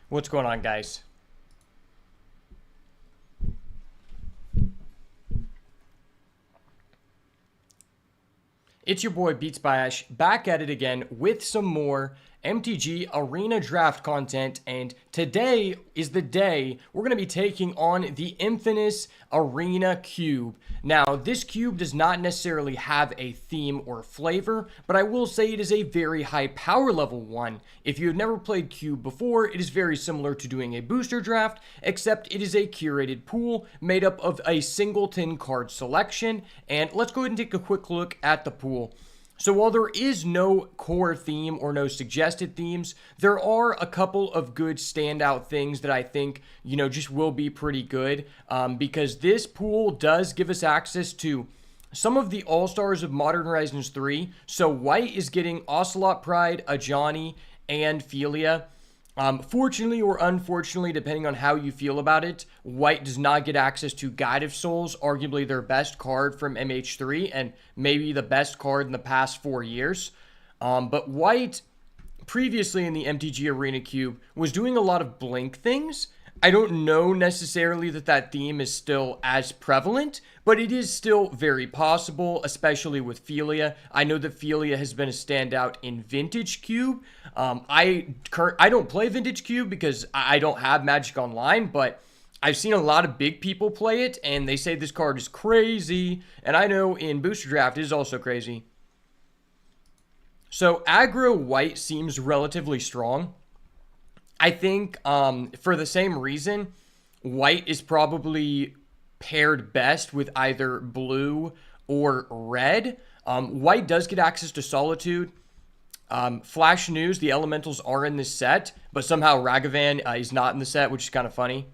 What's going on, guys? It's your boy Beats by Ash back at it again with some more MTG Arena Draft content, and today is the day we're going to be taking on the infamous Arena Cube. Now, this cube does not necessarily have a theme or flavor, but I will say it is a very high power level one. If you have never played Cube before, it is very similar to doing a booster draft, except it is a curated pool made up of a singleton card selection, and let's go ahead and take a quick look at the pool. So while there is no core theme or no suggested themes, there are a couple of good standout things that I think, just will be pretty good because this pool does give us access to some of the all-stars of Modern Horizons 3. So white is getting Ocelot Pride, Ajani, and Philia. Fortunately or unfortunately, depending on how you feel about it, white does not get access to Guide of Souls, arguably their best card from MH3 and maybe the best card in the past 4 years. But white, previously in the MTG Arena Cube, was doing a lot of blink things. I don't know necessarily that theme is still as prevalent, but it is still very possible, especially with Philia. I know that Philia has been a standout in Vintage Cube. I don't play Vintage Cube because I don't have Magic Online, but I've seen a lot of big people play it, and they say this card is crazy, and I know in Booster Draft it is also crazy. So aggro white seems relatively strong. I think for the same reason, white is probably paired best with either blue or red. White does get access to Solitude. Flash News, the elementals are in this set, but somehow Ragavan is not in the set, which is kind of funny.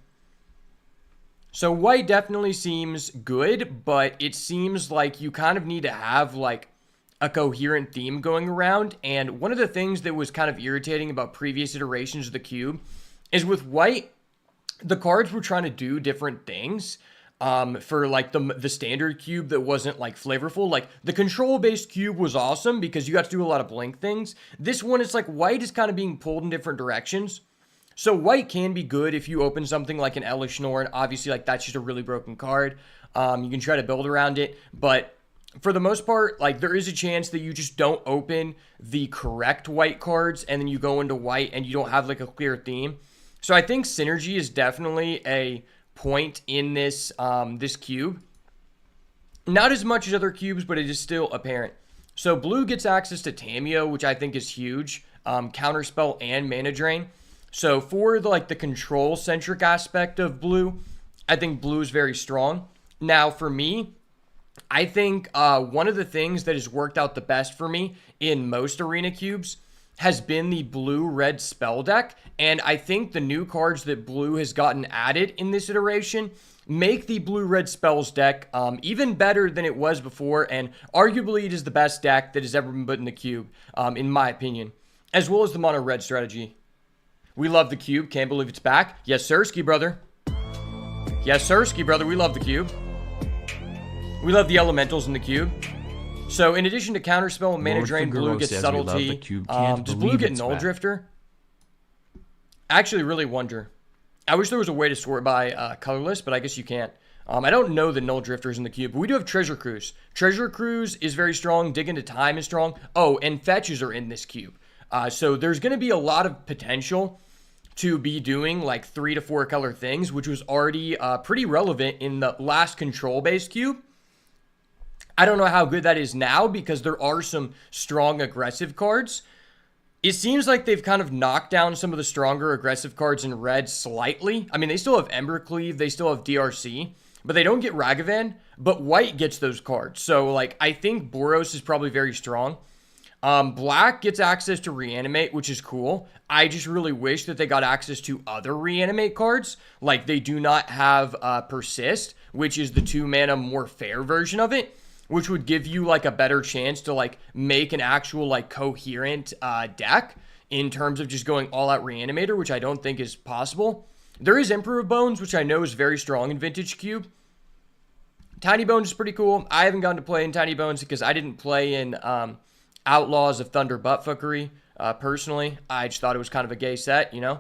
So white definitely seems good, but it seems like you kind of need to have like a coherent theme going around. And one of the things that was kind of irritating about previous iterations of the cube is with white, the cards were trying to do different things for like the standard cube that wasn't like flavorful. Like the control based cube was awesome because you got to do a lot of blink things. This one, it's like white is kind of being pulled in different directions. So white can be good if you open something like an Elesh Norn. Obviously, like that's just a really broken card. You can try to build around it, but for the most part, like there is a chance that you just don't open the correct white cards and then you go into white and you don't have like a clear theme. So I think synergy is definitely a point in this this cube. Not as much as other cubes, but it is still apparent. So blue gets access to Tamiyo, which I think is huge. Counterspell and Mana Drain. So for the control centric aspect of blue, I think blue is very strong. Now for me, I think one of the things that has worked out the best for me in most Arena Cubes has been the blue-red spell deck, and I think the new cards that blue has gotten added in this iteration make the blue-red spells deck even better than it was before, and arguably it is the best deck that has ever been put in the cube, in my opinion, as well as the mono-red strategy. We love the cube, can't believe it's back. Yes, sirski, brother. Yes, sirski, brother, we love the cube. We love the elementals in the cube. So in addition to Counterspell and Mana Drain, blue gets Subtlety. Does blue get Null Drifter? I actually really wonder. I wish there was a way to sort by colorless, but I guess you can't. I don't know the Null Drifters in the cube, but we do have Treasure Cruise. Treasure Cruise is very strong. Dig into Time is strong. Oh, and Fetches are in this cube. So there's going to be a lot of potential to be doing like 3 to 4 color things, which was already pretty relevant in the last control-based cube. I don't know how good that is now because there are some strong aggressive cards. It seems like they've kind of knocked down some of the stronger aggressive cards in red slightly. I mean, they still have Embercleave, they still have DRC, but they don't get Ragavan, but white gets those cards. So, like, I think Boros is probably very strong. Black gets access to Reanimate, which is cool. I just really wish that they got access to other Reanimate cards. Like, they do not have Persist, which is the 2-mana more fair version of it, which would give you like a better chance to like make an actual like coherent deck in terms of just going all out Reanimator, which I don't think is possible. There is Emperor of Bones, which I know is very strong in Vintage Cube. Tiny Bones is pretty cool. I haven't gotten to play in Tiny Bones because I didn't play in Outlaws of Thunder Buttfuckery personally. I just thought it was kind of a gay set, you know.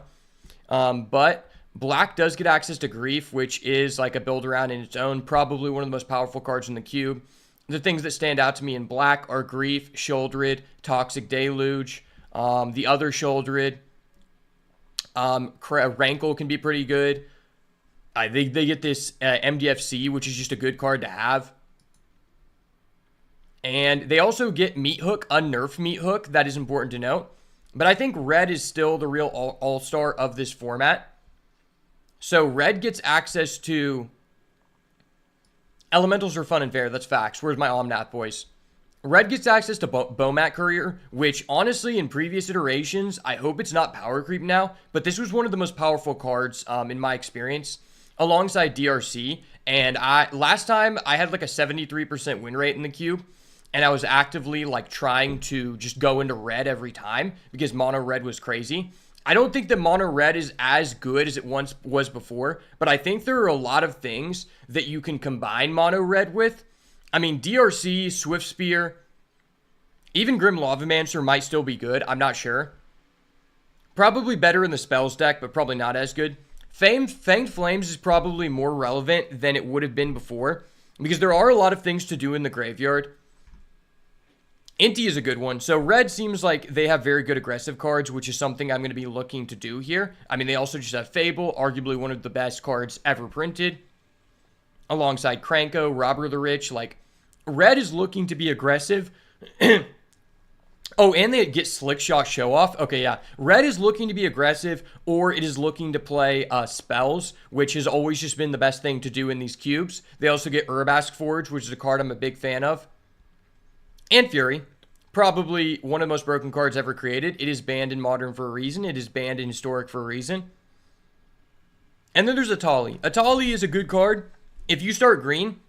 But black does get access to Grief, which is like a build around in its own, probably one of the most powerful cards in the cube. The things that stand out to me in black are Grief, Sheoldred, Toxic Deluge, the other Sheoldred. Rankle can be pretty good. They get this MDFC, which is just a good card to have. And they also get Meat Hook, unnerfed Meat Hook. That is important to note. But I think red is still the real all-star of this format. So red gets access to... Elementals are fun and fair. That's facts. Where's my Omnath, boys? Red gets access to Bomat Courier, which honestly in previous iterations, I hope it's not power creep now, but this was one of the most powerful cards in my experience alongside DRC. And last time I had like a 73% win rate in the cube, and I was actively like trying to just go into red every time because mono red was crazy. I don't think that mono red is as good as it once was before, but I think there are a lot of things that you can combine mono red with. I mean, DRC, Swift Spear, even Grim Lavamancer might still be good. I'm not sure. Probably better in the spells deck, but probably not as good. Fanged Flames is probably more relevant than it would have been before because there are a lot of things to do in the graveyard. Inti is a good one. So red seems like they have very good aggressive cards, which is something I'm going to be looking to do here. I mean, they also just have Fable, arguably one of the best cards ever printed. Alongside Kranko, Robber the Rich. Like, red is looking to be aggressive. Oh, and they get Slick Shot Show Off. Okay, yeah. Red is looking to be aggressive, or it is looking to play spells, which has always just been the best thing to do in these cubes. They also get Urbask Forge, which is a card I'm a big fan of. And Fury. Probably one of the most broken cards ever created. It is banned in Modern for a reason. It is banned in Historic for a reason. And then there's Atali. Atali is a good card. If you start green,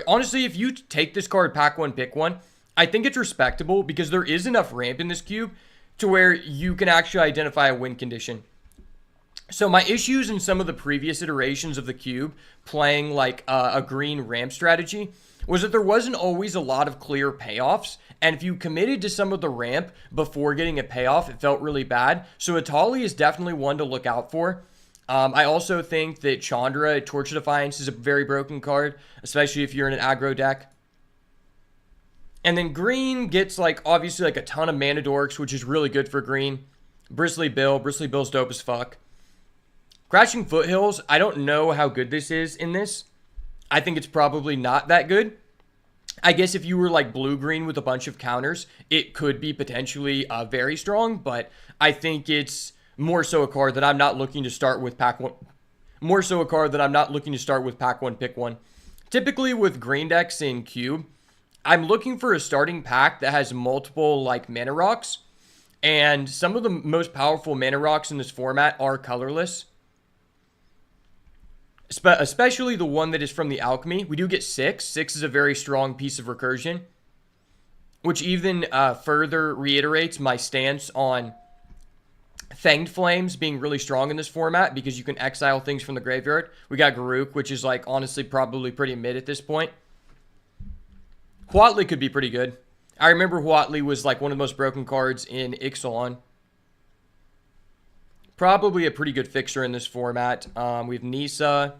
honestly, if you take this card, pack one, pick one, I think it's respectable because there is enough ramp in this cube to where you can actually identify a win condition. So my issues in some of the previous iterations of the cube playing like a green ramp strategy was that there wasn't always a lot of clear payoffs. And if you committed to some of the ramp before getting a payoff, it felt really bad. So Atali is definitely one to look out for. I also think that Chandra, Torch of Defiance, is a very broken card, especially if you're in an aggro deck. And then green gets, like, obviously, like, a ton of mana dorks, which is really good for green. Bristly Bill's dope as fuck. Crashing Foothills, I don't know how good this is in this. I think it's probably not that good. I guess if you were, like, blue-green with a bunch of counters, it could be potentially very strong, but I think it's more so a card that I'm not looking to start with pack one. More so a card that I'm not looking to start with pack one, pick one. Typically with green decks in cube, I'm looking for a starting pack that has multiple like mana rocks. And some of the most powerful mana rocks in this format are colorless. Especially the one that is from the Alchemy. We do get 6. 6 is a very strong piece of recursion. Which even further reiterates my stance on Fanged Flames being really strong in this format because you can exile things from the graveyard. We got Garruk, which is like honestly probably pretty mid at this point. Huatli could be pretty good. I remember Huatli was like one of the most broken cards in Ixalan. Probably a pretty good fixer in this format. We have Nisa.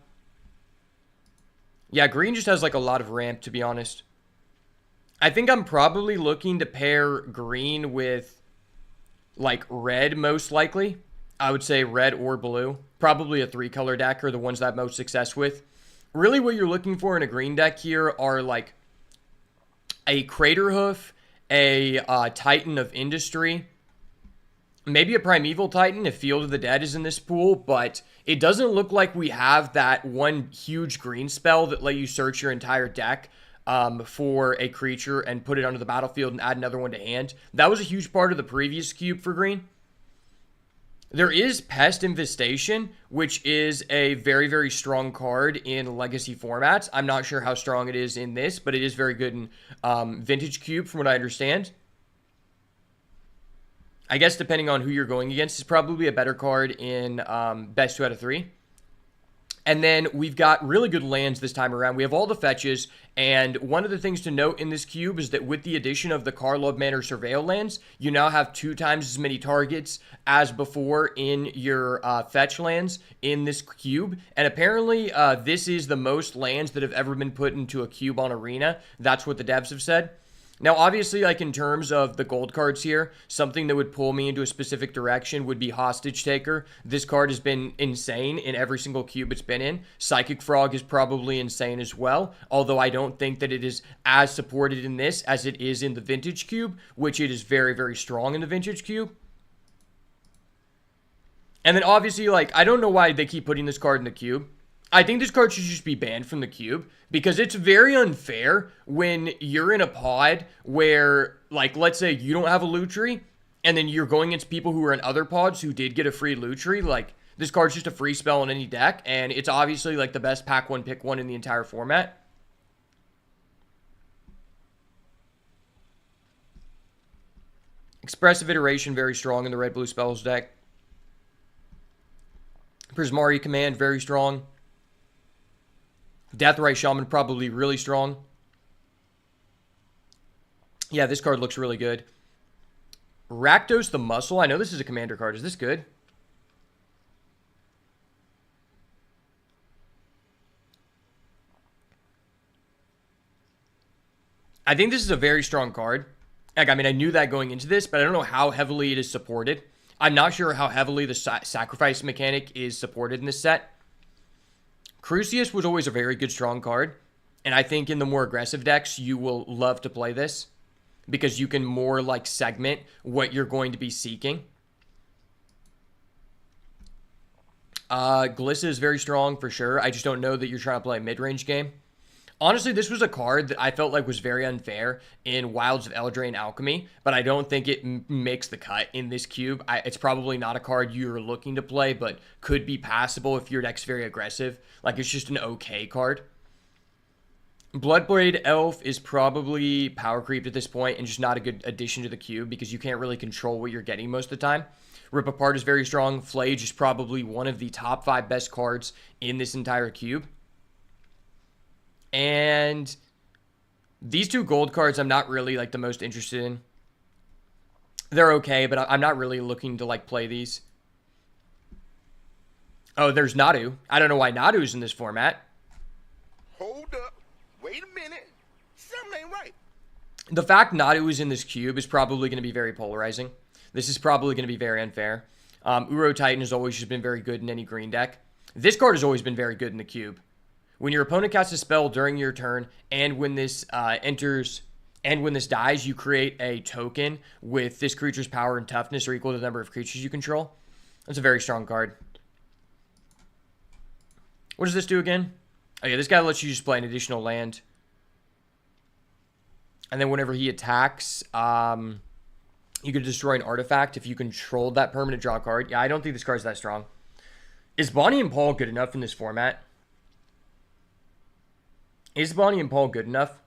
Yeah, green just has like a lot of ramp, to be honest. I think I'm probably looking to pair green with like red most likely. I would say red or blue. Probably a 3-color deck are the ones that I have most success with. Really what you're looking for in a green deck here are like a Craterhoof, a Titan of Industry, maybe a Primeval Titan if Field of the Dead is in this pool, but it doesn't look like we have that one huge green spell that let you search your entire deck for a creature and put it onto the battlefield and add another one to hand. That was a huge part of the previous cube for green. There is Pest Infestation, which is a very, very strong card in Legacy formats. I'm not sure how strong it is in this, but it is very good in Vintage Cube from what I understand. I guess depending on who you're going against, it's probably a better card in Best 2 out of 3. And then we've got really good lands this time around. We have all the fetches, and one of the things to note in this cube is that with the addition of the Karlov Manor Surveil lands, you now have 2 times as many targets as before in your fetch lands in this cube. And apparently, this is the most lands that have ever been put into a cube on Arena. That's what the devs have said. Now, obviously, like in terms of the gold cards here, something that would pull me into a specific direction would be Hostage Taker. This card has been insane in every single cube it's been in. Psychic Frog is probably insane as well, although I don't think that it is as supported in this as it is in the Vintage Cube, which it is very, very strong in the Vintage Cube. And then obviously, like, I don't know why they keep putting this card in the cube. I think this card should just be banned from the cube because it's very unfair when you're in a pod where, like, let's say you don't have a loot tree and then you're going against people who are in other pods who did get a free loot tree. Like, this card's just a free spell in any deck, and it's obviously, like, the best pack one, pick one in the entire format. Expressive Iteration, very strong in the red-blue spells deck. Prismari Command, very strong. Deathrite Shaman, probably really strong. Yeah, this card looks really good. Rakdos the Muscle. I know this is a commander card. Is this good? I think this is a very strong card. Like, I mean, I knew that going into this, but I don't know how heavily it is supported. I'm not sure how heavily the sacrifice mechanic is supported in this set. Crucius was always a very good strong card, and I think in the more aggressive decks, you will love to play this because you can more, like, segment what you're going to be seeking. Glissa is very strong for sure. I just don't know that you're trying to play a mid-range game. Honestly, this was a card that I felt like was very unfair in Wilds of Eldraine Alchemy, but I don't think it makes the cut in this cube. It's probably not a card you're looking to play, but could be passable if your deck's very aggressive. Like, it's just an okay card. Bloodblade Elf is probably power creeped at this point and just not a good addition to the cube because you can't really control what you're getting most of the time. Rip Apart is very strong. Flage is probably one of the top 5 best cards in this entire cube. And these 2 gold cards I'm not really, like, the most interested in. They're okay, but I'm not really looking to, like, play these. Oh, there's Nadu. I don't know why Nadu's in this format. Hold up. Wait a minute. Something ain't right. The fact Nadu is in this cube is probably going to be very polarizing. This is probably going to be very unfair. Uro Titan has always just been very good in any green deck. This card has always been very good in the cube. When your opponent casts a spell during your turn, and when this dies, you create a token with this creature's power and toughness are equal to the number of creatures you control. That's a very strong card. What does this do again? Oh yeah, this guy lets you just play an additional land. And then whenever he attacks, you can destroy an artifact. If you control that permanent, draw a card. Yeah, I don't think this card's that strong. Is Bonnie and Paul good enough in this format? Is Bonnie and Paul good enough?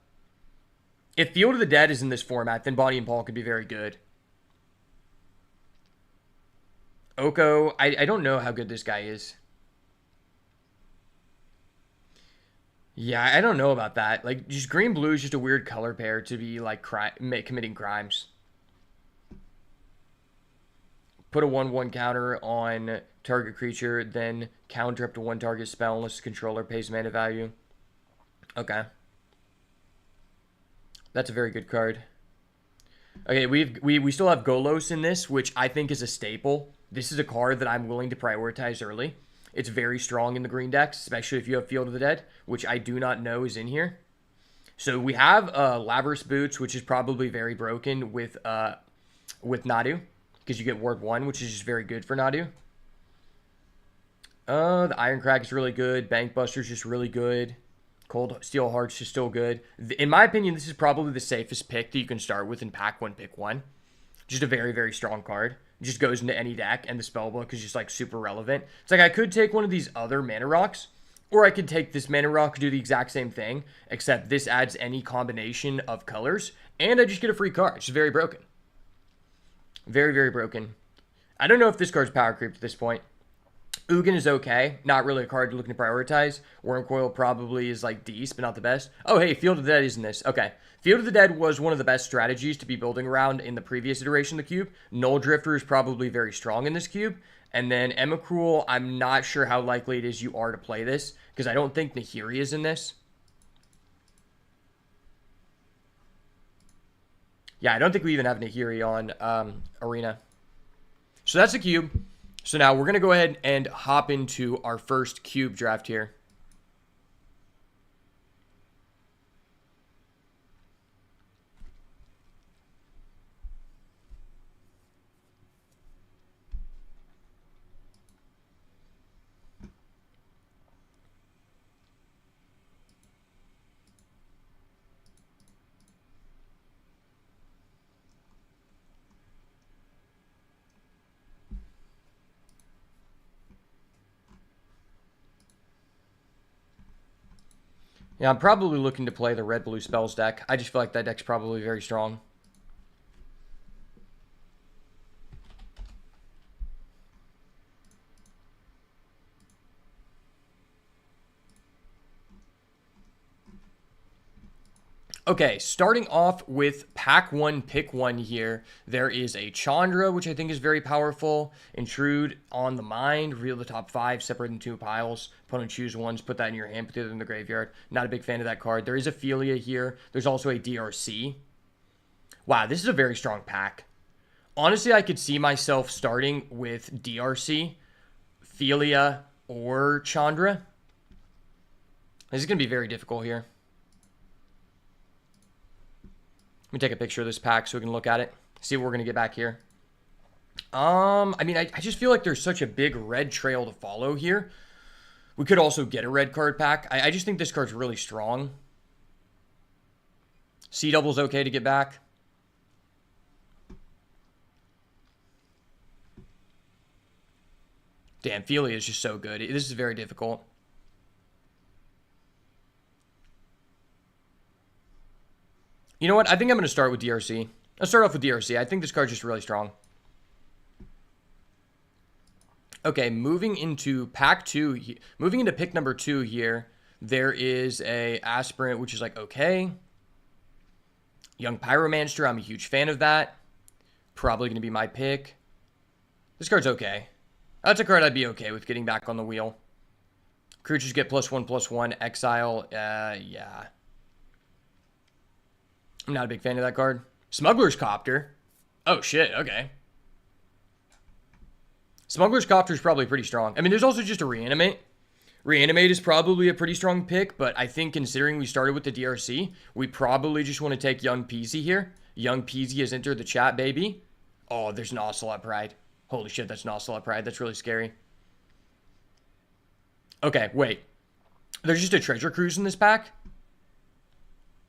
If Field of the Dead is in this format, then Bonnie and Paul could be very good. Oko, I don't know how good this guy is. Yeah, I don't know about that. Like, just green-blue is just a weird color pair to be, like, committing crimes. Put a 1/1 counter on target creature, then counter up to 1 target spell unless the controller pays mana value. Okay. That's a very good card. Okay, we still have Golos in this, which I think is a staple. This is a card that I'm willing to prioritize early. It's very strong in the green decks, especially if you have Field of the Dead, which I do not know is in here. So we have Labrys Boots, which is probably very broken with Nadu, because you get Ward 1, which is just very good for Nadu. The Ironcrack is really good. Bankbuster's just really good. Cold Steel Heart's just still good. In my opinion, this is probably the safest pick that you can start with in pack 1, pick 1. Just a very, very strong card. It just goes into any deck, and the spellbook is just, like, super relevant. It's like I could take one of these other mana rocks, or I could take this mana rock, do the exact same thing, except this adds any combination of colors, and I just get a free card. It's very broken. Very, very broken. I don't know if this card's power creeped at this point. Ugin is okay. Not really a card you're looking to prioritize. Wormcoil probably is like decent, but not the best. Oh, hey, Field of the Dead is in this. Okay. Field of the Dead was one of the best strategies to be building around in the previous iteration of the cube. Null Drifter is probably very strong in this cube. And then Emrakul, I'm not sure how likely it is you are to play this, because I don't think Nahiri is in this. Yeah, I don't think we even have Nahiri on Arena. So that's the cube. So now we're going to go ahead and hop into our first cube draft here. Yeah, I'm probably looking to play the red-blue spells deck. I just feel like that deck's probably very strong. Okay, starting off with pack one, pick one here. There is a Chandra, which I think is very powerful. Intrude on the mind, reveal the top 5, separate into 2 piles. Opponent choose ones, put that in your hand, put the other in the graveyard. Not a big fan of that card. There is Ophelia here. There's also a DRC. Wow, this is a very strong pack. Honestly, I could see myself starting with DRC, Ophelia, or Chandra. This is going to be very difficult here. Let me take a picture of this pack so we can look at it. See what we're going to get back here. I mean, I just feel like there's such a big red trail to follow here. We could also get a red card pack. I just think this card's really strong. C-Double's okay to get back. Damn, Ophelia is just so good. This is very difficult. You know what? I think I'm going to start with DRC. Let's start off with DRC. I think this card's just really strong. Okay, moving into pack 2. Moving into pick number 2 here. There is a Aspirant, which is like, okay. Young Pyromancer. I'm a huge fan of that. Probably going to be my pick. This card's okay. That's a card I'd be okay with getting back on the wheel. Creatures get +1/+1. Exile. Yeah. I'm not a big fan of that card. Smuggler's Copter. Oh, shit. Okay. Smuggler's Copter is probably pretty strong. I mean, there's also just a Reanimate. Reanimate is probably a pretty strong pick, but I think considering we started with the DRC, we probably just want to take Young Peasy here. Young Peasy has entered the chat, baby. Oh, there's an Ocelot Pride. Holy shit, that's an Ocelot Pride. That's really scary. Okay, wait. There's just a Treasure Cruise in this pack?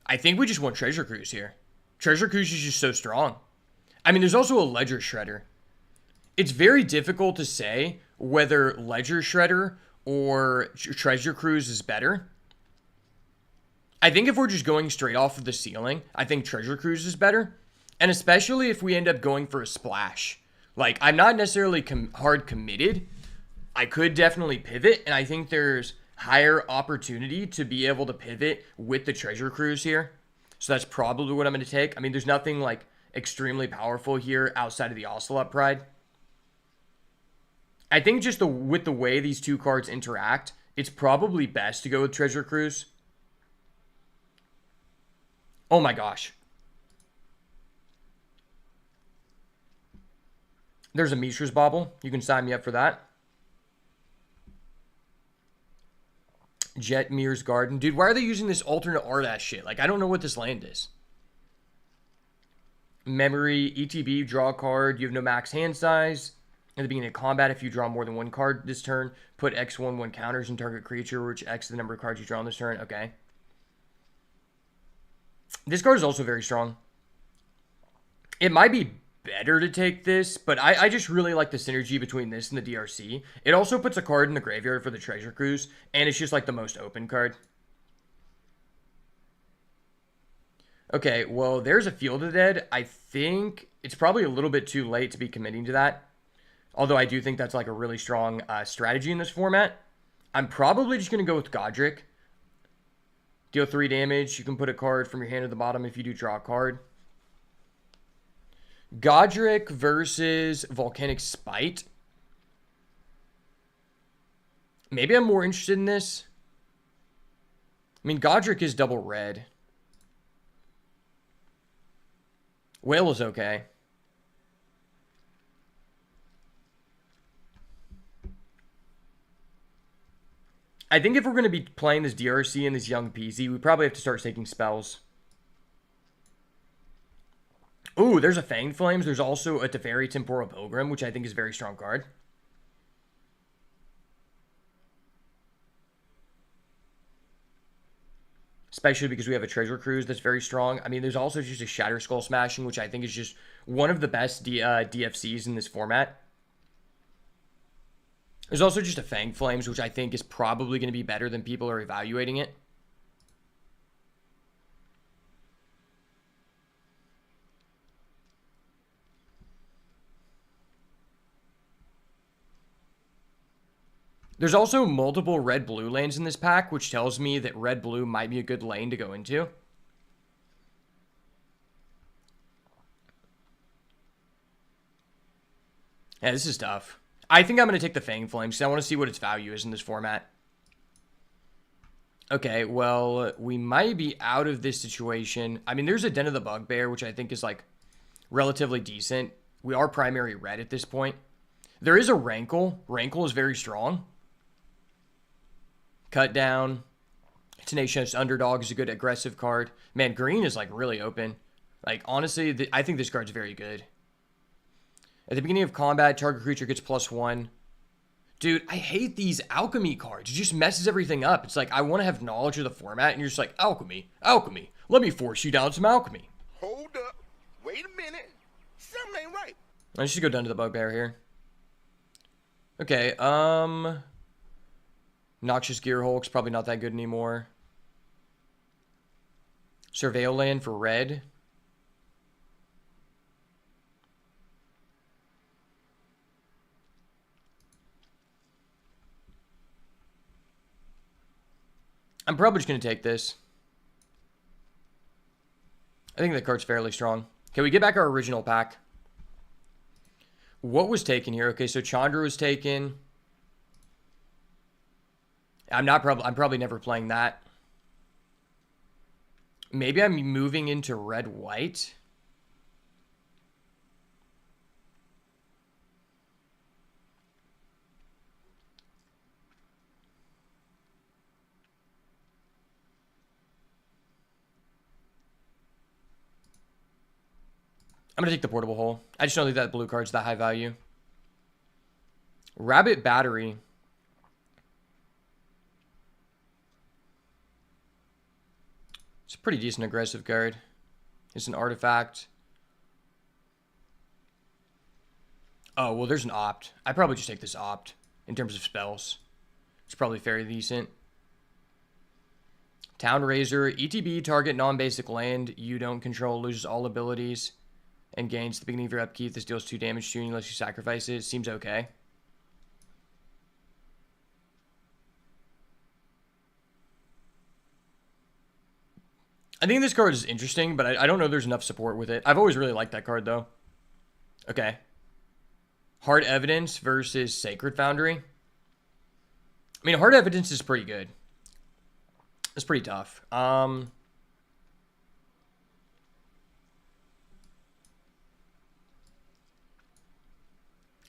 I think we just want Treasure Cruise here. Treasure Cruise is just so strong. I mean, there's also a Ledger Shredder. It's very difficult to say whether Ledger Shredder or Treasure Cruise is better. I think if we're just going straight off of the ceiling, I think Treasure Cruise is better. And especially if we end up going for a splash. Like, I'm not necessarily hard committed. I could definitely pivot, and I think there's higher opportunity to be able to pivot with the Treasure Cruise here. So that's probably what I'm going to take. I mean, there's nothing like extremely powerful here outside of the Ocelot Pride. I think just with the way these two cards interact, it's probably best to go with Treasure Cruise. Oh my gosh. There's a Mishra's Bauble. You can sign me up for that. Jetmir's Garden. Dude, why are they using this alternate art ass shit? Like, I don't know what this land is. Memory, ETB, draw a card. You have no max hand size. At the beginning of combat, if you draw more than one card this turn, put X1 counters in target creature, which X the number of cards you draw on this turn. Okay. This card is also very strong. It might be better to take this, but I just really like the synergy between this and the DRC. It also puts a card in the graveyard for the Treasure Cruise, and it's just like the most open card. Okay, well, there's a Field of the Dead. I think it's probably a little bit too late to be committing to that. Although I do think that's like a really strong strategy in this format. I'm probably just going to go with Godric. Deal 3 damage. You can put a card from your hand to the bottom if you do draw a card. Godric versus Volcanic Spite. Maybe I'm more interested in this. I mean, Godric is double red. Whale is okay. I think if we're going to be playing this DRC and this Young Peasy, we probably have to start taking spells. Ooh, there's a Fanged Flames. There's also a Teferi Temporal Pilgrim, which I think is a very strong card. Especially because we have a Treasure Cruise that's very strong. I mean, there's also just a Shatter Skull Smashing, which I think is just one of the best DFCs in this format. There's also just a Fanged Flames, which I think is probably going to be better than people are evaluating it. There's also multiple red-blue lanes in this pack, which tells me that red-blue might be a good lane to go into. Yeah, this is tough. I think I'm going to take the Fanged Flames because I want to see what its value is in this format. Okay, well, we might be out of this situation. I mean, there's a Den of the Bugbear, which I think is, like, relatively decent. We are primary red at this point. There is a Rankle. Rankle is very strong. Cut Down. Tenacious Underdog is a good aggressive card. Man, green is, like, really open. Like, honestly, I think this card's very good. At the beginning of combat, target creature gets +1. Dude, I hate these alchemy cards. It just messes everything up. It's like, I want to have knowledge of the format, and you're just like, alchemy, alchemy. Let me force you down some alchemy. Hold up. Wait a minute. Something ain't right. I should go down to the Bugbear here. Okay, Noxious Gearhulk's probably not that good anymore. Surveil Land for red. I'm probably just going to take this. I think the card's fairly strong. Okay, we get back our original pack. What was taken here? Okay, so Chandra was taken. I'm probably never playing that. Maybe I'm moving into red-white. I'm going to take the Portable Hole. I just don't think that blue card's that high value. Rabbit Battery. It's a pretty decent aggressive card. It's an artifact. Oh, well, there's an Opt. I'd probably just take this Opt in terms of spells. It's probably fairly decent. Town Razor. ETB, target non-basic land you don't control loses all abilities and gains at the beginning of your upkeep. This deals 2 damage to you unless you sacrifice it. Seems okay. I think this card is interesting, but I don't know if there's enough support with it. I've always really liked that card, though. Okay. Hard Evidence versus Sacred Foundry. I mean, Hard Evidence is pretty good. It's pretty tough.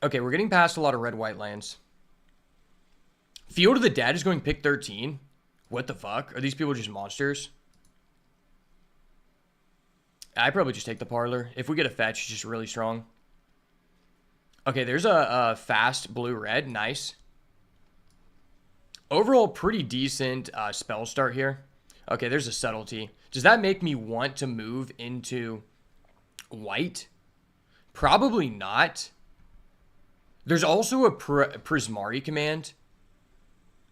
Okay, we're getting past a lot of red-white lands. Field of the Dead is going pick 13. What the fuck? Are these people just monsters? I probably just take the Parlor. If we get a fetch, it's just really strong. Okay, there's a fast blue-red. Nice. Overall, pretty decent spell start here. Okay, there's a Subtlety. Does that make me want to move into white? Probably not. There's also a Prismari command.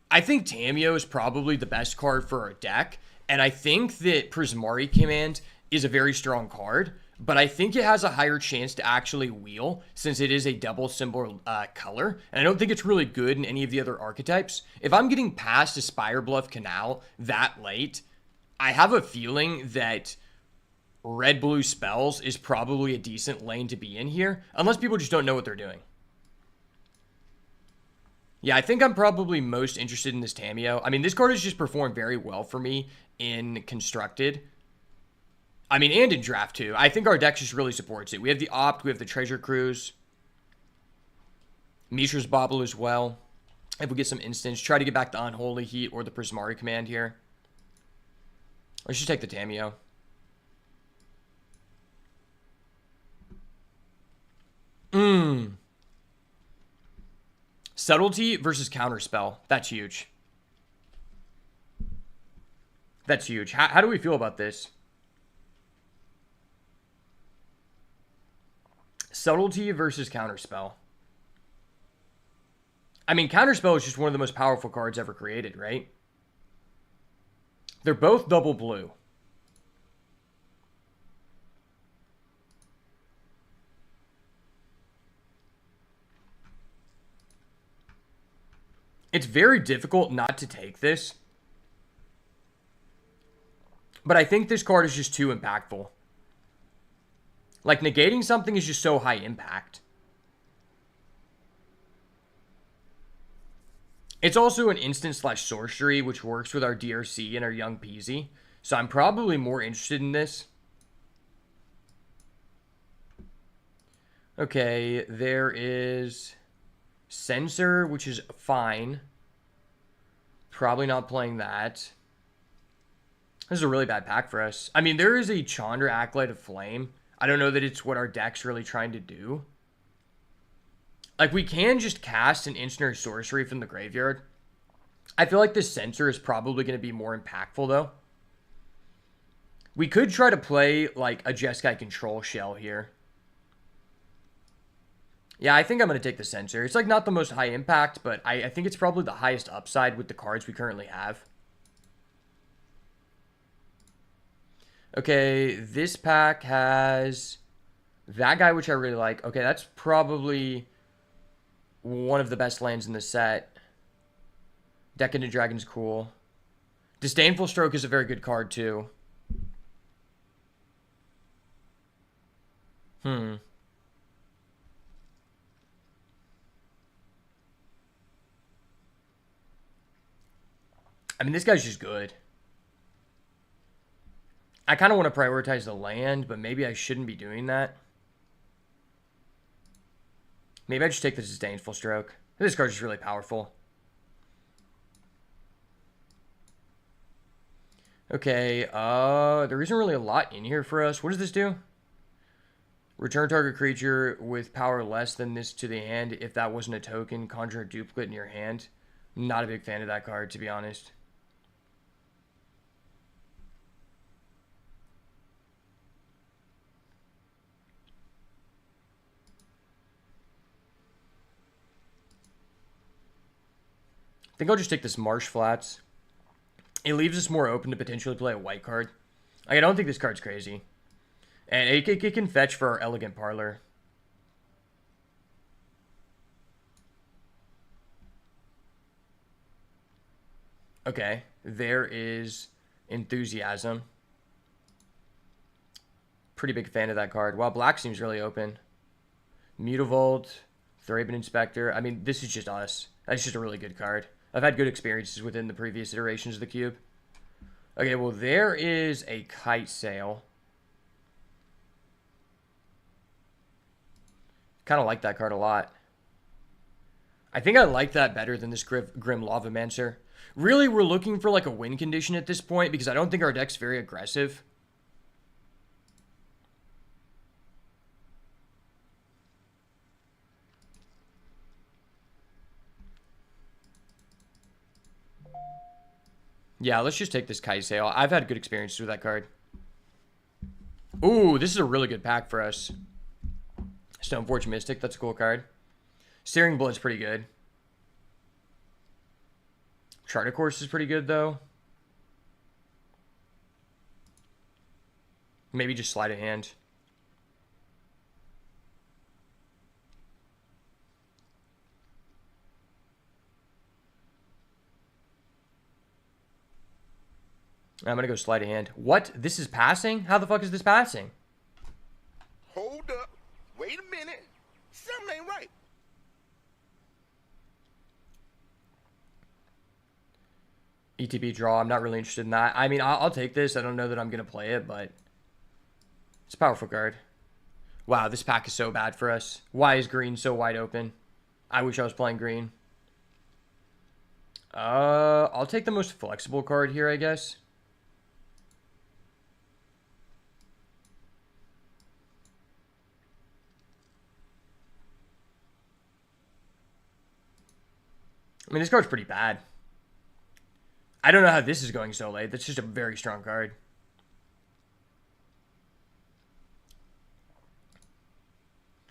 I think Tamiyo is probably the best card for our deck. And I think that Prismari command is a very strong card. but I think it has a higher chance to actually wheel since it is a double symbol color. And I don't think it's really good in any of the other archetypes. If I'm getting past Aspire Bluff Canal that late, I have a feeling that red-blue spells is probably a decent lane to be in here, unless people just don't know what they're doing. Yeah, I think I'm probably most interested in this Tamiyo. I mean, this card has just performed very well for me in Constructed. I mean, and in Draft too. I think our deck just really supports it. We have the Opt, we have the Treasure Cruise, Mishra's Bauble as well. If we get some instants, try to get back the Unholy Heat or the Prismari command here. Let's just take the Tamiyo. Subtlety versus Counterspell. That's huge. That's huge. How do we feel about this? Subtlety versus Counterspell. I mean, Counterspell is just one of the most powerful cards ever created, right? They're both double blue. It's very difficult not to take this. But I think this card is just too impactful. Like, negating something is just so high impact. It's also an instant / sorcery, which works with our DRC and our Young Peasy. So I'm probably more interested in this. Okay, there is Censor, which is fine. Probably not playing that. This is a really bad pack for us. I mean, there is a Chandra Acolyte of Flame. I don't know that it's what our deck's really trying to do. Like, we can just cast an instant or sorcery from the graveyard. I feel like this Censor is probably going to be more impactful, though. We could try to play, like, a Jeskai Control Shell here. Yeah, I think I'm going to take the Censor. It's, like, not the most high impact, but I think it's probably the highest upside with the cards we currently have. Okay, this pack has that guy, which I really like. Okay, that's probably one of the best lands in the set. Decadent Dragon's cool. Disdainful Stroke is a very good card, too. I mean, this guy's just good. I kind of want to prioritize the land, but maybe I shouldn't be doing that. Maybe I just take the Disdainful Stroke. This card's just really powerful. Okay, there isn't really a lot in here for us. What does this do? Return target creature with power less than this to the hand. If that wasn't a token, conjure a duplicate in your hand. Not a big fan of that card, to be honest. I think I'll just take this Marsh Flats. It leaves us more open to potentially play a white card. Like, I don't think this card's crazy. And it can fetch for our Elegant Parlor. Okay, there is Enthusiasm. Pretty big fan of that card. Wow, black seems really open. Mutavault, Thraben Inspector. I mean, this is just us. That's just a really good card. I've had good experiences within the previous iterations of the cube. Okay, well, there is a Kite Sail. Kind of like that card a lot. I think I like that better than this Grim Lavamancer. Really, we're looking for like a win condition at this point because I don't think our deck's very aggressive. Yeah, let's just take this Kite Sail. I've had good experiences with that card. Ooh, this is a really good pack for us. Stoneforge Mystic, that's a cool card. Searing Blood's pretty good. Charter Course is pretty good, though. Maybe just Sleight of Hand. I'm gonna go sleight of hand. What? This is passing? How the fuck is this passing? Hold up. Wait a minute. Something ain't right. ETB draw. I'm not really interested in that. I mean, I'll take this. I don't know that I'm gonna play it, but it's a powerful card. Wow, this pack is so bad for us. Why is green so wide open? I wish I was playing green. I'll take the most flexible card here, I guess. I mean, this card's pretty bad. I don't know how this is going so late. That's just a very strong card.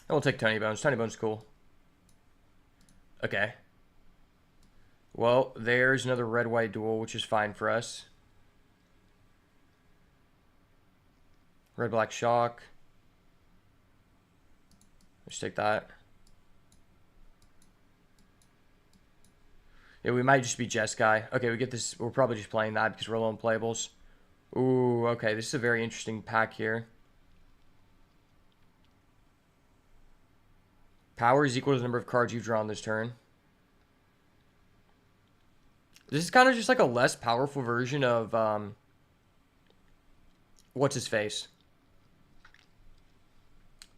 I will take Tiny Bones. Tiny Bones is cool. Okay. Well, there's another red-white duel, which is fine for us. Red-black shock. Let's take that. Yeah, we might just be Jeskai. Okay, we get this. We're probably just playing that because we're low on playables. Ooh, okay. This is a very interesting pack here. Power is equal to the number of cards you've drawn this turn. This is kind of just like a less powerful version of, what's his face?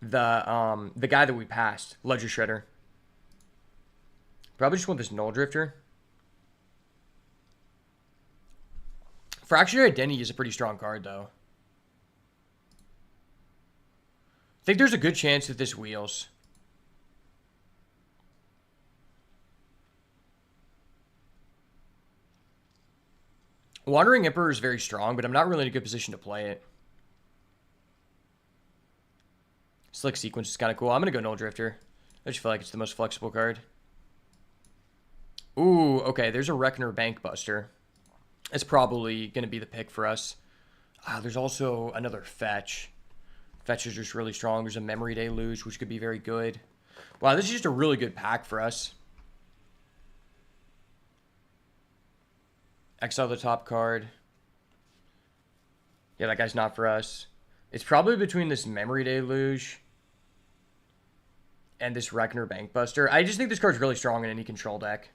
The guy that we passed. Ledger Shredder. Probably just want this Null Drifter. Fractured Identity is a pretty strong card, though. I think there's a good chance that this wheels. Wandering Emperor is very strong, but I'm not really in a good position to play it. Slick Sequence is kind of cool. I'm going to go Null Drifter. I just feel like it's the most flexible card. Ooh, okay. There's a Reckoner Bankbuster. It's probably going to be the pick for us. There's also another Fetch. Fetch is just really strong. There's a Memory Deluge, which could be very good. Wow, this is just a really good pack for us. Exile the top card. Yeah, that guy's not for us. It's probably between this Memory Deluge and this Reckoner Bankbuster. I just think this card's really strong in any control deck.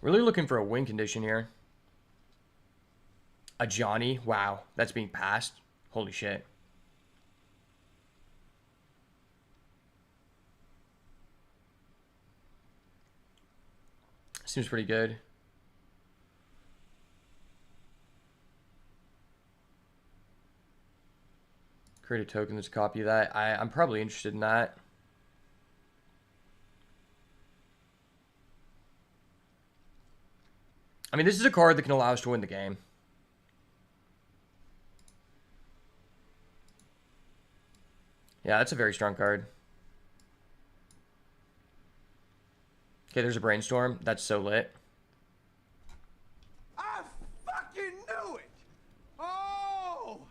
Really looking for a win condition here. A Johnny. Wow, that's being passed. Holy shit. Seems pretty good. Create a token that's a copy of that. I'm probably interested in that. I mean, this is a card that can allow us to win the game. Yeah, that's a very strong card. Okay, there's a Brainstorm. That's so lit. I fucking knew it! Oh!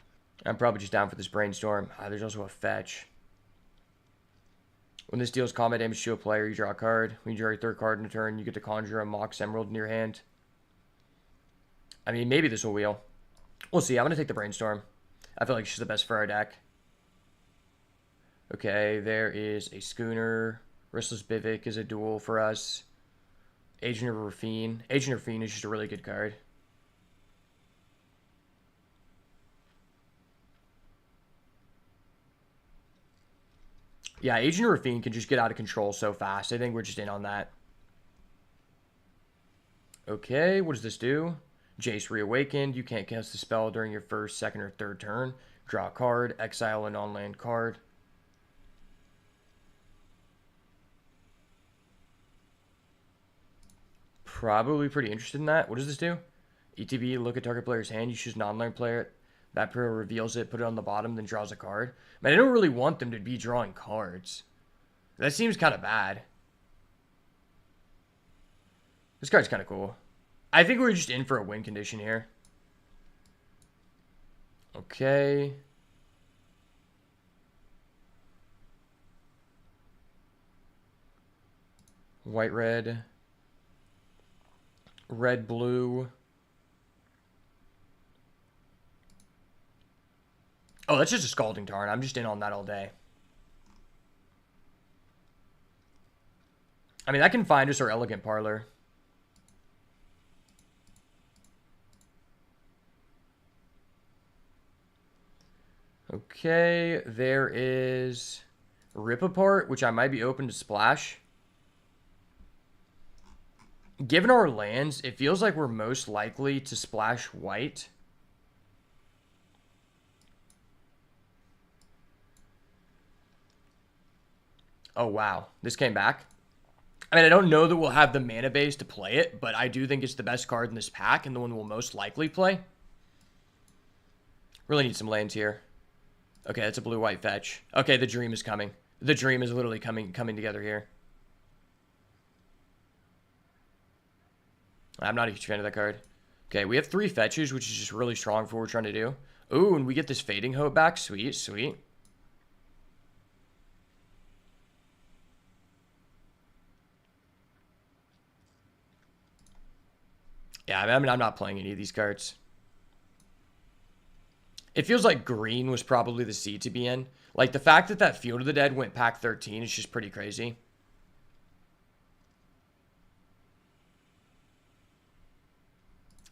I'm probably just down for this Brainstorm. There's also a Fetch. When this deals combat damage to a player, you draw a card. When you draw your third card in a turn, you get to conjure a Mox Emerald in your hand. I mean, maybe this will wheel. We'll see. I'm going to take the Brainstorm. I feel like she's the best for our deck. Okay, there is a Schooner. Ristless Bivik is a duel for us. Agent of Rafine. Agent of Rafine is just a really good card. Yeah, Agent of Rafine can just get out of control so fast. I think we're just in on that. Okay, what does this do? Jace Reawakened. You can't cast the spell during your first, second, or third turn. Draw a card. Exile a non-land card. Probably pretty interested in that. What does this do? ETB, look at target player's hand. You choose non-land player. That player reveals it, put it on the bottom, then draws a card. Man, I don't really want them to be drawing cards. That seems kind of bad. This card's kind of cool. I think we're just in for a win condition here. Okay. White, red. Red, blue. Oh, that's just a Scalding Tarn. I'm just in on that all day. I mean, that can find us our Elegant Parlor. Okay, there is Rip Apart, which I might be open to splash. Given our lands, it feels like we're most likely to splash white. Oh, wow. This came back. I mean, I don't know that we'll have the mana base to play it, but I do think it's the best card in this pack and the one we'll most likely play. Really need some lands here. Okay, that's a blue-white fetch. Okay, the dream is coming. The dream is literally coming together here. I'm not a huge fan of that card. Okay, we have 3 fetches, which is just really strong for what we're trying to do. Ooh, and we get this Fading Hope back. Sweet, sweet. Yeah, I mean, I'm not playing any of these cards. It feels like green was probably the seed to be in. Like, the fact that that Field of the Dead went pack 13 is just pretty crazy.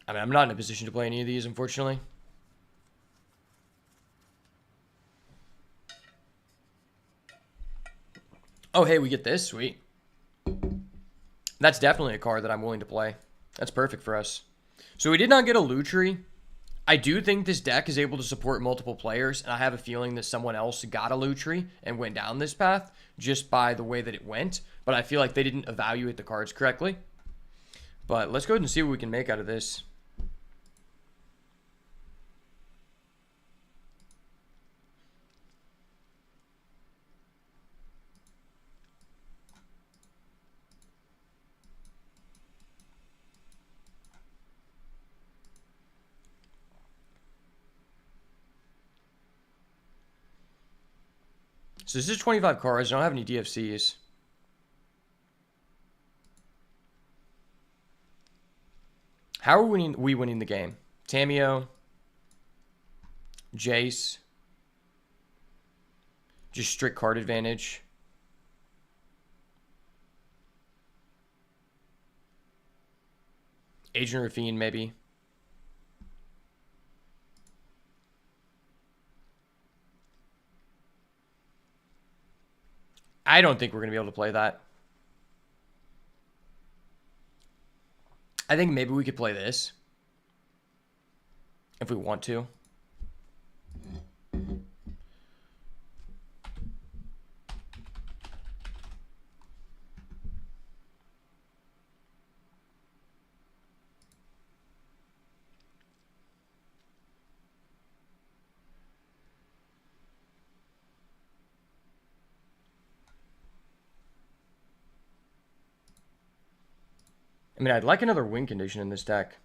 I mean, I'm not in a position to play any of these, unfortunately. Oh, hey, we get this. Sweet. That's definitely a card that I'm willing to play. That's perfect for us. So we did not get a Lutri. I do think this deck is able to support multiple players, and I have a feeling that someone else got a Lutri and went down this path just by the way that it went, but I feel like they didn't evaluate the cards correctly. But let's go ahead and see what we can make out of this. So this is 25 cards. I don't have any DFCs. How are we winning the game? Tamiyo. Jace. Just strict card advantage. Agent Rafine, maybe. I don't think we're going to be able to play that. I think maybe we could play this. If we want to. I mean, I'd like another win condition in this deck.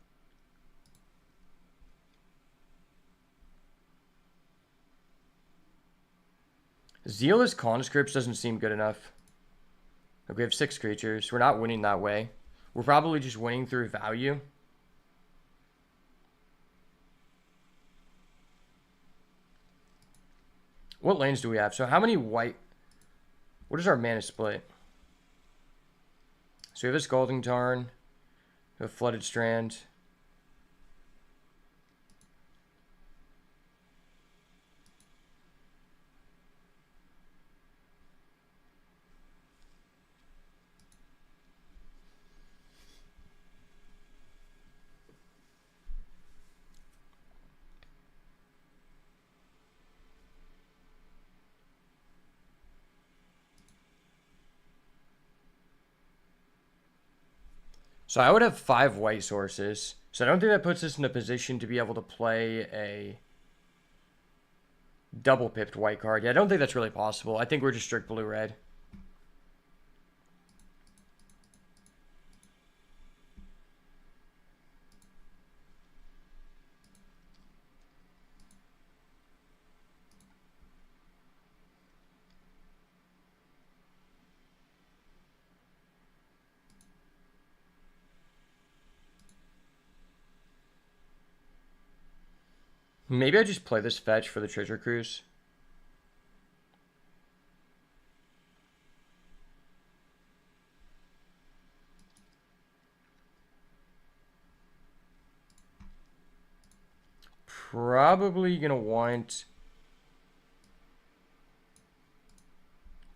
Zealous Conscripts doesn't seem good enough. Like, we have 6 creatures. We're not winning that way. We're probably just winning through value. What lanes do we have? So how many white... What is our mana split? So we have a Scalding Tarn. We have a Flooded Strand. So I would have 5 white sources. So I don't think that puts us in a position to be able to play a double pipped white card. Yeah, I don't think that's really possible. I think we're just strict blue-red. Maybe I just play this fetch for the treasure cruise. Probably gonna want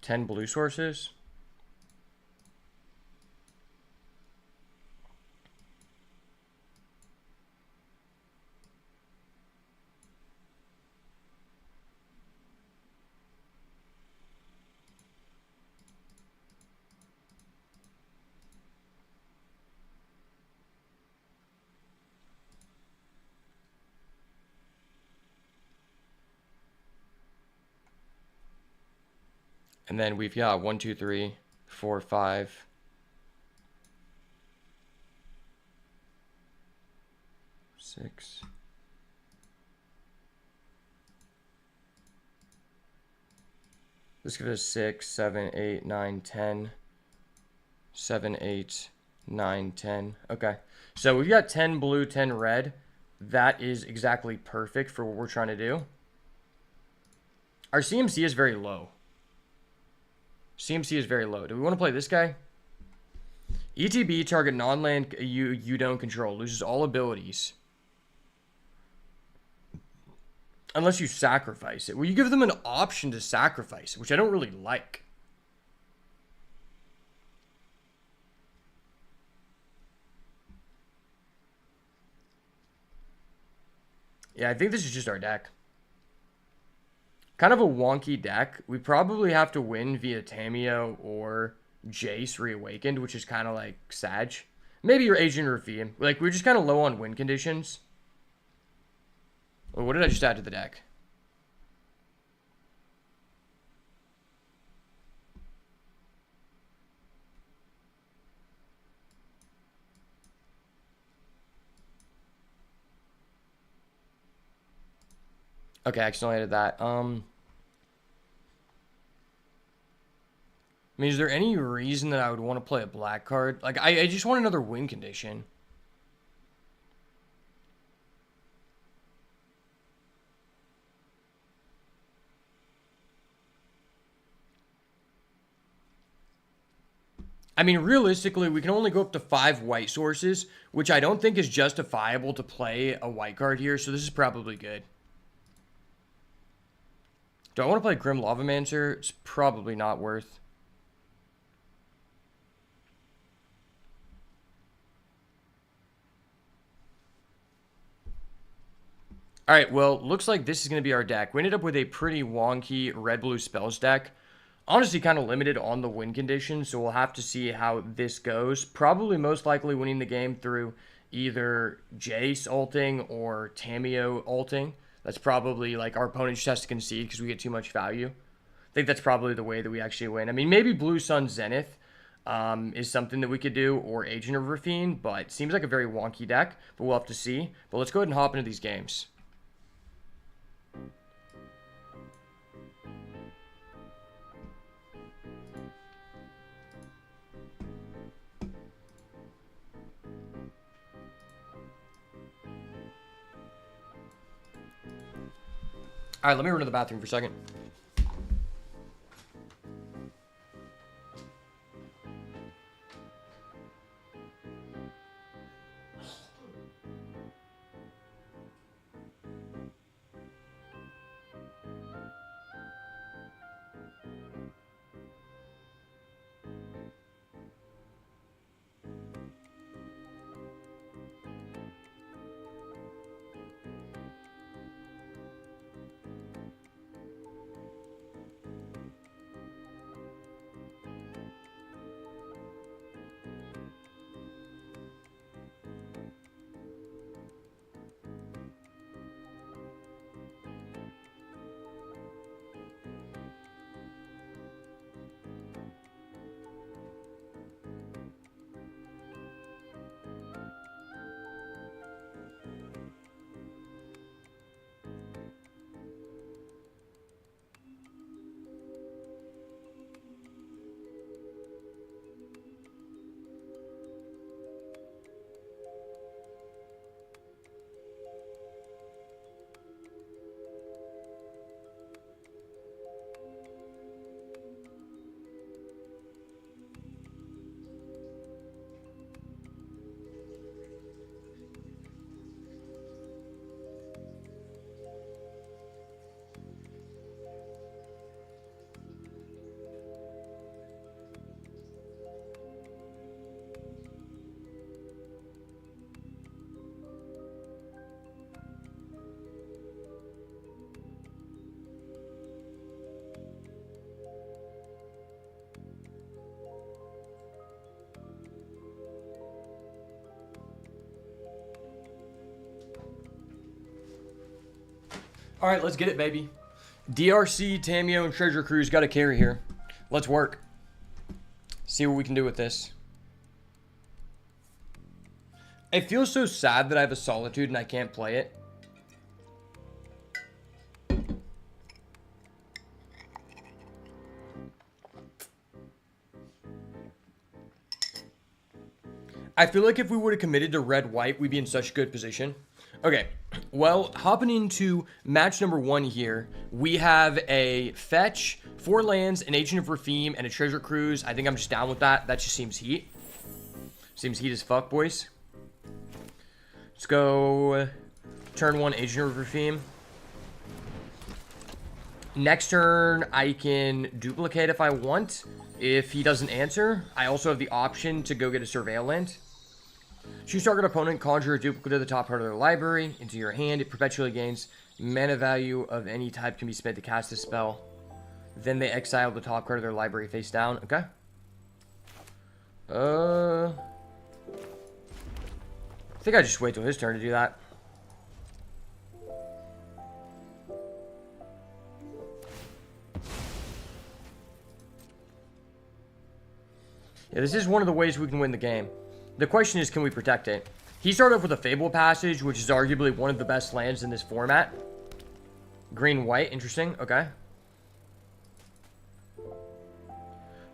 10 blue sources. And then we've got 1, 2, 3, 4, 5. 6. Let's give it a 6, 7, 8, 9, 10. 7, 8, 9, 10. Okay. So we've got 10 blue, 10 red. That is exactly perfect for what we're trying to do. Our CMC is very low. CMC is very low. Do we want to play this guy? ETB, target non-land you don't control. Loses all abilities. Unless you sacrifice it. Well, you give them an option to sacrifice it, which I don't really like. Yeah, I think this is just our deck. Kind of a wonky deck. We probably have to win via Tamiyo or Jace Reawakened, which is kind of like Sag. Maybe your Agent Rafim. Like, we're just kind of low on win conditions. Well, what did I just add to the deck? Okay, I accidentally added that. I mean, is there any reason that I would want to play a black card? Like, I just want another win condition. I mean, realistically, we can only go up to 5 white sources, which I don't think is justifiable to play a white card here, so this is probably good. Do I want to play Grim Lavamancer? It's probably not worth. Alright, well, looks like this is going to be our deck. We ended up with a pretty wonky red-blue spells deck. Honestly, kind of limited on the win conditions, so we'll have to see how this goes. Probably most likely winning the game through either Jace ulting or Tamiyo ulting. That's probably, like, our opponent just has to concede because we get too much value. I think that's probably the way that we actually win. I mean, maybe Blue Sun Zenith is something that we could do, or Agent of Rafine, but seems like a very wonky deck, but we'll have to see. But let's go ahead and hop into these games. All right, let me run to the bathroom for a second. All right, let's get it, baby. DRC, Tamiyo, and Treasure Cruise got a carry here. Let's work. See what we can do with this. I feel so sad that I have a Solitude and I can't play it. I feel like if we would have committed to red-white, we'd be in such good position. Okay, well, hopping into match number 1 here, we have a Fetch, 4 lands, an Agent of Rafim, and a Treasure Cruise. I think I'm just down with that. That just seems heat. Seems heat as fuck, boys. Let's go turn 1, Agent of Rafim. Next turn, I can duplicate if I want. If he doesn't answer, I also have the option to go get a Surveil land. Choose target opponent, conjure a duplicate of the top part of their library into your hand. It perpetually gains mana value of any type can be spent to cast a spell. Then they exile the top card of their library face down. Okay. I think I just wait till his turn to do that. Yeah, this is one of the ways we can win the game. The question is, can we protect it? He started off with a Fable Passage, which is arguably one of the best lands in this format. Green-white, interesting. Okay.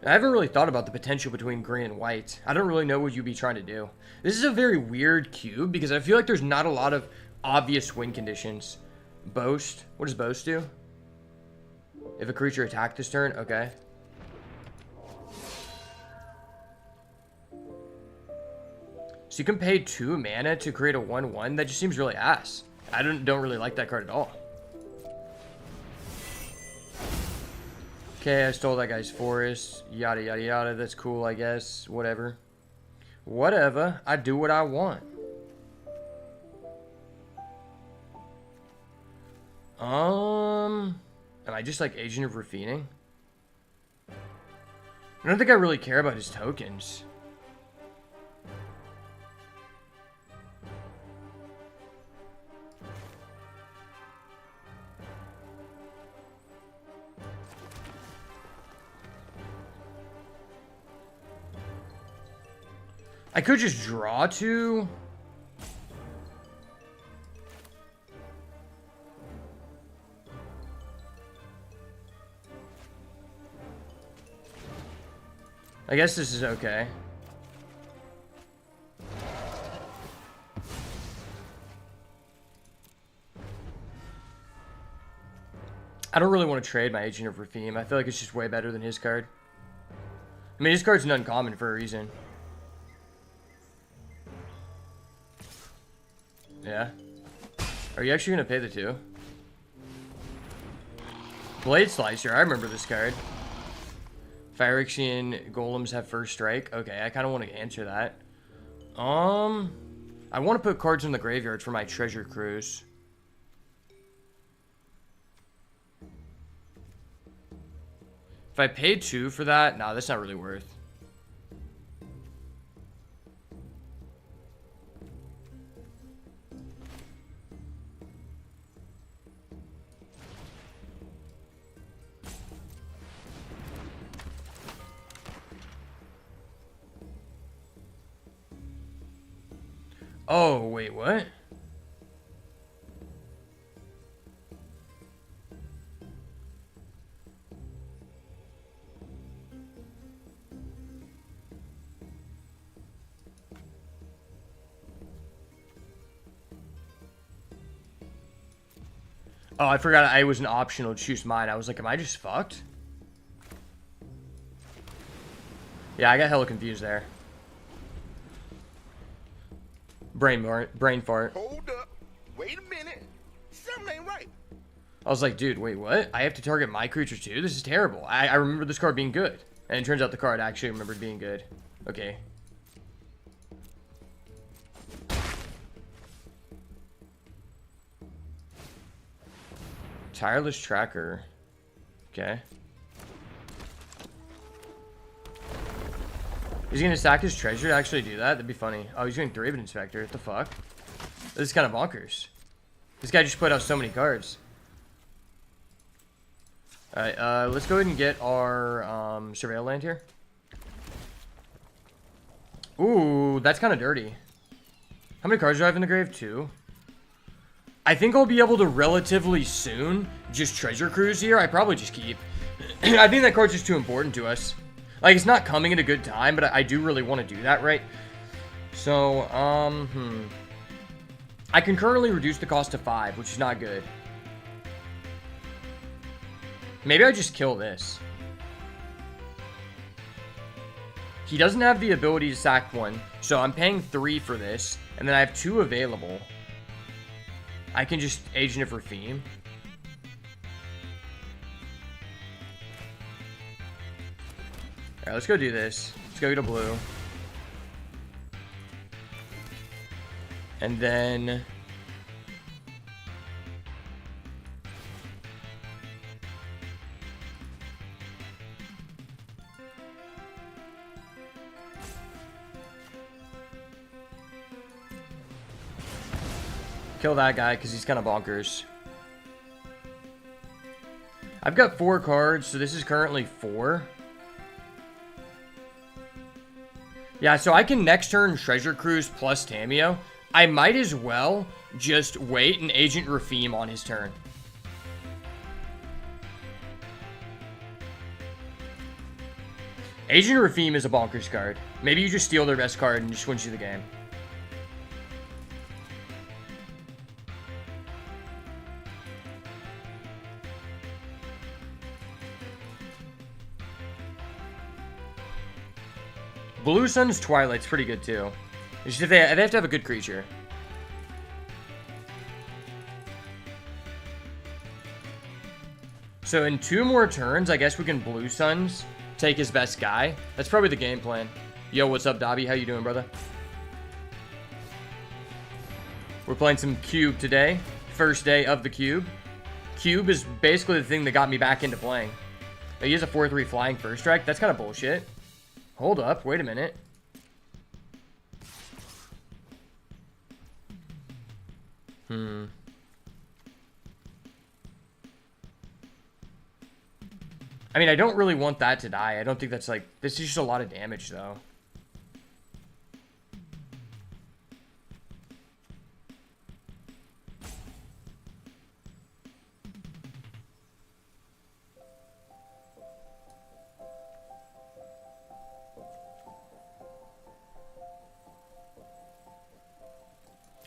I haven't really thought about the potential between green and white. I don't really know what you'd be trying to do. This is a very weird cube because I feel like there's not a lot of obvious win conditions. Boast. What does Boast do? If a creature attacked this turn, okay. So you can pay 2 mana to create a 1/1. That just seems really ass. I don't really like that card at all. Okay, I stole that guy's forest. Yada, yada, yada. That's cool, I guess. Whatever. Whatever. I do what I want. Am I just like Agent of Raffining? I don't think I really care about his tokens. I could just draw 2. I guess this is okay. I don't really want to trade my Agent of Rafim. I feel like it's just way better than his card. I mean, his card's an uncommon for a reason. Yeah. Are you actually going to pay the 2? Blade Slicer. I remember this card. Phyrexian Golems have first strike. Okay, I kind of want to answer that. I want to put cards in the graveyard for my Treasure Cruise. If I paid 2 for that, nah, that's not really worth. Oh, wait, what? Oh, I forgot I was an optional to choose mine. I was like, am I just fucked? Yeah, I got hella confused there. Brain fart. Hold up. Wait a minute. Something ain't right. I was like, dude, wait, what? I have to target my creature too? This is terrible. I remember this card being good. And it turns out the card actually remembered being good. Okay. Tireless Tracker. Okay. Is he gonna stack his treasure to actually do that? That'd be funny. Oh, he's doing Thraben Inspector. What the fuck? This is kind of bonkers. This guy just put out so many cards. Alright, let's go ahead and get our surveil land here. Ooh, that's kind of dirty. How many cards do I have in the grave? 2. I think I'll be able to relatively soon just treasure cruise here. I probably just keep. I think that card's just too important to us. Like, it's not coming at a good time, but I do really want to do that, right? So, I can currently reduce the cost to 5, which is not good. Maybe I just kill this. He doesn't have the ability to sack 1, so I'm paying 3 for this, and then I have 2 available. I can just Agent of Raphim. Alright, let's go do this. Let's go get a blue. And then... kill that guy because he's kind of bonkers. I've got 4 cards, so this is currently 4. Yeah, so I can next turn Treasure Cruise plus Tamiyo. I might as well just wait and Agent Raphim on his turn. Agent Raphim is a bonkers card. Maybe you just steal their best card and just wins you the game. Blue Sun's Twilight's pretty good too. It's just they have to have a good creature. So in 2 more turns, I guess we can Blue Suns take his best guy. That's probably the game plan. Yo, what's up, Dobby? How you doing, brother? We're playing some Cube today. First day of the Cube. Cube is basically the thing that got me back into playing. He has a 4/3 flying first strike. That's kind of bullshit. Hold up, wait a minute. I mean, I don't really want that to die. I don't think that's like... this is just a lot of damage, though.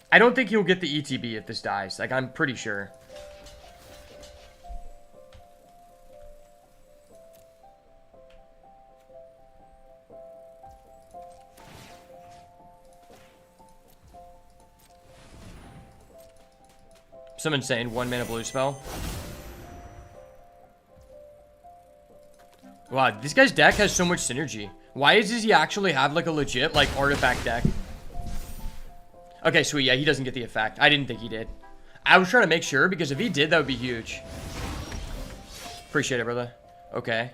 I don't think he'll get the ETB if this dies. Like, I'm pretty sure. Some insane 1-mana blue spell. Wow, this guy's deck has so much synergy. Why does he actually have like a legit like artifact deck? Okay, sweet. Yeah, he doesn't get the effect. I didn't think he did. I was trying to make sure because if he did, that would be huge. Appreciate it, brother. Okay.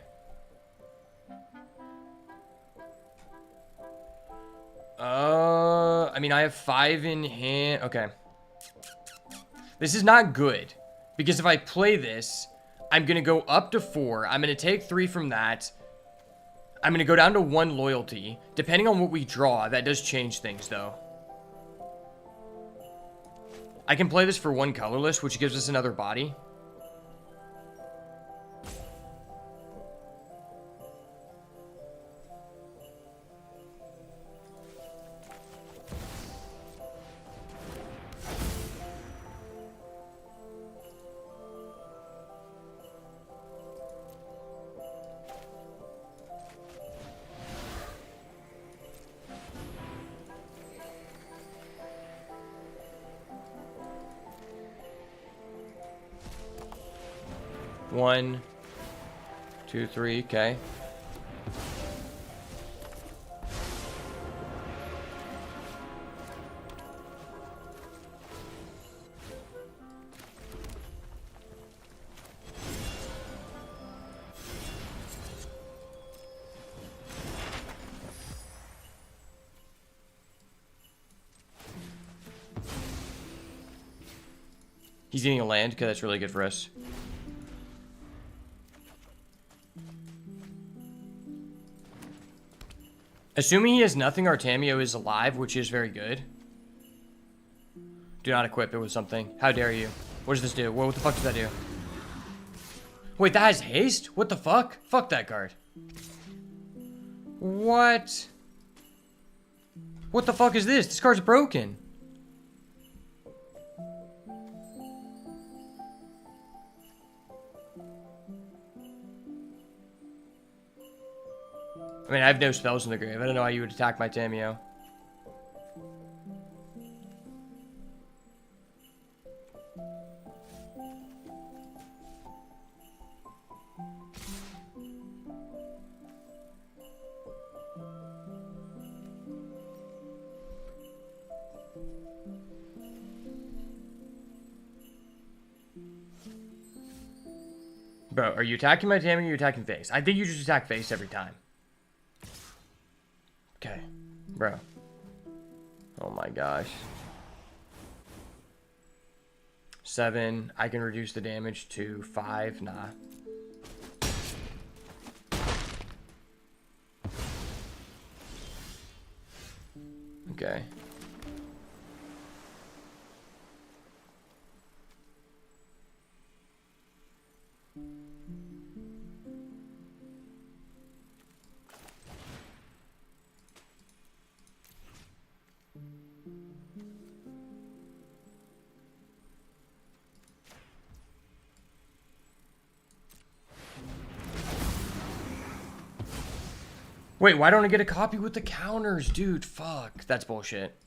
I mean, I have 5 in hand. Okay. This is not good because if I play this, I'm going to go up to 4. I'm going to take 3 from that. I'm going to go down to 1 loyalty. Depending on what we draw, that does change things, though. I can play this for 1 colorless, which gives us another body. One, 2, 3, okay. He's eating a land. Okay, that's really good for us. Assuming he has nothing, Artemio is alive, which is very good. Do not equip it with something. How dare you? What does this do? What the fuck does that do? Wait, that has haste? What the fuck? Fuck that card. What? What the fuck is this? This card's broken. I mean, I have no spells in the grave. I don't know how you would attack my Tamio. Bro, are you attacking my Tamio or are you attacking face? I think you just attack face every time. Okay, bro. Oh my gosh. 7. I can reduce the damage to 5. Nah. Okay. Wait, why don't I get a copy with the counters? Dude, fuck. That's bullshit.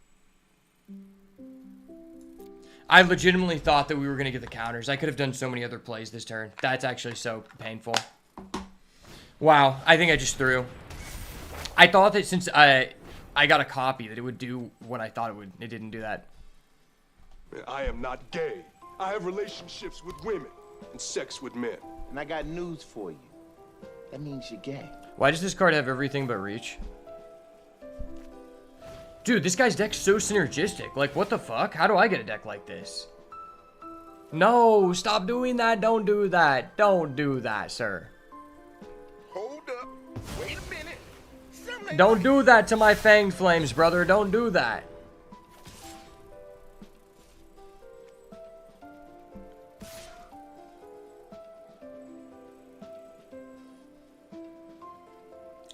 I legitimately thought that we were going to get the counters. I could have done so many other plays this turn. That's actually so painful. Wow, I think I just threw. I thought that since I got a copy that it would do what I thought it would. It didn't do that. I am not gay. I have relationships with women and sex with men. And I got news for you. That means you're gay. Why does this card have everything but reach? Dude, this guy's deck's so synergistic. Like, what the fuck? How do I get a deck like this? No, stop doing that. Don't do that. Don't do that, sir. Hold up. Wait a minute. Something ain't Don't right. do that to my Fang Flames, brother. Don't do that.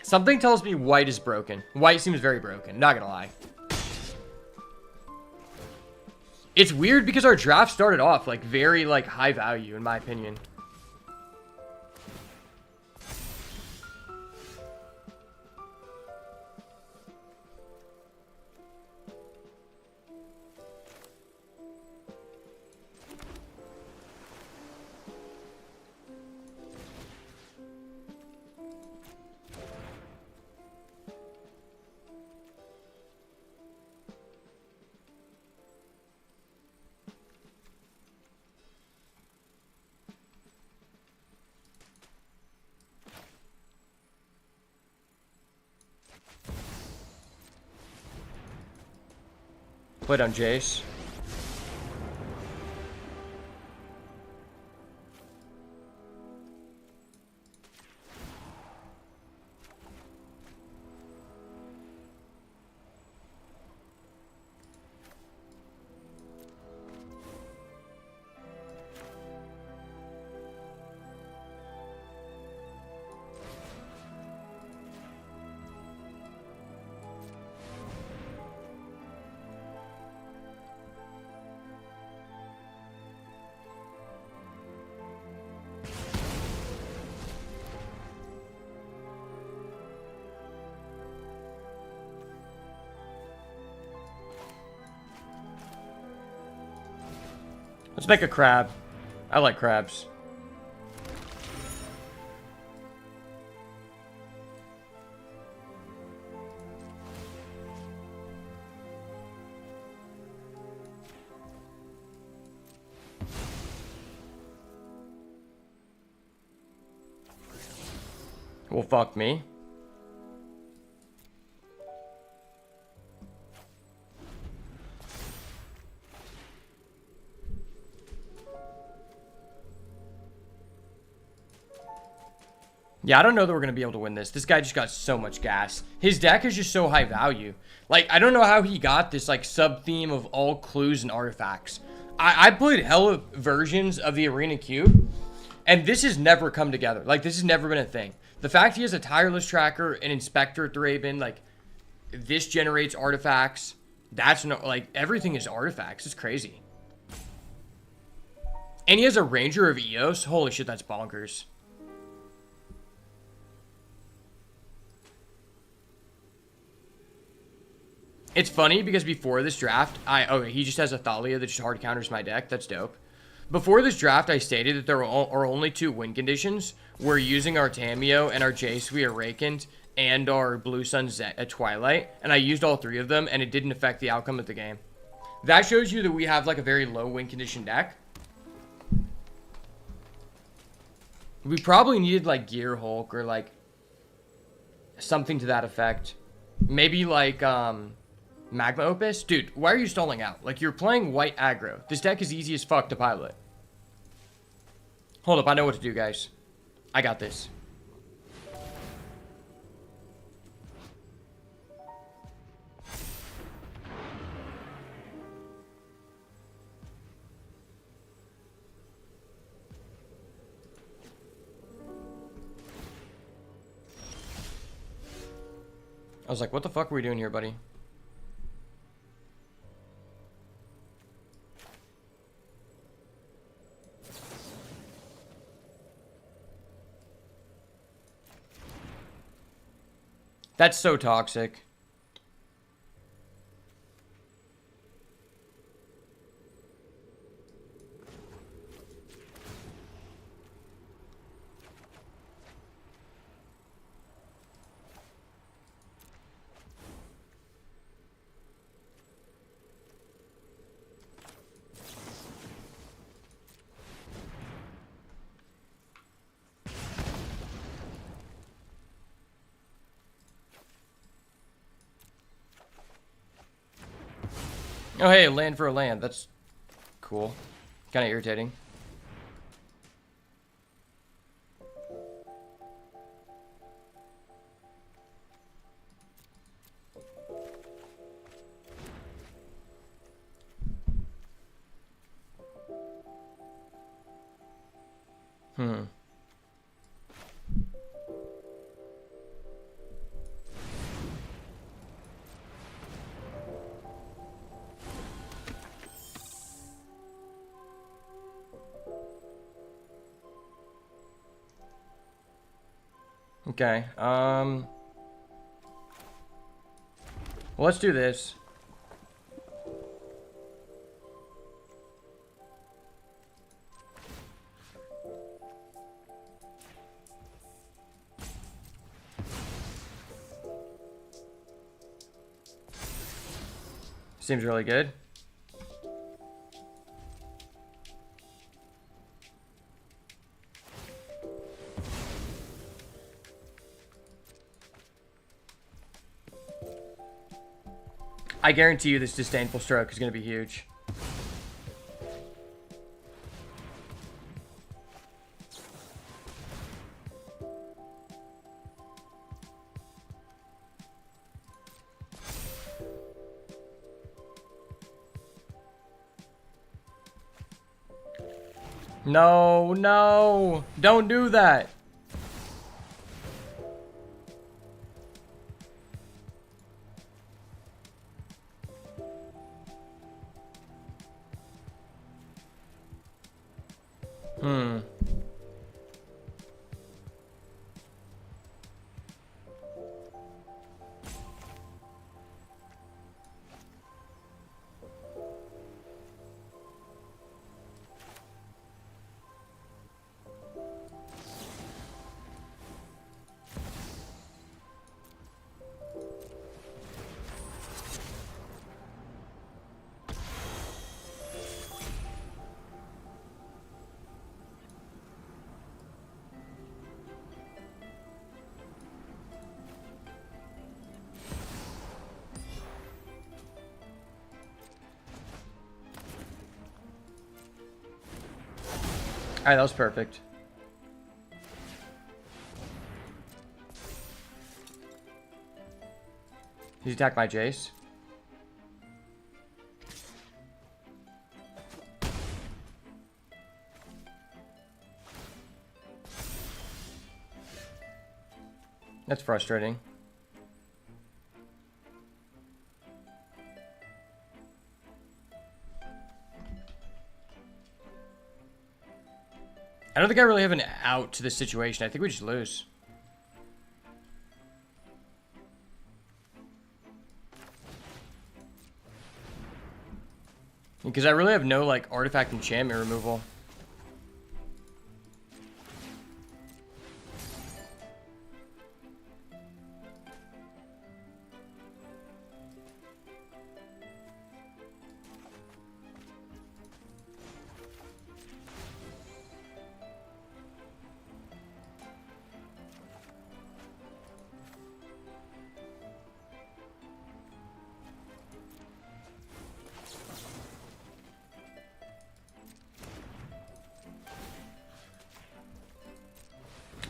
Something tells me white is broken. White seems very broken, not gonna lie. It's weird because our draft started off like very like high value in my opinion. Played on Jace. Let's make a crab. I like crabs. Well, fuck me. Yeah, I don't know that we're going to be able to win this. This guy just got so much gas. His deck is just so high value. Like, I don't know how he got this, like, sub-theme of all clues and artifacts. I played hella versions of the Arena Cube, and this has never come together. Like, this has never been a thing. The fact he has a tireless tracker, an inspector at the Raven, like, this generates artifacts. That's no, like, everything is artifacts. It's crazy. And he has a Ranger of Eos. Holy shit, that's bonkers. It's funny because before this draft, he just has a Thalia that just hard counters my deck. That's dope. Before this draft, I stated that there are only 2 win conditions. We're using our Tamiyo and our J-Suite Awakened and our Blue Sun at Twilight. And I used all 3 of them, and it didn't affect the outcome of the game. That shows you that we have, like, a very low win condition deck. We probably needed, like, Gear Hulk or, like, something to that effect. Maybe, like, Magma Opus? Dude, why are you stalling out? Like, you're playing white aggro. This deck is easy as fuck to pilot. Hold up, I know what to do, guys. I got this. I was like, what the fuck are we doing here, buddy? That's so toxic. Oh, hey, land for a land. That's cool. Kind of irritating. Okay, well, let's do this. Seems really good. I guarantee you this Disdainful Stroke is going to be huge. No, no, don't do that. Alright, that was perfect. He's attacked my Jace. That's frustrating. I don't think I really have an out to this situation. I think we just lose. Because I really have no, like, artifact enchantment removal.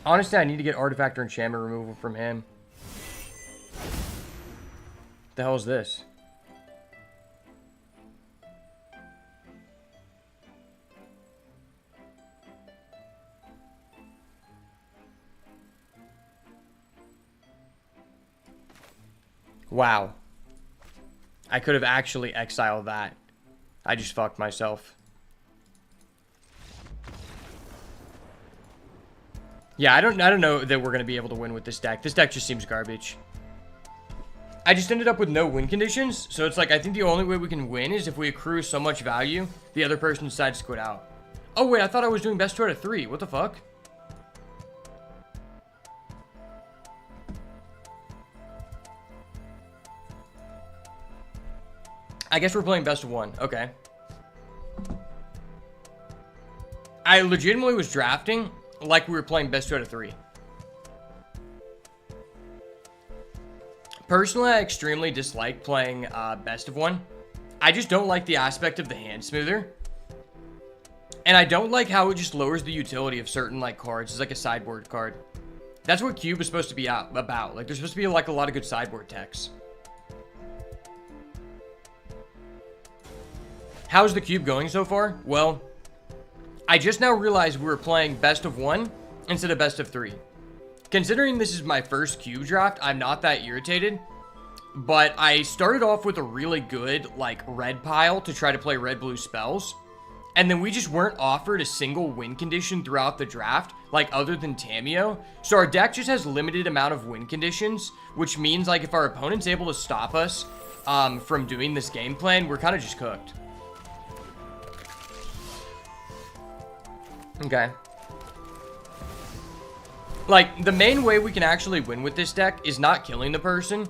Honestly, I need to get artifact or enchantment removal from him. The hell is this? Wow. I could have actually exiled that. I just fucked myself. Yeah, I don't know that we're gonna be able to win with this deck. This deck just seems garbage. I just ended up with no win conditions, so it's like I think the only way we can win is if we accrue so much value, the other person decides to quit out. Oh wait, I thought I was doing best 2 out of 3. What the fuck? I guess we're playing best of 1. Okay. I legitimately was drafting like we were playing best 2 out of 3. Personally, I extremely dislike playing best of 1. I just don't like the aspect of the hand smoother. And I don't like how it just lowers the utility of certain like cards. It's like a sideboard card. That's what Cube is supposed to be about. Like there's supposed to be like a lot of good sideboard techs. How's the Cube going so far? Well, I just now realized we were playing best of 1 instead of best of 3. Considering this is my first Cube draft, I'm not that irritated. But I started off with a really good, like, red pile to try to play red-blue spells. And then we just weren't offered a single win condition throughout the draft, like, other than Tamiyo. So our deck just has limited amount of win conditions, which means, like, if our opponent's able to stop us from doing this game plan, we're kind of just cooked. Okay. Like, the main way we can actually win with this deck is not killing the person,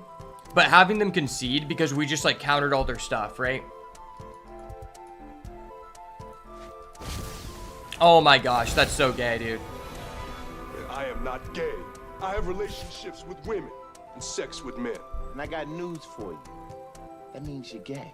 but having them concede because we just, like, countered all their stuff, right? Oh my gosh, that's so gay, dude. I am not gay. I have relationships with women and sex with men. And I got news for you. That means you're gay.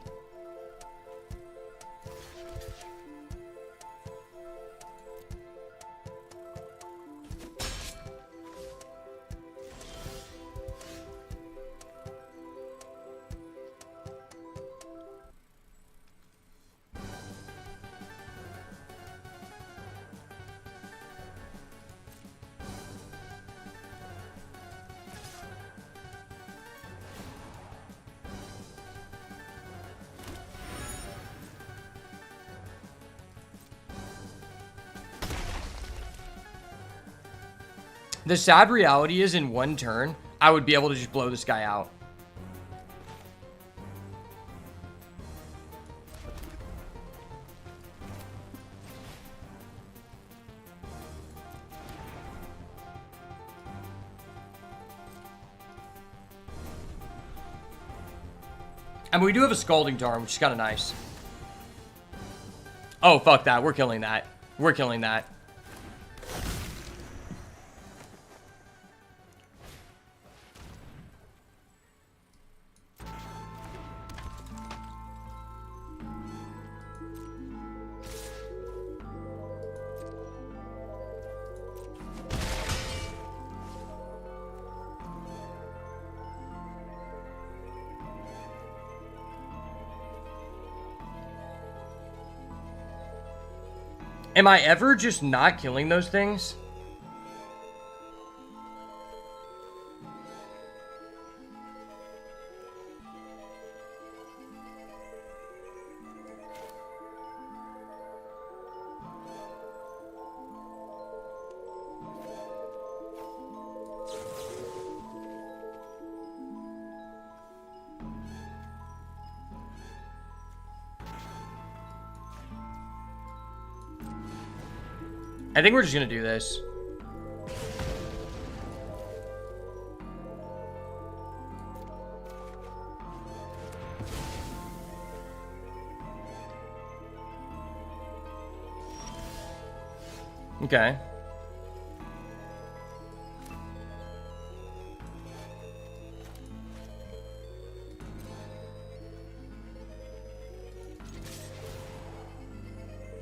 The sad reality is in one turn, I would be able to just blow this guy out. I mean, we do have a Scalding Tarn, which is kind of nice. Oh, fuck that. We're killing that. We're killing that. Am I ever just not killing those things? I think we're just gonna do this. Okay.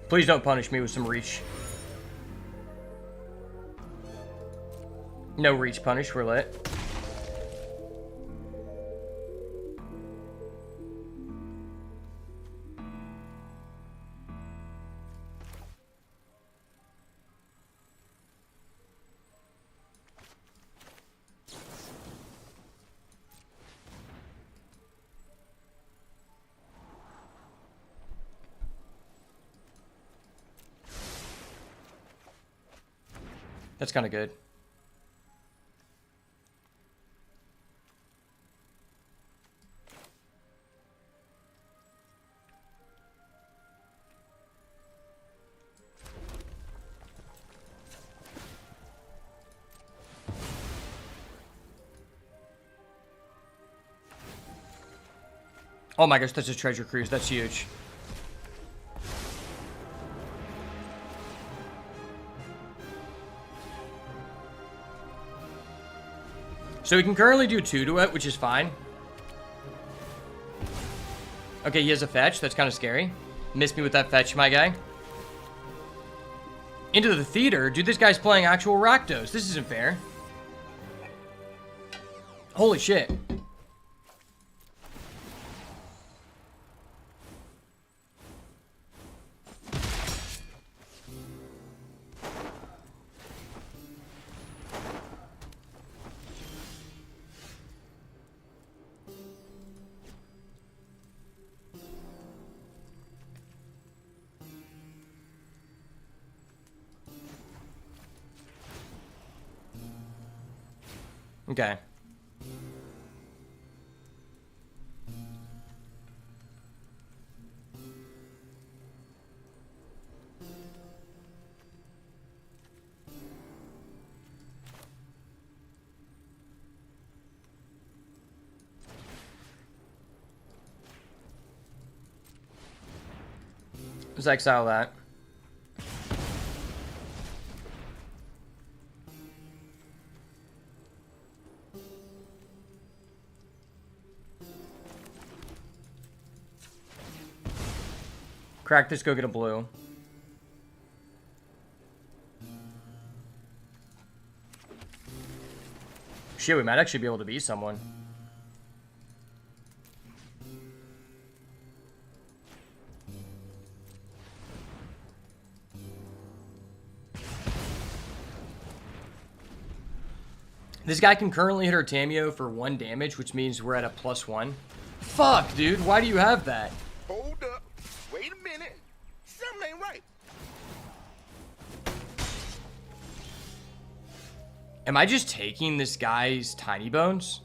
Please don't punish me with some reach. No reach punish, we're lit. That's kind of good. Oh my gosh, that's a treasure cruise. That's huge. So we can currently do 2 to it, which is fine. Okay, he has a fetch. That's kind of scary. Missed me with that fetch, my guy. Into the theater? Dude, this guy's playing actual Rakdos. This isn't fair. Holy shit. Okay. Let's exile that. Crack this, go get a blue. Shit, we might actually be able to beat someone. This guy can currently hit our Tamio for 1 damage, which means we're at a +1. Fuck, dude, why do you have that? Hold up. Wait a minute. Something ain't right. Am I just taking this guy's tiny bones?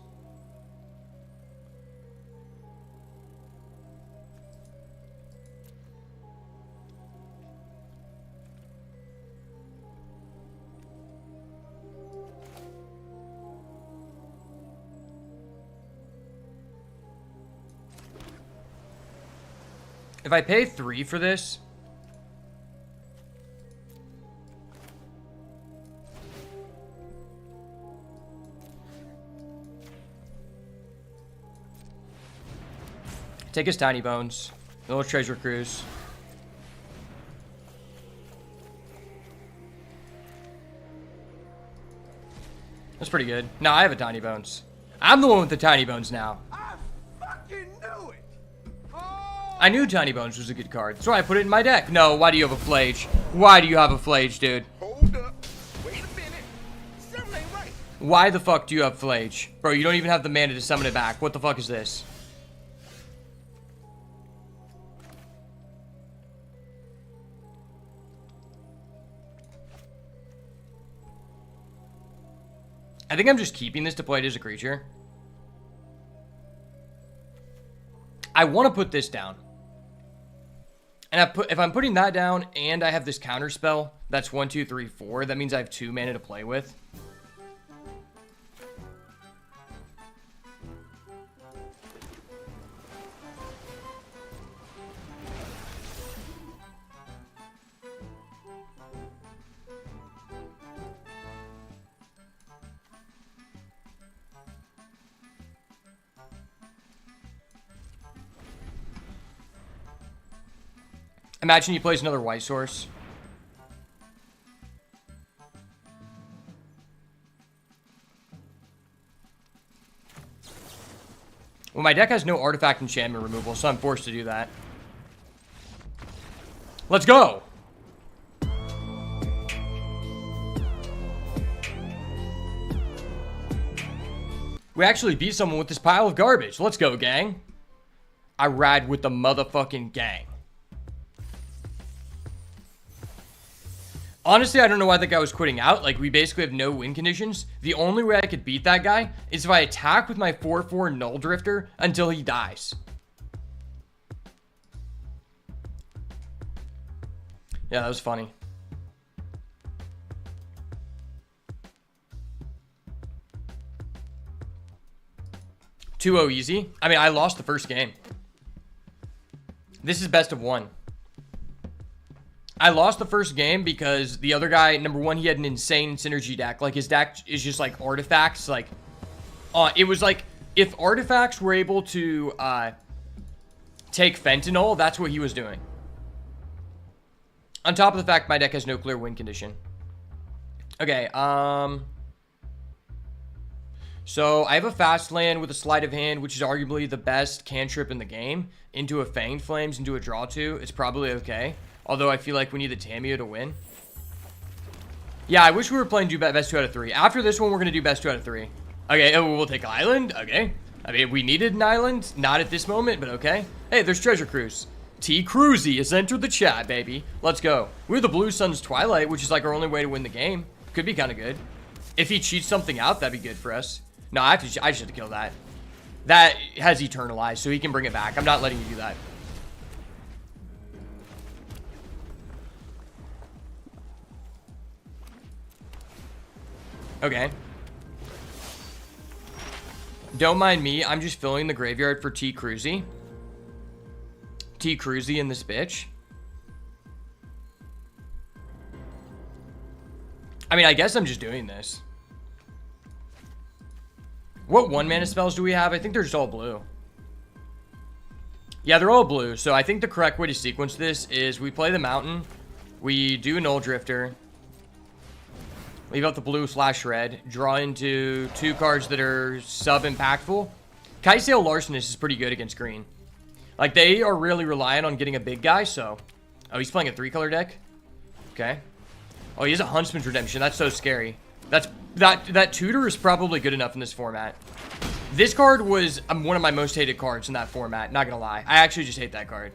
If I pay 3 for this... Take his tiny bones. A little treasure cruise. That's pretty good. No, I have a tiny bones. I'm the one with the tiny bones now. I fucking knew it. I knew Tiny Bones was a good card. That's why I put it in my deck. No, why do you have a Flage? Why do you have a Flage, dude? Hold up. Wait a minute. Something ain't right. Why the fuck do you have Flage? Bro, you don't even have the mana to summon it back. What the fuck is this? I think I'm just keeping this to play it as a creature. I want to put this down. And if I'm putting that down and I have this counter spell, that's 1, 2, 3, 4. That means I have 2 mana to play with. Imagine he plays another white source. Well, my deck has no artifact enchantment removal, so I'm forced to do that. Let's go! We actually beat someone with this pile of garbage. Let's go, gang. I ride with the motherfucking gang. Honestly, I don't know why that guy was quitting out. Like, we basically have no win conditions. The only way I could beat that guy is if I attack with my 4/4 Null Drifter until he dies. Yeah, that was funny. (2-0 easy. I mean, I lost the first game. This is best of 1. I lost the first game because the other guy, number one, he had an insane synergy deck. Like, his deck is just like artifacts. Like, it was like if artifacts were able to take fentanyl, that's what he was doing. On top of the fact my deck has no clear win condition. Okay, so I have a fast land with a sleight of hand, which is arguably the best cantrip in the game. Into a Fanged Flames, into a draw 2. It's probably okay. Although I feel like we need the Tamiyo to win. Yeah, I wish we were playing best 2 out of 3. After this one, we're going to do best 2 out of 3. Okay, we'll take Island. Okay. I mean, we needed an Island. Not at this moment, but okay. Hey, there's Treasure Cruise. T. Cruzy has entered the chat, baby. Let's go. We have the Blue Sun's Twilight, which is like our only way to win the game. Could be kind of good. If he cheats something out, that'd be good for us. No, I just have to kill that. That has Eternalized, so he can bring it back. I'm not letting you do that. Okay. Don't mind me. I'm just filling the graveyard for T. Cruzy. T. Cruzy in this bitch. I mean, I guess I'm just doing this. What 1-mana spells do we have? I think they're just all blue. Yeah, they're all blue. So I think the correct way to sequence this is we play the Mountain. We do Null Drifter. Leave out the blue/red. Draw into 2 cards that are sub-impactful. Kai'Sail Larcenist is pretty good against green. Like, they are really reliant on getting a big guy, so... Oh, he's playing a 3-color deck? Okay. Oh, he has a Huntsman's Redemption. That's so scary. That tutor is probably good enough in this format. This card was one of my most hated cards in that format. Not gonna lie. I actually just hate that card.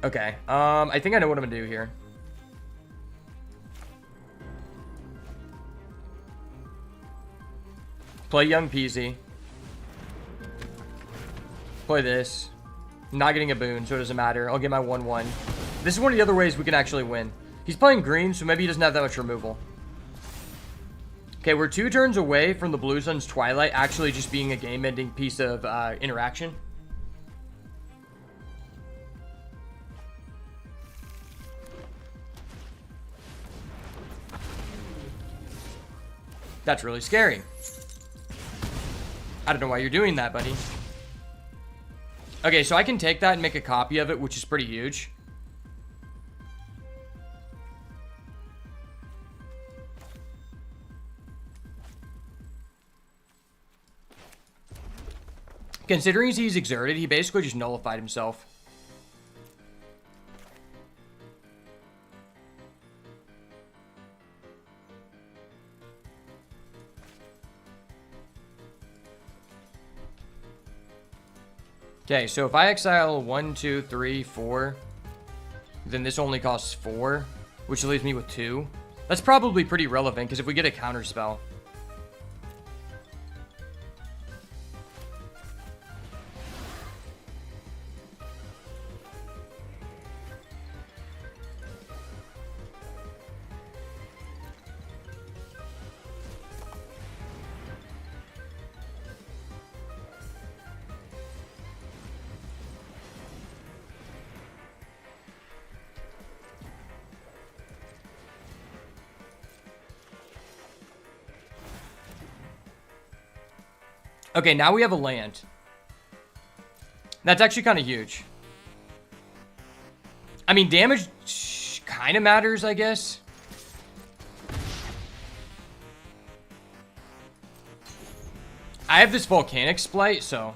Okay, I think I know what I'm gonna do here. Play Young Peasy. Play this. Not getting a boon, so it doesn't matter. I'll get my 1/1. This is one of the other ways we can actually win. He's playing green, so maybe he doesn't have that much removal. Okay, we're 2 turns away from the Blue Sun's Twilight actually just being a game-ending piece of interaction. That's really scary. I don't know why you're doing that, buddy. Okay, so I can take that and make a copy of it, which is pretty huge. Considering he's exerted, he basically just nullified himself. Okay, so if I exile 1, 2, 3, 4, then this only costs 4, which leaves me with 2. That's probably pretty relevant, because if we get a counter spell. Okay, now we have a land. That's actually kind of huge. I mean, damage kind of matters, I guess. I have this volcanic splice, so...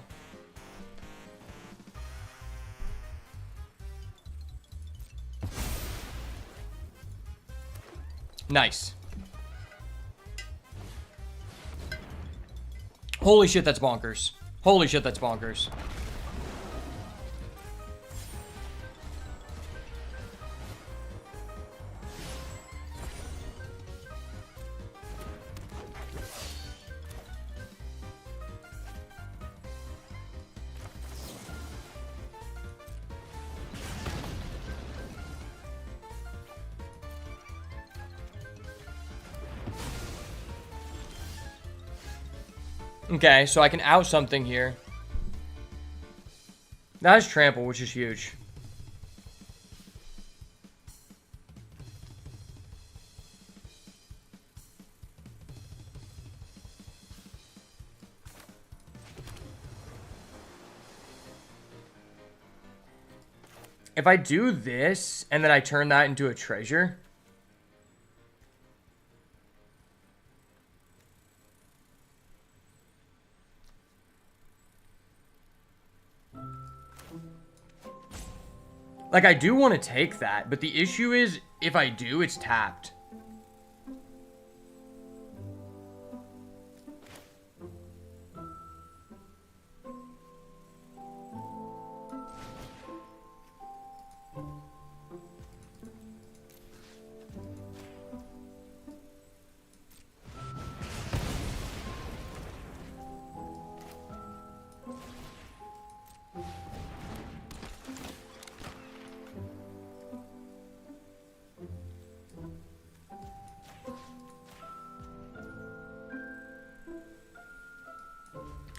Nice. Holy shit, that's bonkers. Holy shit, that's bonkers. Okay, so I can out something here. That is trample, which is huge. If I do this, and then I turn that into a treasure... Like, I do want to take that, but the issue is, if I do, it's tapped.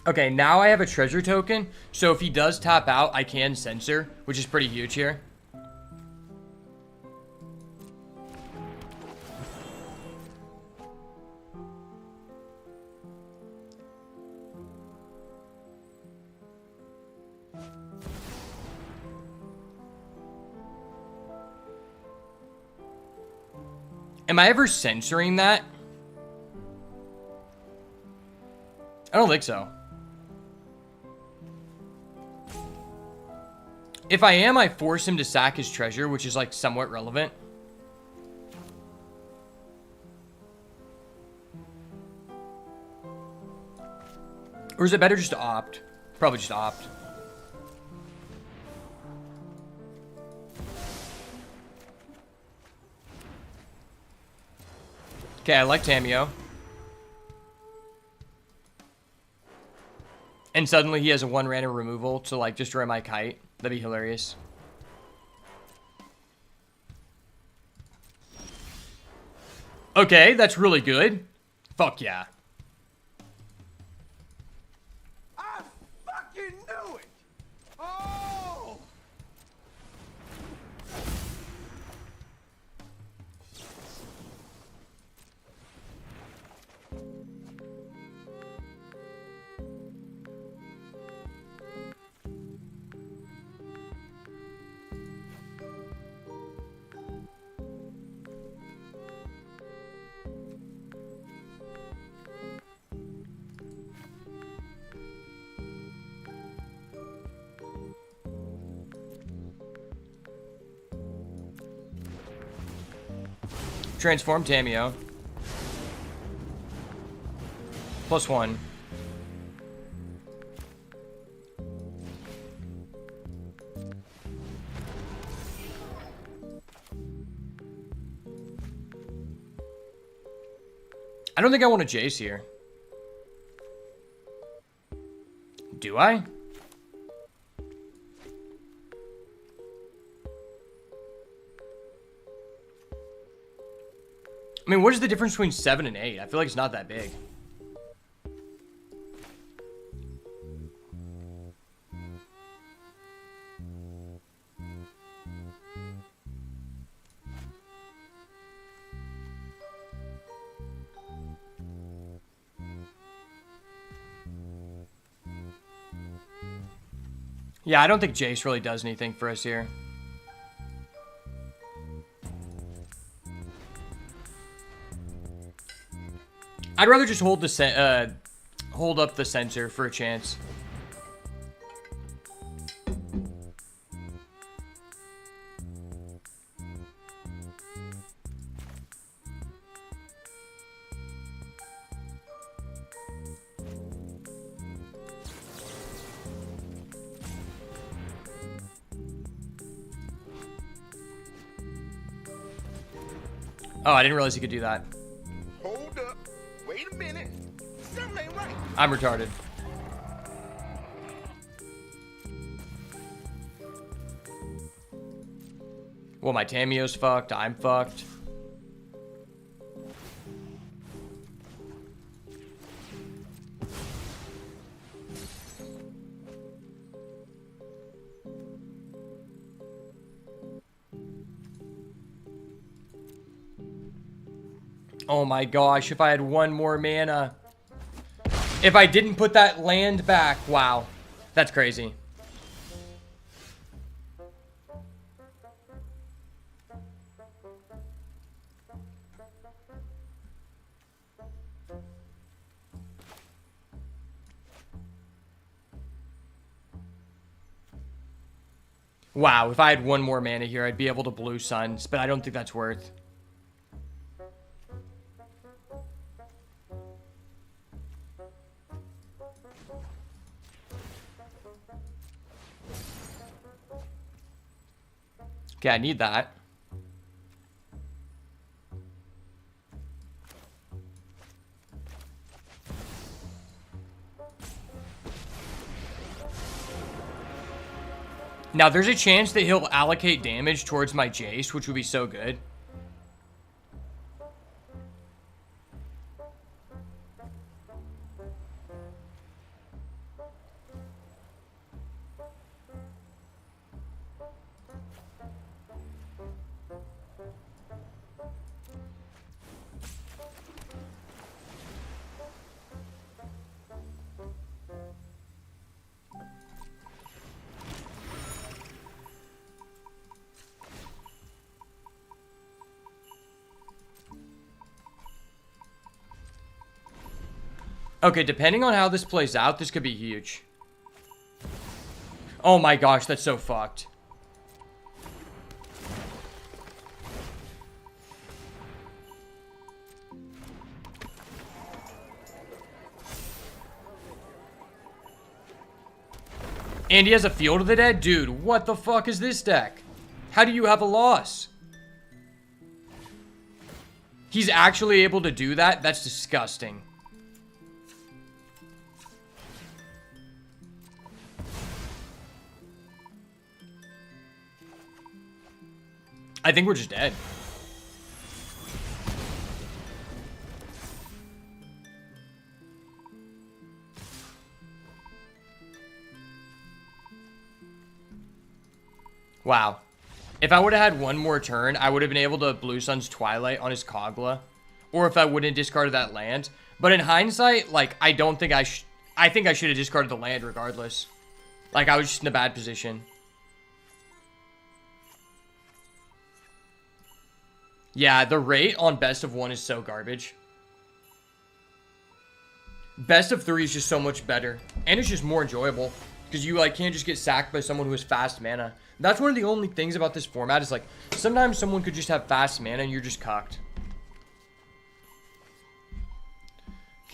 Okay, now I have a treasure token, so if he does tap out, I can censor, which is pretty huge here. Am I ever censoring that? I don't think so. If I am, I force him to sack his treasure, which is, like, somewhat relevant. Or is it better just to opt? Probably just opt. Okay, I like Tamiyo. And suddenly he has a 1 random removal to, like, destroy my kite. That'd be hilarious. Okay, that's really good. Fuck yeah. I fucking knew it! Oh! Transform Tamio. +1. I don't think I want a Jace here. Do I? I mean, what is the difference between 7 and 8? I feel like it's not that big. Yeah, I don't think Jace really does anything for us here. I'd rather just hold up the sensor for a chance. Oh, I didn't realize he could do that. Hold up. Wait a minute. Something ain't right. I'm retarded. Well, my Tamio's fucked. I'm fucked. Oh my gosh, if I had one more mana. If I didn't put that land back, wow. That's crazy. Wow, if I had one more mana here, I'd be able to Blue Suns, but I don't think that's worth. Okay, I need that. Now, there's a chance that he'll allocate damage towards my Jace, which would be so good. Okay, depending on how this plays out, this could be huge. Oh my gosh, that's so fucked. And he has a Field of the Dead? Dude, what the fuck is this deck? How do you have a loss? He's actually able to do that? That's disgusting. I think we're just dead. Wow. If I would have had one more turn, I would have been able to Blue Sun's Twilight on his Kogla. Or if I wouldn't have discarded that land. But in hindsight, like, I don't think I think I should have discarded the land regardless. Like, I was just in a bad position. Yeah, the rate on best of 1 is so garbage. Best of 3 is just so much better. And it's just more enjoyable. Because you, like, can't just get sacked by someone who has fast mana. That's one of the only things about this format is, like, sometimes someone could just have fast mana and you're just cucked.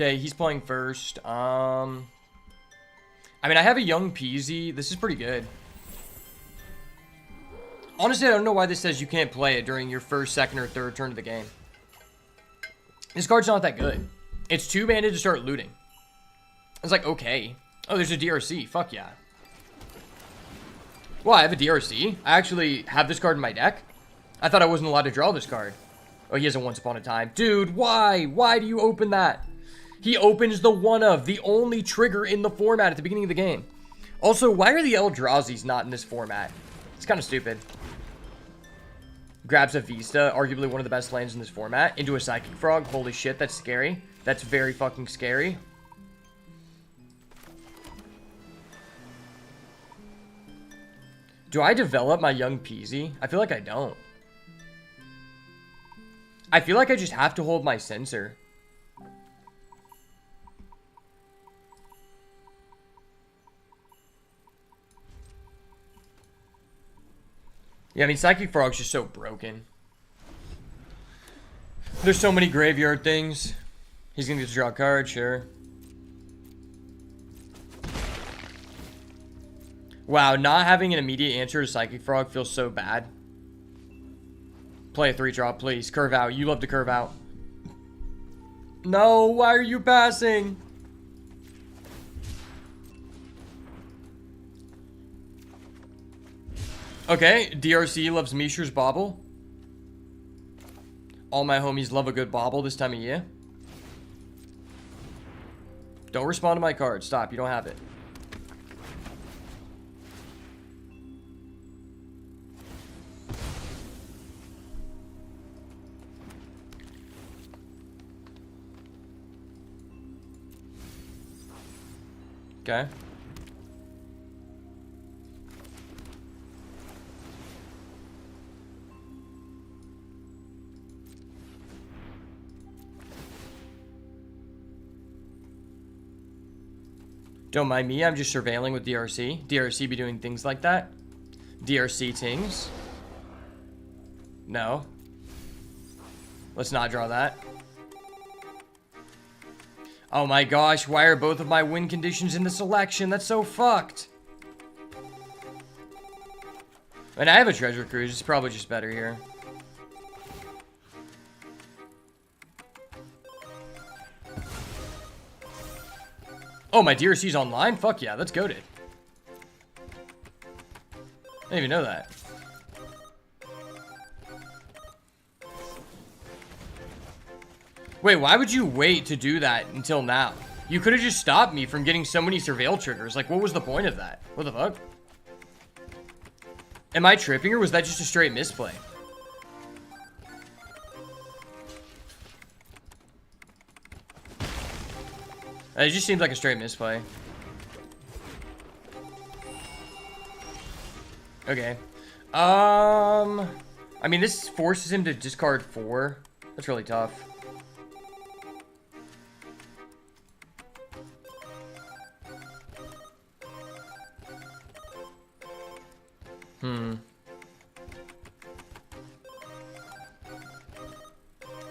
Okay, he's playing first. I mean, I have a young Peasy. This is pretty good. Honestly, I don't know why this says you can't play it during your first, second, or third turn of the game. This card's not that good. It's 2 mana to start looting. It's like, okay. Oh, there's a DRC. Fuck yeah. Well, I have a DRC. I actually have this card in my deck. I thought I wasn't allowed to draw this card. Oh, he has a Once Upon a Time. Dude, why? Why do you open that? He opens the one of, the only trigger in the format at the beginning of the game. Also, why are the Eldrazi's not in this format? It's kind of stupid. Grabs a Vista, arguably one of the best lands in this format, into a Psychic Frog. Holy shit, that's scary. That's very fucking scary. Do I develop my young Peasy? I feel like I don't. I feel like I just have to hold my Censor. Yeah, I mean, Psychic Frog's just so broken. There's so many graveyard things. He's gonna get to draw a card, sure. Wow, not having an immediate answer to Psychic Frog feels so bad. Play a 3-drop, please. Curve out. You love to curve out. No, why are you passing? Okay, DRC loves Mishra's Bauble. All my homies love a good Bauble this time of year. Don't respond to my card. Stop, you don't have it. Okay. Don't mind me, I'm just surveilling with DRC. DRC be doing things like that. DRC things. No. Let's not draw that. Oh my gosh, why are both of my win conditions in the selection? That's so fucked. And I have a Treasure Cruise, it's probably just better here. Oh, my DRC's online? Fuck yeah, that's goated. I didn't even know that. Wait, why would you wait to do that until now? You could have just stopped me from getting so many surveil triggers. Like, what was the point of that? What the fuck? Am I tripping or was that just a straight misplay? It just seems like a straight misplay. Okay. I mean, this forces him to discard 4. That's really tough.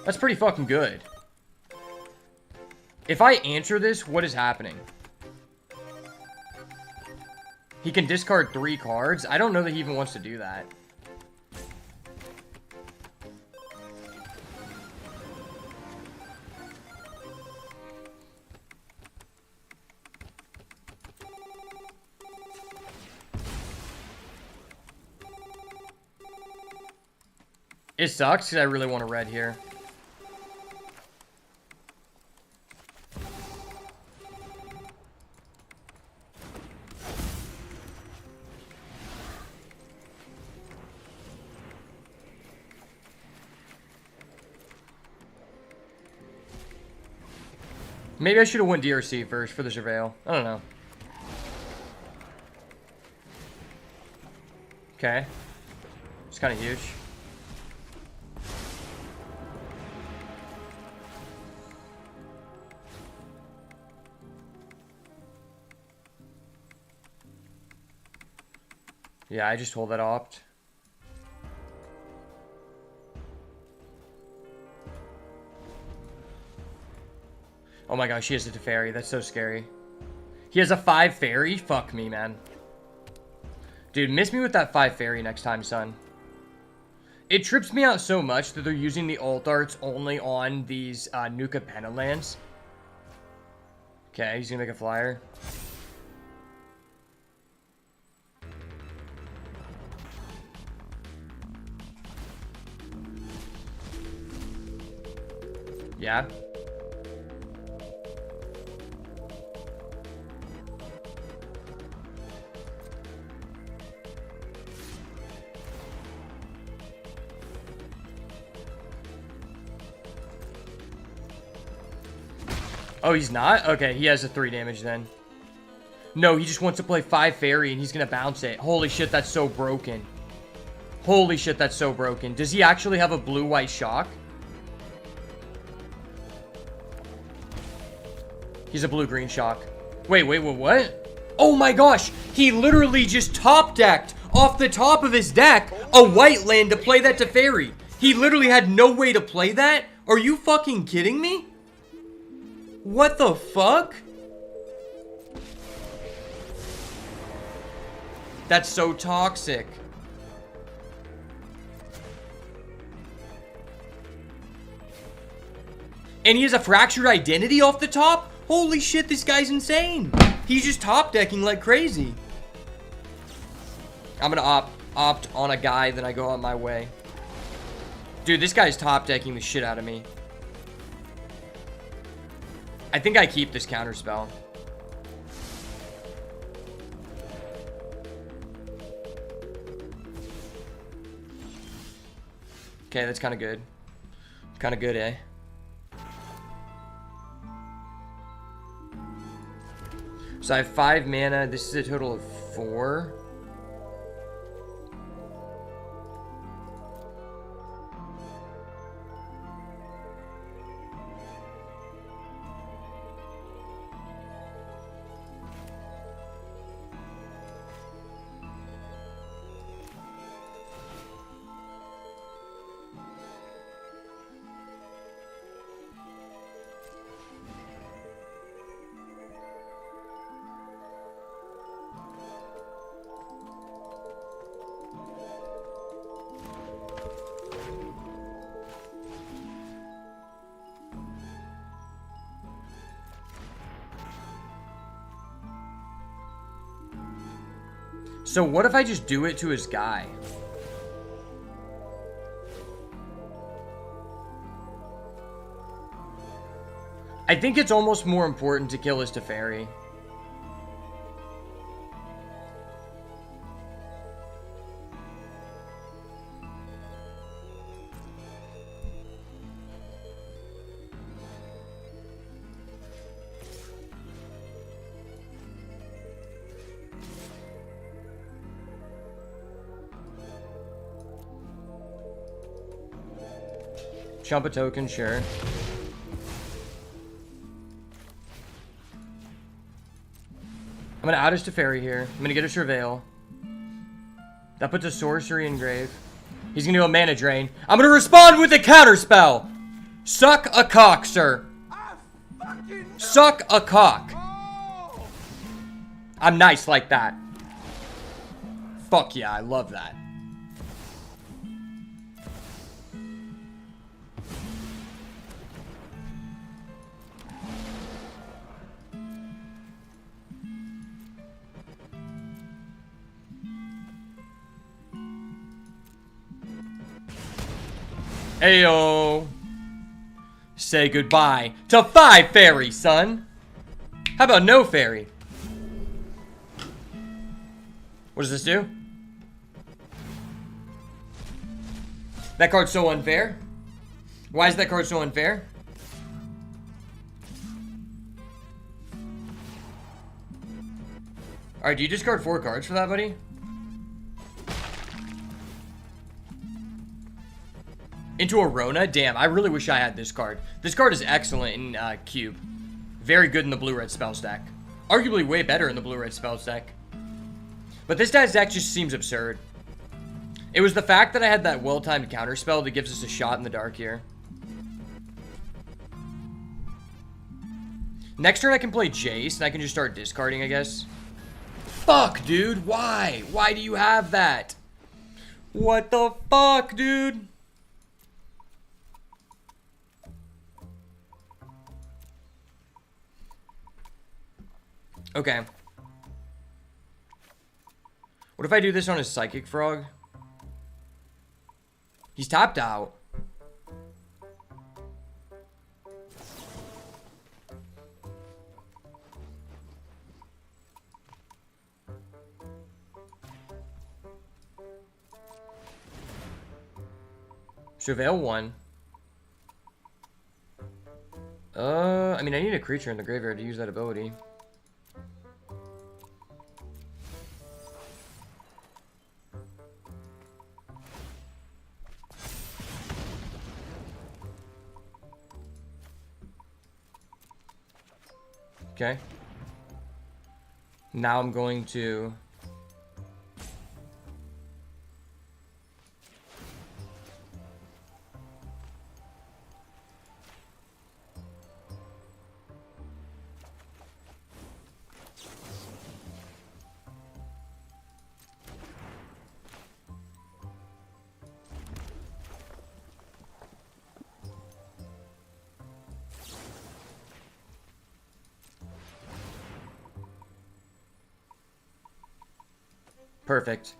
That's pretty fucking good. If I answer this, what is happening? He can discard 3 cards? I don't know that he even wants to do that. It sucks because I really want a red here. Maybe I should have went DRC first for the Surveil. I don't know. Okay. It's kind of huge. Yeah, I just hold that opt. Oh my gosh, he has a Teferi. That's so scary. He has a 5 fairy? Fuck me, man. Dude, miss me with that 5 fairy next time, son. It trips me out so much that they're using the alt arts only on these Nuka Penna lands. Okay, he's gonna make a flyer. Yeah. Oh, he's not? Okay, he has a 3 damage then. No, he just wants to play 5 fairy and he's gonna bounce it. Holy shit, that's so broken. Holy shit, that's so broken. Does he actually have a blue-white shock? He's a blue-green shock. Wait, what? Oh my gosh, he literally just top decked off the top of his deck a white land to play that Teferi. He literally had no way to play that? Are you fucking kidding me? What the fuck? That's so toxic. And he has a fractured identity off the top? Holy shit, this guy's insane. He's just top decking like crazy. I'm gonna opt on a guy, then I go on my way. Dude, this guy's top decking the shit out of me. I think I keep this counter spell. Okay, that's kind of good. Kind of good, eh? So I have 5 mana. This is a total of 4. So what if I just do it to his guy? I think it's almost more important to kill his Teferi. Chump a token, sure. I'm gonna add his Teferi here. I'm gonna get a Surveil. That puts a sorcery in grave. He's gonna do a mana drain. I'm gonna respond with a counter spell. Suck a cock, sir. Suck a cock. I'm nice like that. Fuck yeah, I love that. Ayo. Say goodbye to 5 fairy, son. How about no fairy? What does this do? That card's so unfair. Why is that card so unfair? Alright, do you discard 4 cards for that, buddy? Into Arona? Damn, I really wish I had this card. This card is excellent in Cube. Very good in the blue-red spell stack. Arguably way better in the blue-red spell stack. But this guy's deck just seems absurd. It was the fact that I had that well-timed counter spell that gives us a shot in the dark here. Next turn I can play Jace, and I can just start discarding, I guess. Fuck, dude. Why? Why do you have that? What the fuck, dude? Okay. What if I do this on his Psychic Frog? He's tapped out. Travail 1. I mean, I need a creature in the graveyard to use that ability. Okay. Now I'm going to... Perfect.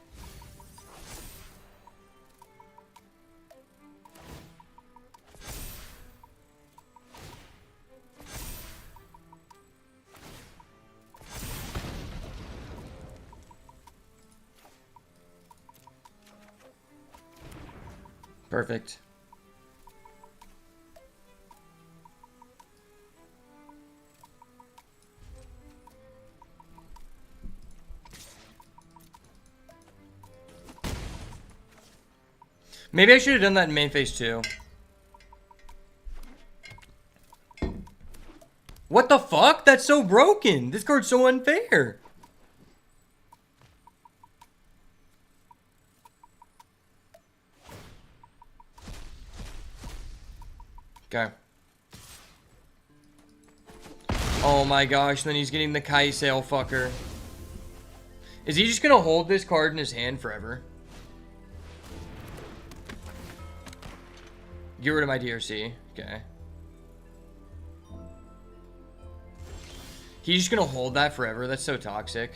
Perfect. Maybe I should have done that in main phase too. What the fuck? That's so broken. This card's so unfair. Okay. Oh my gosh, then he's getting the Kai'Sail fucker. Is he just gonna hold this card in his hand forever? Get rid of my DRC. Okay. He's just gonna hold that forever. That's so toxic.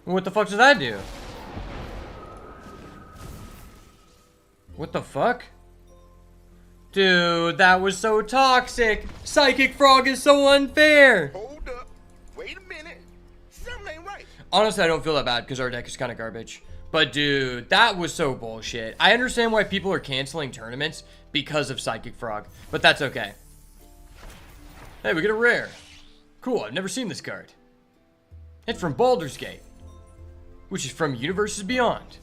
What the fuck does that do? What the fuck? Dude, that was so toxic. Psychic Frog is so unfair. Hold up. Wait a minute. Something ain't right. Honestly, I don't feel that bad because our deck is kind of garbage. But dude, that was so bullshit. I understand why people are canceling tournaments because of Psychic Frog, but that's okay. Hey, we get a rare. Cool, I've never seen this card. It's from Baldur's Gate, which is from Universes Beyond.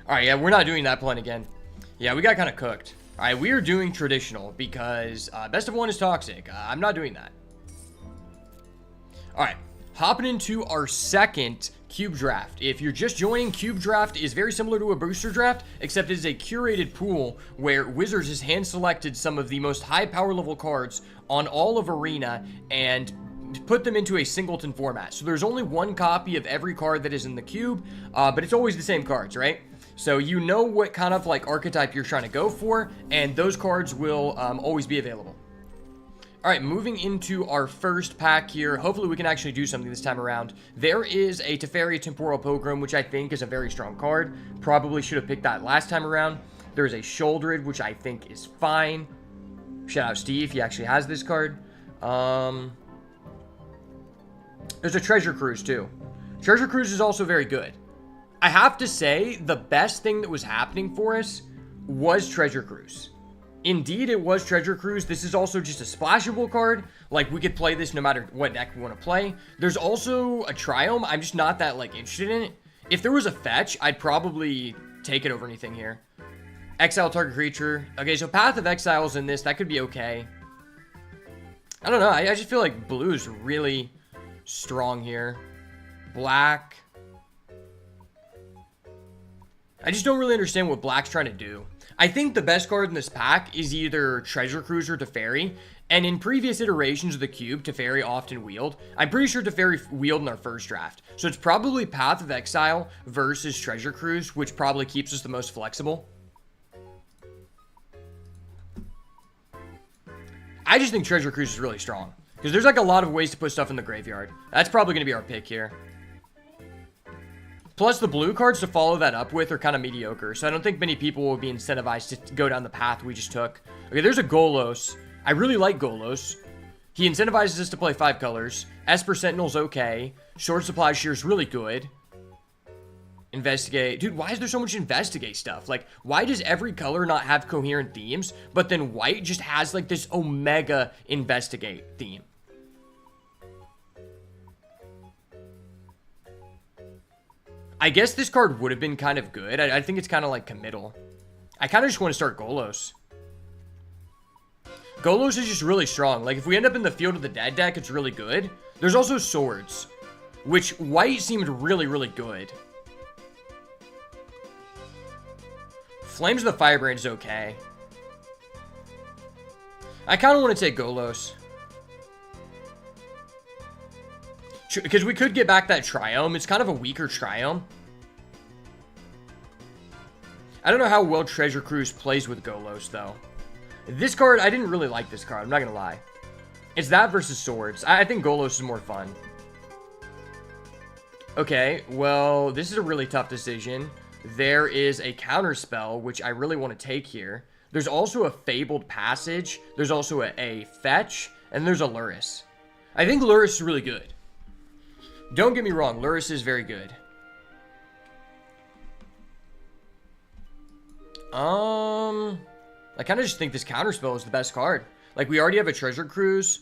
Alright, yeah, we're not doing that plan again. Yeah, we got kind of cooked. Alright, we are doing traditional because best of one is toxic. I'm not doing that. Alright, hopping into our second Cube Draft. If you're just joining, Cube Draft is very similar to a booster draft, except it is a curated pool where Wizards has hand-selected some of the most high power level cards on all of Arena and put them into a singleton format. So there's only one copy of every card that is in the cube, but it's always the same cards, right? So you know what kind of like archetype you're trying to go for, and those cards will always be available. All right, moving into our first pack here. Hopefully we can actually do something this time around. There is a Teferi Temporal Pilgrim, which I think is a very strong card. Probably should have picked that last time around. There's a Shouldered, which I think is fine. Shout out Steve, he actually has this card. There's a Treasure Cruise too. Treasure Cruise is also very good. I have to say, the best thing that was happening for us was Treasure Cruise. Indeed, it was Treasure Cruise. This is also just a splashable card. Like, we could play this no matter what deck we want to play. There's also a Triome. I'm just not that, like, interested in it. If there was a fetch, I'd probably take it over anything here. Exile target creature. Okay, so Path of Exile's in this. That could be okay. I don't know. I just feel like blue is really strong here. Black. I just don't really understand what black's trying to do. I think the best card in this pack is either Treasure Cruise or Teferi. And in previous iterations of the cube, Teferi often wheeled. I'm pretty sure Teferi wheeled in our first draft. So it's probably Path of Exile versus Treasure Cruise, which probably keeps us the most flexible. I just think Treasure Cruise is really strong. Because there's like a lot of ways to put stuff in the graveyard. That's probably going to be our pick here. Plus, the blue cards to follow that up with are kind of mediocre. So I don't think many people will be incentivized to go down the path we just took. Okay, there's a Golos. I really like Golos. He incentivizes us to play 5 colors. Esper Sentinel's okay. Short Supply Shear's really good. Investigate. Dude, why is there so much Investigate stuff? Like, why does every color not have coherent themes, but then white just has, like, this Omega Investigate theme? I guess this card would have been kind of good. I think it's kind of like committal. I kind of just want to start Golos. Golos is just really strong. Like, if we end up in the Field of the Dead deck, it's really good. There's also Swords, which white seemed really, really good. Flames of the Firebrand is okay. I kind of want to take Golos. Because we could get back that Triome. It's kind of a weaker Triome. I don't know how well Treasure Cruise plays with Golos, though. This card, I didn't really like this card. I'm not going to lie. It's that versus Swords. I think Golos is more fun. Okay, well, this is a really tough decision. There is a Counterspell, which I really want to take here. There's also a Fabled Passage. There's also a Fetch. And there's a Lurrus. I think Lurrus is really good. Don't get me wrong, Lurrus is very good. I kind of just think this Counterspell is the best card. Like, we already have a Treasure Cruise.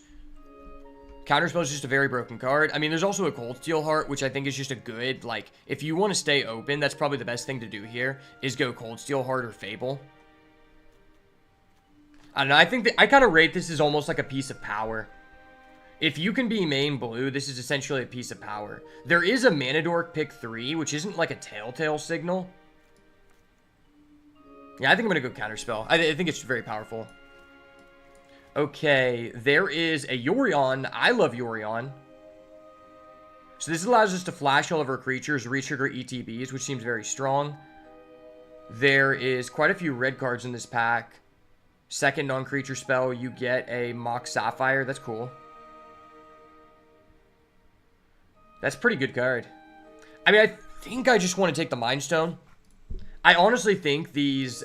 Counterspell is just a very broken card. I mean, there's also a Cold Steel Heart, which I think is just a good, like, if you want to stay open, that's probably the best thing to do here, is go Cold Steel Heart or Fable. I don't know, I think that I kind of rate this as almost like a piece of power. If you can be main blue, this is essentially a piece of power. There is a Manadork pick 3, which isn't like a Telltale Signal. Yeah, I think I'm going to go Counterspell. I think it's very powerful. Okay, there is a Yorion. I love Yorion. So this allows us to flash all of our creatures, retrigger ETBs, which seems very strong. There is quite a few red cards in this pack. Second non-creature spell, you get a Mox Sapphire. That's cool. That's a pretty good card. I mean, I think I just want to take the Mind Stone. I honestly think these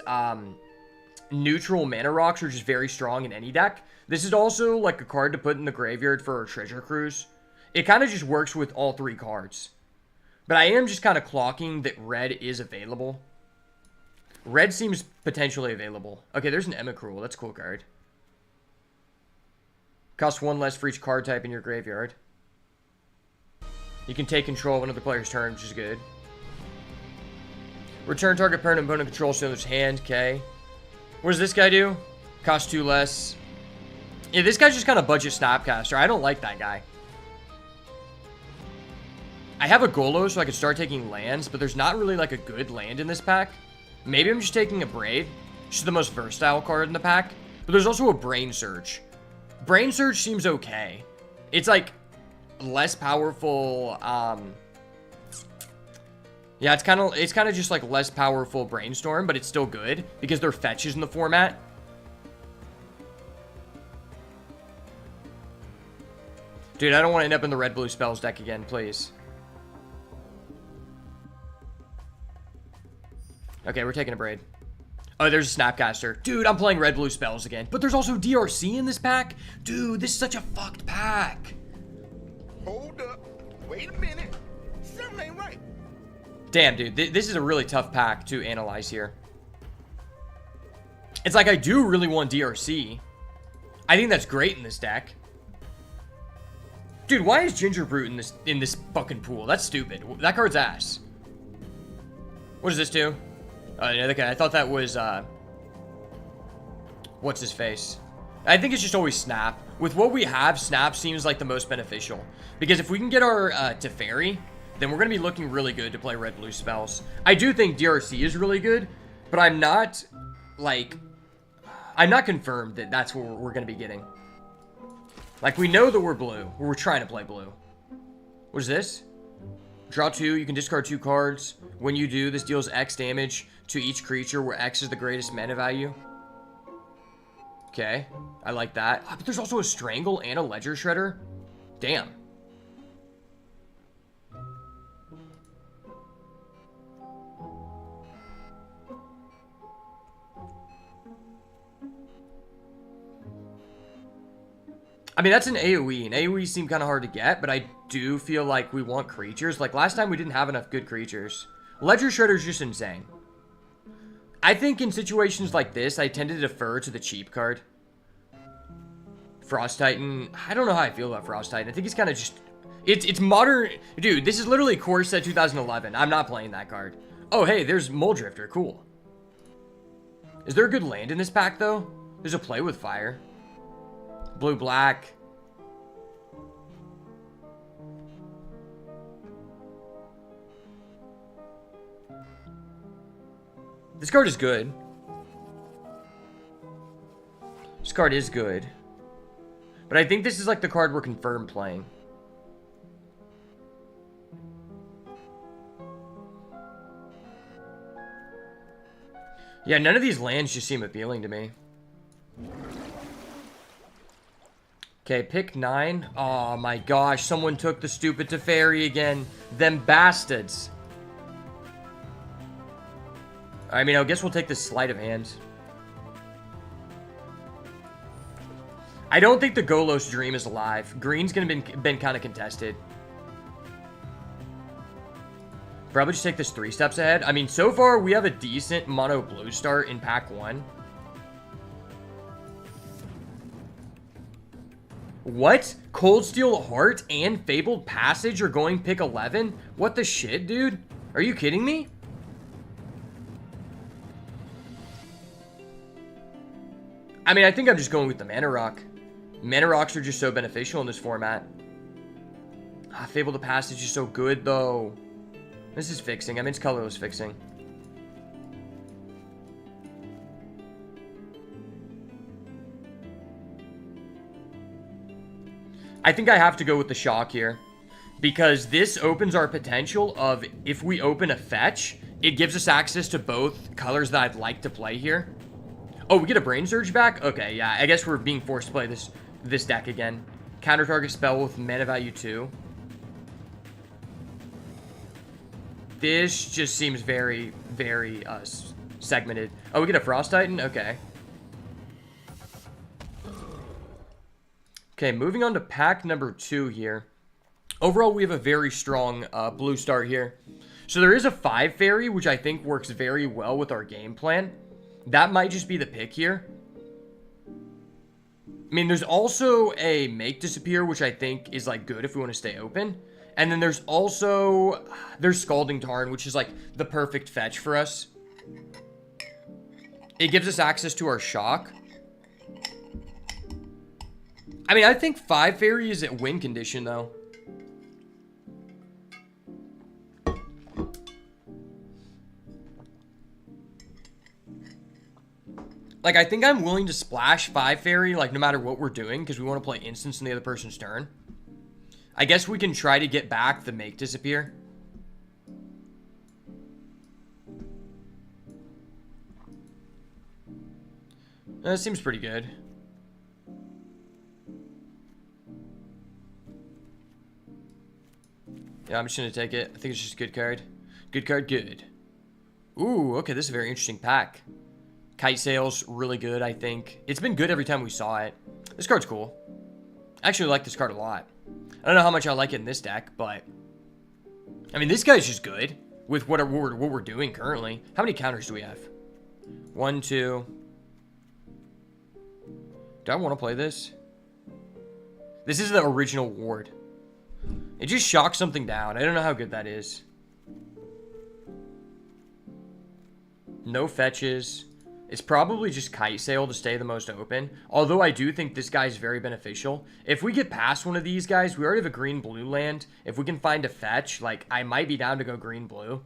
neutral mana rocks are just very strong in any deck. This is also like a card to put in the graveyard for a Treasure Cruise. It kind of just works with all 3 cards. But I am just kind of clocking that red is available. Red seems potentially available. Okay, there's an Emicruel. That's a cool card. Costs 1 less for each card type in your graveyard. You can take control of another player's turn, which is good. Return target permanent opponent controls to another's hand. Okay. What does this guy do? Cost 2 less. Yeah, this guy's just kind of budget Snapcaster. I don't like that guy. I have a Golos, so I could start taking lands, but there's not really like a good land in this pack. Maybe I'm just taking a Brave. She's the most versatile card in the pack. But there's also a Brain Surge. Brain Surge seems okay. It's like less powerful. Yeah, it's kind of just like less powerful Brainstorm, but it's still good because they're fetches in the format. Dude, I don't want to end up in the red-blue spells deck again, please. Okay, we're taking a Braid. Oh, there's a Snapcaster. Dude, I'm playing red blue spells again. But there's also DRC in this pack? Dude, this is such a fucked pack. Hold up. Wait a minute. Something ain't right. Damn, dude. This is a really tough pack to analyze here. It's like I do really want DRC. I think that's great in this deck. Dude, why is Ginger Brute in this fucking pool? That's stupid. That card's ass. What does this do? Oh, yeah, okay. I thought that was, what's his face? I think it's just always Snap. With what we have, Snap seems like the most beneficial. Because if we can get our Teferi, then we're going to be looking really good to play red-blue spells. I do think DRC is really good, but I'm not, like, I'm not confirmed that that's what we're going to be getting. Like, we know that we're blue. We're trying to play blue. What is this? Draw 2. You can discard 2 cards. When you do, this deals X damage to each creature where X is the greatest mana value. Okay. I like that. But there's also a Strangle and a Ledger Shredder. Damn. I mean, that's an AoE, and AoE seem kind of hard to get, but I do feel like we want creatures. Like, last time we didn't have enough good creatures. Ledger Shredder's just insane. I think in situations like this, I tend to defer to the cheap card. Frost Titan. I don't know how I feel about Frost Titan. I think he's kind of just... It's modern... Dude, this is literally Core Set 2011. I'm not playing that card. Oh, hey, there's Mole Drifter. Cool. Is there a good land in this pack, though? There's a Play with Fire. Blue-black. This card is good. This card is good. But I think this is like the card we're confirmed playing. Yeah, none of these lands just seem appealing to me. Okay, pick 9. Oh my gosh, someone took the stupid Teferi again. Them bastards. I mean, I guess we'll take this sleight of hand. I don't think the Golos Dream is alive. Green's gonna been kind of contested. Probably just take this 3 steps ahead. I mean, so far we have a decent mono blue start in pack 1. What? Cold Steel Heart and Fabled Passage are going pick 11? What the shit, dude? Are you kidding me? I mean, I think I'm just going with the Mana Rock. Mana Rocks are just so beneficial in this format. Ah, Fabled Passage is so good, though. This is fixing. I mean, it's colorless fixing. I think I have to go with the Shock here. Because this opens our potential of, if we open a fetch, it gives us access to both colors that I'd like to play here. Oh, we get a Brain Surge back? Okay, yeah, I guess we're being forced to play this deck again. Counter target spell with mana value 2. This just seems very, very segmented. Oh, we get a Frost Titan? Okay. Okay, moving on to pack number 2 here. Overall, we have a very strong blue start here. So there is a 5 fairy, which I think works very well with our game plan. That might just be the pick here. I mean, there's also a Make Disappear, which I think is, like, good if we want to stay open. And then there's also... There's Scalding Tarn, which is, like, the perfect fetch for us. It gives us access to our Shock. I mean, I think 5 fairy is at win condition, though. Like, I think I'm willing to splash 5 fairy, like, no matter what we're doing, because we want to play instance in the other person's turn. I guess we can try to get back the Make Disappear. That seems pretty good. Yeah, I'm just going to take it. I think it's just a good card. Good card, good. Ooh, okay, this is a very interesting pack. Kite Sail's really good, I think. It's been good every time we saw it. This card's cool. I actually like this card a lot. I don't know how much I like it in this deck, but... I mean, this guy's just good with what we're doing currently. How many counters do we have? 1, 2... Do I want to play this? This is the original Ward. It just shocks something down. I don't know how good that is. No fetches. It's probably just Kite Sail to stay the most open. Although I do think this guy's very beneficial. If we get past one of these guys, we already have a green-blue land. If we can find a fetch, like, I might be down to go green-blue.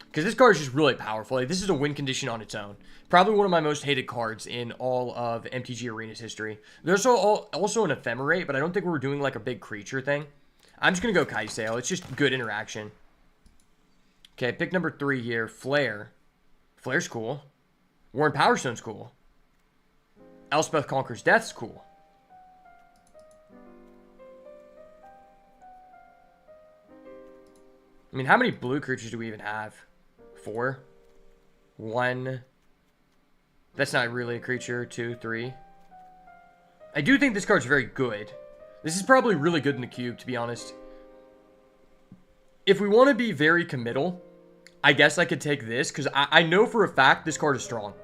Because this card is just really powerful. Like, this is a win condition on its own. Probably one of my most hated cards in all of MTG Arena's history. There's also an Ephemerate, but I don't think we're doing like a big creature thing. I'm just going to go Kite Sail. It's just good interaction. Okay, pick number 3 here. Flare. Flare's cool. Warren Powerstone's cool. Elspeth Conquers Death's cool. I mean, how many blue creatures do we even have? 4? 1. That's not really a creature. 2, 3. I do think this card's very good. This is probably really good in the cube, to be honest. If we want to be very committal, I guess I could take this, because I know for a fact this card is strong.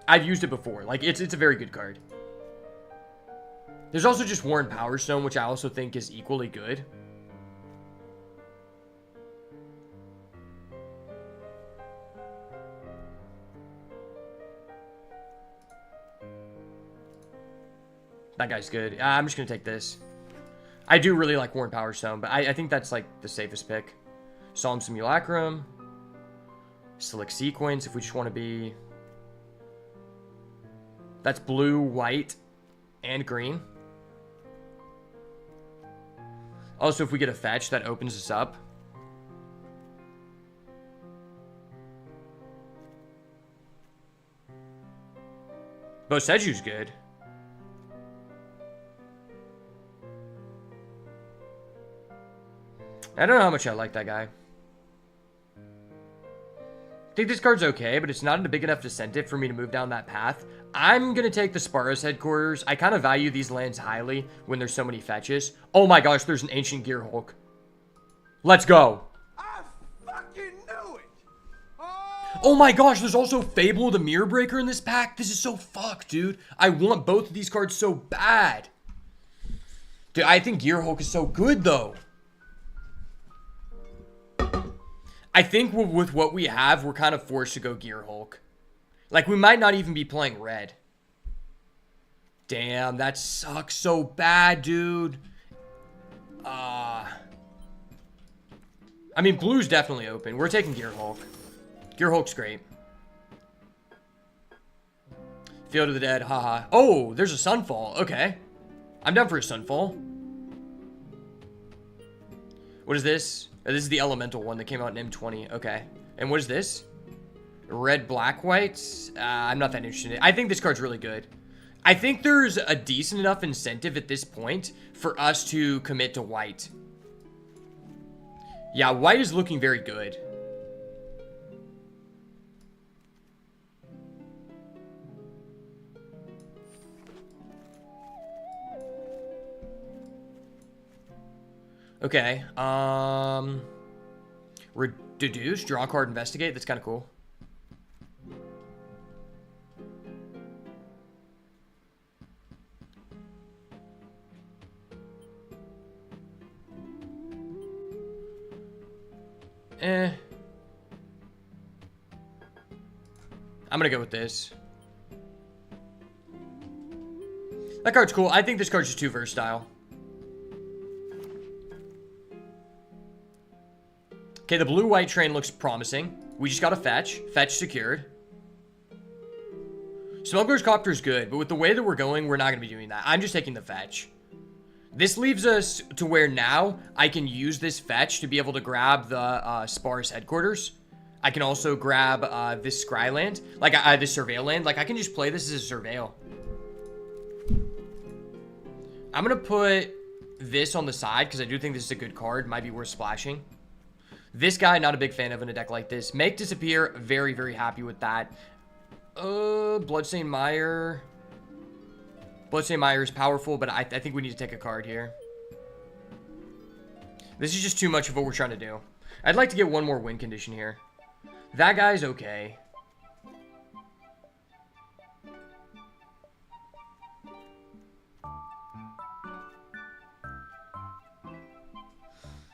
I've used it before. Like, it's a very good card. There's also just Warren Powerstone, which I also think is equally good. That guy's good. I'm just going to take this. I do really like Warren Powerstone, but I think that's like the safest pick. Solemn Simulacrum. Select Sequence if we just want to be... That's blue, white, and green. Also, if we get a fetch, that opens us up. Boseju's good. I don't know how much I like that guy. I think this card's okay, but it's not a big enough incentive for me to move down that path. I'm going to take the Sparrow's Headquarters. I kind of value these lands highly when there's so many fetches. Oh my gosh, there's an Ancient Gearhulk. Let's go. I fucking knew it. Oh my gosh, there's also Fable the Mirror Breaker in this pack. This is so fucked, dude. I want both of these cards so bad. Dude, I think Gearhulk is so good, though. I think with what we have, we're kind of forced to go Gearhulk. Like, we might not even be playing red. Damn, that sucks so bad, dude. I mean, blue's definitely open. We're taking Gearhulk. Gearhulk's great. Field of the Dead, haha. Oh, there's a Sunfall. Okay. I'm down for a Sunfall. What is this? Oh, this is the Elemental one that came out in M20. Okay. And what is this? Red, black, white? I'm not that interested in it. I think this card's really good. I think there's a decent enough incentive at this point for us to commit to white. Yeah, white is looking very good. Okay, reduce, draw a card, investigate. That's kind of cool. I'm gonna go with this. That card's cool. I think this card's just too versatile. Okay, the blue-white train looks promising. We just got a fetch. Fetch secured. Smuggler's Copter is good, but with the way that we're going, we're not going to be doing that. I'm just taking the fetch. This leaves us to where now I can use this fetch to be able to grab the Sparrow's Headquarters. I can also grab this Scryland, like this Surveil land. Like, I can just play this as a Surveil. I'm going to put this on the side because I do think this is a good card. Might be worth splashing. This guy, not a big fan of in a deck like this. Make Disappear, very, very happy with that. Bloodstained Mire. Bloodstained Mire is powerful, but I think we need to take a card here. This is just too much of what we're trying to do. I'd like to get one more win condition here. That guy's okay.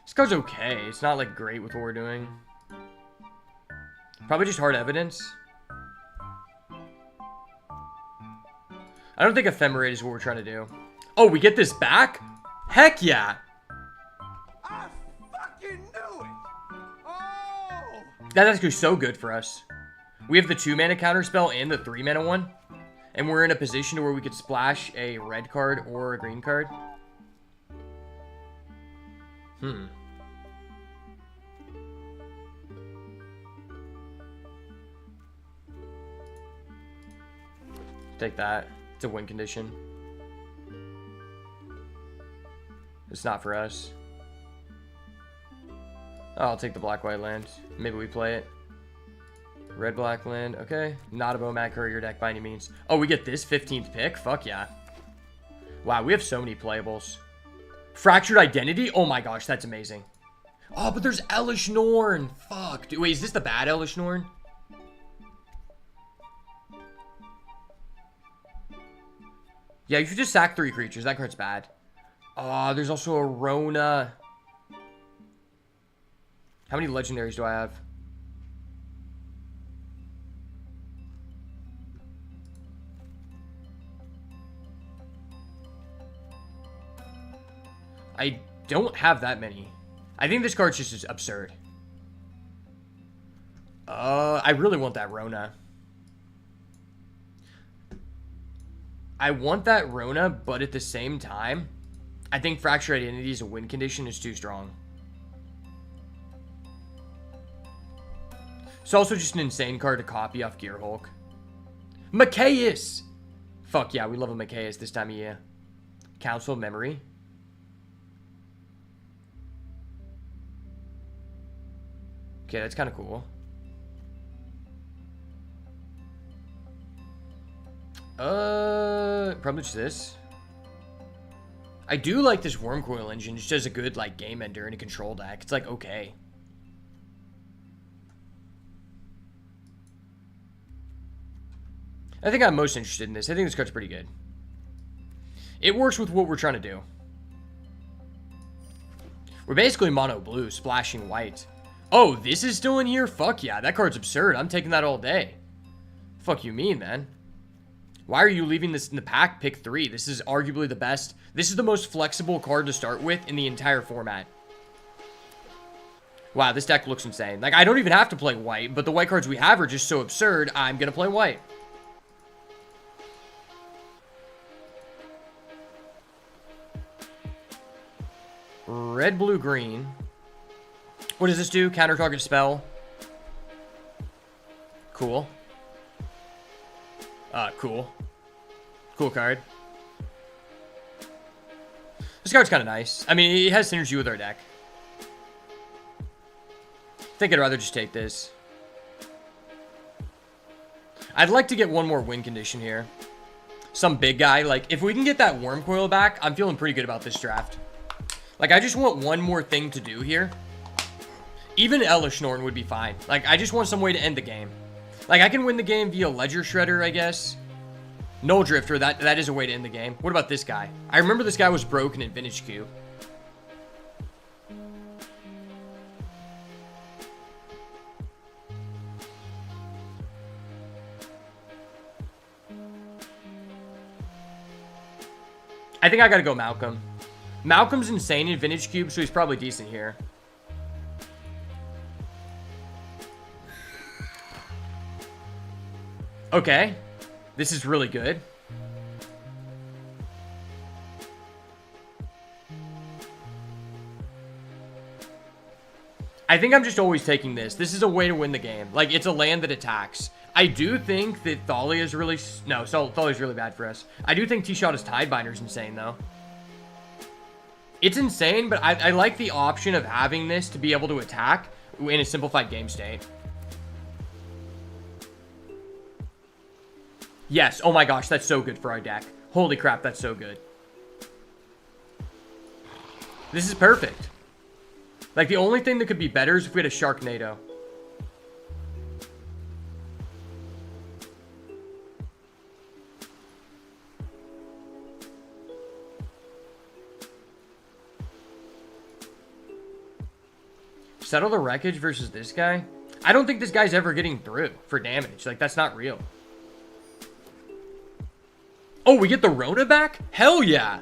This card's okay. It's not, like, great with what we're doing. Probably just hard evidence. I don't think Ephemerate is what we're trying to do. Oh, we get this back? Heck yeah! I fucking knew it! Oh! That's actually so good for us. We have the 2-mana counterspell and the 3-mana one. And we're in a position where we could splash a red card or a green card. Take that. It's a win condition. It's not for us. Oh, I'll take the black-white land. Maybe we play it. Red-black land. Okay. Not a Bomat Courier deck by any means. Oh, we get this 15th pick? Fuck yeah. Wow, we have so many playables. Fractured Identity? Oh my gosh, that's amazing. Oh, but there's Elesh Norn. Fuck. Dude, wait, is this the bad Elesh Norn? Yeah, you should just sack 3 creatures. That card's bad. There's also a Rona. How many legendaries do I have? I don't have that many. I think this card's just absurd. I really want that Rona. I want that Rona, but at the same time, I think Fracture Identity as a win condition is too strong. It's also just an insane card to copy off Gearhulk. Mikaeus! Fuck yeah, we love a Mikaeus this time of year. Council of Memory. Okay, that's kind of cool. Probably just this. I do like this Wormcoil engine. It just does a good, like, game ender in a control deck. It's, like, okay. I think I'm most interested in this. I think this card's pretty good. It works with what we're trying to do. We're basically mono blue, splashing white. Oh, this is still in here? Fuck yeah, that card's absurd. I'm taking that all day. Fuck you mean, man? Why are you leaving this in the pack? Pick 3. This is arguably the best. This is the most flexible card to start with in the entire format. Wow, this deck looks insane. Like, I don't even have to play white, but the white cards we have are just so absurd, I'm gonna play white. Red, blue, green. What does this do? Counter target spell. Cool. Cool. Cool card. This card's kind of nice. I mean, it has synergy with our deck. I think I'd rather just take this. I'd like to get one more win condition here. Some big guy. Like, if we can get that Wormcoil back, I'm feeling pretty good about this draft. Like, I just want one more thing to do here. Even Elesh Norn would be fine. Like, I just want some way to end the game. Like, I can win the game via Ledger Shredder, I guess. Null Drifter, that is a way to end the game. What about this guy? I remember this guy was broken in Vintage Cube. I think I gotta go Malcolm. Malcolm's insane in Vintage Cube, so he's probably decent here. Okay. This is really good. I think I'm just always taking this. This is a way to win the game. Like, it's a land that attacks. I do think that Thalia is really... No, Thalia's really bad for us. I do think T-Shot Tidebinder is insane, though. It's insane, but I like the option of having this to be able to attack in a simplified game state. Yes. Oh my gosh, that's so good for our deck. Holy crap, that's so good. This is perfect. Like, the only thing that could be better is if we had a Sharknado. Settle the Wreckage versus this guy? I don't think this guy's ever getting through for damage. Like, that's not real. Oh, we get the Rona back? Hell yeah!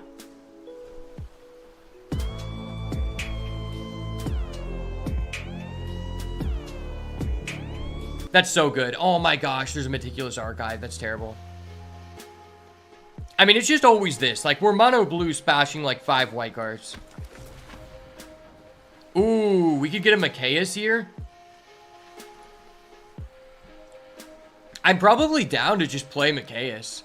That's so good. Oh my gosh, there's a Meticulous Archive. That's terrible. I mean, it's just always this. Like, we're mono blue splashing like 5 white cards. Ooh, we could get a Mikaeus here. I'm probably down to just play Mikaeus,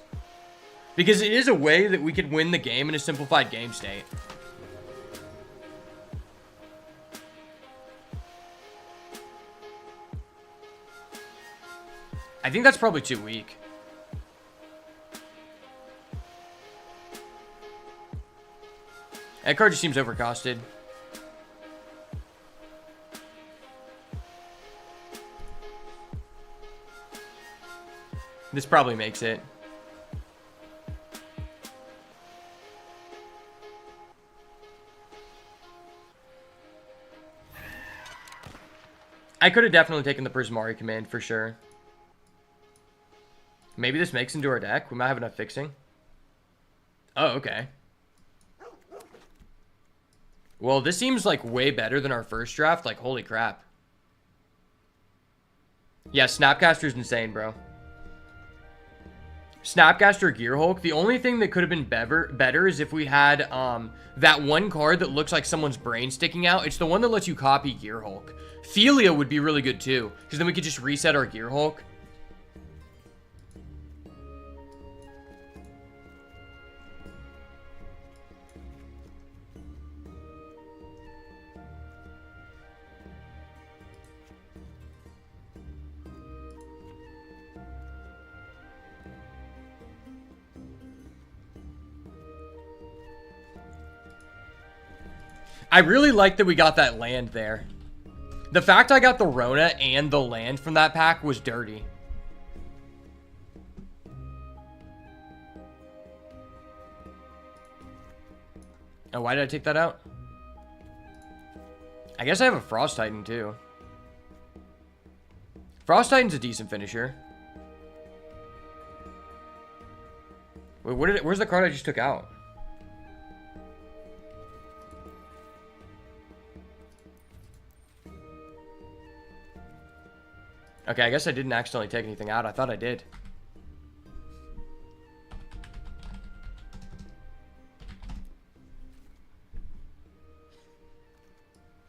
because it is a way that we could win the game in a simplified game state. I think that's probably too weak. That card just seems overcosted. This probably makes it. I could have definitely taken the Prismari command for sure. Maybe this makes into our deck. We might have enough fixing. Oh, okay. Well, this seems like way better than our first draft. Like, holy crap. Yeah, Snapcaster's insane, bro. Snapcaster Gearhulk. The only thing that could have been better is if we had that one card that looks like someone's brain sticking out. It's the one that lets you copy Gearhulk. Philia would be really good too, because then we could just reset our Gearhulk. I really like that we got that land there. The fact I got the Rona and the land from that pack was dirty. Oh, why did I take that out? I guess I have a Frost Titan too. Frost Titan's a decent finisher. Wait, where's the card I just took out? Okay, I guess I didn't accidentally take anything out. I thought I did.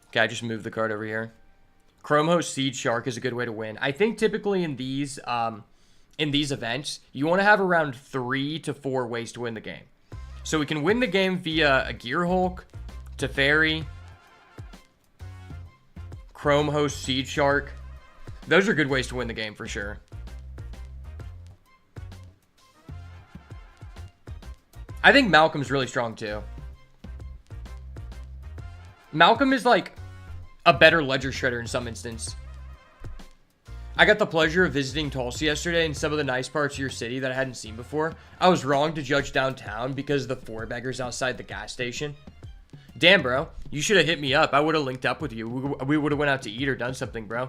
Okay, I just moved the card over here. Chrome Host Seed Shark is a good way to win. I think typically in these events, you want to have around 3 to 4 ways to win the game. So we can win the game via a Gearhulk, Teferi, Chrome Host Seed Shark. Those are good ways to win the game for sure. I think Malcolm's really strong too. Malcolm is like a better Ledger Shredder in some instance. I got the pleasure of visiting Tulsa yesterday and some of the nice parts of your city that I hadn't seen before. I was wrong to judge downtown because of the 4 beggars outside the gas station. Damn, bro. You should have hit me up. I would have linked up with you. We would have went out to eat or done something, bro.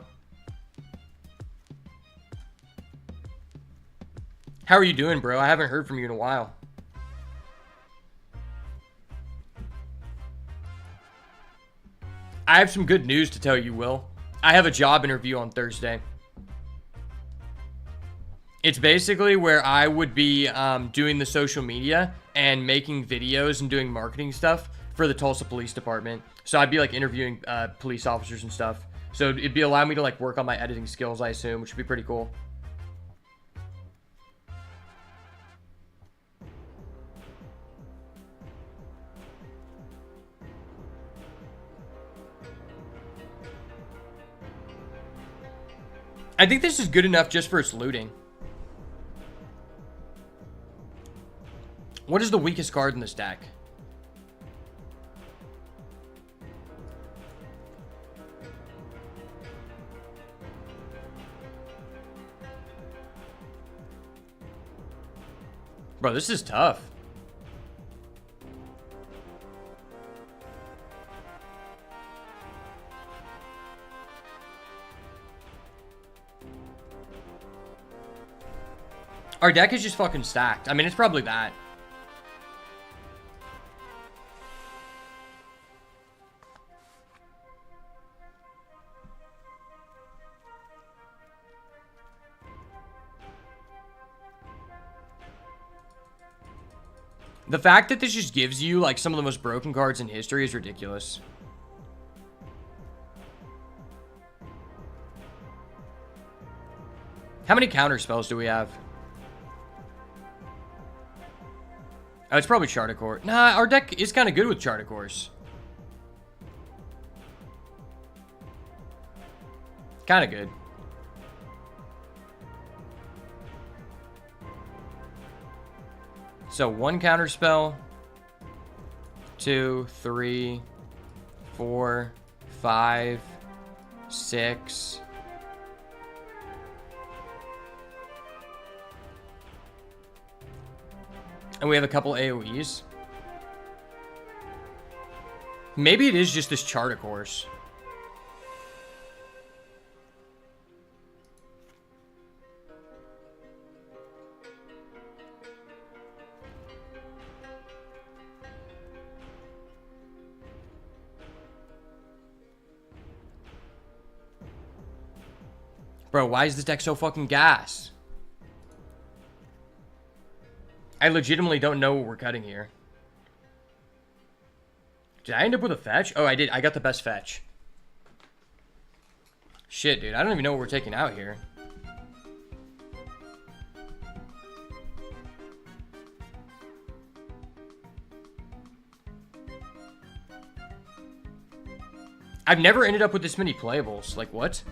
How are you doing, bro? I haven't heard from you in a while. I have some good news to tell you, Will. I have a job interview on Thursday. It's basically where I would be doing the social media and making videos and doing marketing stuff for the Tulsa Police Department. So I'd be like interviewing police officers and stuff. So it'd be allowing me to like work on my editing skills, I assume, which would be pretty cool. I think this is good enough just for its looting. What is the weakest card in this deck? Bro, this is tough. Our deck is just fucking stacked. I mean, it's probably that. The fact that this just gives you, like, some of the most broken cards in history is ridiculous. How many counter spells do we have? Oh, it's probably Chart a Course. Nah, our deck is kind of good with Chart a Course. Kind of good. So 1 counter spell, 2, 3, 4, 5, 6. And we have a couple AoEs. Maybe it is just this Chart a Course. Bro, why is this deck so fucking gas? I legitimately don't know what we're cutting here. Did I end up with a fetch? Oh, I did. I got the best fetch. Shit, dude. I don't even know what we're taking out here. I've never ended up with this many playables. Like, what?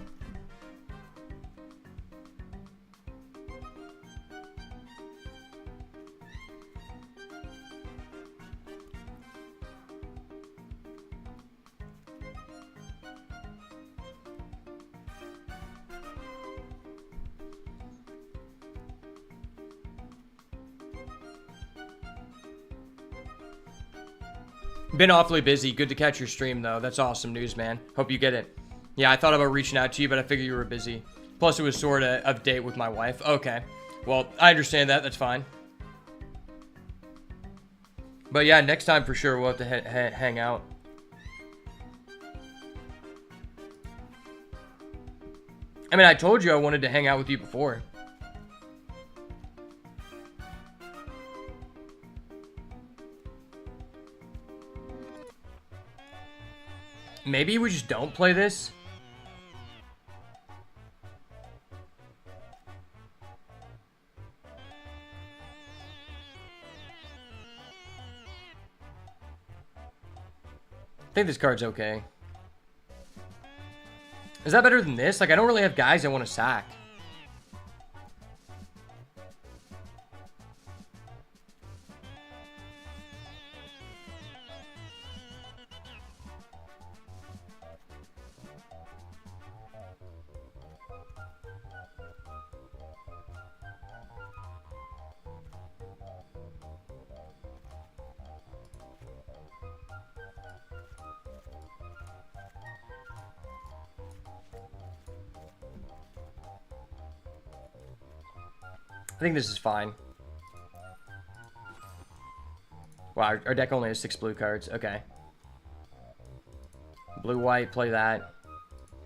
Been awfully busy. Good to catch your stream, though. That's awesome news, man. Hope you get it. Yeah, I thought about reaching out to you, but I figured you were busy. Plus, it was sort of a date with my wife. Okay. Well, I understand that. That's fine. But yeah, next time for sure we'll have to hang out. I mean, I told you I wanted to hang out with you before. Maybe we just don't play this. I think this card's okay. Is that better than this? Like, I don't really have guys I want to sack. I think this is fine. Wow, our deck only has 6 blue cards. Okay. Blue, white, play that.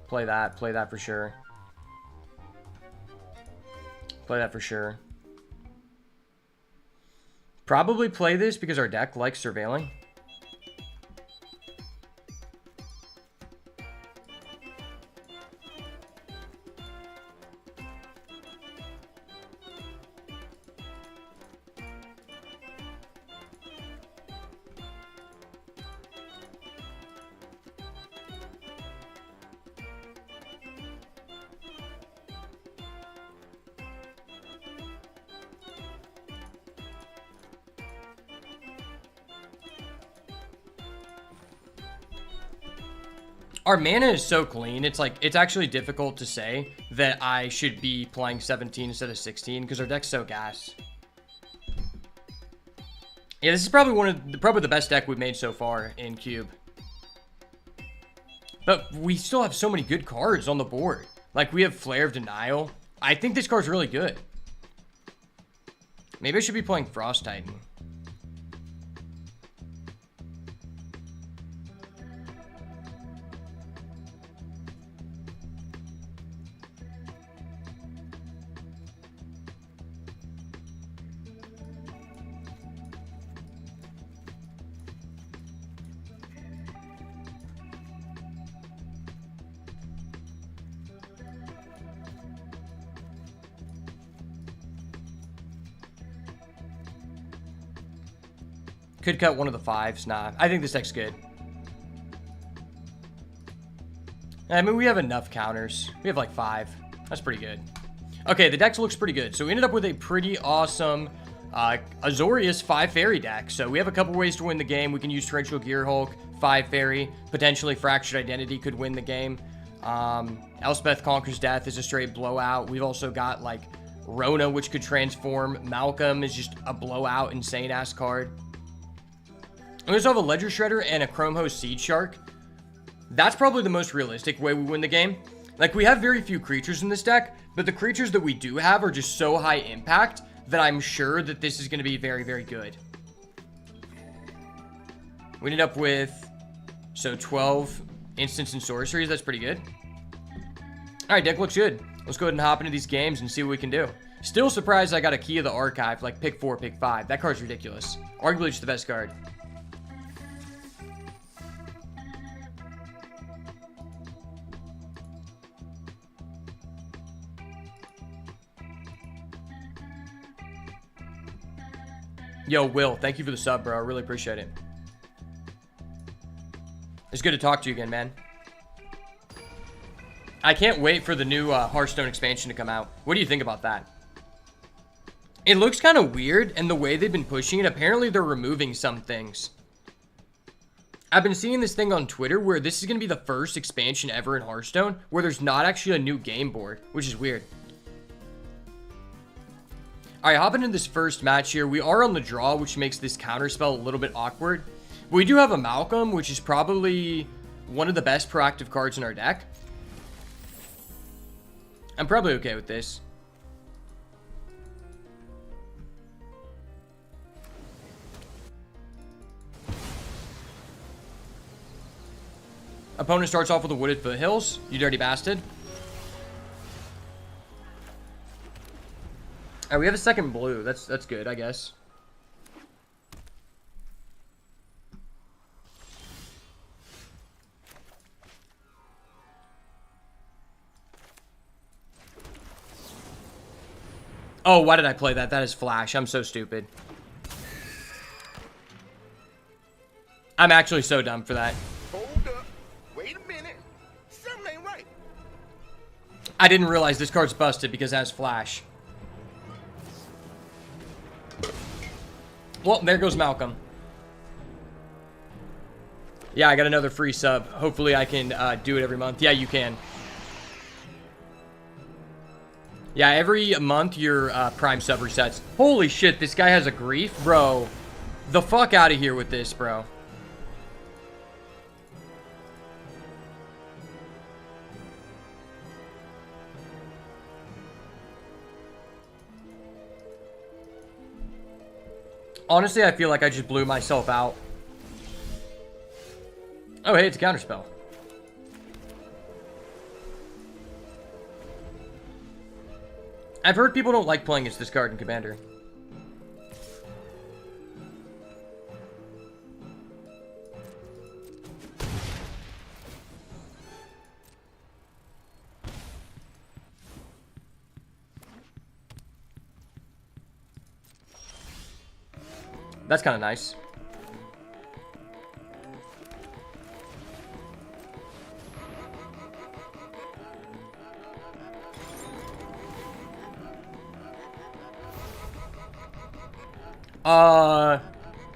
Play that for sure. Play that for sure. Probably play this because our deck likes surveilling. Our mana is so clean. It's like, it's actually difficult to say that I should be playing 17 instead of 16 because our deck's so gas. Yeah, this is probably probably the best deck we've made so far in Cube. But we still have so many good cards on the board. Like, we have Flare of Denial. I think this card's really good. Maybe I should be playing Frost Titan. Could cut one of the 5s. Nah, I think this deck's good. I mean, we have enough counters. We have like 5. That's pretty good. Okay, the deck looks pretty good. So we ended up with a pretty awesome Azorius 5 Fairy deck. So we have a couple ways to win the game. We can use Torrential Gearhulk, 5 Fairy. Potentially Fractured Identity could win the game. Elspeth Conquers Death is a straight blowout. We've also got like Rona, which could transform. Malcolm is just a blowout, insane-ass card. We also have a Ledger Shredder and a Chrome Host Seed Shark. That's probably the most realistic way we win the game. Like, we have very few creatures in this deck, but the creatures that we do have are just so high impact that I'm sure that this is going to be very, very good. We ended up with, so 12 instants and sorceries. That's pretty good. All right, deck looks good. Let's go ahead and hop into these games and see what we can do. Still surprised I got a Key of the Archive, like pick 4, pick 5. That card's ridiculous. Arguably just the best card. Yo, Will, thank you for the sub, bro. I really appreciate it. It's good to talk to you again, man. I can't wait for the new Hearthstone expansion to come out. What do you think about that? It looks kind of weird, and the way they've been pushing it, apparently they're removing some things. I've been seeing this thing on Twitter where this is going to be the first expansion ever in Hearthstone where there's not actually a new game board, which is weird. Alright, hopping into this first match here. We are on the draw, which makes this counterspell a little bit awkward. But we do have a Malcolm, which is probably one of the best proactive cards in our deck. I'm probably okay with this. Opponent starts off with a Wooded Foothills. You dirty bastard. Alright, we have a second blue. That's good, I guess. Oh, why did I play that? That is Flash. I'm so stupid. I'm actually so dumb for that. Hold up. Wait a minute. Something ain't right. I didn't realize this card's busted because it has Flash. Well, there goes Malcolm. Yeah, I got another free sub. Hopefully I can do it every month. Yeah, you can. Yeah, every month your Prime sub resets. Holy shit, this guy has a grief? Bro, the fuck out of here with this, bro. Honestly, I feel like I just blew myself out. Oh, hey, it's a counterspell. I've heard people don't like playing against this card in Commander. That's kind of nice.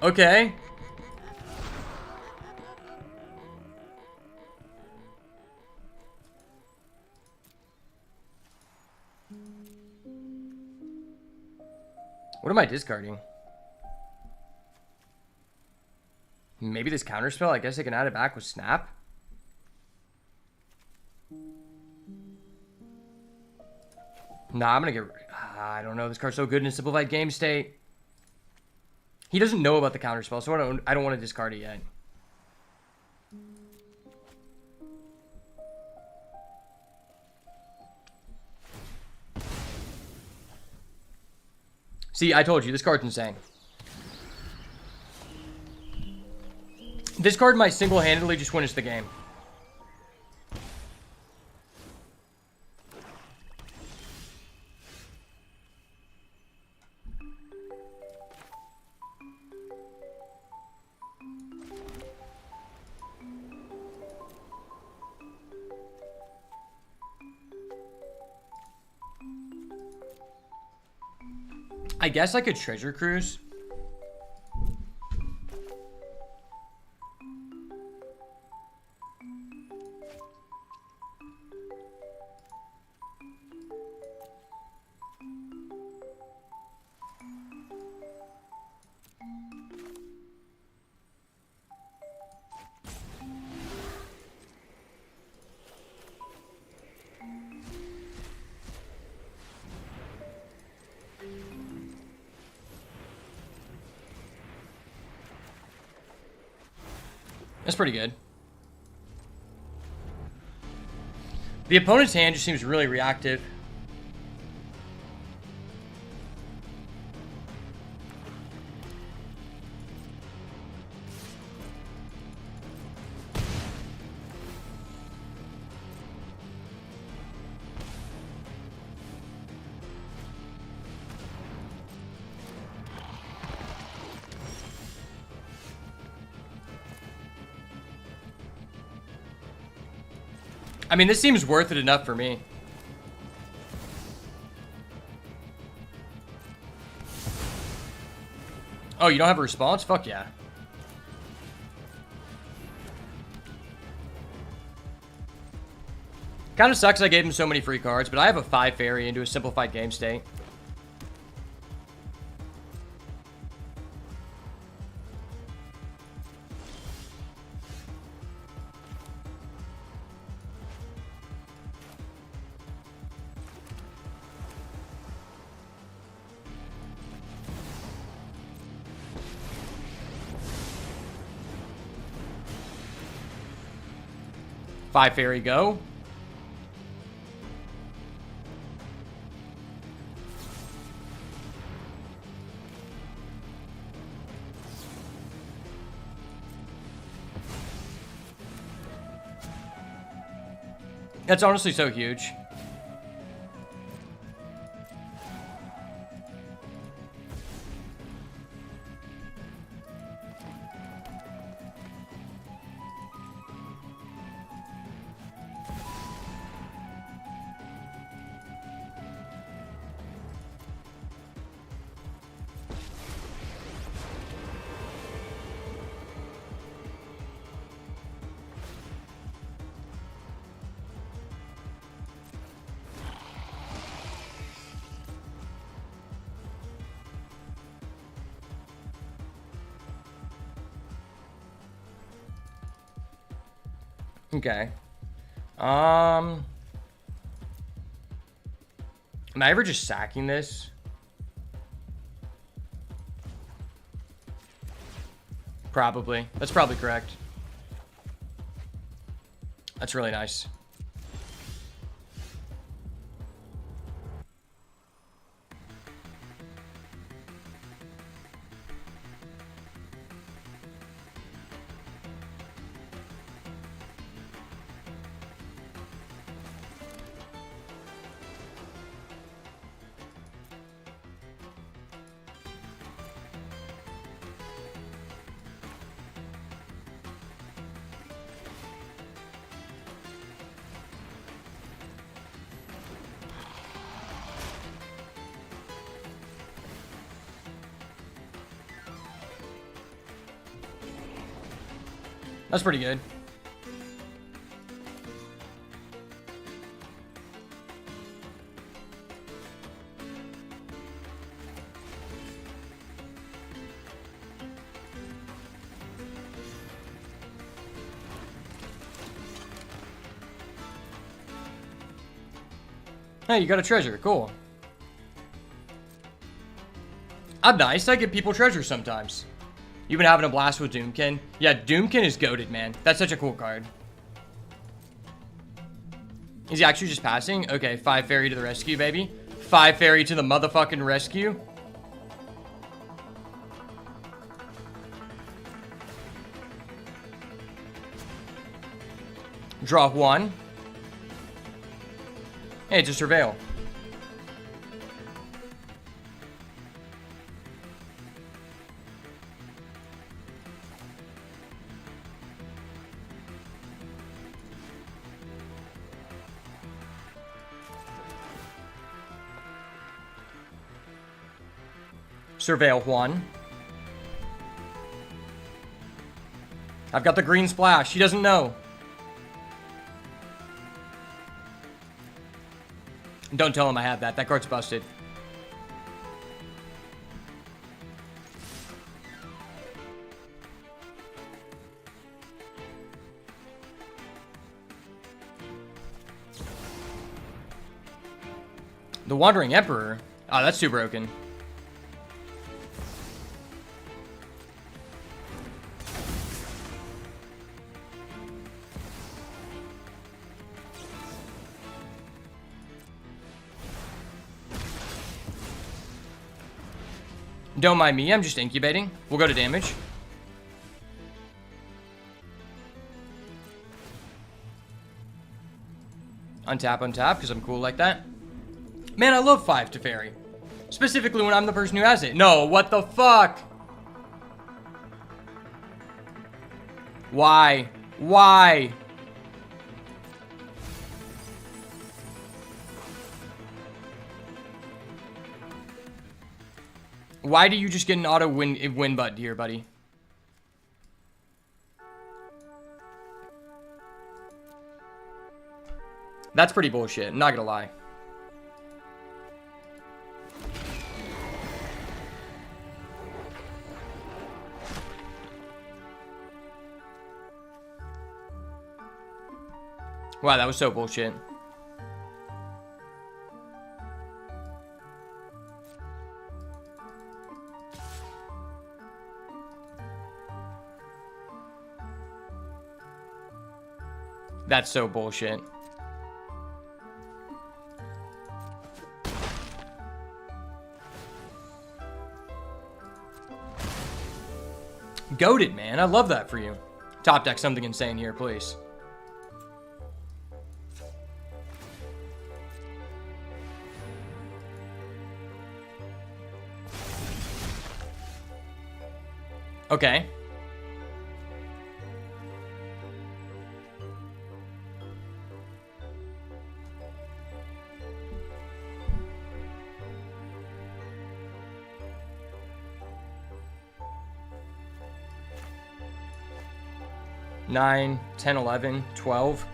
Okay. What am I discarding? Maybe this counterspell? I guess I can add it back with Snap. Nah, I'm gonna get... I don't know. This card's so good in a simplified game state. He doesn't know about the counterspell, so I don't want to discard it yet. See, I told you, this card's insane. This card might single-handedly just win us the game. I guess I could Treasure Cruise. That's pretty good. The opponent's hand just seems really reactive. I mean, this seems worth it enough for me. Oh, you don't have a response? Fuck yeah. Kind of sucks I gave him so many free cards, but I have a 5 fairy into a simplified game state. Five fairy go. That's honestly so huge. Okay. Am I ever just sacking this? Probably. That's probably correct. That's really nice. That's pretty good. Hey, you got a treasure. Cool. I'm nice. I give people treasure sometimes. You've been having a blast with Doomkin? Yeah, Doomkin is goated, man. That's such a cool card. Is he actually just passing? Okay, 5 fairy to the rescue, baby. 5 fairy to the motherfucking rescue. Draw 1. Hey, it's a surveil. Surveil 1. I've got the green splash. He doesn't know. Don't tell him I have that. That card's busted. The Wandering Emperor? Oh, that's too broken. Don't mind me, I'm just incubating. We'll go to damage. Untap, because I'm cool like that. Man, I love 5 Teferi. Specifically when I'm the person who has it. No, what the fuck? Why? Why? Why do you just get an auto win button here, buddy? That's pretty bullshit, not gonna lie. Wow, that was so bullshit. That's so bullshit. Goated, man. I love that for you. Top deck something insane here, please. Okay. Nine, 10, 11, 12.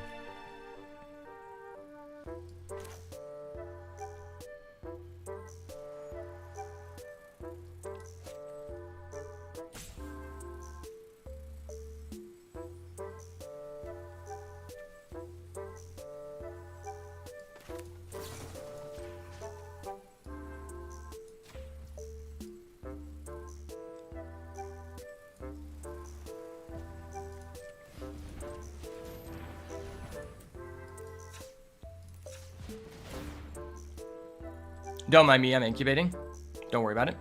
Don't mind me, I'm incubating. Don't worry about it.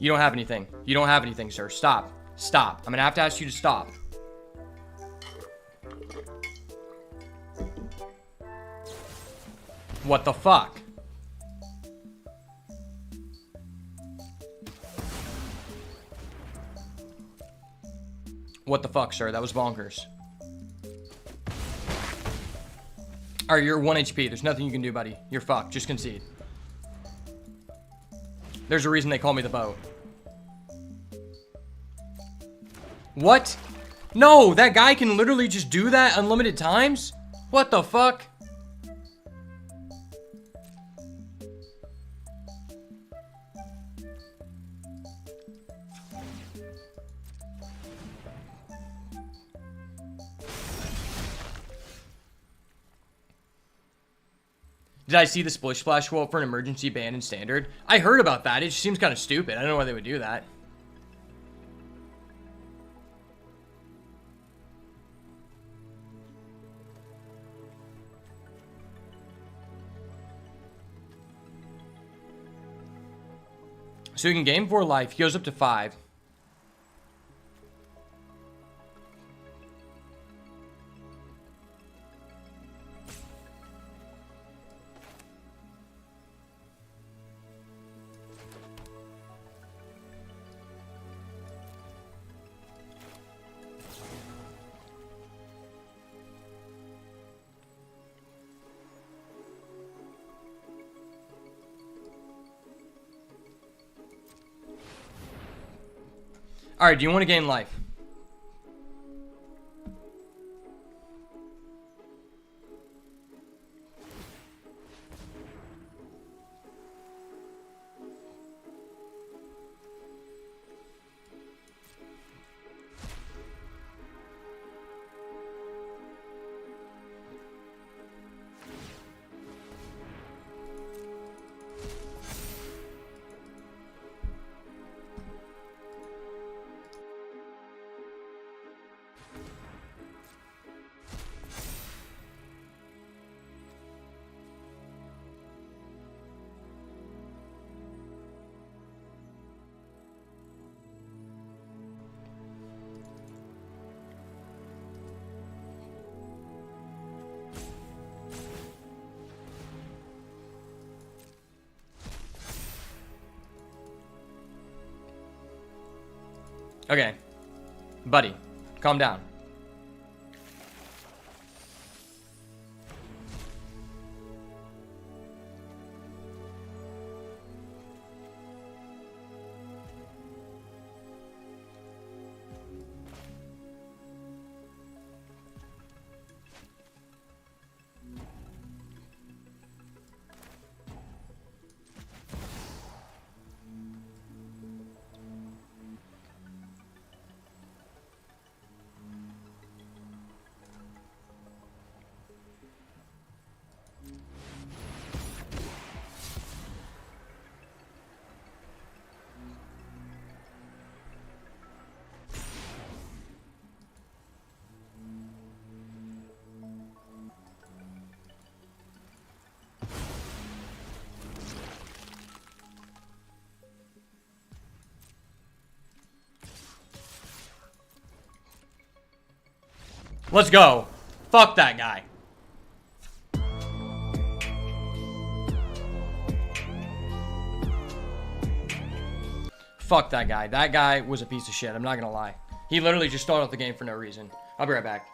You don't have anything. You don't have anything, sir. Stop. Stop. I'm gonna have to ask you to stop. What the fuck? What the fuck, sir? That was bonkers. Alright, you're 1 HP. There's nothing you can do, buddy. You're fucked. Just concede. There's a reason they call me the boat. What? No, that guy can literally just do that unlimited times? What the fuck? Did I see the Splish Splash go up for an emergency ban in Standard? I heard about that. It just seems kind of stupid. I don't know why they would do that. So you can gain 4 life. He goes up to 5. Alright, do you want to gain life? Okay. Buddy, calm down. Let's go. Fuck that guy. Fuck that guy. That guy was a piece of shit. I'm not gonna lie. He literally just started off the game for no reason. I'll be right back.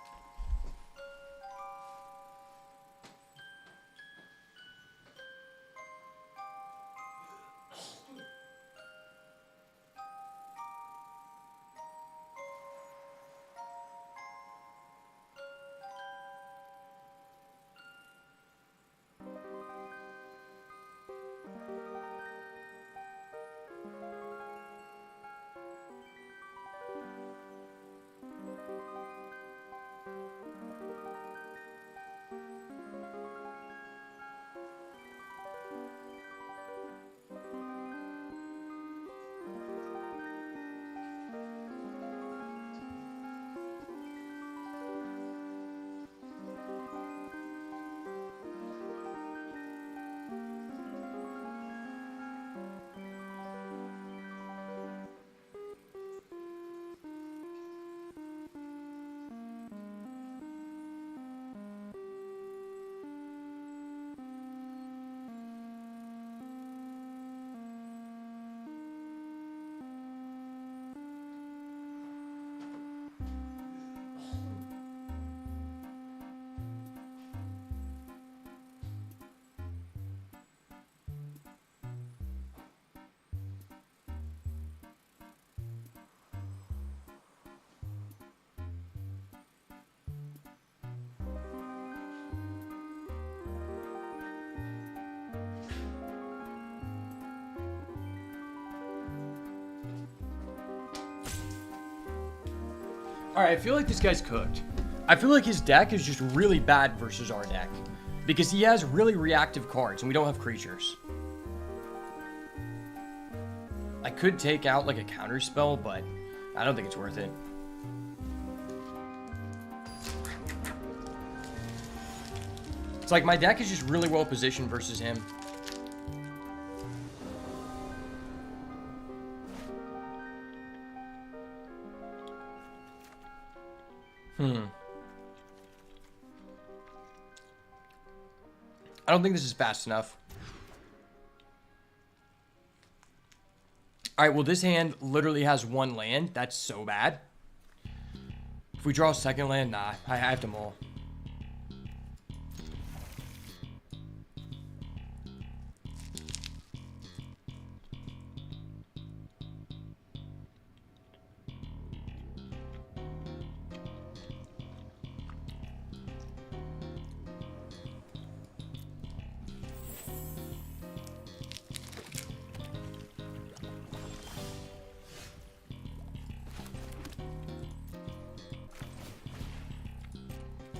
Alright, I feel like this guy's cooked. I feel like his deck is just really bad versus our deck. Because he has really reactive cards, and we don't have creatures. I could take out, like, a counter spell, but I don't think it's worth it. It's like my deck is just really well positioned versus him. I don't think this is fast enough. Alright, well, this hand literally has one land. That's so bad. If we draw a second land, nah. I have to mull.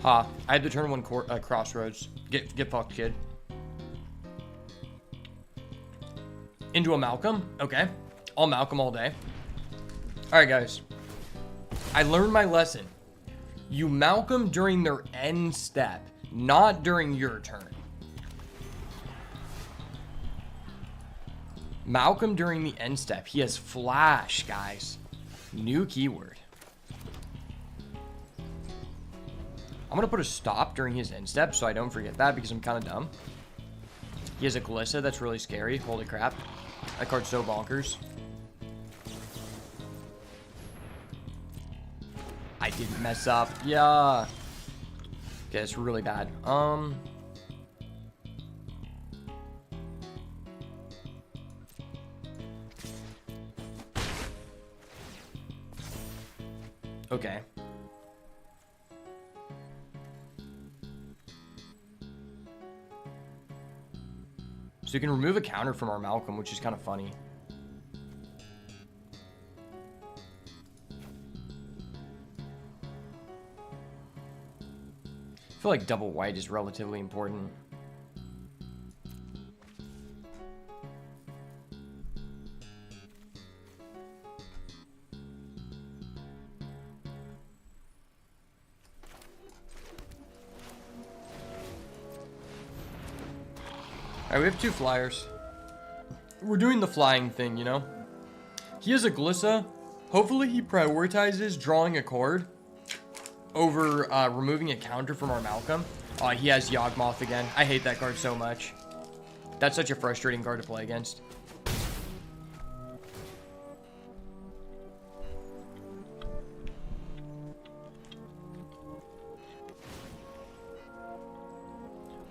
Ha, I had to turn one crossroads. Get fucked, kid. Into a Malcolm? Okay. I'll Malcolm all day. Alright, guys. I learned my lesson. You Malcolm during their end step, not during your turn. Malcolm during the end step. He has flash, guys. New keyword. I'm going to put a stop during his end step so I don't forget that because I'm kind of dumb. He has a Glissa that's really scary. Holy crap. That card's so bonkers. I didn't mess up. Yeah. Okay, it's really bad. Okay. So you can remove a counter from our Malcolm, which is kind of funny. I feel like double white is relatively important. Alright, we have 2 flyers. We're doing the flying thing, you know? He has a Glissa. Hopefully he prioritizes drawing a card over removing a counter from our Malcolm. He has Yawgmoth again. I hate that card so much. That's such a frustrating card to play against.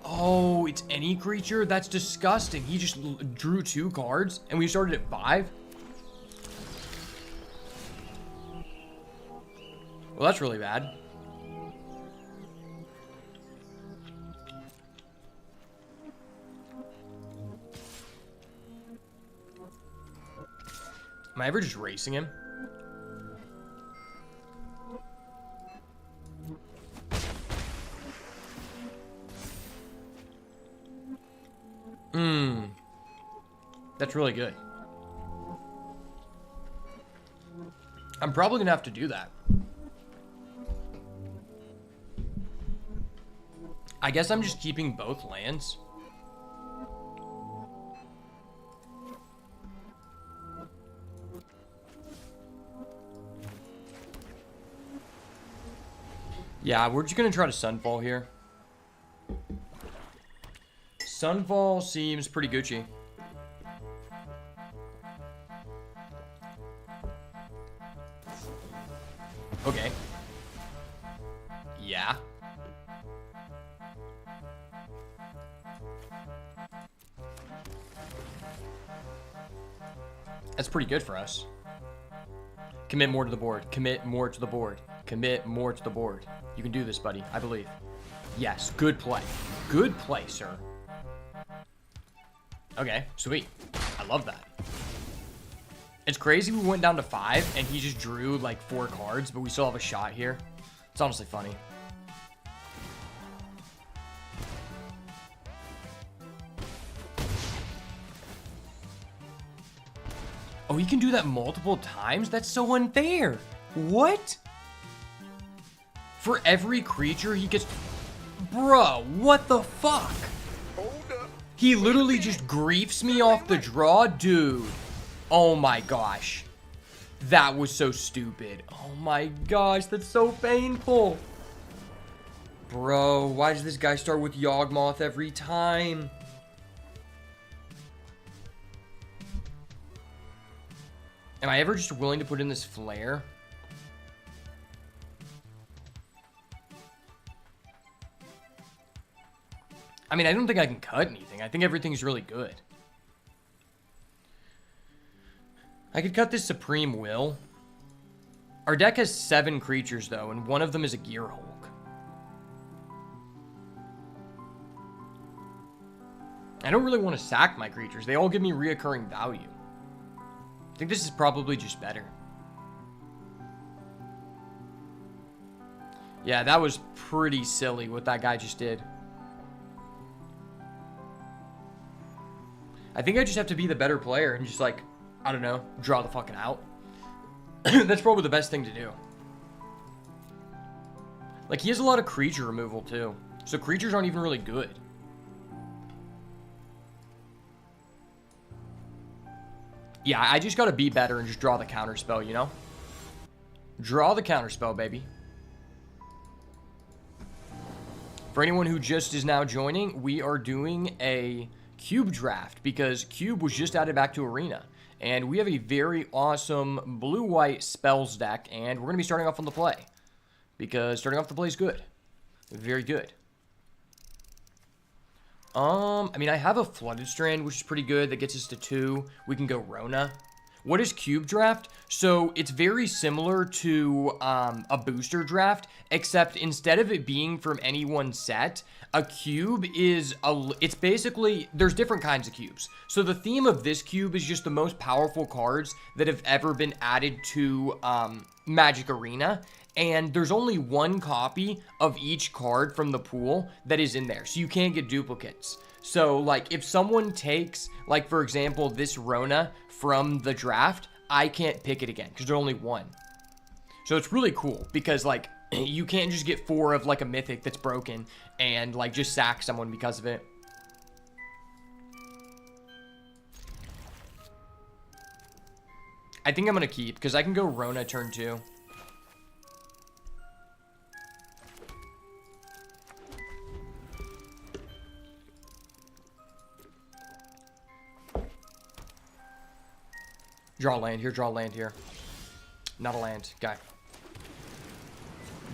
Oh, it's any creature? That's disgusting. He just drew 2 cards and we started at 5? Well, that's really bad. Am I ever just racing him? That's really good. I'm probably gonna have to do that. I guess I'm just keeping both lands. Yeah, we're just gonna try to Sunfall here. Sunfall seems pretty Gucci. Okay. Yeah. That's pretty good for us. Commit more to the board. Commit more to the board. Commit more to the board. You can do this, buddy. I believe. Yes. Good play. Good play, sir. Okay. Sweet. I love that. It's crazy we went down to 5 and he just drew like 4 cards, but we still have a shot here. It's honestly funny. Oh, he can do that multiple times? That's so unfair. What? For every creature he gets... Bro, what the fuck? Hold up. He literally just griefs me off the draw? Dude. Oh my gosh. That was so stupid. Oh my gosh, that's so painful. Bro, why does this guy start with Yawgmoth every time? Am I ever just willing to put in this flare? I mean, I don't think I can cut anything. I think everything's really good. I could cut this Supreme Will. Our deck has 7 creatures, though, and one of them is a Gearhulk. I don't really want to sack my creatures. They all give me reoccurring value. I think this is probably just better. Yeah, that was pretty silly what that guy just did. I think I just have to be the better player and just, like, I don't know, draw the fucking out. That's probably the best thing to do. Like, he has a lot of creature removal, too. So creatures aren't even really good. Yeah, I just gotta be better and just draw the counterspell, you know? Draw the counterspell, baby. For anyone who just is now joining, we are doing a Cube draft because Cube was just added back to Arena. And we have a very awesome blue-white spells deck, and we're going to be starting off on the play. Because starting off the play is good. Very good. I mean, I have a Flooded Strand, which is pretty good. That gets us to 2. We can go Rona. What is Cube Draft? So, it's very similar to a booster draft, except instead of it being from any one set, a cube is, it's basically, there's different kinds of cubes. So, the theme of this cube is just the most powerful cards that have ever been added to Magic Arena. And there's only 1 copy of each card from the pool that is in there. So you can't get duplicates. So, like, if someone takes, like, for example, this Rona from the draft, I can't pick it again because there's only 1. So it's really cool because, like, you can't just get 4 of, like, a mythic that's broken and, like, just sack someone because of it. I think I'm going to keep because I can go Rona turn 2. Draw land here, draw land here. Not a land, guy.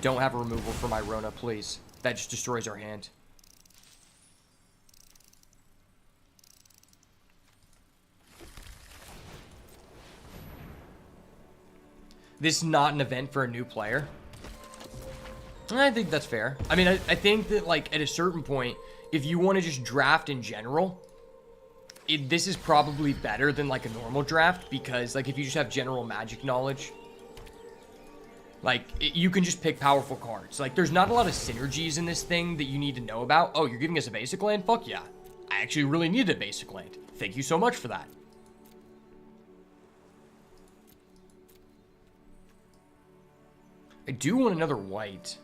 Don't have a removal for my Rona, please. That just destroys our hand. This is not an event for a new player. I think that's fair. I mean, I think that, like, at a certain point, if you want to just draft in general, this is probably better than, like, a normal draft because, like, if you just have general Magic knowledge, like, you can just pick powerful cards. Like, there's not a lot of synergies in this thing that you need to know about. Oh, you're giving us a basic land? Fuck yeah. I actually really needed a basic land. Thank you so much for that. I do want another white.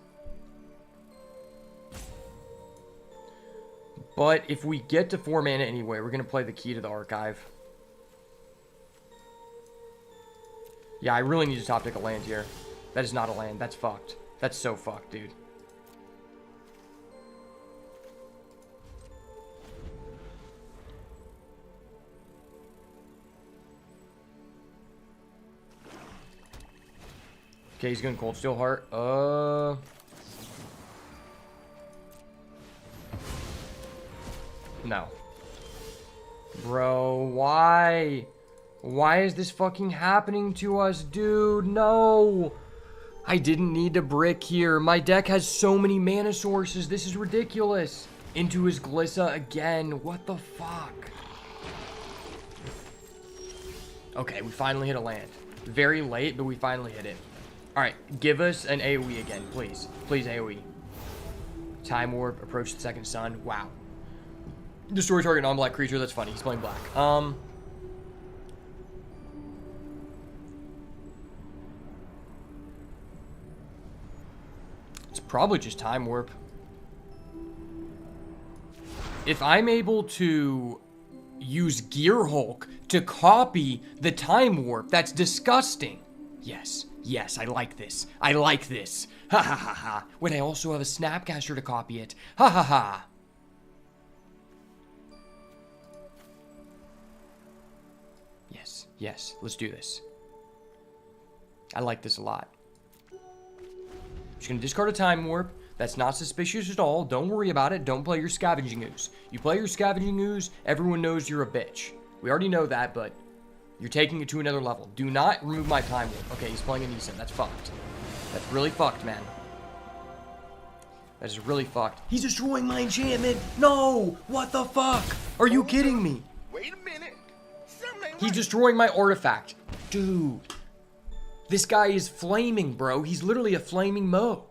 But if we get to 4 mana anyway, we're going to play the Key to the Archive. Yeah, I really need to top pick a land here. That is not a land. That's fucked. That's so fucked, dude. Okay, he's going Cold Steel Heart. No. Bro, why? Why is this fucking happening to us, dude? No. I didn't need to brick here. My deck has so many mana sources. This is ridiculous. Into his Glissa again. What the fuck? Okay, we finally hit a land. Very late, but we finally hit it. Alright, give us an AoE again, please. Please, AoE. Time Warp, approach the second sun. Wow. Destroy target non-black creature. That's funny. He's playing black. It's probably just Time Warp. If I'm able to use Gear Hulk to copy the Time Warp, that's disgusting. Yes, yes, I like this. I like this. Ha ha ha ha. Wait, I also have a Snapcaster to copy it. Ha ha ha. Yes, yes, let's do this. I like this a lot. Just gonna discard a Time Warp. That's not suspicious at all. Don't worry about it. Don't play your Scavenging Ooze. You play your Scavenging Ooze, everyone knows you're a bitch. We already know that, but you're taking it to another level. Do not remove my Time Warp. Okay, he's playing a Nisa. That's fucked. That's really fucked, man. That is really fucked. He's destroying my enchantment. No! What the fuck? Are you kidding me? Wait a minute. Something ain't He's right. destroying my artifact. Dude. This guy is flaming, bro. He's literally a flaming Mo.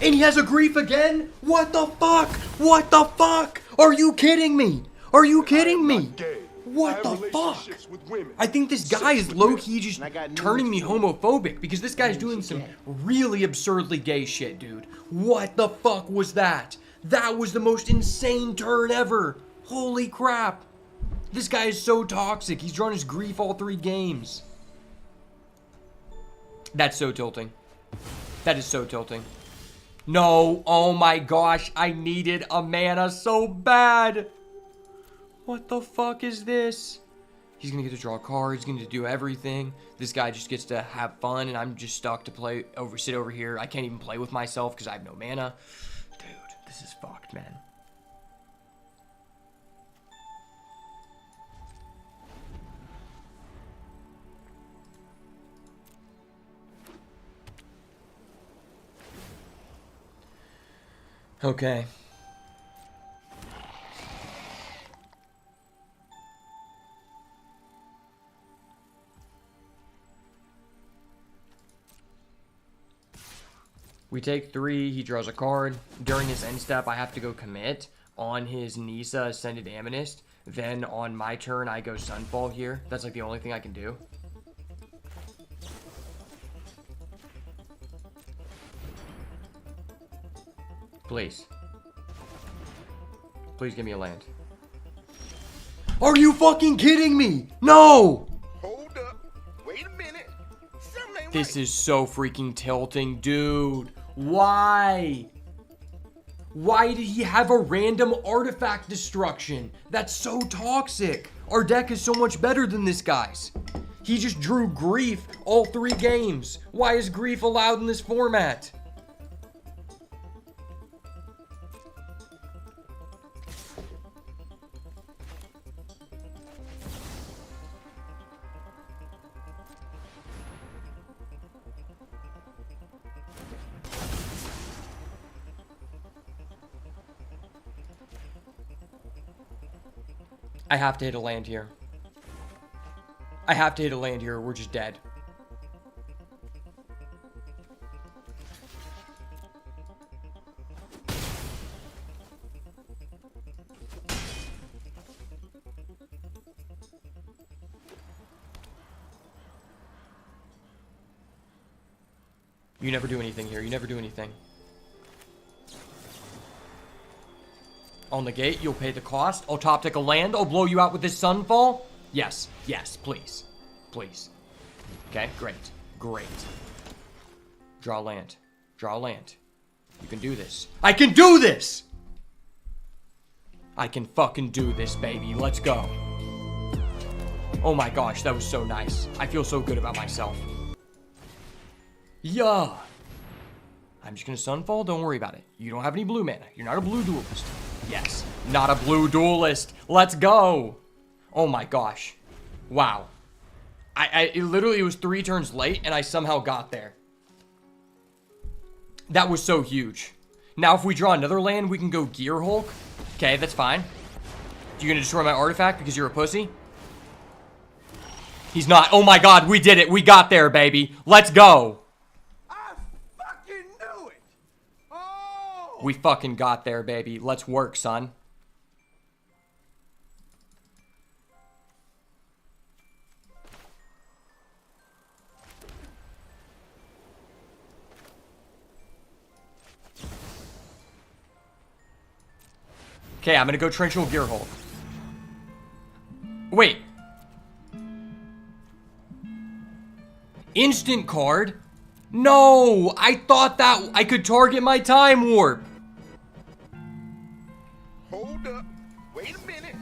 And he has a grief again? What the fuck? What the fuck? Are you kidding me? Are you kidding me? Gay. What I the have fuck? relationships with women. I think this guy Sex is with low-key just I got news turning me for you. homophobic because this guy's doing some really absurdly gay shit, dude. What the fuck was that? That was the most insane turn ever. Holy crap. This guy is so toxic. He's drawn his grief all 3 games. That's so tilting. That is so tilting. No, oh my gosh, I needed a mana so bad. What the fuck is this? He's gonna get to draw a card, he's gonna do everything. This guy just gets to have fun, and I'm just stuck to sit over here. I can't even play with myself because I have no mana. Dude, this is fucked, man. Okay. We take 3, he draws a card. During his end step, I have to go commit on his Nisa Ascended Amethyst. Then on my turn, I go Sunfall here. That's like the only thing I can do. Please. Please give me a land. Are you fucking kidding me? No! Hold up. Wait a minute. Something ain't This right. is so freaking tilting, dude. Why? Why did he have a random artifact destruction? That's so toxic. Our deck is so much better than this guy's. He just drew grief all 3 games. Why is grief allowed in this format? I have to hit a land here. I have to hit a land here or we're just dead. You never do anything here. You never do anything. I'll negate. You'll pay the cost. I'll top tick a land. I'll blow you out with this Sunfall. Yes. Yes. Please. Please. Okay. Great. Great. Draw land. Draw land. You can do this. I can do this! I can fucking do this, baby. Let's go. Oh my gosh. That was so nice. I feel so good about myself. Yeah. I'm just gonna Sunfall. Don't worry about it. You don't have any blue mana. You're not a blue duelist. Yes. Not a blue duelist. Let's go. Oh my gosh. Wow. It literally was 3 turns late and I somehow got there. That was so huge. Now if we draw another land, we can go Gear Hulk. Okay, that's fine. You gonna destroy my artifact because you're a pussy? He's not. Oh my god, we did it. We got there, baby. Let's go. I fucking knew it! Oh! We fucking got there, baby. Let's work, son. Okay, I'm gonna go Torrential Gear Hole. Wait. Instant card? No! I thought that I could target my Time Warp. Hold up. Wait a minute.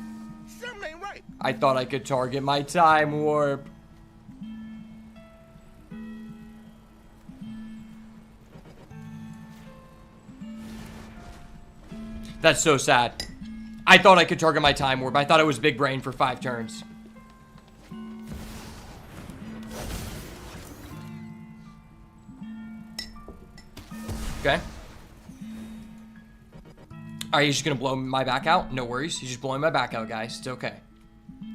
Something ain't right. I thought I could target my Time Warp. That's so sad. I thought I could target my Time Warp. I thought it was Big Brain for 5 turns. Okay. Alright, he's just gonna blow my back out. No worries. He's just blowing my back out, guys. It's okay.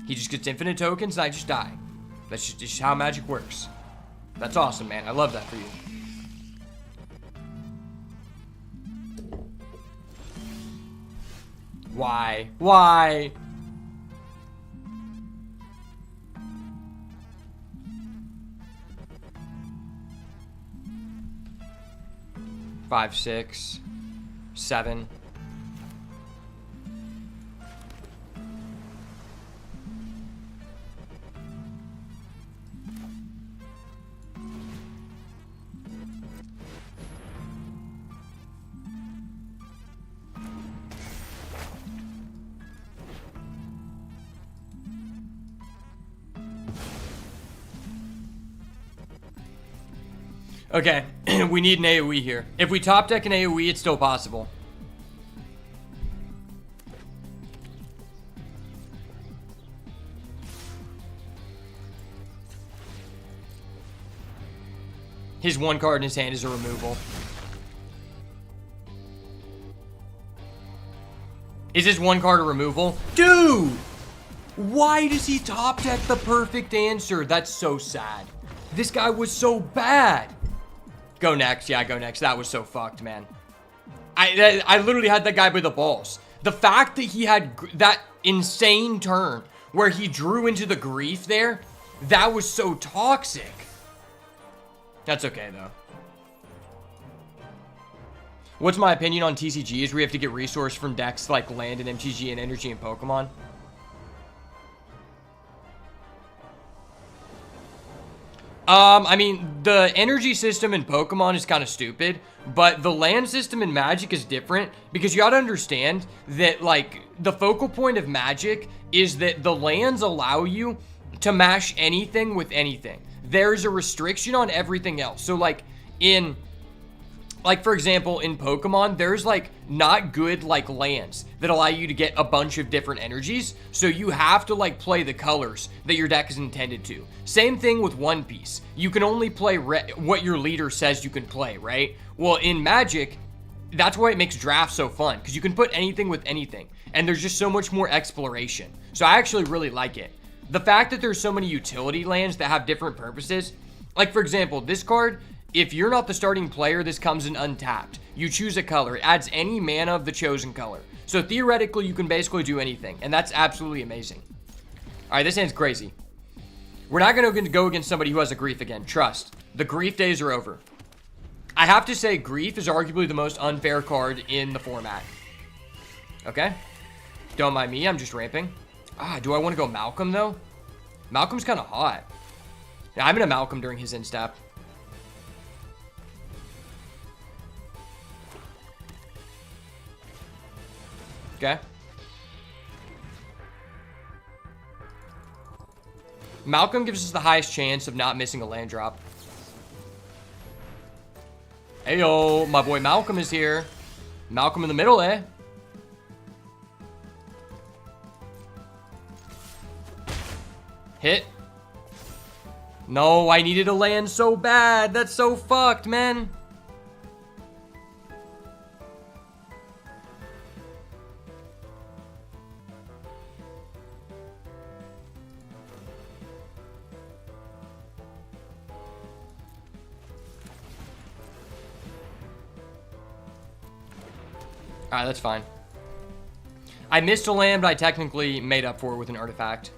He just gets infinite tokens and I just die. That's just how Magic works. That's awesome, man. I love that for you. Why? Why? Five, 6, 7. Okay, we need an AoE here. If we top deck an AoE, it's still possible. His one card in his hand is a removal. Is his one card a removal? Dude! Why does he top deck the perfect answer? That's so sad. This guy was so bad. Go next. Yeah, go next. That was so fucked, man. I literally had that guy by the balls. The fact that he had that insane turn where he drew into the grief there, that was so toxic. That's okay, though. What's my opinion on TCG is we have to get resource from decks like Land and MTG and Energy and Pokemon. I mean, the energy system in Pokemon is kind of stupid, but the land system in Magic is different because you gotta understand that, like, the focal point of Magic is that the lands allow you to mash anything with anything. There's a restriction on everything else. So, like, for example, in Pokemon, there's, like, not good, like, lands that allow you to get a bunch of different energies. So you have to, like, play the colors that your deck is intended to. Same thing with One Piece. You can only play what your leader says you can play, right? Well, in Magic, that's why it makes drafts so fun, because you can put anything with anything. And there's just so much more exploration. So I actually really like it. The fact that there's so many utility lands that have different purposes. Like, for example, this card... If you're not the starting player, this comes in untapped. You choose a color. It adds any mana of the chosen color. So theoretically, you can basically do anything. And that's absolutely amazing. Alright, this hand's crazy. We're not going to go against somebody who has a Grief again. Trust. The Grief days are over. I have to say, Grief is arguably the most unfair card in the format. Okay? Don't mind me. I'm just ramping. Do I want to go Malcolm, though? Malcolm's kind of hot. Yeah, I'm going to Malcolm during his instap. Okay. Malcolm gives us the highest chance of not missing a land drop. Heyo, my boy Malcolm is here. Malcolm in the middle, eh? Hit. No, I needed a land so bad. That's so fucked, man. Alright, that's fine. I missed a land, but I technically made up for it with an artifact.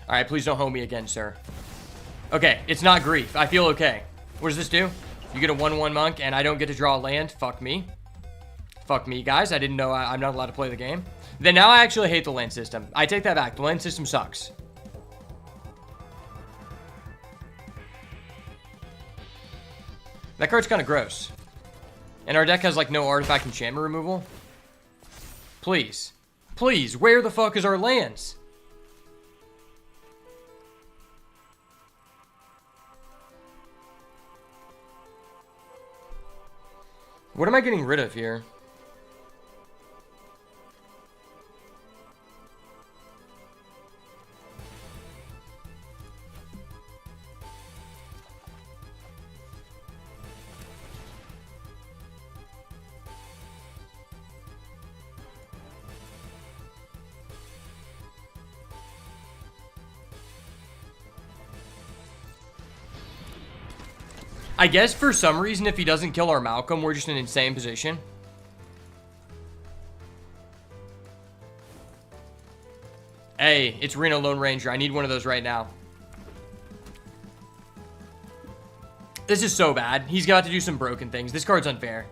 Alright, please don't hold me again, sir. Okay, it's not grief. I feel okay. What does this do? You get a 1/1 monk, and I don't get to draw a land? Fuck me. Fuck me, guys. I didn't know I'm not allowed to play the game. Then now I actually hate the land system. I take that back. The land system sucks. That card's kind of gross. And our deck has, like, no artifact enchantment removal. Please. Please, where the fuck is our lands? What am I getting rid of here? I guess for some reason, if he doesn't kill our Malcolm, we're just in an insane position. Hey, it's Reno Lone Ranger. I need one of those right now. This is so bad. He's got to do some broken things. This card's unfair.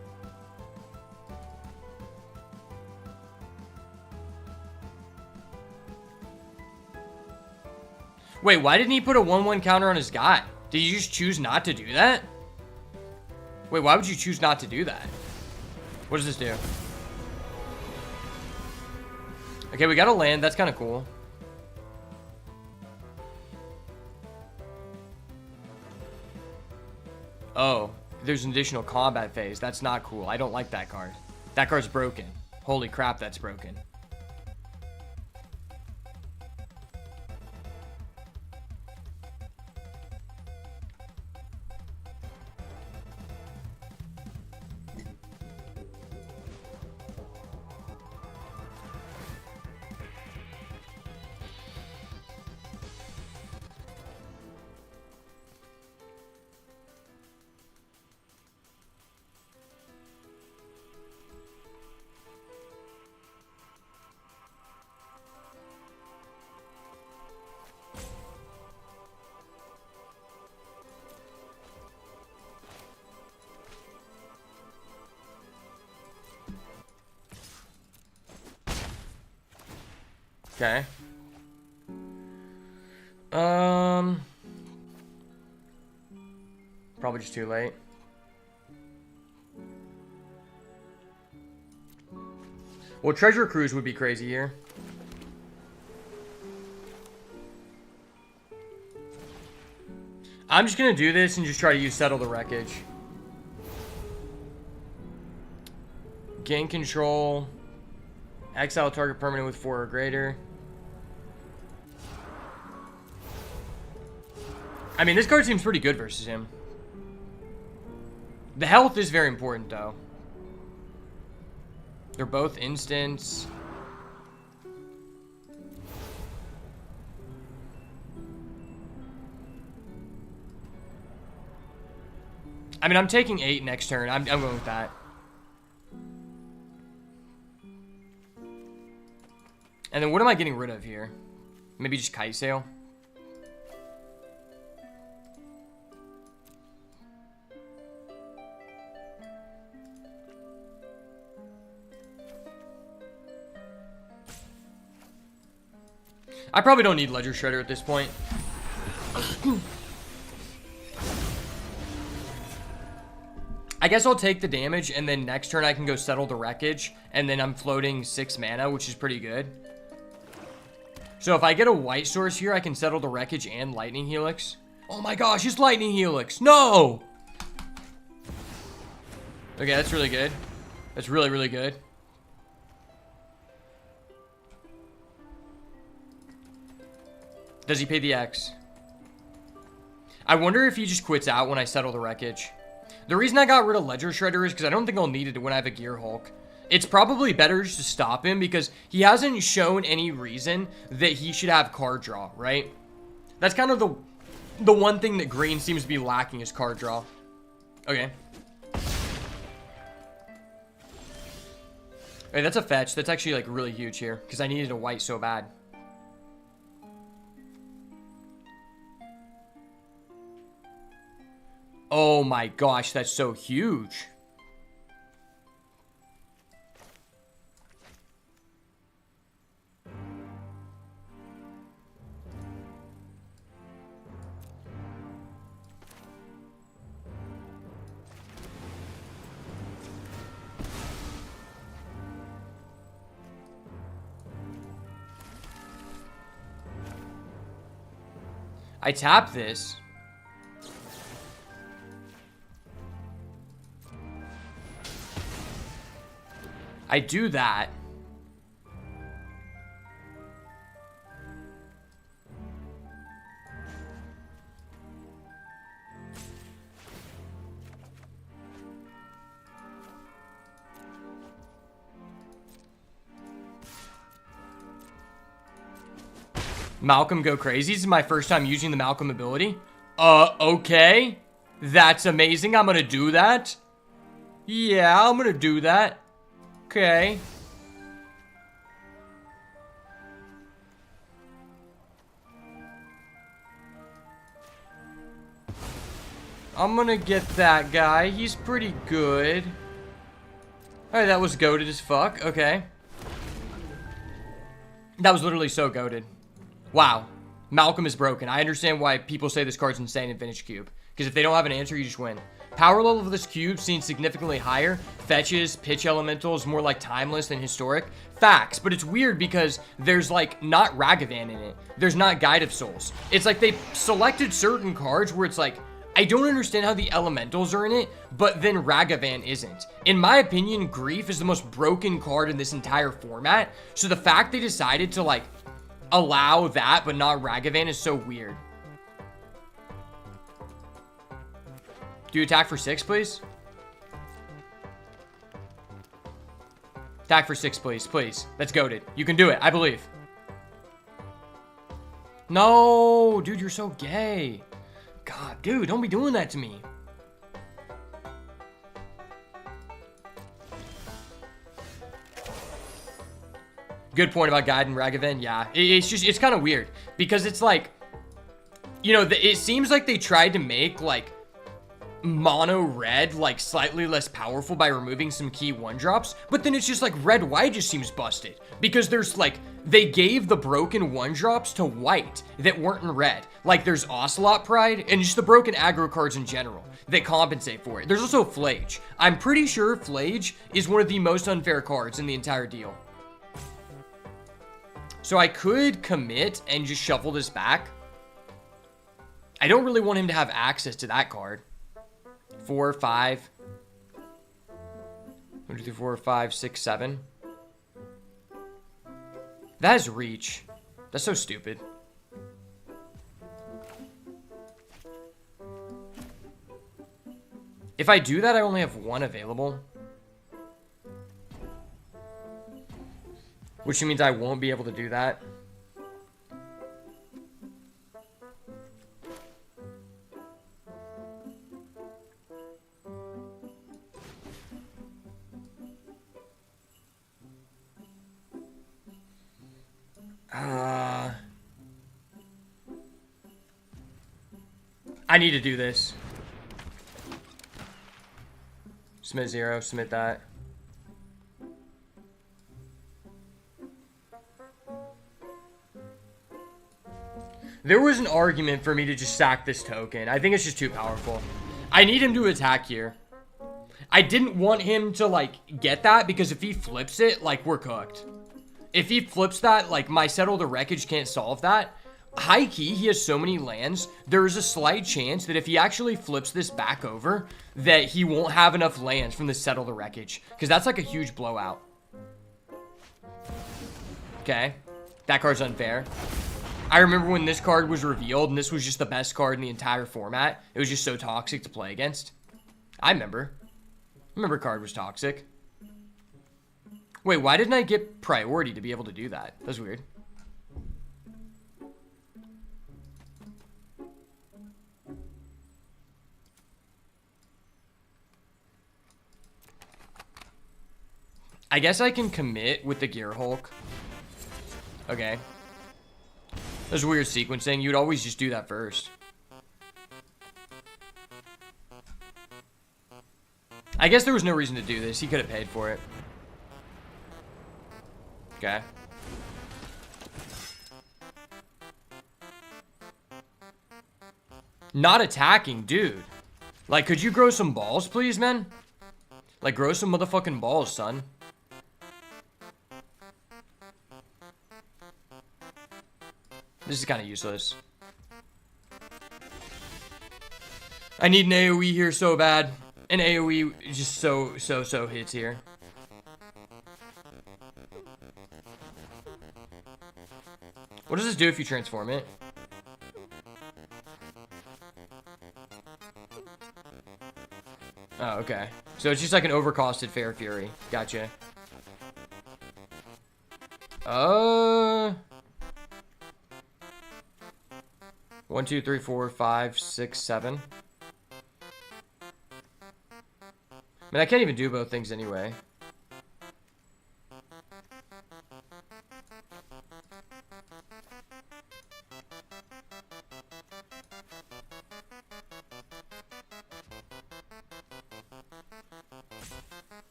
Wait, why didn't he put a 1/1 counter on his guy? Did you just choose not to do that? Wait, why would you choose not to do that? What does this do? Okay, we got a land. That's kind of cool. Oh, there's an additional combat phase. That's not cool. I don't like that card. That card's broken. Holy crap, that's broken. Okay. Probably just too late. Well, Treasure Cruise would be crazy here. I'm just gonna do this and just try to use Settle the Wreckage. Gain control. Exile target permanent with 4 or greater. I mean, this card seems pretty good versus him. The health is very important, though. They're both instants. I mean, I'm taking 8 next turn. I'm going with that. And then what am I getting rid of here? Maybe just Kite Sail? I probably don't need Ledger Shredder at this point. I guess I'll take the damage, and then next turn I can go Settle the Wreckage, and then I'm floating 6 mana, which is pretty good. So if I get a white source here, I can Settle the Wreckage and Lightning Helix. Oh my gosh, it's Lightning Helix! No! Okay, that's really good. That's really, really good. Does he pay the X? I wonder if he just quits out when I Settle the Wreckage. The reason I got rid of Ledger Shredder is because I don't think I'll need it when I have a Gear Hulk. It's probably better just to stop him because he hasn't shown any reason that he should have card draw, right? That's kind of the one thing that green seems to be lacking is card draw. Okay. Hey, that's a fetch. That's actually, like, really huge here. Because I needed a white so bad. Oh my gosh, that's so huge. I tap this. I do that. Malcolm go crazy. This is my first time using the Malcolm ability. Okay. That's amazing. I'm gonna do that. Yeah, I'm gonna do that. Okay. I'm gonna get that guy. He's pretty good. Alright, that was goated as fuck. Okay. That was literally so goated. Wow. Malcolm is broken. I understand why people say this card's insane in Vintage Cube. Because if they don't have an answer, you just win. Power level of this cube seems significantly higher. Fetches, pitch elementals, more like timeless than historic. Facts, but it's weird because there's like not Ragavan in it. There's not Guide of Souls. It's like they selected certain cards where it's like, I don't understand how the elementals are in it, but then Ragavan isn't. In my opinion, Grief is the most broken card in this entire format. So the fact they decided to like allow that but not Ragavan is so weird. Do you attack for 6, please? Attack for 6, please. Please. That's goated. You can do it. I believe. No, dude, you're so gay. God, dude, don't be doing that to me. Good point about Guide and Ragavan. Yeah, it's kind of weird because it's like, you know, it seems like they tried to make like mono red like slightly less powerful by removing some key 1-drops, but then it's just like red white just seems busted because there's like they gave the broken 1-drops to white that weren't in red. Like there's Ocelot Pride and just the broken aggro cards in general that compensate for it. There's also Flage. I'm pretty sure Flage is one of the most unfair cards in the entire deal. So I could commit and just shuffle this back. I don't really want him to have access to that card. 4, 5. 1, 2, 3, 4, 5, 6, 7. That is reach. That's so stupid. If I do that, I only have 1 available. Which means I won't be able to do that. I need to do this. Submit 0, submit that. There was an argument for me to just sack this token. I think it's just too powerful. I need him to attack here. I didn't want him to, like, get that because if he flips it, like, we're cooked. If he flips that, like, my Settle the Wreckage can't solve that. High key, he has so many lands. There is a slight chance that if he actually flips this back over, that he won't have enough lands from the Settle the Wreckage. Because that's like a huge blowout. Okay. That card's unfair. I remember when this card was revealed, and this was just the best card in the entire format. It was just so toxic to play against. I remember. Card was toxic. Wait, why didn't I get priority to be able to do that? That's weird. I guess I can commit with the Gear Hulk. Okay. There's weird sequencing. You'd always just do that first. I guess there was no reason to do this. He could have paid for it. Okay. Not attacking, dude. Like, could you grow some balls, please, man? Like, grow some motherfucking balls, son. This is kind of useless. I need an AoE here so bad. An AoE just so hits here. What does this do if you transform it? Oh, okay. So it's just like an overcosted Fair Fury. Gotcha. 1, 2, 3, 4, 5, 6, 7. I mean, I can't even do both things anyway.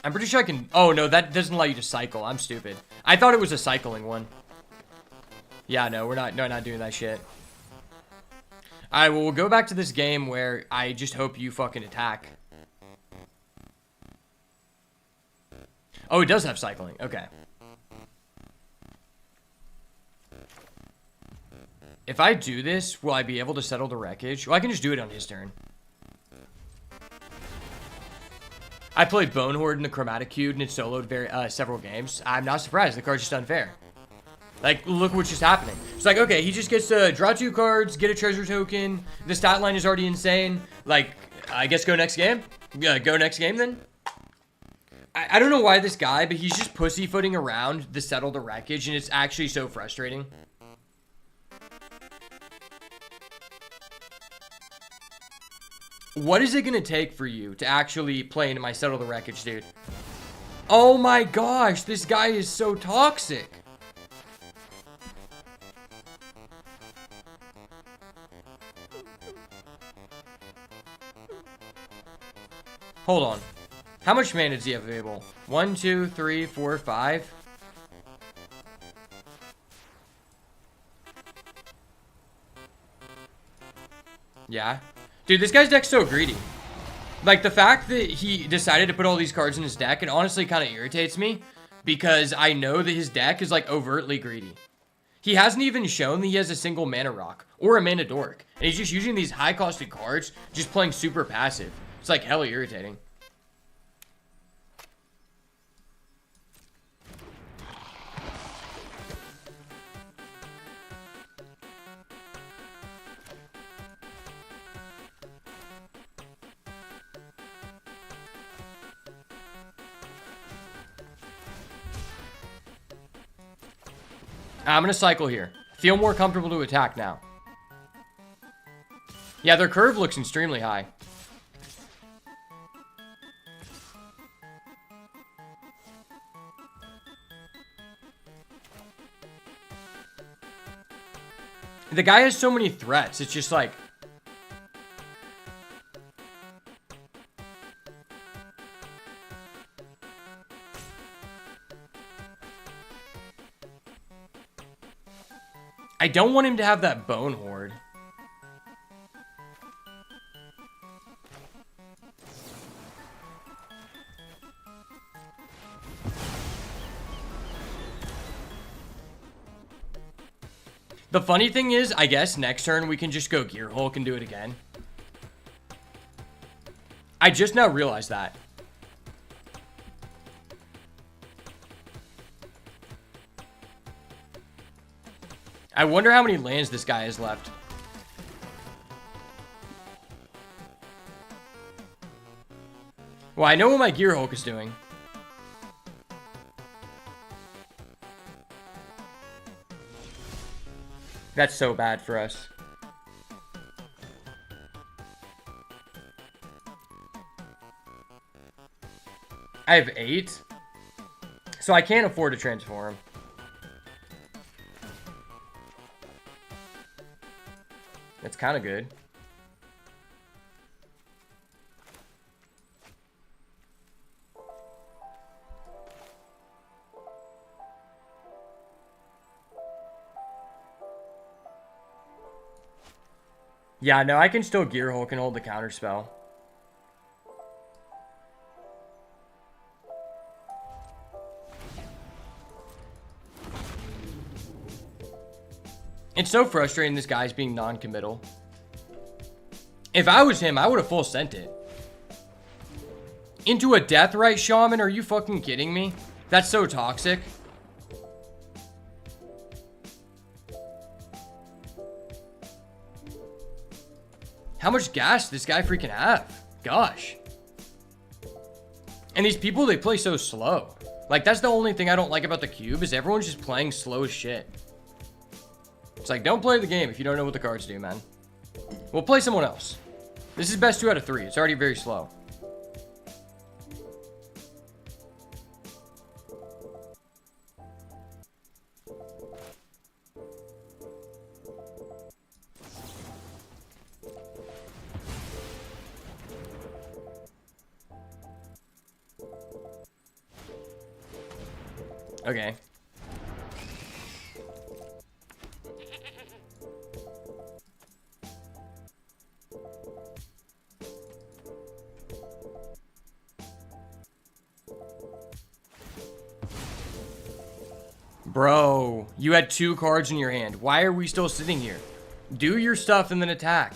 I'm pretty sure I can... Oh, no, that doesn't allow you to cycle. I'm stupid. I thought it was a cycling one. Yeah, no, we're not... No, not doing that shit. Alright, well, we'll go back to this game where I just hope you fucking attack. Oh, it does have cycling. Okay. If I do this, will I be able to settle the wreckage? Well, I can just do it on his turn. I played Bone Horde in the Chromatic Cube and it soloed several games. I'm not surprised. The card's just unfair. Like, look what's just happening. It's like, okay, he just gets to draw 2 cards, get a treasure token. The stat line is already insane. Like, I guess go next game? Yeah, go next game then? I don't know why this guy, but he's just pussyfooting around to settle the wreckage, and it's actually so frustrating. What is it going to take for you to actually play into my settle the wreckage, dude? Oh my gosh, this guy is so toxic. Hold on. How much mana does he have available? 1, 2, 3, 4, 5. Yeah. Dude, this guy's deck's so greedy. Like, the fact that he decided to put all these cards in his deck, it honestly kind of irritates me. Because I know that his deck is, like, overtly greedy. He hasn't even shown that he has a single mana rock. Or a mana dork. And he's just using these high-costed cards, just playing super passive. It's, like, hella irritating. I'm going to cycle here. Feel more comfortable to attack now. Yeah, their curve looks extremely high. The guy has so many threats. It's just like... I don't want him to have that Bone Horde. The funny thing is, I guess next turn we can just go Gear Hulk and do it again. I just now realized that. I wonder how many lands this guy has left. Well, I know what my Gear Hulk is doing. That's so bad for us. I have 8. So I can't afford to transform. That's kind of good. Yeah, no, I can still Gear Hulk and hold the counter spell. It's so frustrating this guy's being non-committal. If I was him, I would have full sent it. Into a Deathrite Shaman? Are you fucking kidding me? That's so toxic. How much gas does this guy freaking have? Gosh. And these people, they play so slow. Like, that's the only thing I don't like about the cube, is everyone's just playing slow as shit. It's like, don't play the game if you don't know what the cards do, man. We'll play someone else. This is best 2 out of 3. It's already very slow. Okay. Bro, you had 2 cards in your hand. Why are we still sitting here? Do your stuff and then attack.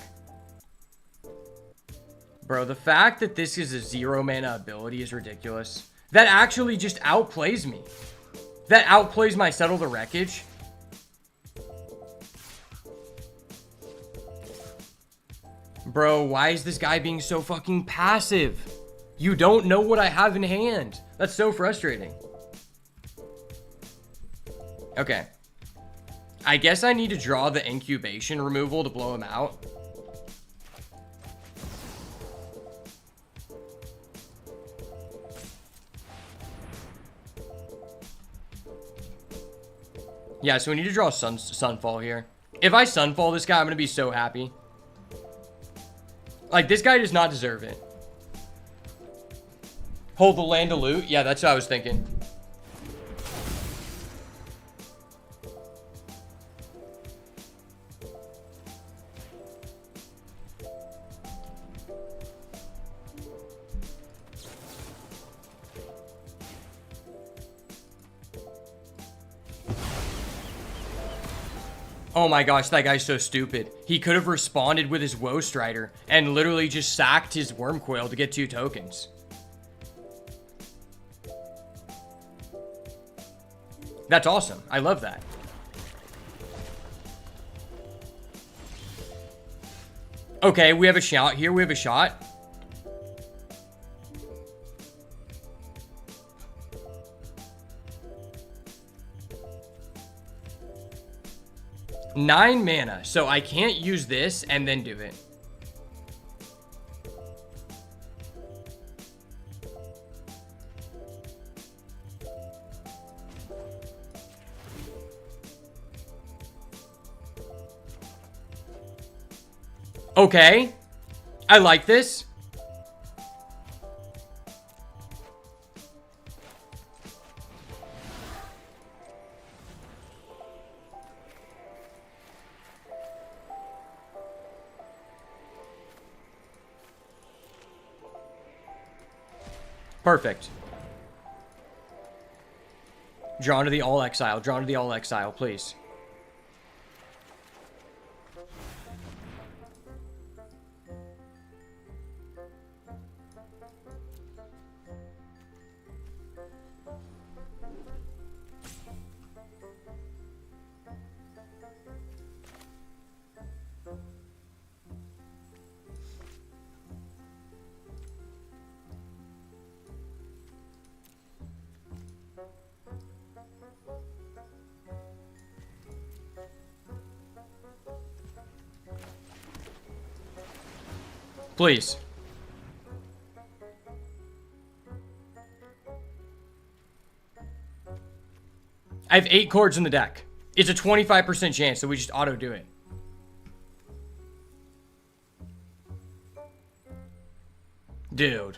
Bro, the fact that this is a 0 mana ability is ridiculous. That actually just outplays me. That outplays my Settle the Wreckage. Bro, why is this guy being so fucking passive? You don't know what I have in hand. That's so frustrating. Okay. I guess I need to draw the incubation removal to blow him out. Yeah, so we need to draw Sunfall here. If I Sunfall this guy, I'm going to be so happy. Like, this guy does not deserve it. Hold the land to loot? Yeah, that's what I was thinking. Oh my gosh, that guy's so stupid. He could have responded with his Woe Strider and literally just sacked his Wormcoil to get 2 tokens. That's awesome. I love that. Okay, we have a shot here. We have a shot. Nine mana, so I can't use this and then do it. Okay, I like this. Perfect. Drawn to the All Exile. Drawn to the All Exile, please. Please. I have 8 cards in the deck. It's a 25% chance that we just auto do it. Dude.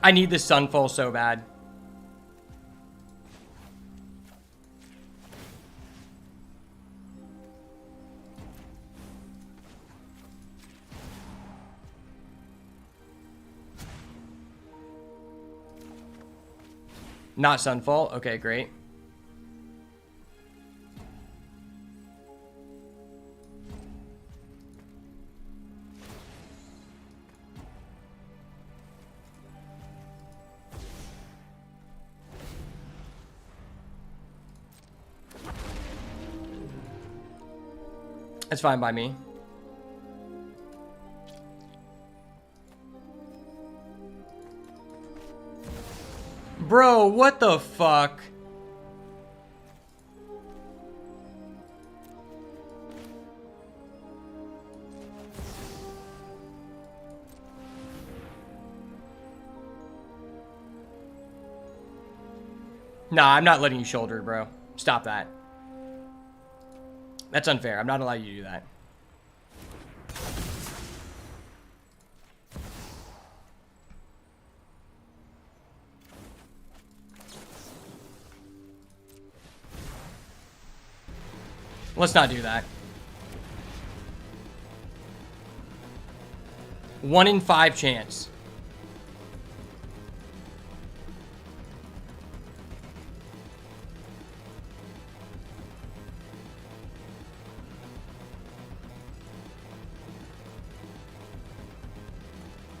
I need this Sunfall so bad. Not Sunfall. Okay, great. That's fine by me. Bro, what the fuck? Nah, I'm not letting you shoulder, bro. Stop that. That's unfair. I'm not allowed you to do that. Let's not do that. 1 in 5 chance.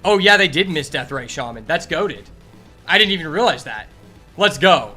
Oh yeah, they did miss Deathray Shaman. That's goated. I didn't even realize that. Let's go.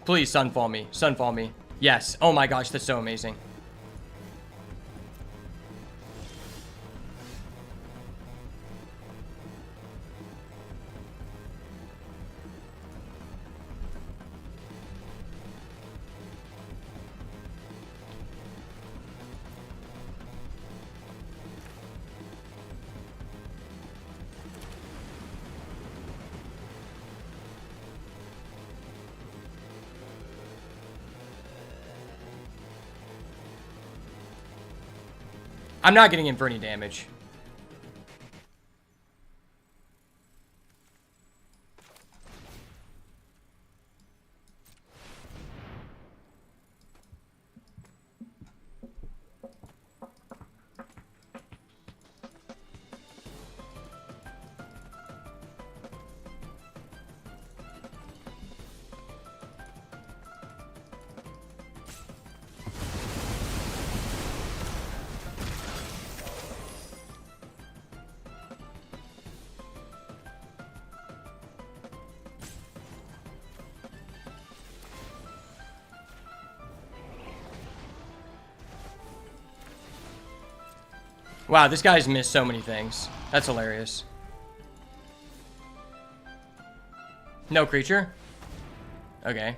Please, Sunfall me. Sunfall me. Yes. Oh my gosh, that's so amazing. I'm not getting in for any damage. Wow, this guy's missed so many things. That's hilarious. No creature? Okay.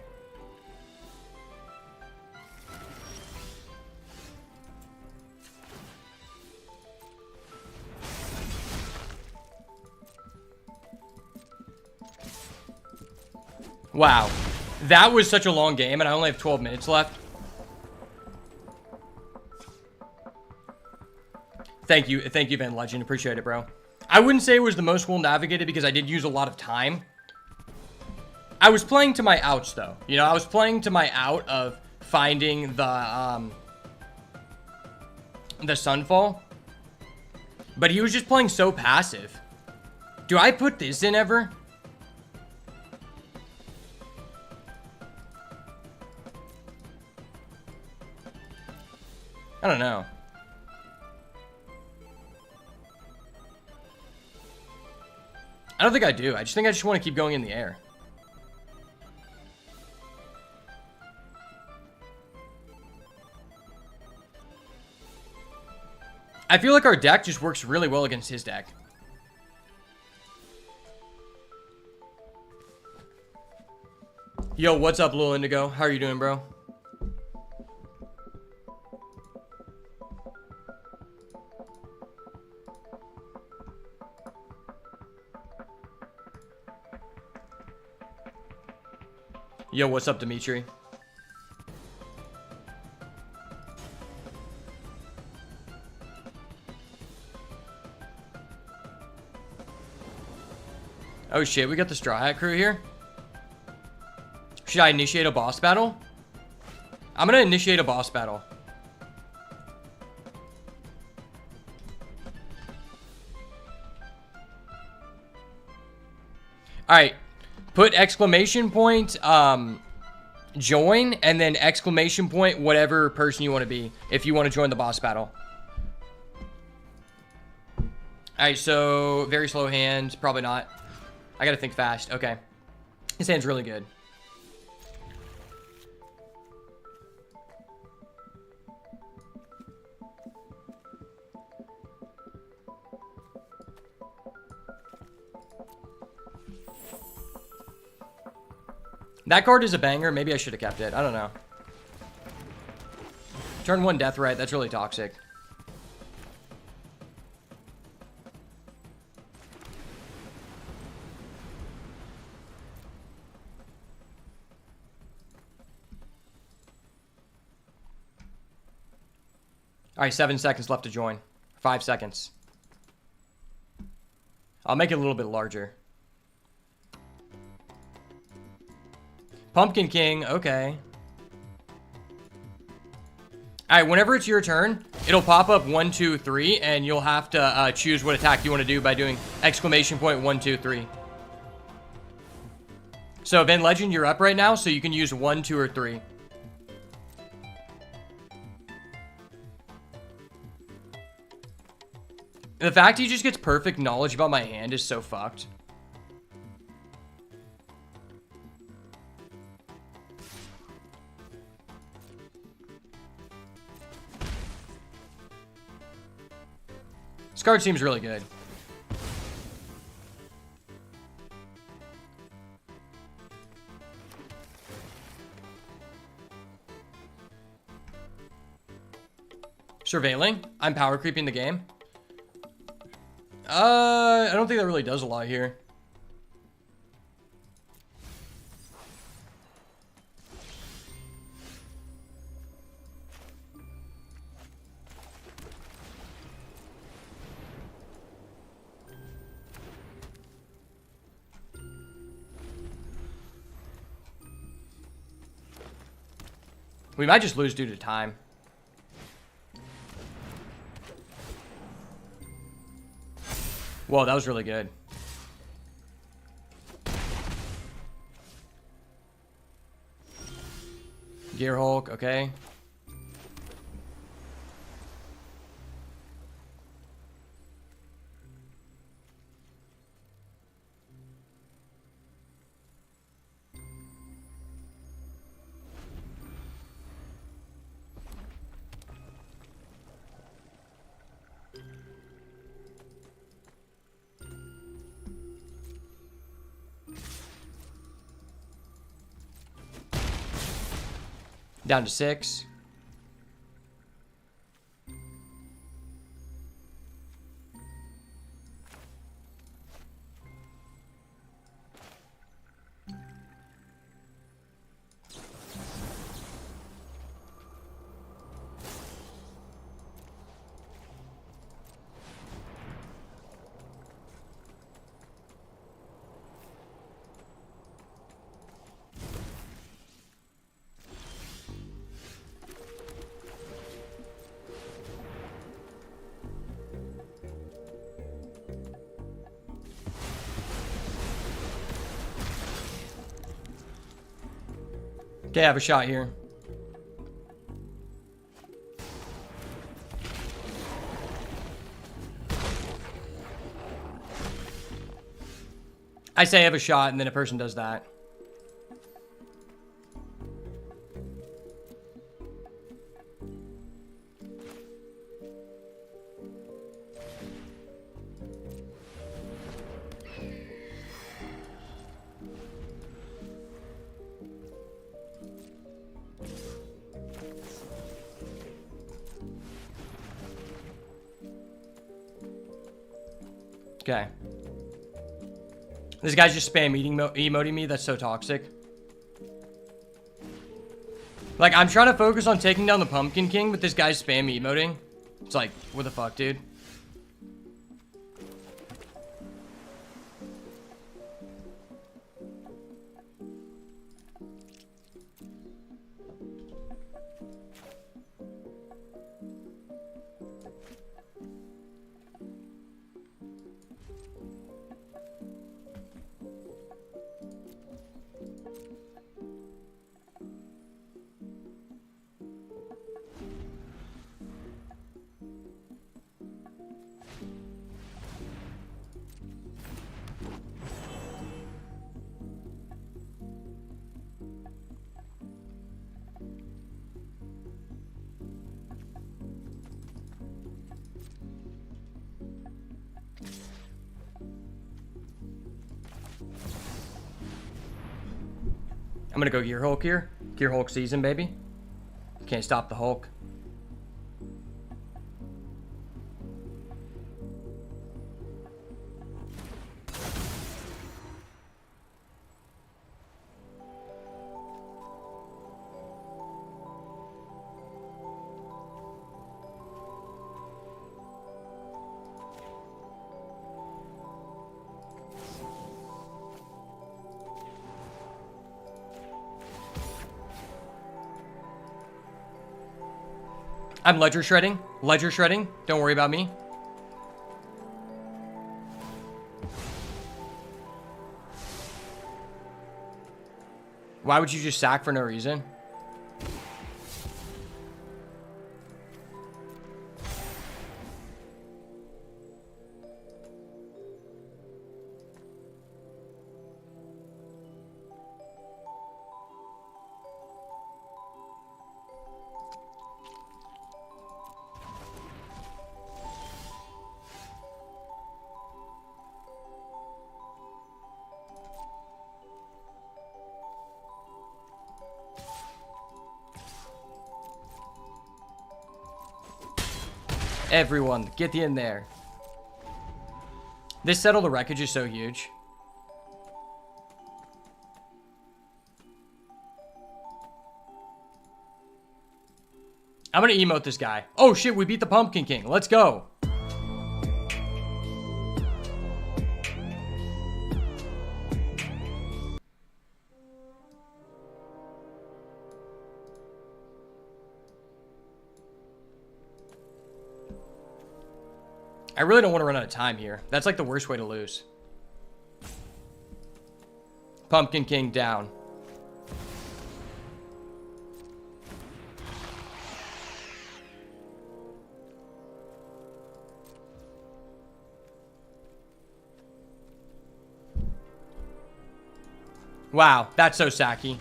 Wow. That was such a long game, and I only have 12 minutes left. Thank you, Van Legend. Appreciate it, bro. I wouldn't say it was the most well navigated because I did use a lot of time. I was playing to my outs, though. You know, I was playing to my out of finding the Sunfall. But he was just playing so passive. Do I put this in ever? I don't know. I don't think I do. I just think I just want to keep going in the air. I feel like our deck just works really well against his deck. Yo, what's up, Lil Indigo? How are you doing, bro? Yo, what's up, Dimitri? Oh shit, we got the Straw Hat crew here. Should I initiate a boss battle? I'm gonna initiate a boss battle. Alright. Put exclamation point, join, and then exclamation point, whatever person you want to be, if you want to join the boss battle. Alright, so, very slow hand, probably not. I gotta think fast. Okay. His hand's really good. That card is a banger. Maybe I should have kept it. I don't know. Turn 1 Deathrite. That's really toxic. Alright, 7 seconds left to join. 5 seconds. I'll make it a little bit larger. Pumpkin King, okay. Alright, whenever it's your turn, it'll pop up 1, 2, 3, and you'll have to choose what attack you want to do by doing exclamation point 1, 2, 3. So, Van Legend, you're up right now, so you can use 1, 2, or 3. The fact he just gets perfect knowledge about my hand is so fucked. This card seems really good. Surveilling? I'm power creeping the game. I don't think that really does a lot here. We might just lose due to time. Whoa, that was really good. Gear Hulk, okay. Down to 6. Okay, I have a shot here. I say I have a shot, and then a person does that. Okay. This guy's just spam emoting me. That's so toxic. Like, I'm trying to focus on taking down the Pumpkin King, but this guy's spam emoting. It's like, what the fuck, dude? I'm gonna go Gear Hulk here. Gear Hulk season, baby. Can't stop the Hulk. I'm ledger shredding. Ledger shredding. Don't worry about me. Why would you just sack for no reason? Everyone, get in there. This Settle the Wreckage is so huge. I'm gonna emote this guy. Oh shit, we beat the Pumpkin King. Let's go. I really don't want to run out of time here. That's like the worst way to lose. Pumpkin King down. Wow, that's so sacky.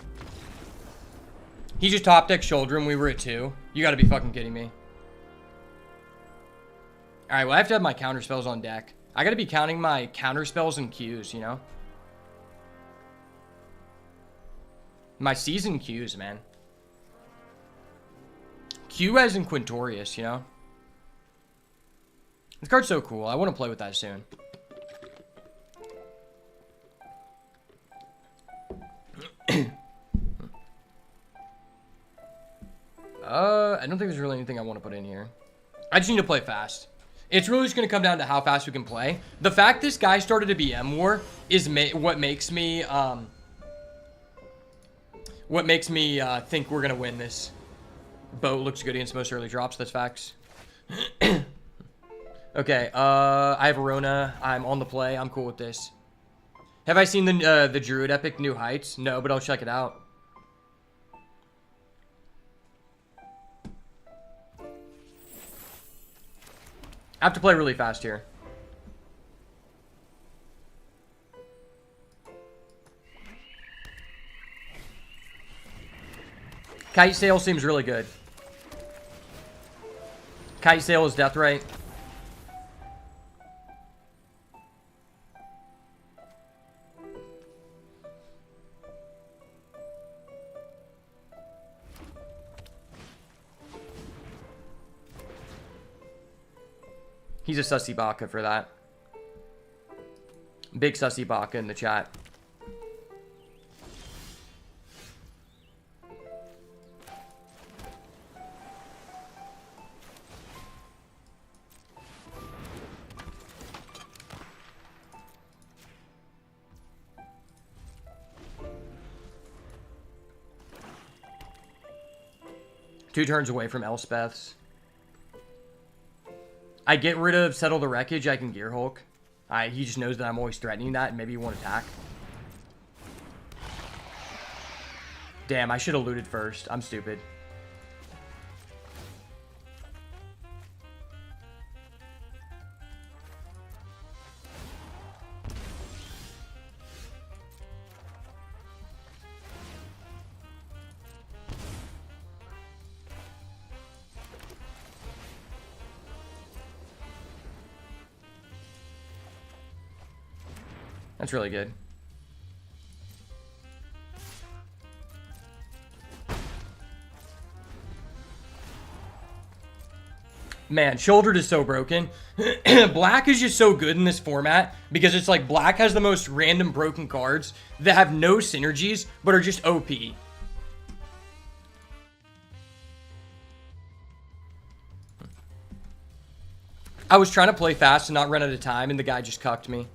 He just top deck shoulder and we were at 2. You gotta be fucking kidding me. Alright, well I have to have my counter spells on deck. I gotta be counting my counter spells and Qs, you know? My season Qs, man. Q as in Quintorius, you know? This card's so cool. I want to play with that soon. I don't think there's really anything I want to put in here. I just need to play fast. It's really just going to come down to how fast we can play. The fact this guy started a BM war is what makes me think we're going to win this. Boat looks good against most early drops. That's facts. Okay, I have Rona. I'm on the play. I'm cool with this. Have I seen the Druid Epic New Heights? No, but I'll check it out. I have to play really fast here. Kite Sail seems really good. Kite Sail is death right. He's a sussy baka for that. Big sussy baka in the chat. Two turns away from Elspeth's. I get rid of Settle the Wreckage, I can Gear Hulk. He just knows that I'm always threatening that, and maybe he won't attack. Damn, I should have looted first. I'm stupid. That's really good. Man, Shouldered is so broken. Black is just so good in this format because it's like Black has the most random broken cards that have no synergies but are just OP. I was trying to play fast and not run out of time and the guy just cucked me.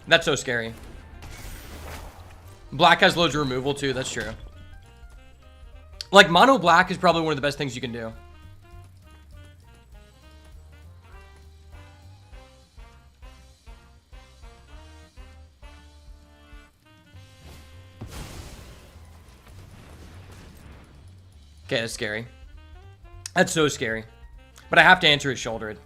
That's so scary. Black has loads of removal too, that's true. Like, mono black is probably one of the best things you can do. Okay, that's scary. That's so scary. But I have to answer his Shouldered.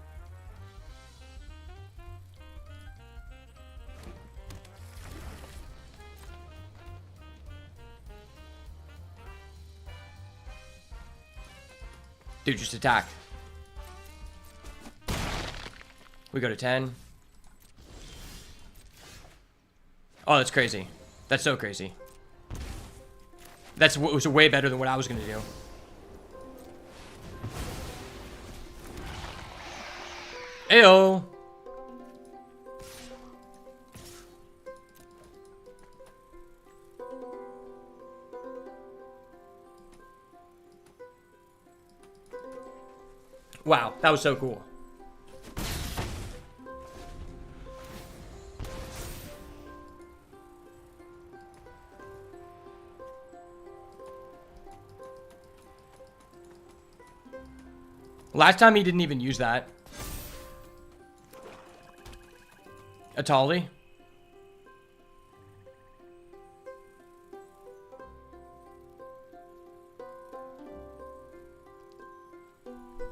Dude, just attack. We go to 10. Oh, that's crazy. That's so crazy. That was way better than what I was going to do. Ayo. Wow, that was so cool. Last time he didn't even use that. Atali.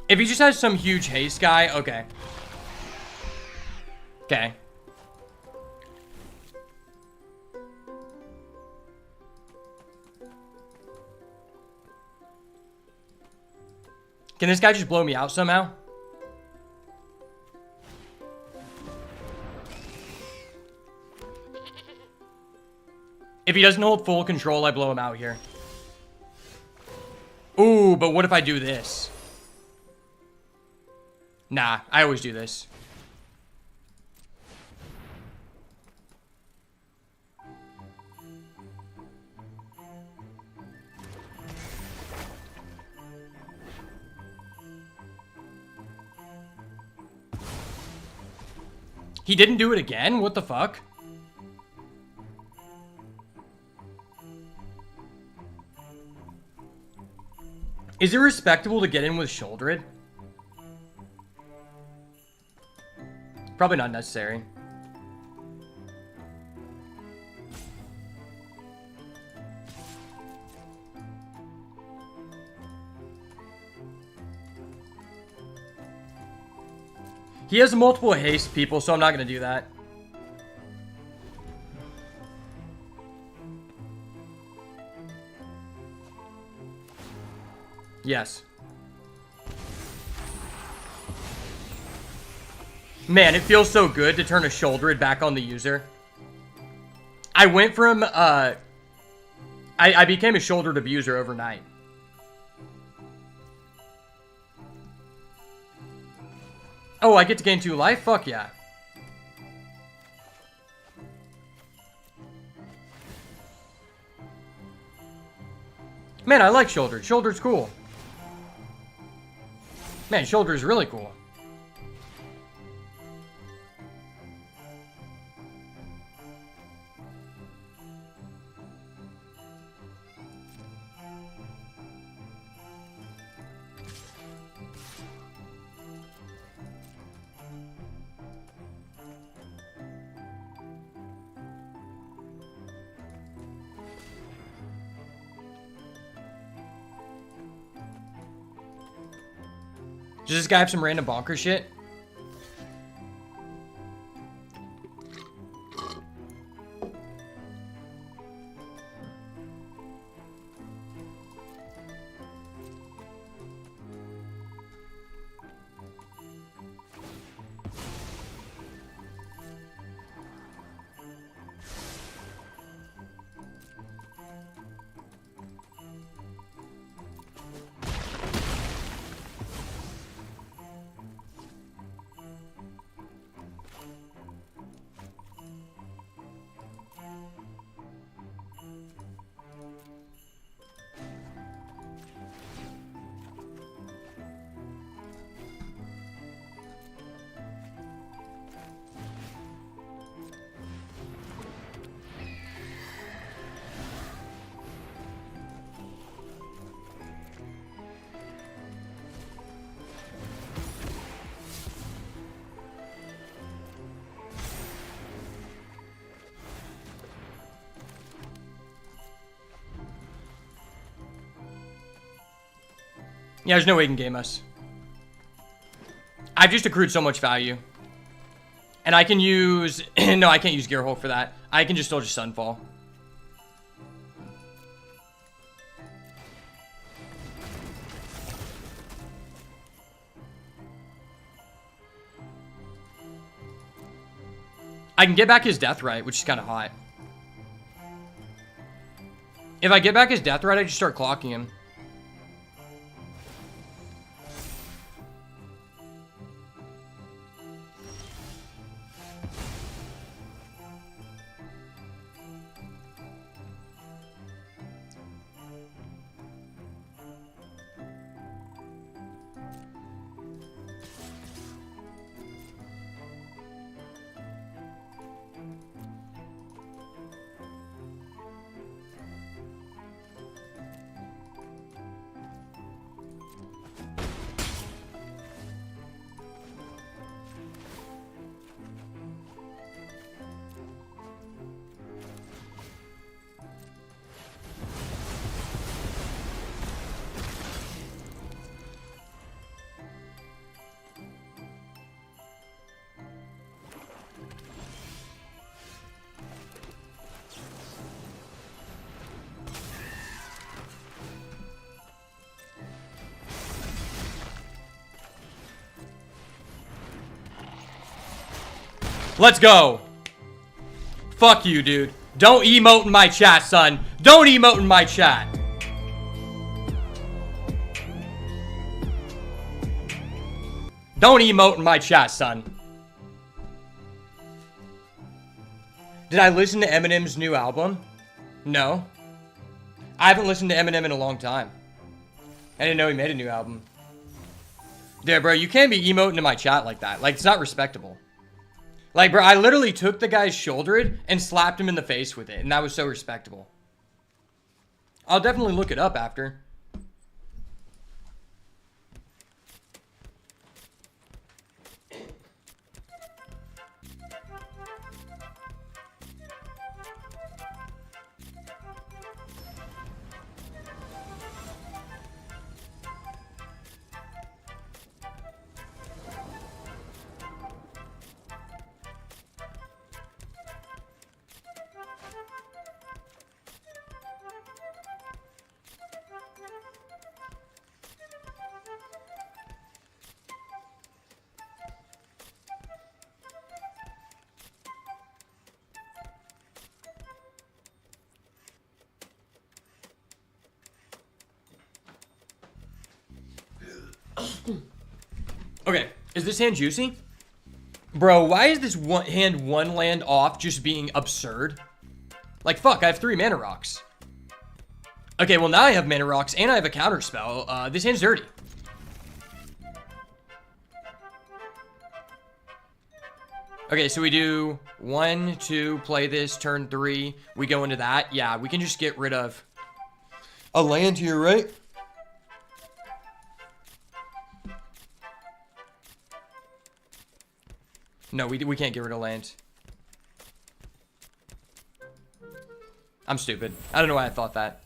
If he just has some huge haste guy, okay. Okay. Can this guy just blow me out somehow? If he doesn't hold full control, I blow him out here. Ooh, but what if I do this? Nah, I always do this. He didn't do it again? What the fuck? Is it respectable to get in with Shouldered? Probably not necessary. He has multiple haste people, so I'm not going to do that. Yes. Man, it feels so good to turn a Shouldered back on the user. I went from, I became a Shouldered abuser overnight. Oh, I get to gain 2 life? Fuck yeah. Man, I like Shouldered. Shouldered's cool. Man, Shouldered's really cool. Does this guy have some random bonker shit? Yeah, there's no way he can game us. I've just accrued so much value. And I can use... no, I can't use Gearhulk for that. I can just still just Sunfall. I can get back his Deathrite, which is kind of hot. If I get back his Deathrite, I just start clocking him. Let's go. Fuck you, dude. Don't emote in my chat, son. Don't emote in my chat. Don't emote in my chat, son. Did I listen to Eminem's new album? No. I haven't listened to Eminem in a long time. I didn't know he made a new album. Dude, bro, you can't be emoting in my chat like that. Like, it's not respectable. Like, bro, I literally took the guy's shoulder and slapped him in the face with it, and that was so respectable. I'll definitely look it up after. Okay, is this hand juicy? Bro, why is this hand one land off just being absurd? Like, fuck, I have 3 mana rocks. Okay, well, now I have mana rocks and I have a counter spell. This hand's dirty. Okay, so we do 1, 2, play this, turn 3. We go into that. Yeah, we can just get rid of a land here, right? No, we can't get rid of land. I'm stupid. I don't know why I thought that.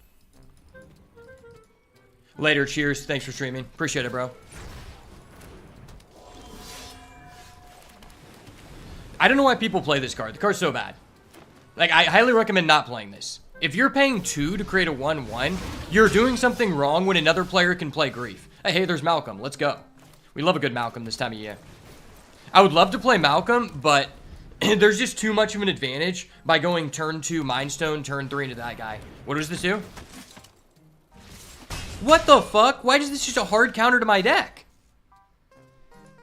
Later, cheers. Thanks for streaming. Appreciate it, bro. I don't know why people play this card. The card's so bad. Like, I highly recommend not playing this. If you're paying 2 to create a 1/1, you're doing something wrong when another player can play Grief. Hey, there's Malcolm. Let's go. We love a good Malcolm this time of year. I would love to play Malcolm, but there's just too much of an advantage by going turn 2 Mind Stone, turn 3 into that guy. What does this do? What the fuck? Why is this just a hard counter to my deck?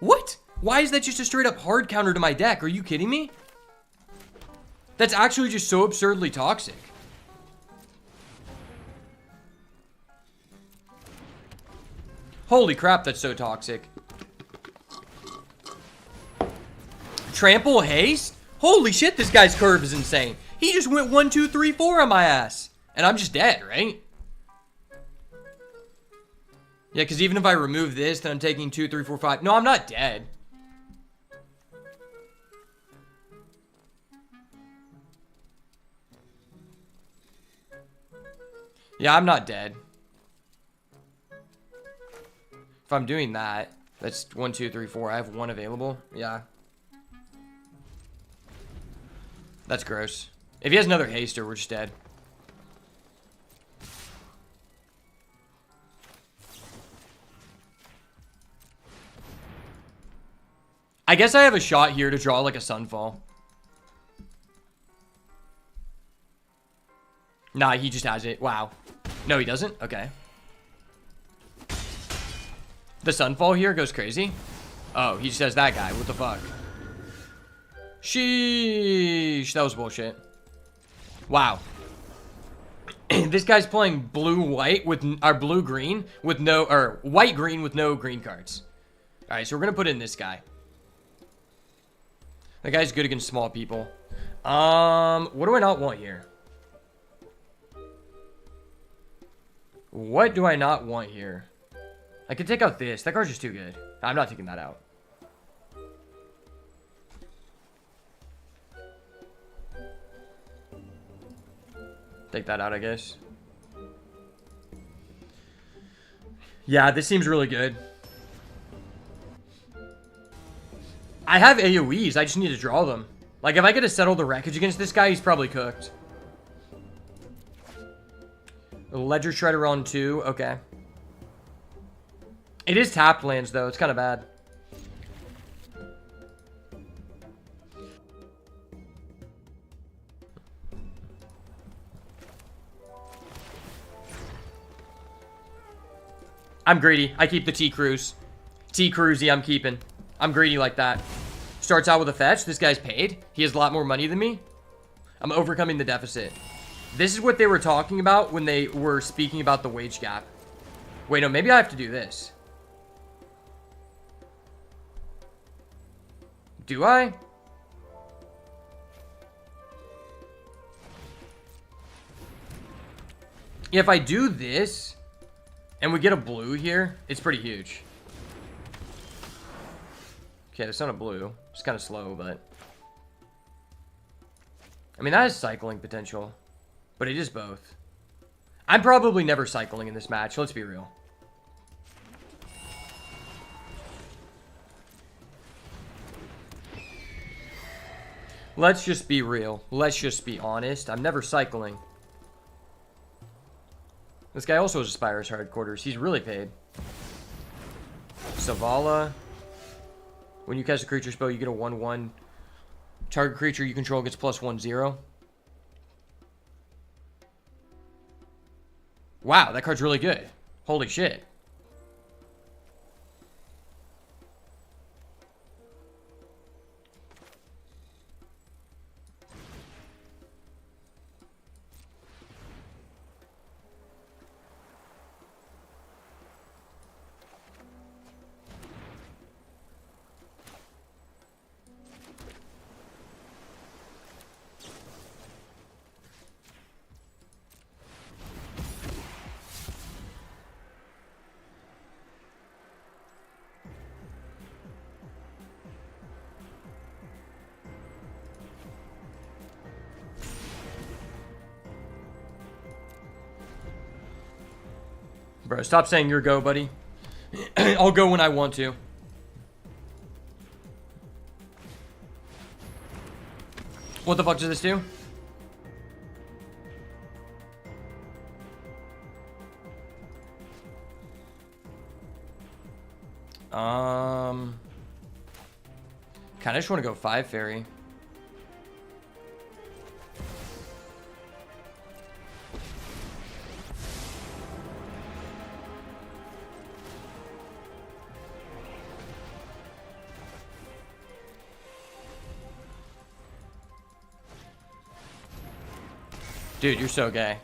What? Why is that just a straight up hard counter to my deck? Are you kidding me? That's actually just so absurdly toxic. Holy crap, that's so toxic. Trample haste? Holy shit, this guy's curve is insane. He just went 1, 2, 3, 4 on my ass. And I'm just dead, right? Yeah, because even if I remove this, then I'm taking 2, 3, 4, 5. No, I'm not dead. Yeah, I'm not dead. If I'm doing that, that's 1, 2, 3, 4. I have 1 available. Yeah. That's gross. If he has another haster, we're just dead. I guess I have a shot here to draw like a Sunfall. Nah, he just has it. Wow. No, he doesn't? Okay. The Sunfall here goes crazy. Oh, he just has that guy. What the fuck? Sheesh. That was bullshit. Wow. This guy's playing blue-white with, or blue-green with no, or white-green with no green cards. Alright, so we're gonna put in this guy. That guy's good against small people. What do I not want here? What do I not want here? I could take out this. That card's just too good. I'm not taking that out. Take that out, I guess. Yeah, this seems really good. I have AoEs. I just need to draw them. Like, if I get to settle the wreckage against this guy, he's probably cooked. Ledger Shredder on 2. Okay. It is tapped lands, though. It's kind of bad. I'm greedy. I keep the T-Cruise. T-Cruisey, I'm keeping. I'm greedy like that. Starts out with a fetch. This guy's paid. He has a lot more money than me. I'm overcoming the deficit. This is what they were talking about when they were speaking about the wage gap. Wait, no, maybe I have to do this. Do I? Yeah, if I do this, and we get a blue here, it's pretty huge. Okay, that's not a blue. It's kind of slow, but... I mean, that has cycling potential. But it is both. I'm probably never cycling in this match, let's be real. Let's just be real. Let's just be honest. I'm never cycling. This guy also has Aspire's Hardquarters. He's really paid. Savala. When you cast a creature spell, you get a 1/1. Target creature you control gets +1/0. Wow, that card's really good. Holy shit. Bro, stop saying your go, buddy. I'll go when I want to. What the fuck does this do? Kinda just want to go 5 fairy. Dude, you're so gay.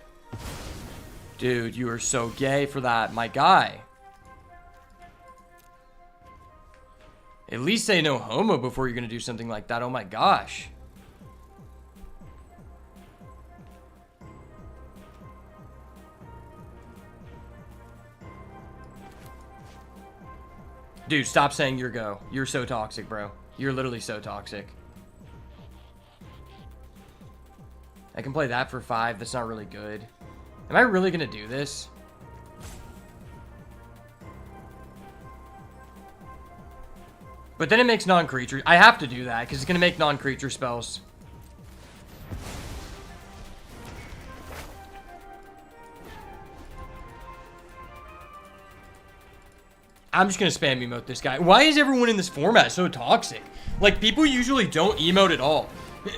Dude, you are so gay for that, my guy. At least say no homo before you're gonna do something like that. Oh my gosh. Dude, stop saying your go. You're so toxic, bro. You're literally so toxic. I can play that for 5. That's not really good. Am I really gonna do this? But then it makes non-creature. I have to do that because it's gonna make non-creature spells. I'm just gonna spam emote this guy. Why is everyone in this format so toxic? Like, people usually don't emote at all.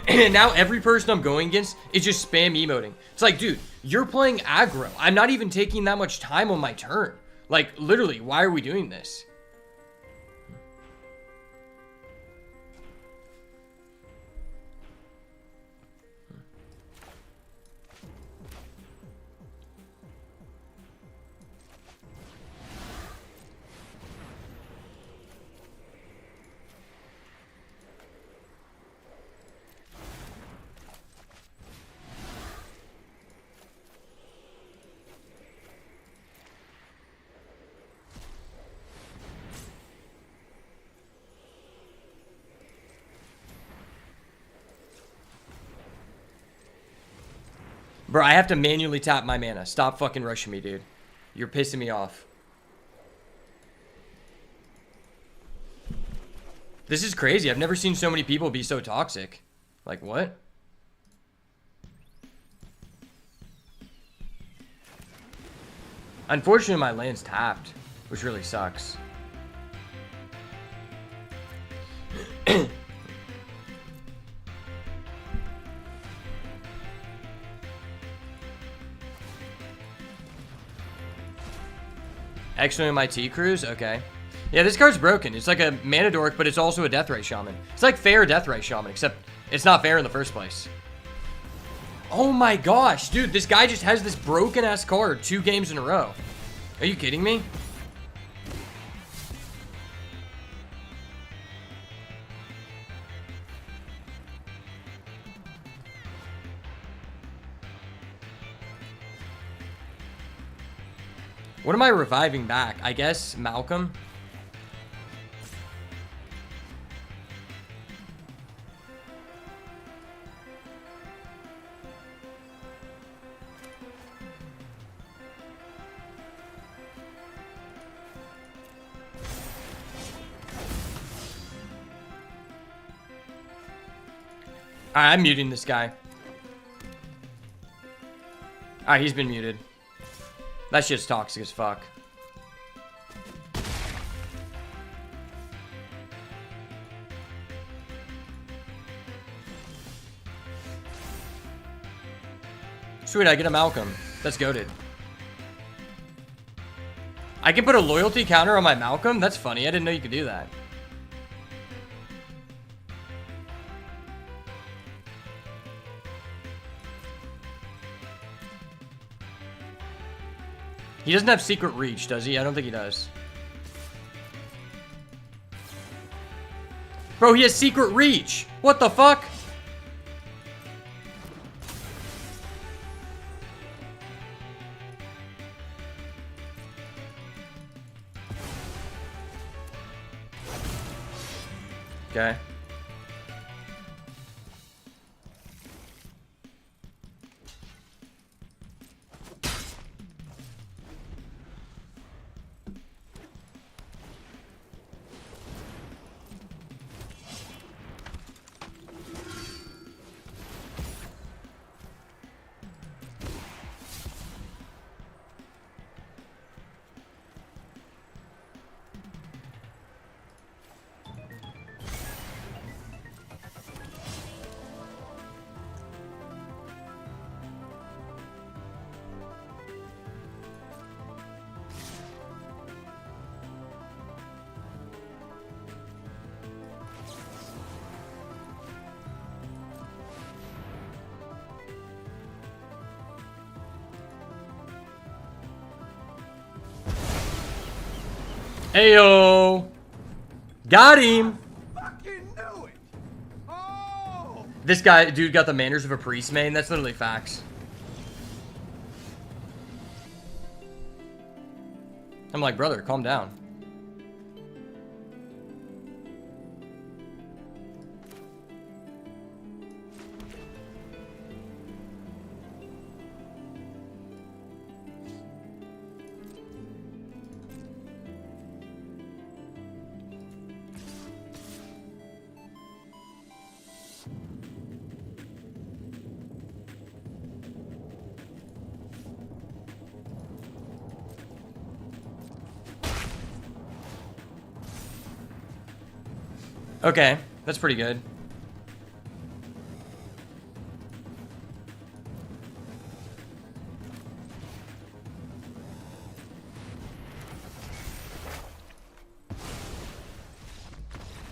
And now every person I'm going against is just spam emoting. It's like, dude, you're playing aggro. I'm not even taking that much time on my turn. Like, literally, why are we doing this? Bro, I have to manually tap my mana. Stop fucking rushing me, dude. You're pissing me off. This is crazy. I've never seen so many people be so toxic. Like, what? Unfortunately, my land's tapped, which really sucks. Extra MIT Cruise? Okay. Yeah, this card's broken. It's like a Mana Dork, but it's also a Deathray Shaman. It's like fair Deathray Shaman, except it's not fair in the first place. Oh my gosh, dude, this guy just has this broken-ass card 2 games in a row. Are you kidding me? What am I reviving back? I guess Malcolm? Alright, I'm muting this guy. Alright, he's been muted. That shit's toxic as fuck. Sweet, I get a Malcolm. That's goated. I can put a loyalty counter on my Malcolm? That's funny. I didn't know you could do that. He doesn't have Secret Reach, does he? I don't think he does. Bro, he has Secret Reach! What the fuck? Okay. Ayo. Got him. Fucking knew it. Oh. This guy, dude, got the manners of a priest, man. That's literally facts. I'm like, brother, calm down. Okay, that's pretty good.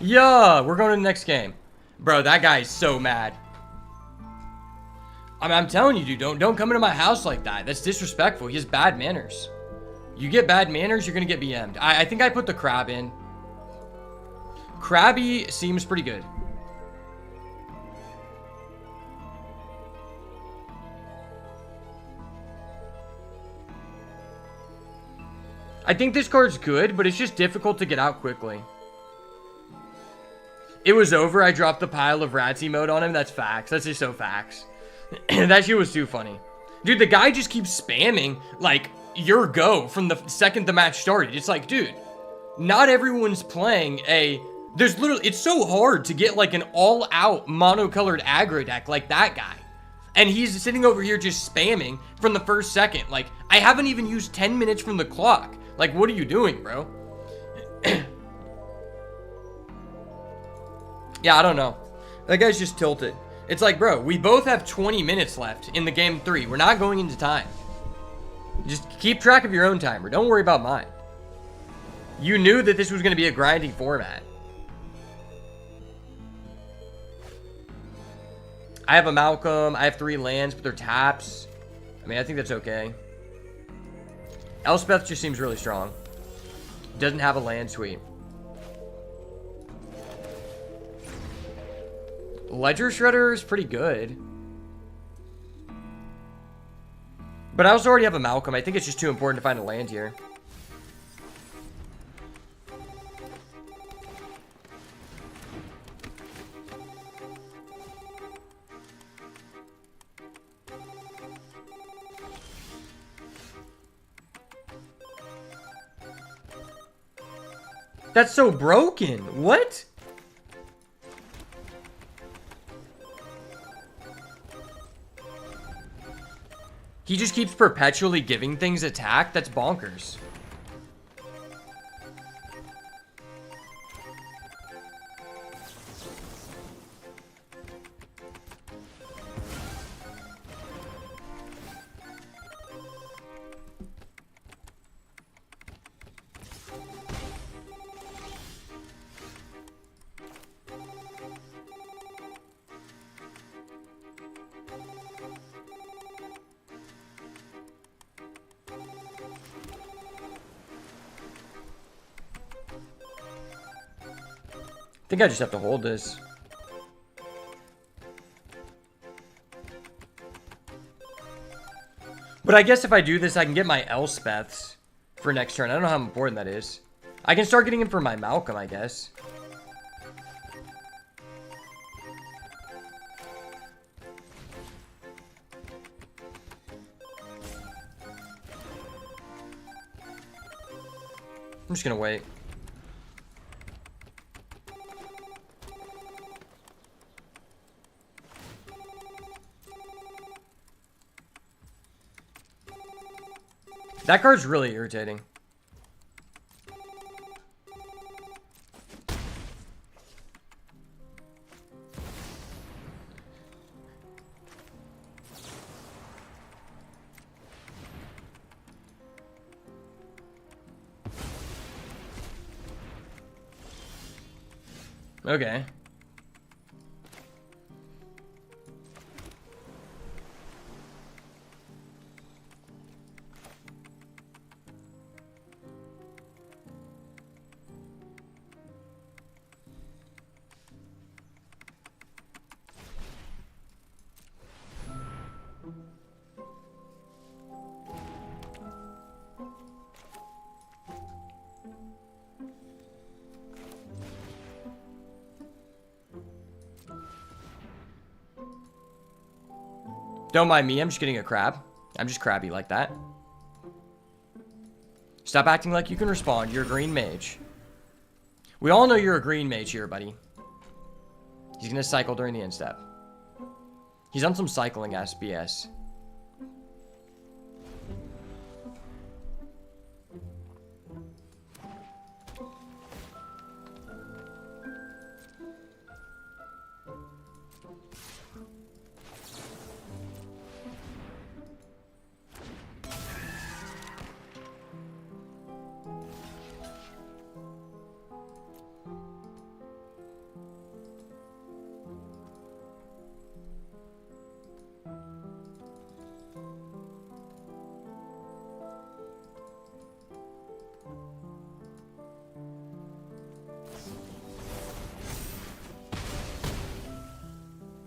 Yeah, we're going to the next game. Bro, that guy is so mad. I'm telling you, dude, don't come into my house like that. That's disrespectful. He has bad manners. You get bad manners, you're going to get BM'd. I think I put the crab in. Krabby seems pretty good. I think this card's good, but it's just difficult to get out quickly. It was over. I dropped the pile of rats emote on him. That's facts. That's just so facts. That shit was too funny. Dude, the guy just keeps spamming, like, your go from the second the match started. It's like, dude, not everyone's playing a... There's literally... It's so hard to get, like, an all-out monocolored aggro deck like that guy. And he's sitting over here just spamming from the first second. Like, I haven't even used 10 minutes from the clock. Like, what are you doing, bro? Yeah, I don't know. That guy's just tilted. It's like, bro, we both have 20 minutes left in the game 3. We're not going into time. Just keep track of your own timer. Don't worry about mine. You knew that this was going to be a grinding format. I have a Malcolm. I have 3 lands, but they're taps. I mean, I think that's okay. Elspeth just seems really strong. Doesn't have a land suite. Ledger Shredder is pretty good. But I also already have a Malcolm. I think it's just too important to find a land here. That's so broken. What? He just keeps perpetually giving things attack? That's bonkers. I think I just have to hold this. But I guess if I do this, I can get my Elspeths for next turn. I don't know how important that is. I can start getting him for my Malcolm, I guess. I'm just gonna wait. That card's really irritating. Okay. Don't mind me, I'm just getting a crab. I'm just crabby like that. Stop acting like you can respond. You're a green mage. We all know you're a green mage here, buddy. He's gonna cycle during the end step. He's on some cycling SBS.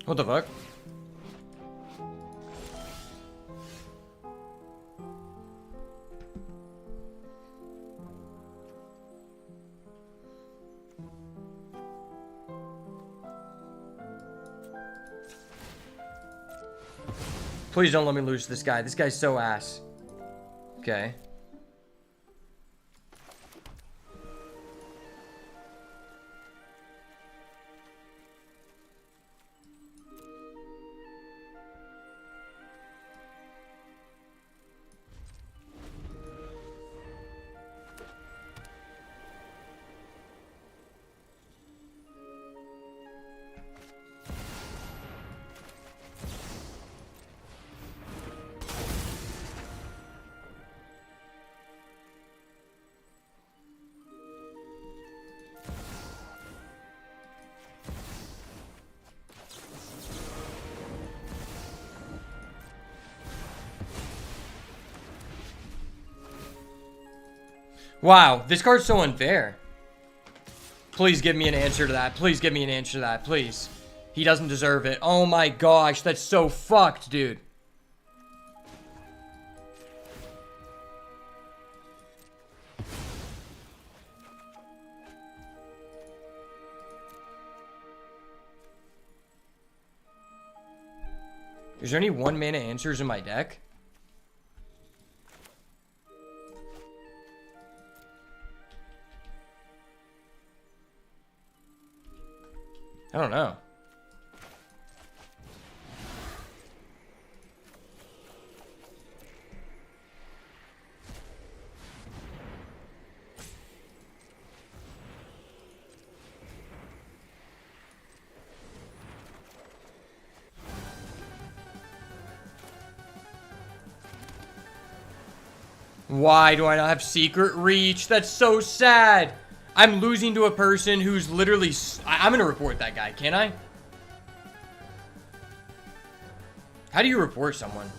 What the fuck? Please don't let me lose this guy. This guy's so ass. Okay. Wow, this card's so unfair. Please give me an answer to that. Please give me an answer to that. Please. He doesn't deserve it. Oh my gosh, that's so fucked, dude. Is there any 1-mana answers in my deck? I don't know. Why do I not have Secret Reach? That's so sad. I'm losing to a person who's literally... I'm going to report that guy, can't I? How do you report someone?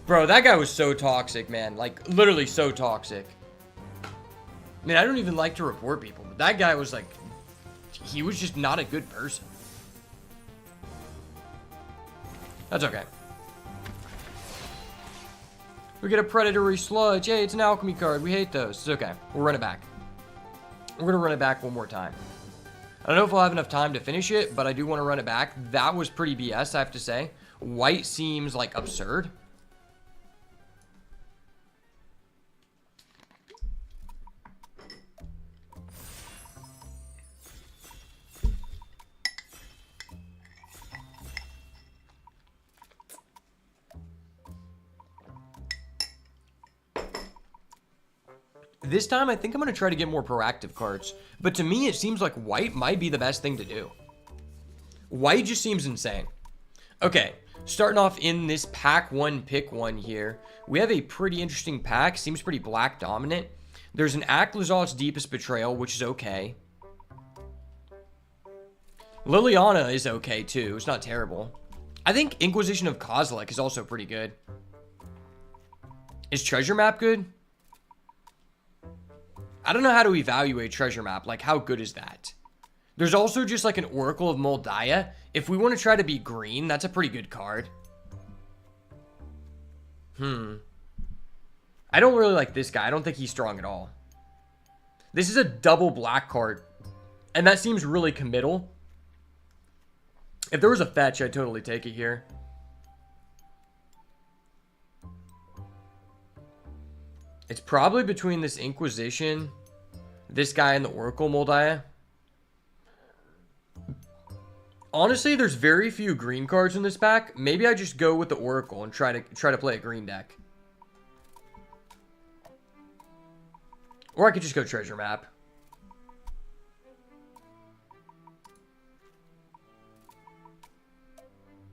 Bro, that guy was so toxic, man. Like, literally so toxic. I mean, I don't even like to report people, but that guy was like... He was just not a good person. That's okay. We get a Predatory Sludge. Hey, it's an alchemy card. We hate those. It's okay. We'll run it back. We're going to run it back one more time. I don't know if we'll have enough time to finish it, but I do want to run it back. That was pretty BS, I have to say. White seems, like, absurd. This time, I think I'm going to try to get more proactive cards. But to me, it seems like white might be the best thing to do. White just seems insane. Okay, starting off in this pack 1, pick 1 here. We have a pretty interesting pack. Seems pretty black dominant. There's an Aklazot's Deepest Betrayal, which is okay. Liliana is okay, too. It's not terrible. I think Inquisition of Kozilek is also pretty good. Is Treasure Map good? I don't know how to evaluate Treasure Map. Like, how good is that? There's also just, like, an Oracle of Mul Daya. If we want to try to be green, that's a pretty good card. I don't really like this guy. I don't think he's strong at all. This is a double black card. And that seems really committal. If there was a fetch, I'd totally take it here. It's probably between this Inquisition, this guy, and the Oracle Moldiah. Honestly, there's very few green cards in this pack. Maybe I just go with the Oracle and try to play a green deck. Or I could just go Treasure Map.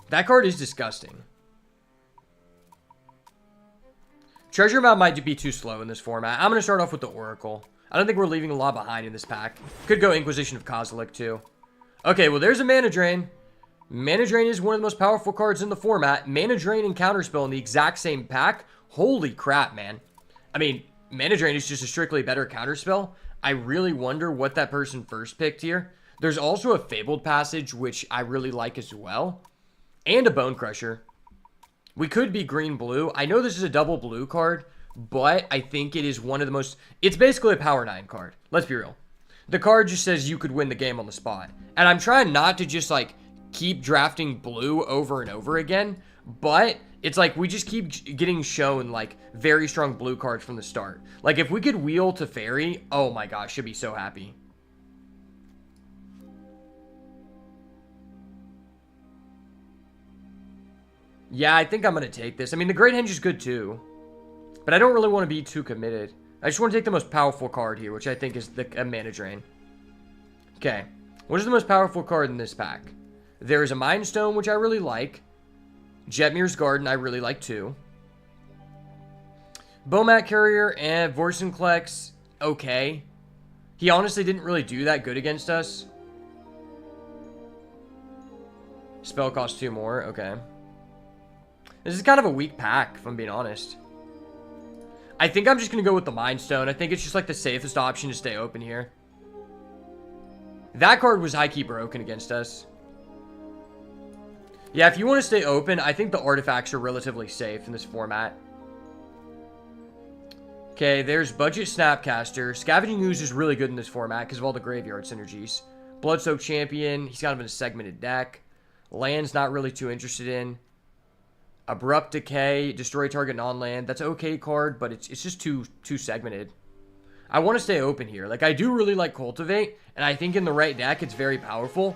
That card is disgusting. Treasure Map might be too slow in this format. I'm going to start off with the Oracle. I don't think we're leaving a lot behind in this pack. Could go Inquisition of Kozilek too. Okay, well, there's a Mana Drain. Mana Drain is one of the most powerful cards in the format. Mana Drain and Counterspell in the exact same pack. Holy crap, man. I mean, Mana Drain is just a strictly better Counterspell. I really wonder what that person first picked here. There's also a Fabled Passage, which I really like as well. And a Bone Crusher. We could be green-blue. I know this is a double blue card, but I think it is one of the most... It's basically a Power 9 card. Let's be real. The card just says you could win the game on the spot. And I'm trying not to just, like, keep drafting blue over and over again, but it's like we just keep getting shown, like, very strong blue cards from the start. Like, if we could wheel to Fairy, oh my gosh, should be so happy. Yeah, I think I'm going to take this. I mean, the Great Henge is good too, but I don't really want to be too committed. I just want to take the most powerful card here, which I think is a Mana Drain. Okay, what is the most powerful card in this pack? There is a Mind Stone, which I really like. Jetmir's Garden, I really like too. Bomat Carrier and Vorsinklex, okay. He honestly didn't really do that good against us. Spell costs 2 more, okay. This is kind of a weak pack, if I'm being honest. I think I'm just going to go with the Mind Stone. I think it's just like the safest option to stay open here. That card was high-key broken against us. Yeah, if you want to stay open, I think the artifacts are relatively safe in this format. Okay, there's Budget Snapcaster. Scavenging Ooze is really good in this format because of all the graveyard synergies. Bloodsoaked Champion, he's kind of in a segmented deck. Land's not really too interested in. Abrupt Decay, destroy target non-land. That's an okay card, but it's just too segmented. I want to stay open here. Like, I do really like Cultivate, and I think in the right deck, it's very powerful.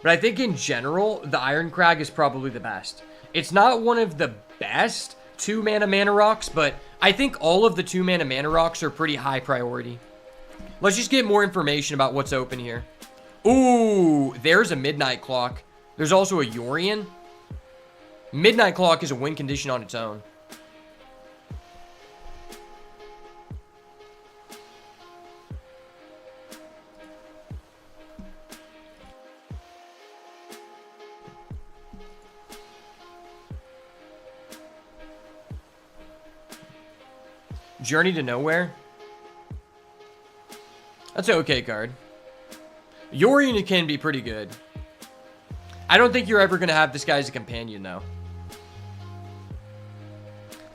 But I think in general, the Iron Crag is probably the best. It's not one of the best 2-mana Mana Rocks, but I think all of the 2-mana Mana Rocks are pretty high priority. Let's just get more information about what's open here. Ooh, there's a Midnight Clock. There's also a Yorion. Midnight Clock is a win condition on its own. Journey to Nowhere. That's an okay card. Yorion can be pretty good. I don't think you're ever going to have this guy as a companion, though.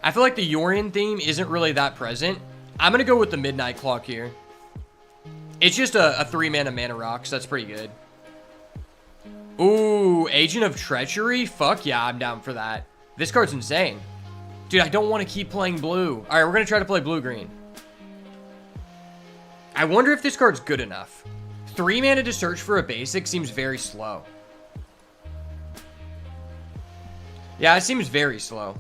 I feel like the Yorion theme isn't really that present. I'm going to go with the Midnight Clock here. It's just a 3-mana Mana Rock, so that's pretty good. Ooh, Agent of Treachery? Fuck yeah, I'm down for that. This card's insane. Dude, I don't want to keep playing blue. All right, we're going to try to play blue-green. I wonder if this card's good enough. 3 mana to search for a basic seems very slow. Yeah, it seems very slow.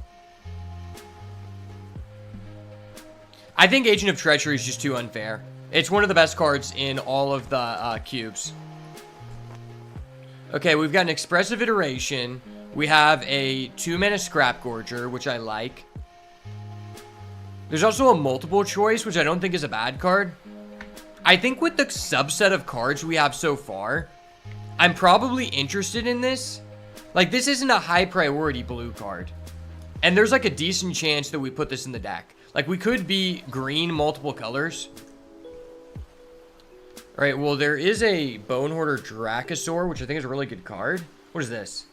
I think Agent of Treachery is just too unfair. It's one of the best cards in all of the cubes. Okay, we've got an Expressive Iteration. We have a 2-mana Scrap Gorger, which I like. There's also a Multiple Choice, which I don't think is a bad card. I think with the subset of cards we have so far, I'm probably interested in this. Like, this isn't a high priority blue card. And there's like a decent chance that we put this in the deck. Like, we could be green multiple colors. Alright, well, there is a Bone Hoarder Dracosaur, which I think is a really good card. What is this?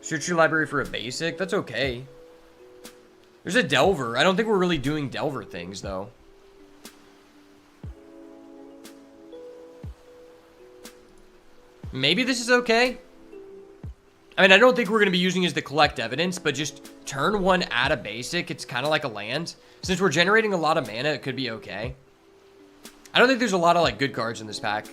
Search your library for a basic. That's okay. There's a Delver. I don't think we're really doing Delver things, though. Maybe this is okay. I mean, I don't think we're going to be using as the collect evidence, but just turn 1 add a basic. It's kind of like a land. Since we're generating a lot of mana, it could be okay. I don't think there's a lot of, like, good cards in this pack.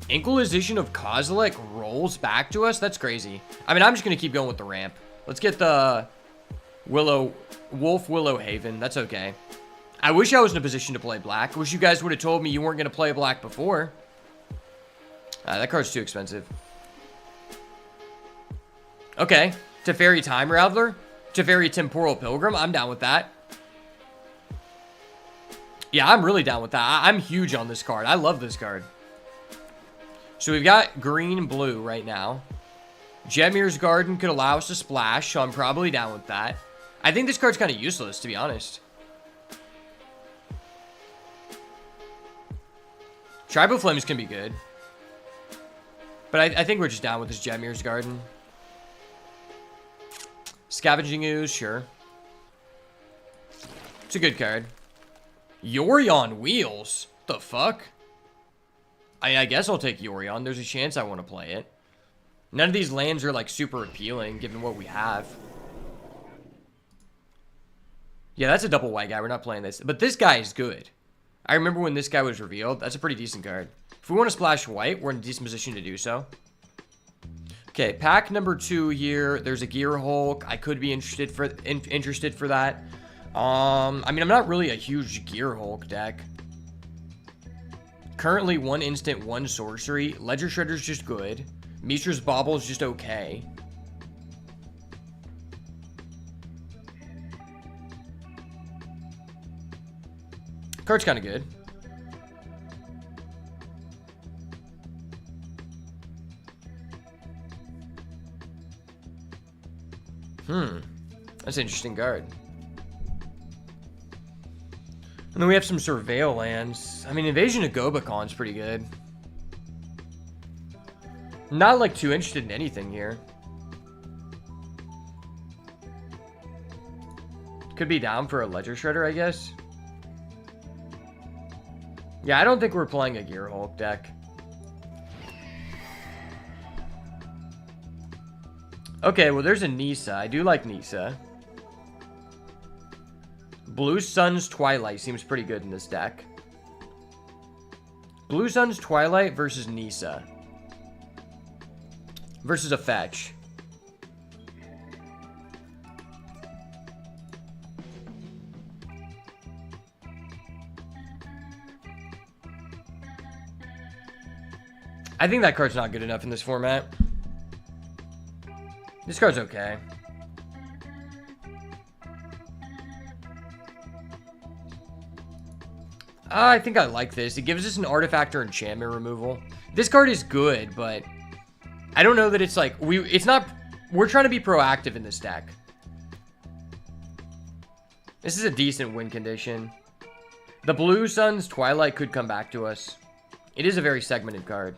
Inquisition of Kozilek rolls back to us? That's crazy. I mean, I'm just going to keep going with the ramp. Let's get the Wolf Willow Haven. That's okay. I wish I was in a position to play black. I wish you guys would have told me you weren't going to play black before. That card's too expensive. Okay. Teferi Time Raveler. Teferi Temporal Pilgrim. I'm down with that. Yeah, I'm really down with that. I'm huge on this card. I love this card. So we've got green and blue right now. Jedmir's Garden could allow us to splash, so I'm probably down with that. I think this card's kind of useless, to be honest. Tribal Flames can be good. But I think we're just down with this Jedmir's Garden. Scavenging Ooze, sure. It's a good card. Yorion Wheels? The fuck? I guess I'll take Yorion. There's a chance I want to play it. None of these lands are, like, super appealing, given what we have. Yeah, that's a double white guy. We're not playing this. But this guy is good. I remember when this guy was revealed. That's a pretty decent card. If we want to splash white, we're in a decent position to do so. Okay, pack number 2 here. There's a Gear Hulk. I could be interested for that. I mean, I'm not really a huge Gear Hulk deck. Currently, 1 instant, 1 sorcery. Ledger Shredder's just good. Mistra's Bauble is just okay. Card's kind of good. That's an interesting card. And then we have some Surveil lands. I mean, Invasion of Gobacon's pretty good. Not, like, too interested in anything here. Could be down for a Ledger Shredder, I guess. Yeah, I don't think we're playing a Gear Hulk deck. Okay, well, there's a Nissa. I do like Nissa. Blue Sun's Twilight seems pretty good in this deck. Blue Sun's Twilight versus Nissa. Versus a fetch. I think that card's not good enough in this format. This card's okay. I think I like this. It gives us an artifact or enchantment removal. This card is good, but I don't know that it's like we're trying to be proactive in this deck. This is a decent win condition. The Blue Sun's Twilight could come back to us. It is a very segmented card.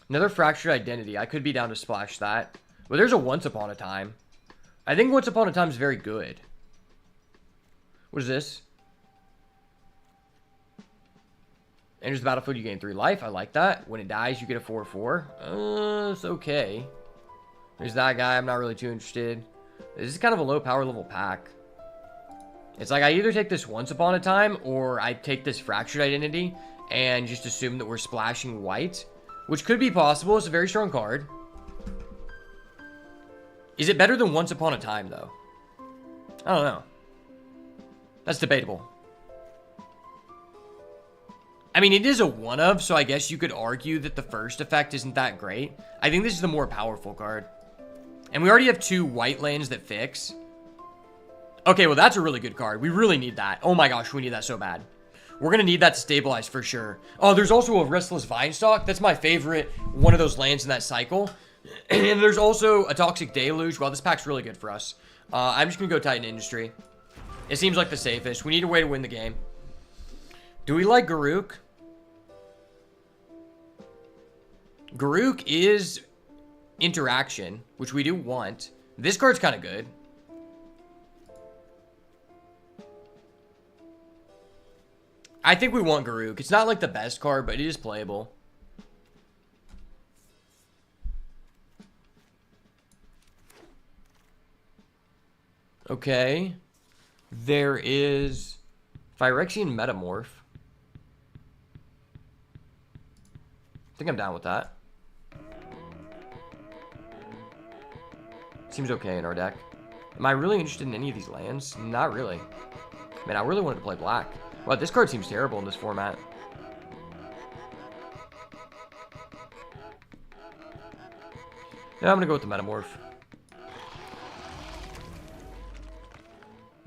Another Fractured Identity. I could be down to splash that. But there's a Once Upon a Time. I think Once Upon a Time is very good. What is this? Enters the battlefield, you gain 3 life. I like that. When it dies, you get a 4/4. It's okay. There's that guy. I'm not really too interested. This is kind of a low power level pack. It's like I either take this Once Upon a Time or I take this Fractured Identity and just assume that we're splashing white, which could be possible. It's a very strong card. Is it better than Once Upon a Time, though? I don't know. That's debatable. I mean, it is a one of, so I guess you could argue that the first effect isn't that great. I think this is the more powerful card. And we already have 2 white lands that fix. Okay, well, that's a really good card. We really need that. Oh my gosh, we need that so bad. We're going to need that to stabilize for sure. Oh, there's also a Restless Vinestalk. That's my favorite one of those lands in that cycle. And there's also a Toxic Deluge. Well, this pack's really good for us. I'm just going to go Titan Industry. It seems like the safest. We need a way to win the game. Do we like Garruk? Garruk is interaction, which we do want. This card's kind of good. I think we want Garruk. It's not like the best card, but it is playable. Okay. There is Phyrexian Metamorph. I think I'm down with that. Seems okay in our deck. Am I really interested in any of these lands? Not really. Man, I really wanted to play black. Wow, this card seems terrible in this format. Yeah, I'm gonna go with the Metamorph.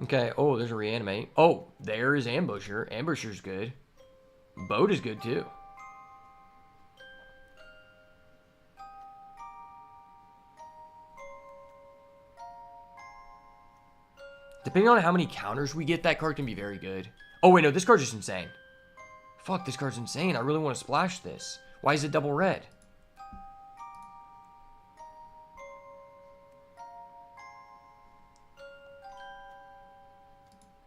Okay, oh, there's a Reanimate. Oh, there is Ambusher. Ambusher's good. Boat is good too. Depending on how many counters we get, that card can be very good. Oh, wait, no, this card's just insane. Fuck, this card's insane. I really want to splash this. Why is it double red?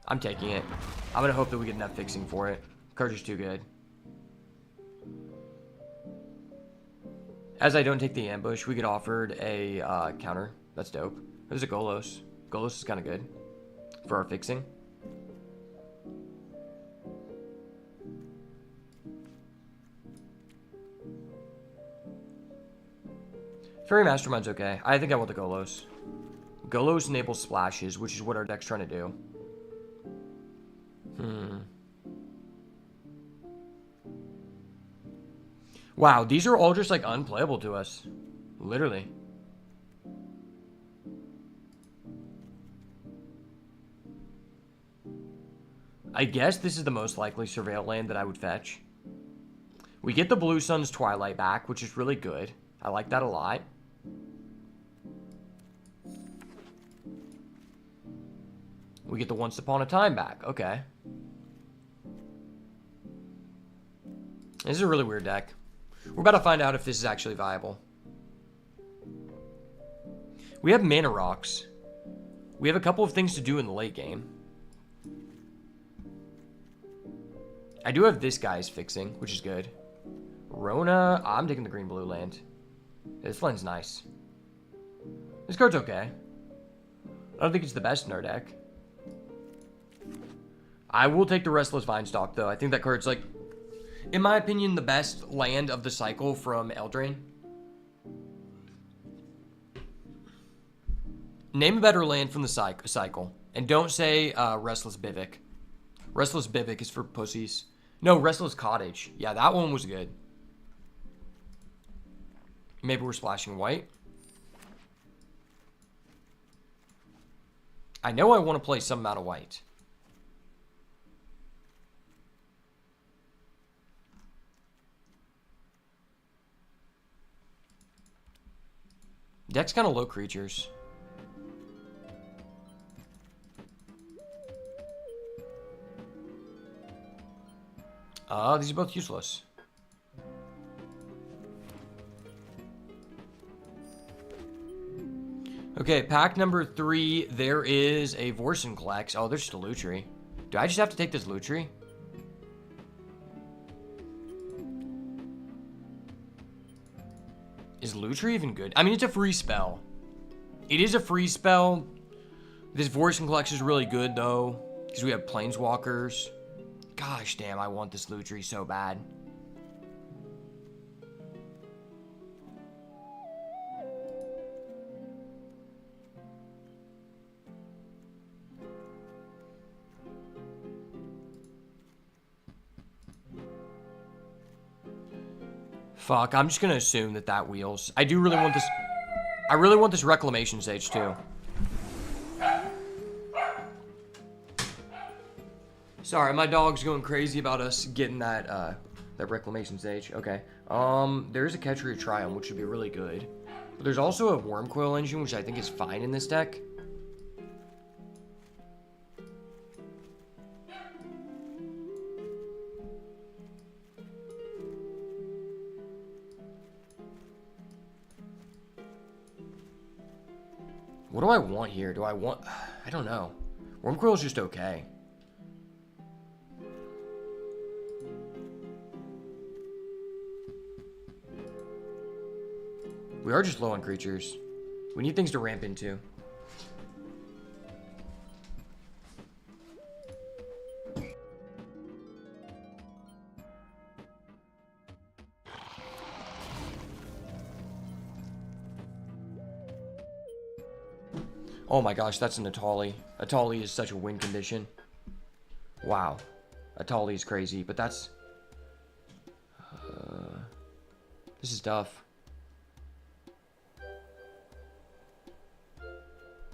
I'm taking it. I'm going to hope that we get enough fixing for it. The card's just too good. As I don't take the ambush, we get offered a counter. That's dope. There's a Golos. Golos is kind of good for our fixing. Fairy Mastermind's okay. I think I want the Golos. Golos enables splashes, which is what our deck's trying to do. Wow, these are all just like unplayable to us. Literally. I guess this is the most likely Surveil land that I would fetch. We get the Blue Sun's Twilight back, which is really good. I like that a lot. We get the Once Upon a Time back. Okay. This is a really weird deck. We're about to find out if this is actually viable. We have mana rocks. We have a couple of things to do in the late game. I do have this guy's fixing, which is good. Rona, I'm taking the green-blue land. This land's nice. This card's okay. I don't think it's the best in our deck. I will take the Restless Vinestalk, though. I think that card's, like, in my opinion, the best land of the cycle from Eldraine. Name a better land from the cycle. And don't say Restless Bivik. Restless Bivik is for pussies. No, Restless Cottage. Yeah, that one was good. Maybe we're splashing white. I know I want to play some amount of white. Deck's kind of low creatures. These are both useless. Okay, pack number 3. There is a Vorsinklex. Oh, there's just a Lutri. Do I just have to take this Lutri? Is Lutri even good? I mean, it's a free spell. It is a free spell. This Vorsinklex is really good, though, because we have Planeswalkers. Gosh damn, I want this Lutri so bad. Fuck, I'm just gonna assume that that wheels. I do really want this. I really want this Reclamation Sage too. Sorry, my dog's going crazy about us getting that that Reclamation Sage. Okay. There's a Ketria Triumph, which would be really good. But there's also a Wormcoil Engine, which I think is fine in this deck. What do I want here? Do I want... I don't know. Wurmcoil's just okay. We are just low on creatures. We need things to ramp into. Oh my gosh, that's an Atali. Atali is such a win condition. Wow. Atali is crazy, but that's... this is tough.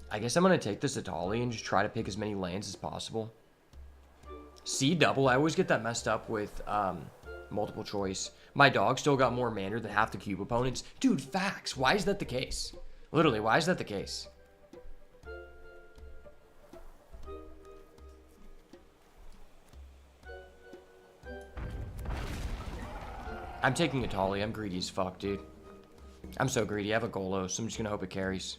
I guess I'm going to take this Atali and just try to pick as many lands as possible. C double, I always get that messed up with multiple choice. My dog still got more mana than half the cube opponents. Dude, facts. Why is that the case? Literally, why is that the case? I'm taking Atali. I'm greedy as fuck, dude. I'm so greedy. I have a Golos, so I'm just gonna hope it carries.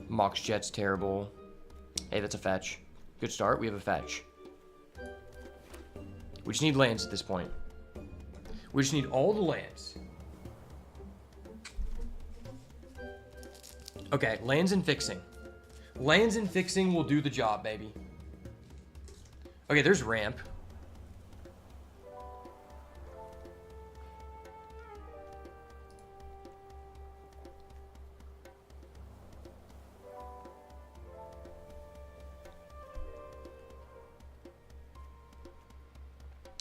Mox Jet's terrible. Hey, that's a fetch. Good start. We have a fetch. We just need lands at this point. We just need all the lands. Okay, lands and fixing. Lands and fixing will do the job, baby. Okay, there's ramp.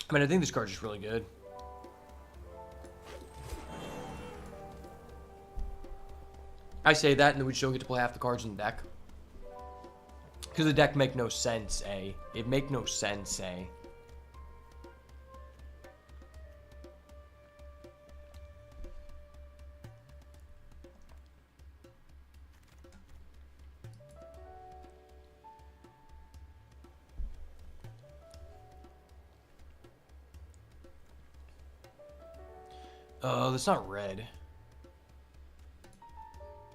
I mean, I think this card's just really good. I say that, and then we just don't get to play half the cards in the deck. Because the deck make no sense, eh? It make no sense, eh? Oh, that's not red.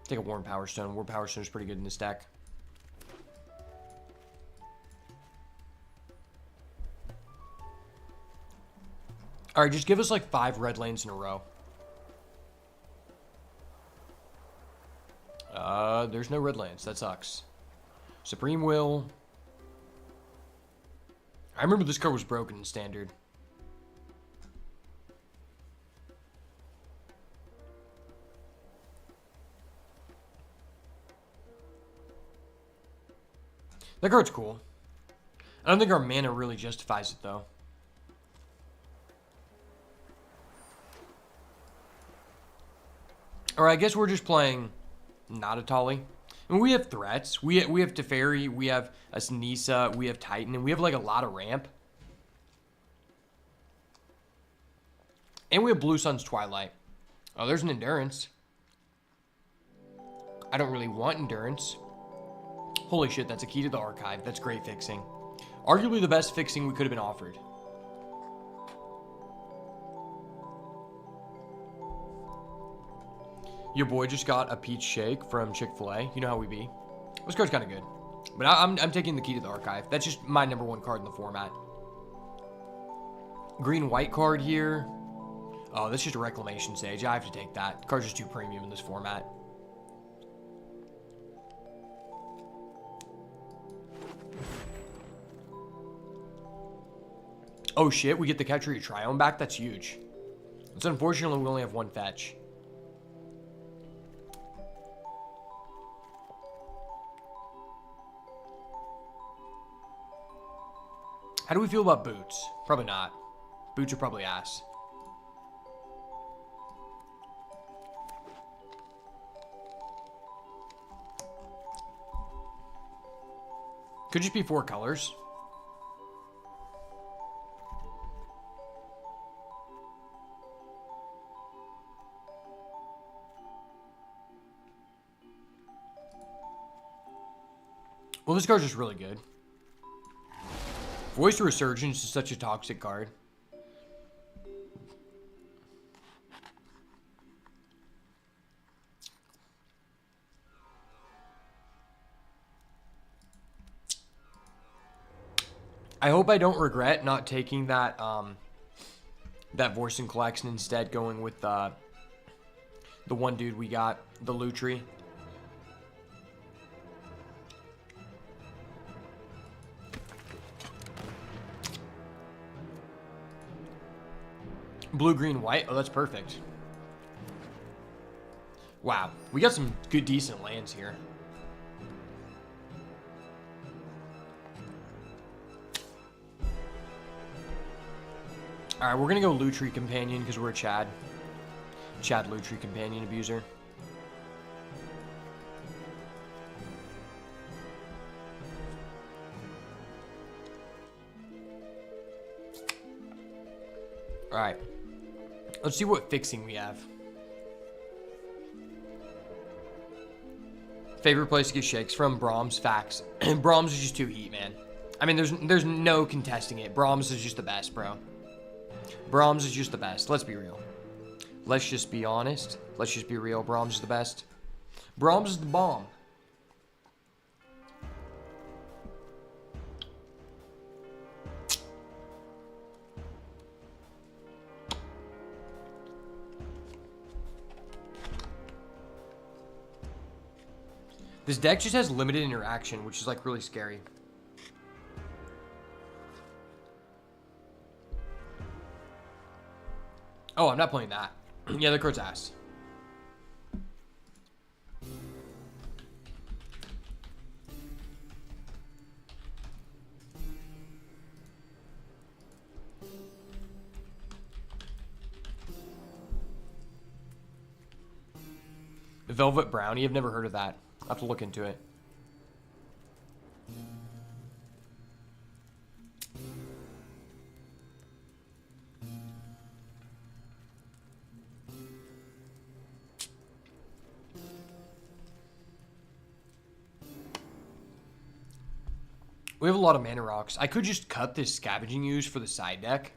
Take a Warm Power Stone. Warm Power Stone is pretty good in this deck. Alright, just give us like 5 red lanes in a row. There's no red lands. That sucks. Supreme Will. I remember this card was broken in Standard. That card's cool. I don't think our mana really justifies it, though. Or I guess we're just playing not Atali. I mean, we have threats. We have Teferi, we have Nissa, we have Titan, and we have like a lot of ramp. And we have Blue Sun's Twilight. Oh, there's an Endurance. I don't really want Endurance. Holy shit, that's a Key to the Archive. That's great fixing. Arguably the best fixing we could have been offered. Your boy just got a peach shake from Chick-fil-A. You know how we be. This card's kind of good. But I'm taking the Key to the Archive. That's just my #1 card in the format. Green-white card here. Oh, that's just a Reclamation Sage. I have to take that. Card's just too premium in this format. Oh shit, we get the Catchery Triome back? That's huge. It's unfortunately we only have 1 fetch. How do we feel about Boots? Probably not. Boots are probably ass. Could just be 4 colors. Well, this card's just really good. Voice Resurgence is such a toxic card. I hope I don't regret not taking that that Vorsen collection instead, going with the one dude we got, the Lutri. Blue, green, white. Oh, that's perfect. Wow, we got some good, decent lands here. All right, we're gonna go Lutri Companion because we're Chad. Chad Lutri Companion Abuser. All right, let's see what fixing we have. Favorite place to get shakes from? Brahms. Facts. Brahms is just too heat, man. I mean, there's no contesting it. Brahms is just the best, bro. Brahms is just the best. Let's be real. Let's just be honest. Let's just be real. Brahms is the best. Brahms is the bomb. This deck just has limited interaction, which is like really scary. Oh, I'm not playing that. Yeah, the card's ass. Velvet Brownie? I've never heard of that. I'll have to look into it. We have a lot of mana rocks. I could just cut this Scavenging Ooze for the side deck.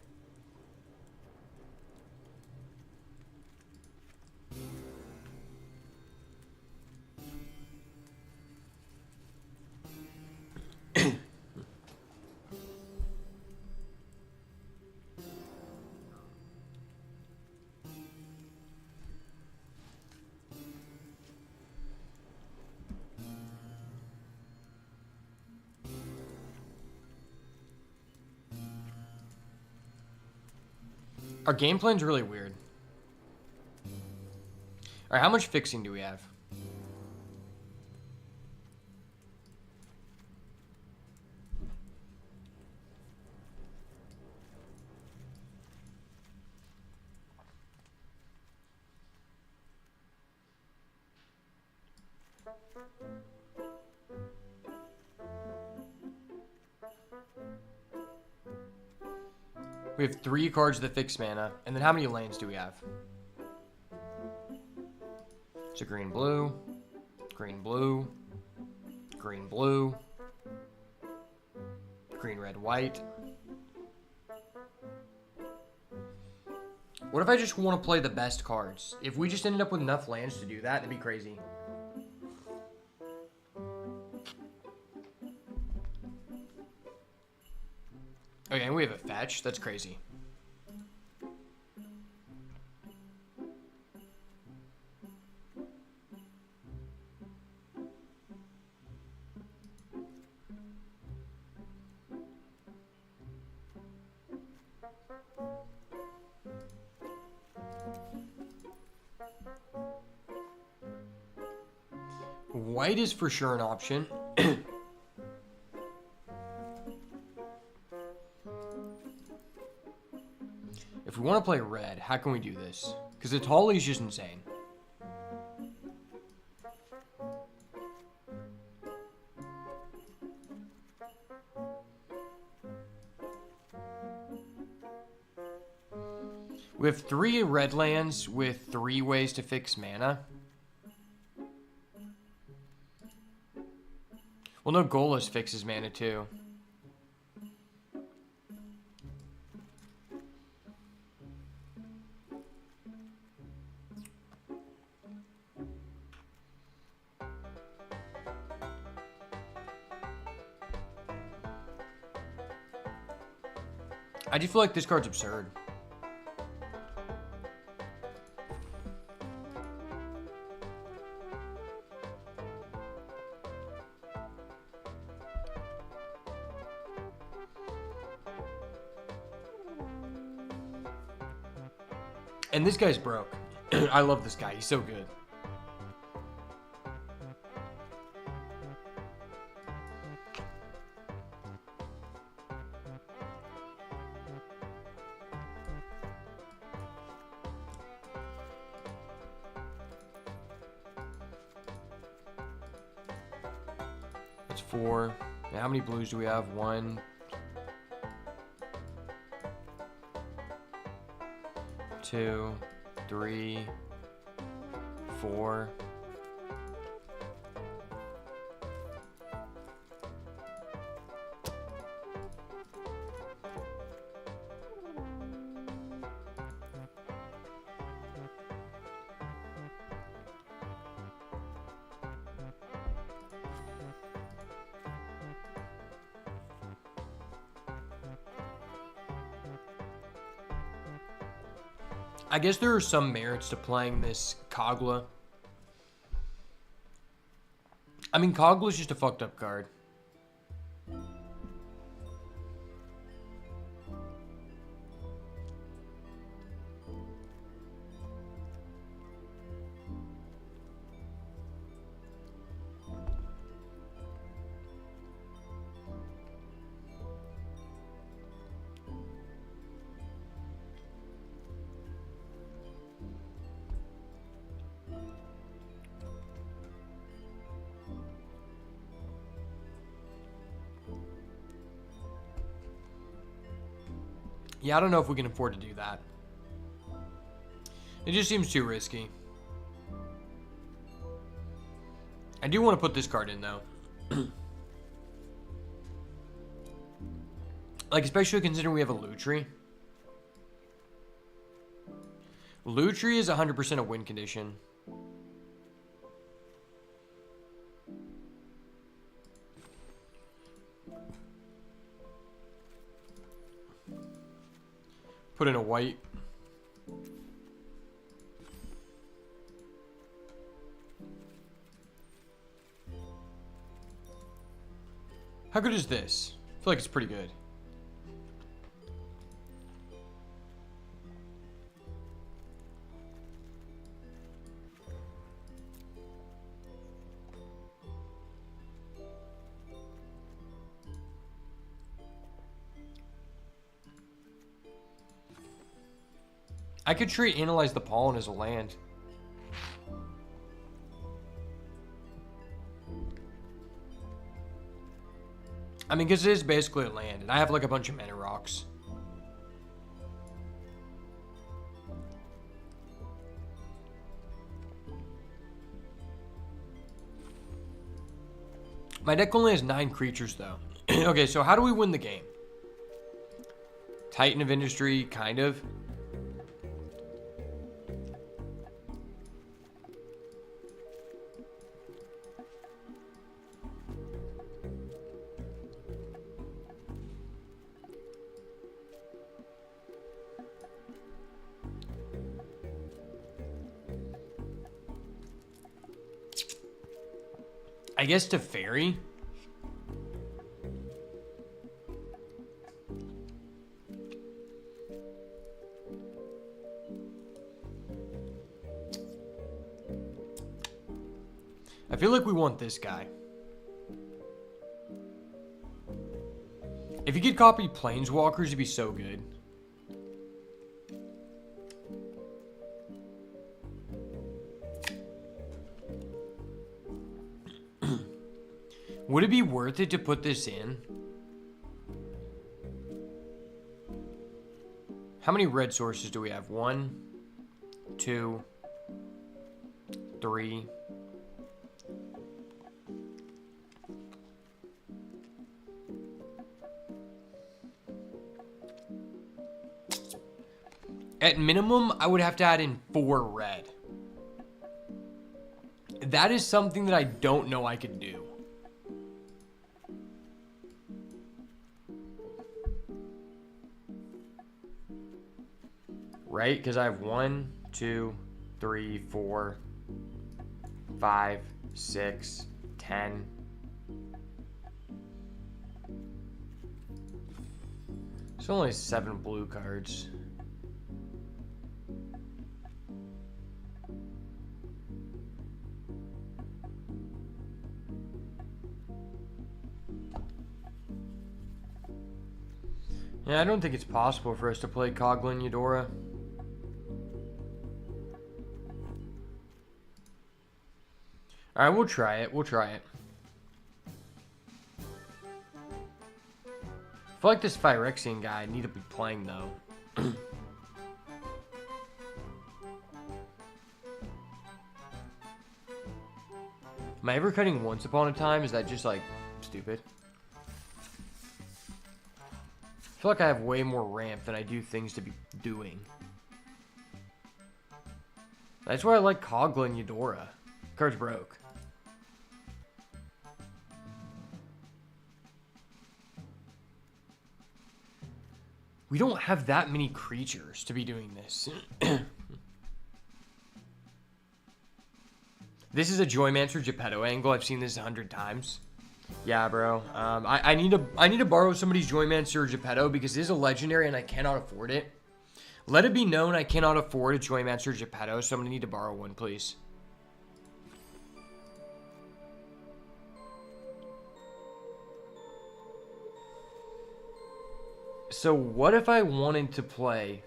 Our game plan's really weird. Alright, how much fixing do we have? We have 3 cards that fix mana. And then how many lanes do we have? It's a green, blue, green, blue, green, blue, green, red, white. What if I just want to play the best cards? If we just ended up with enough lands to do that, that'd be crazy. Okay, and we have a fetch. That's crazy. White is for sure an option. If we want to play red, how can we do this? Because Etali is just insane. We have 3 red lands with 3 ways to fix mana. Well, no, Golas fixes mana too. I just feel like this card's absurd. And this guy's broke. I love this guy. He's so good. That's 4. Now, how many blues do we have? 1, 2, 3, 4. I guess there are some merits to playing this Kogla. I mean, Kogla's just a fucked up card. Yeah, I don't know if we can afford to do that. It just seems too risky. I do want to put this card in, though. Like, especially considering we have a Lutri. Lutri is 100% a win condition. Put in a white. How good is this? I feel like it's pretty good. I could treat Analyze the Pollen as a land. I mean, because it is basically a land, and I have like a bunch of mana rocks. My deck only has 9 creatures, though. Okay, so how do we win the game? Titan of Industry, kind of. I guess to Fairy. I feel like we want this guy. If you could copy Planeswalkers, it'd be so good. Would it be worth it to put this in? How many red sources do we have? 1, 2, 3. At minimum, I would have to add in 4 red. That is something that I don't know I could do. Right? Because I have 1, 2, 3, 4, 5, 6, 10. It's only 7 blue cards. Yeah, I don't think it's possible for us to play Coglin Eudora. Alright, we'll try it. We'll try it. I feel like this Phyrexian guy I need to be playing, though. Am I ever cutting Once Upon a Time? Is that just, like, stupid? I feel like I have way more ramp than I do things to be doing. That's why I like Coglin Eudora. Card's broke. We don't have that many creatures to be doing this. This is a Joymancer Geppetto angle. I've seen this 100 times. Yeah, bro. I need to borrow somebody's Joymancer Geppetto because it is a legendary and I cannot afford it. Let it be known I cannot afford a Joymancer Geppetto, so I'm gonna need to borrow one, please. So what if I wanted to play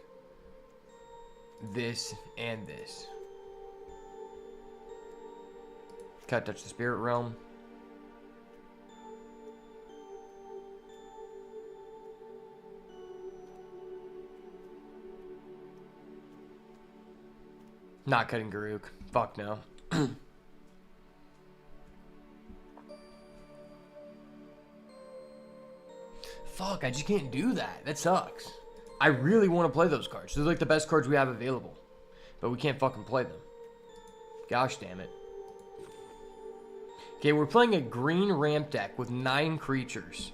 this and this? Can't touch the Spirit Realm. Not cutting Garruk. Fuck no. Fuck, I just can't do that. That sucks. I really want to play those cards. They're like the best cards we have available. But we can't fucking play them. Gosh damn it. Okay, we're playing a green ramp deck with 9 creatures.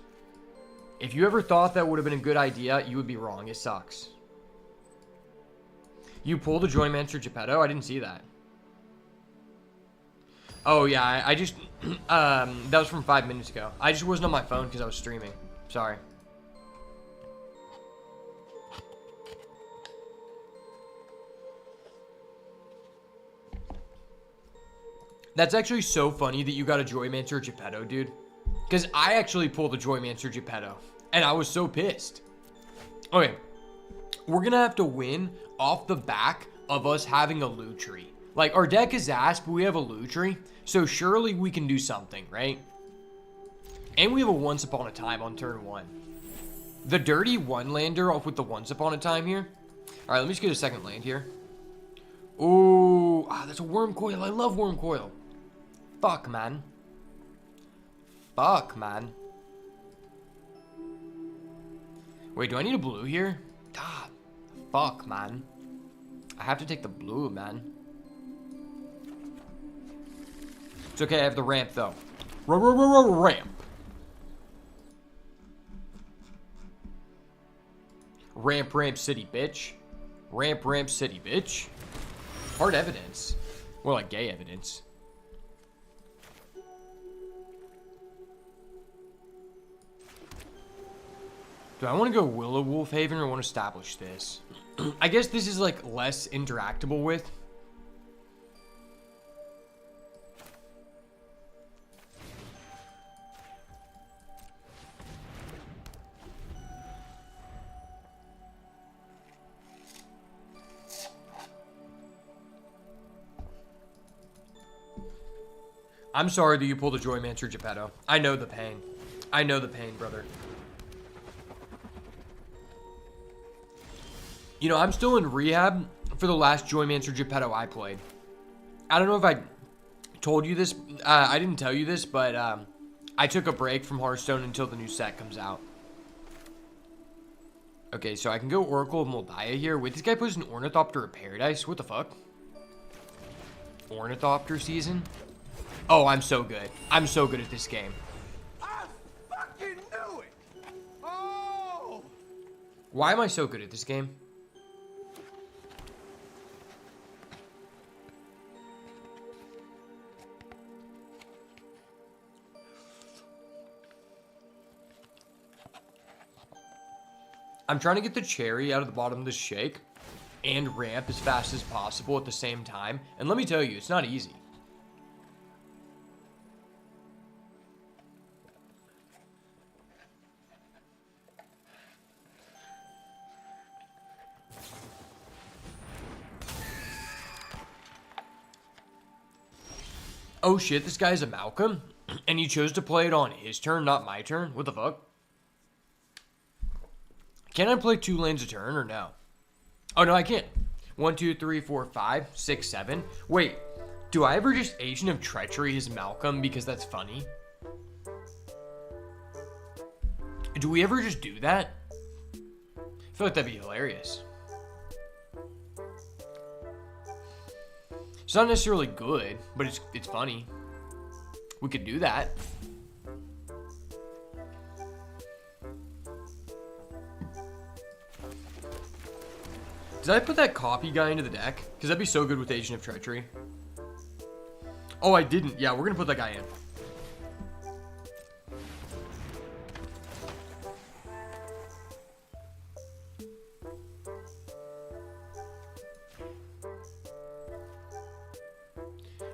If you ever thought that would have been a good idea, you would be wrong. It sucks. You pulled a Joymancer Geppetto? I didn't see that. Oh, yeah, I just... that was from 5 minutes ago. I just wasn't on my phone because I was streaming. Sorry. That's actually so funny that you got a Joymancer Geppetto, dude. Because I actually pulled a Joymancer Geppetto. And I was so pissed. Okay. We're going to have to win off the back of us having a Lutri. Like, our deck is ass, but we have a Lutri. So surely we can do something, right? And we have a Once Upon a Time on turn 1. The dirty one-lander off with the Once Upon a Time here. Alright, let me just get a second land here. Ooh, that's a Wurmcoil. I love Wurmcoil. Fuck, man. Fuck, man. Wait, do I need a blue here? Ah, fuck, man. I have to take the blue, man. It's okay, I have the ramp, though. Ramp. Ramp city, bitch. Ramp city, bitch. Hard evidence. More like gay evidence. Do I want to go Willow Wolf Haven or want to establish this? I guess this is like less interactable with. I'm sorry that you pulled a Joymancer Geppetto. I know the pain. I know the pain, brother. You know, I'm still in rehab for the last Joymancer Geppetto I played. I don't know if I told you this. I didn't tell you this, but I took a break from Hearthstone until the new set comes out. Okay, so I can go Oracle of Moldiah here. Wait, this guy puts an Ornithopter of Paradise? What the fuck? Ornithopter season? Oh, I'm so good. I'm so good at this game. I fucking knew it! Oh! Why am I so good at this game? I'm trying to get the cherry out of the bottom of the shake and ramp as fast as possible at the same time. And let me tell you, it's not easy. Oh shit, this guy's a Malcolm, and he chose to play it on his turn, not my turn? What the fuck? Can I play 2 lanes a turn, or no? Oh, no, I can't. 1, 2, 3, 4, 5, 6, 7. Wait, do I ever just Agent of Treachery his Malcolm because that's funny? Do we ever just do that? I feel like that'd be hilarious. It's not necessarily good, but it's funny. We could do that. Did I put that copy guy into the deck? Because that'd be so good with Agent of Treachery. Oh, I didn't. Yeah, we're going to put that guy in.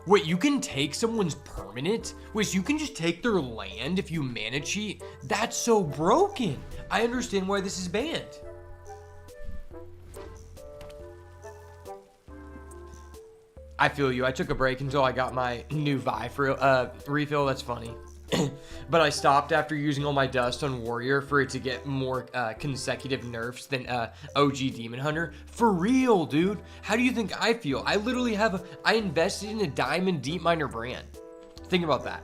Wait, you can take someone's permanent? Wait, so you can just take their land if you mana cheat? That's so broken. I understand why this is banned. I feel you. I took a break until I got my new Vive refill. That's funny. But I stopped after using all my dust on Warrior for it to get more consecutive nerfs than OG Demon Hunter. For real, dude. How do you think I feel? I literally I invested in a Diamond Deep Miner brand. Think about that.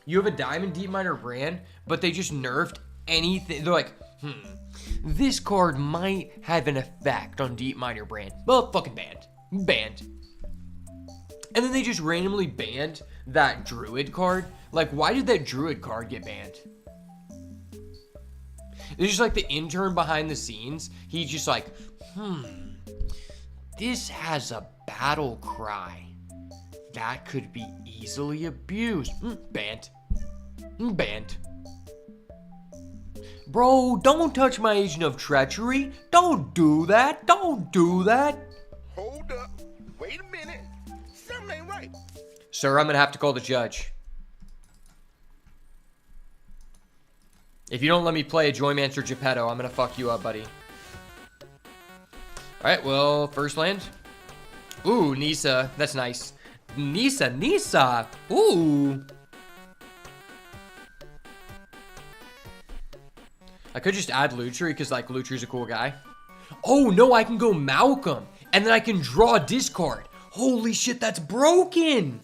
You have a Diamond Deep Miner brand, but they just nerfed anything. They're like, this card might have an effect on Deep Miner brand. Well, fucking banned. Banned. And then they just randomly banned that Druid card. Like, why did that Druid card get banned? It's just like the intern behind the scenes. He's just like, this has a battle cry. That could be easily abused. Banned. Banned. Bro, don't touch my Agent of Treachery. Don't do that. Don't do that. Hold up. Wait a minute. Something ain't right. Sir, I'm going to have to call the judge. If you don't let me play a Joymancer Geppetto, I'm going to fuck you up, buddy. Alright, well, first land. Ooh, Nisa. That's nice. Nisa. Ooh. I could just add Lutri because, like, Lutri's a cool guy. Oh, no, I can go Malcolm. And then I can draw a discard. Holy shit, that's broken.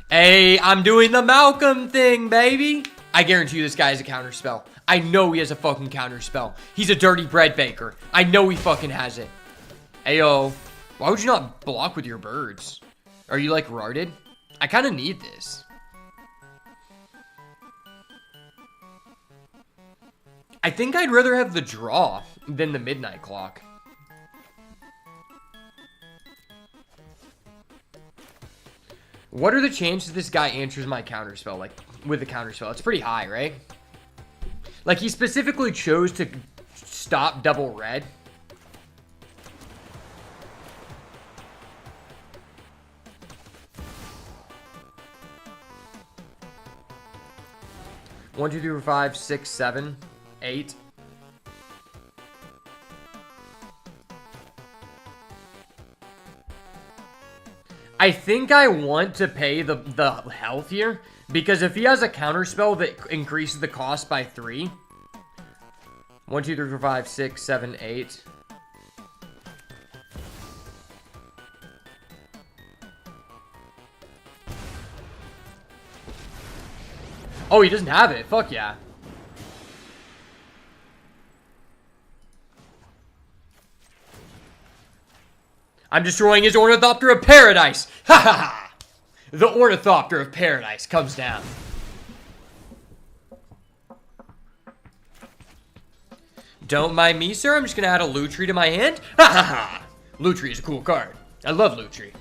Hey, I'm doing the Malcolm thing, baby. I guarantee you this guy has a counterspell. I know he has a fucking counterspell. He's a dirty bread baker. I know he fucking has it. Ayo, why would you not block with your birds? Are you like retarded? I kind of need this. I think I'd rather have the draw than the midnight clock. What are the chances this guy answers my counterspell, like, with a counterspell? It's pretty high, right? Like, he specifically chose to stop double red. One, 2, 3, 4, 5, 6, 7, 8. I think I want to pay the health here, because if he has a counterspell that increases the cost by 3. 1, 2, 3, 4, 5, 6, 7, 8. Oh, he doesn't have it. Fuck yeah. I'm destroying his Ornithopter of Paradise. Ha ha ha. The Ornithopter of Paradise comes down. Don't mind me, sir. I'm just going to add a Lutri to my hand. Ha ha ha. Lutri is a cool card. I love Lutri.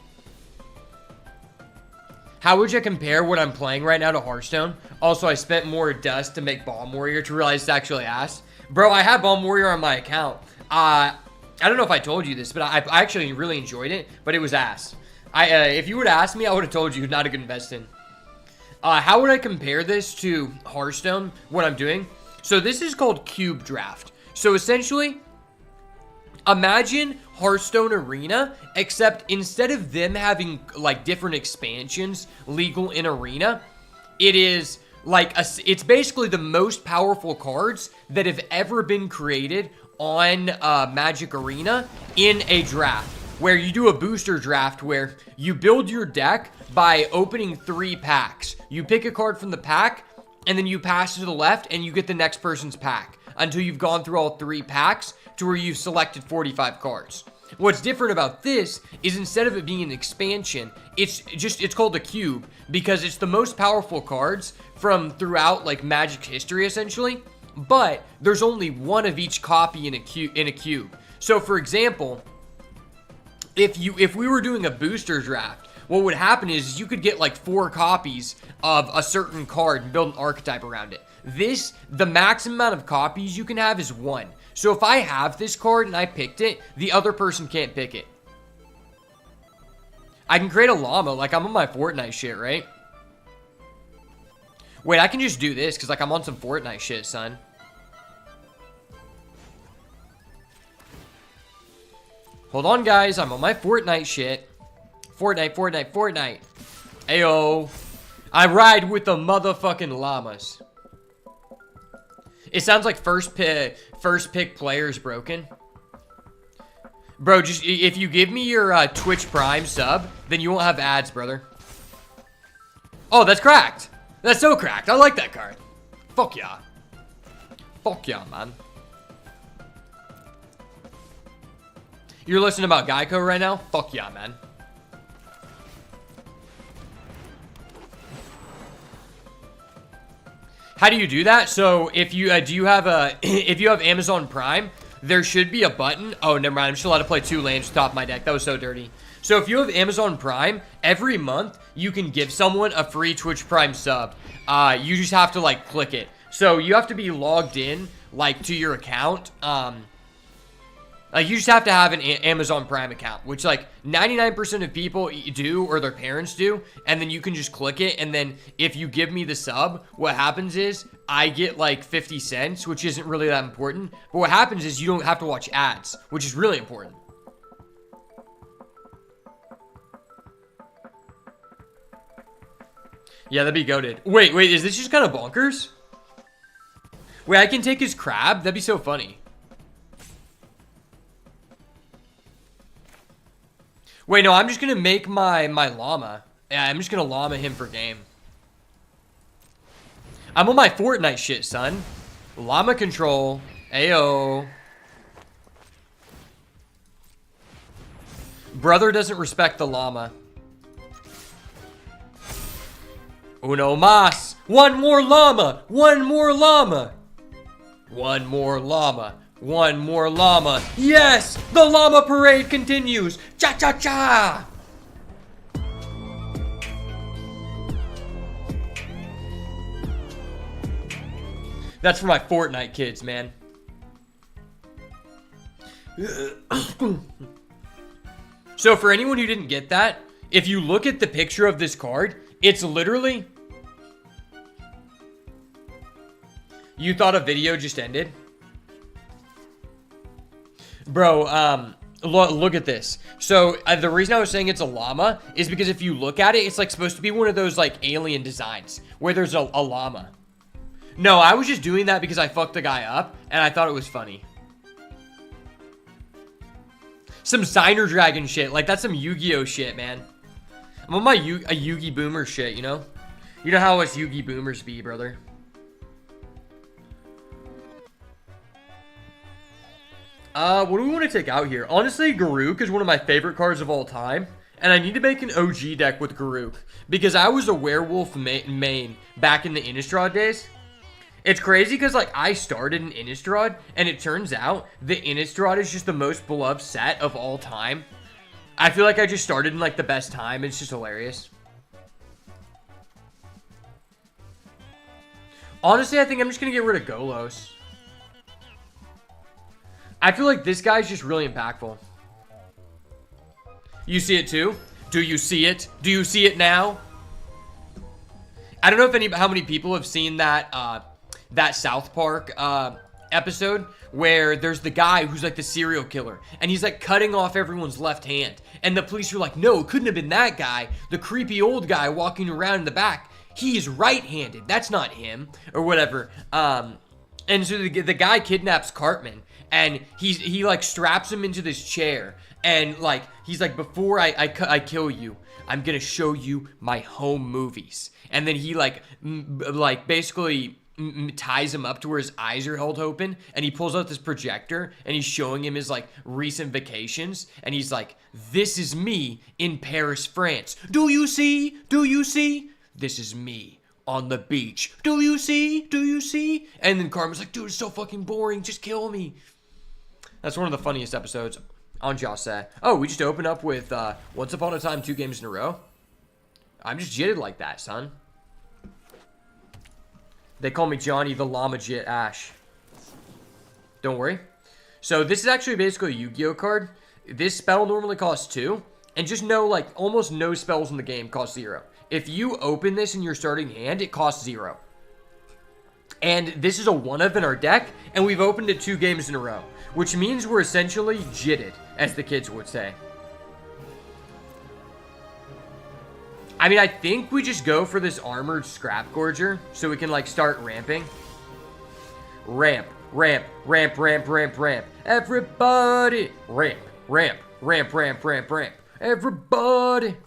How would you compare what I'm playing right now to Hearthstone? Also, I spent more dust to make Bomb Warrior to realize it's actually ass. Bro, I have Bomb Warrior on my account. I don't know if I told you this, but I actually really enjoyed it, but it was ass. If you would have asked me, I would have told you not a good invest in. How would I compare this to Hearthstone, what I'm doing? So this is called Cube Draft. So essentially, imagine Hearthstone Arena, except instead of them having like different expansions legal in Arena, it is like it's basically the most powerful cards that have ever been created on Magic Arena in a draft, where you do a booster draft where you build your deck by opening 3 packs. You pick a card from the pack, and then you pass to the left, and you get the next person's pack until you've gone through all 3 packs to where you've selected 45 cards. What's different about this is instead of it being an expansion, it's called a cube because it's the most powerful cards from throughout like Magic's history essentially, but there's only one of each copy in a cube. So for example, if we were doing a booster draft, what would happen is you could get like 4 copies of a certain card and build an archetype around it. The maximum amount of copies you can have is 1. So if I have this card and I picked it, the other person can't pick it. I can create a llama, like I'm on my Fortnite shit, right? Wait, I can just do this, because like I'm on some Fortnite shit, son. Hold on, guys, I'm on my Fortnite shit. Fortnite. Ayo. I ride with the motherfucking llamas. It sounds like first pick player's broken. Bro, just if you give me your Twitch Prime sub, then you won't have ads, brother. Oh, that's cracked. That's so cracked. I like that card. Fuck yeah. Fuck yeah, man. You're listening about Geico right now? Fuck yeah, man. How do you do that? So if you if you have Amazon Prime, there should be a button. Oh, never mind. I'm just allowed to play 2 lands top of my deck. That was so dirty. So if you have Amazon Prime, every month you can give someone a free Twitch Prime sub. You just have to like click it. So you have to be logged in like to your account. Like you just have to have an Amazon Prime account, which like 99% of people do or their parents do. And then you can just click it. And then if you give me the sub, what happens is I get like 50 cents, which isn't really that important. But what happens is you don't have to watch ads, which is really important. Yeah, that'd be goated. Wait, is this just kind of bonkers? Wait, I can take his crab? That'd be so funny. Wait, no, I'm just going to make my llama. Yeah, I'm just going to llama him for game. I'm on my Fortnite shit, son. Llama control. Ayo. Brother doesn't respect the llama. Uno mas. One more llama. One more llama. One more llama. One more llama. Yes! The llama parade continues. Cha-cha-cha! That's for my Fortnite kids, man. So for anyone who didn't get that, if you look at the picture of this card, it's literally... You thought a video just ended? Bro, look at this. So, the reason I was saying it's a llama is because if you look at it, it's like supposed to be one of those like alien designs where there's a llama. No, I was just doing that because I fucked the guy up and I thought it was funny. Some Signer Dragon shit. Like, that's some Yu-Gi-Oh shit, man. I'm on my Yu-Gi Boomer shit, you know? You know how us Yu-Gi Boomers be, brother. What do we want to take out here? Honestly, Garruk is one of my favorite cards of all time. And I need to make an OG deck with Garruk. Because I was a werewolf main back in the Innistrad days. It's crazy because, like, I started in Innistrad. And it turns out the Innistrad is just the most beloved set of all time. I feel like I just started in, like, the best time. It's just hilarious. Honestly, I think I'm just going to get rid of Golos. I feel like this guy's just really impactful. You see it too? Do you see it? Do you see it now? I don't know if how many people have seen that that South Park episode where there's the guy who's like the serial killer and he's like cutting off everyone's left hand, and the police are like, no, it couldn't have been that guy, the creepy old guy walking around in the back, he's right-handed, that's not him, or whatever. And so the guy kidnaps Cartman, and he like straps him into this chair, and like he's like, before I kill you, I'm gonna show you my home movies. And then he like basically ties him up to where his eyes are held open, and he pulls out this projector and he's showing him his like recent vacations, and he's like, this is me in Paris, France. Do you see? Do you see? This is me on the beach. Do you see? Do you see? And then Carmen's like, dude, it's so fucking boring. Just kill me. That's one of the funniest episodes on José. Oh, we just opened up with Once Upon a Time 2 games in a row. I'm just jitted like that, son. They call me Johnny the Llama Jit Ash. Don't worry. So this is actually basically a Yu-Gi-Oh card. This spell normally costs 2. And just know, like, almost no spells in the game cost 0. If you open this in your starting hand, it costs 0. And this is a 1-of in our deck, and we've opened it 2 games in a row. Which means we're essentially jitted, as the kids would say. I mean, I think we just go for this armored Scrap Gorger so we can, like, start ramping. Ramp, ramp, ramp, ramp, ramp, ramp. Everybody! Ramp, ramp, ramp, ramp, ramp, ramp. Everybody! I'm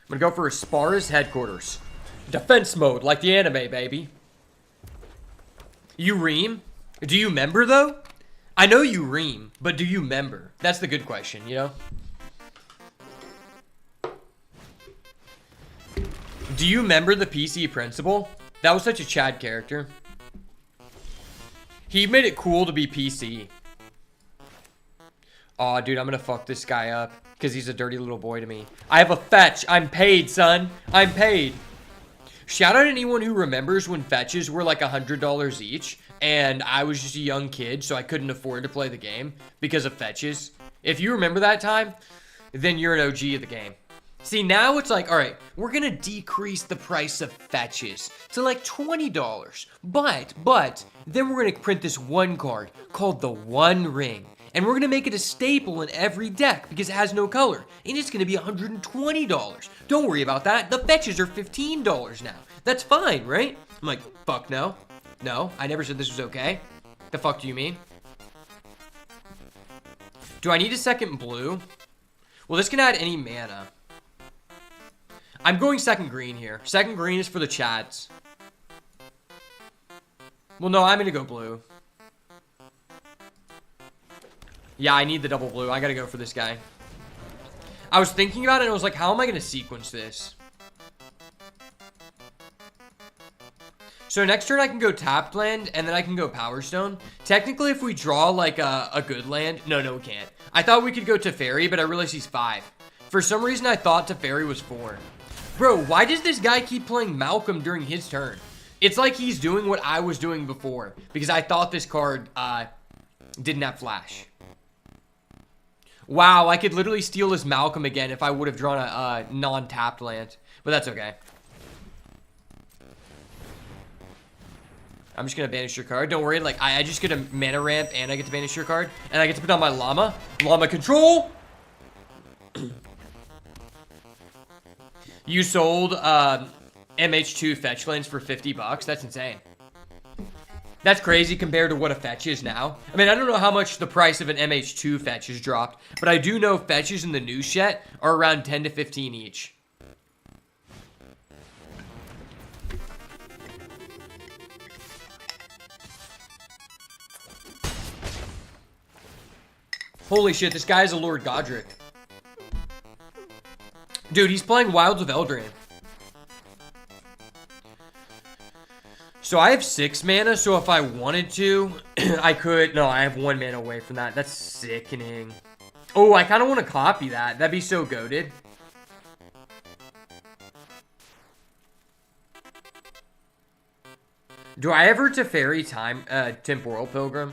gonna go for Aspara's Headquarters. Defense mode, like the anime, baby. You ream? Do you member, though? I know you ream, but do you member? That's the good question, you know? Do you remember the PC principal? That was such a Chad character. He made it cool to be PC. Aw, dude, I'm gonna fuck this guy up because he's a dirty little boy to me. I have a fetch. I'm paid, son. I'm paid. Shout out to anyone who remembers when fetches were like $100 each, and I was just a young kid, so I couldn't afford to play the game because of fetches. If you remember that time, then you're an OG of the game. See, now it's like, all right, we're going to decrease the price of fetches to like $20. But, then we're going to print this one card called the One Ring. And we're going to make it a staple in every deck because it has no color. And it's going to be $120. Don't worry about that. The fetches are $15 now. That's fine, right? I'm like, fuck no. No, I never said this was okay. The fuck do you mean? Do I need a second blue? Well, this can add any mana. I'm going second green here. Second green is for the Chads. Well, no, I'm going to go blue. Yeah, I need the double blue. I got to go for this guy. I was thinking about it and I was like, how am I going to sequence this? So next turn I can go tapped land and then I can go Power Stone. Technically, if we draw like a good land... No, we can't. I thought we could go Teferi, but I realized he's 5. For some reason, I thought Teferi was 4. Bro, why does this guy keep playing Malcolm during his turn? It's like he's doing what I was doing before. Because I thought this card didn't have flash. Wow, I could literally steal his Malcolm again if I would have drawn a non-tapped land. But that's okay. I'm just going to banish your card. Don't worry, like, I just get a mana ramp and I get to banish your card. And I get to put on my Llama. Llama control! You sold MH2 fetch lands for $50. That's insane. That's crazy compared to what a fetch is now. I mean, I don't know how much the price of an MH2 fetch has dropped, but I do know fetches in the new set are around 10 to 15 each. Holy shit, this guy is a Lord Godric. Dude, he's playing Wilds of Eldraine. So I have 6 mana, so if I wanted to, I could... No, I have 1 mana away from that. That's sickening. Oh, I kind of want to copy that. That'd be so goated. Do I ever Teferi Temporal Pilgrim?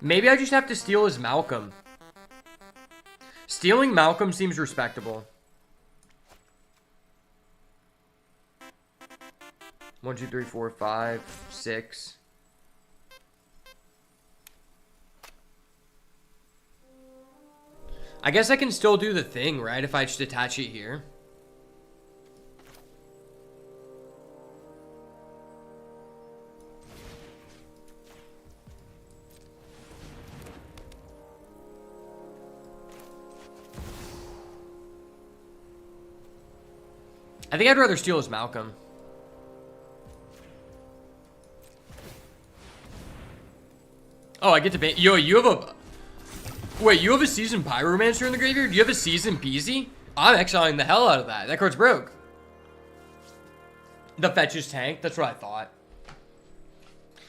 Maybe I just have to steal his Malcolm. Stealing Malcolm seems respectable. 1, 2, 3, 4, 5, 6. I guess I can still do the thing, right? If I just attach it here. I think I'd rather steal his Malcolm. Oh, I get to ban. Yo, you have a... Wait, you have a Seasoned Pyromancer in the graveyard? Do you have a Seasoned Peasy? I'm exiling the hell out of that. That card's broke. The fetches tank. That's what I thought.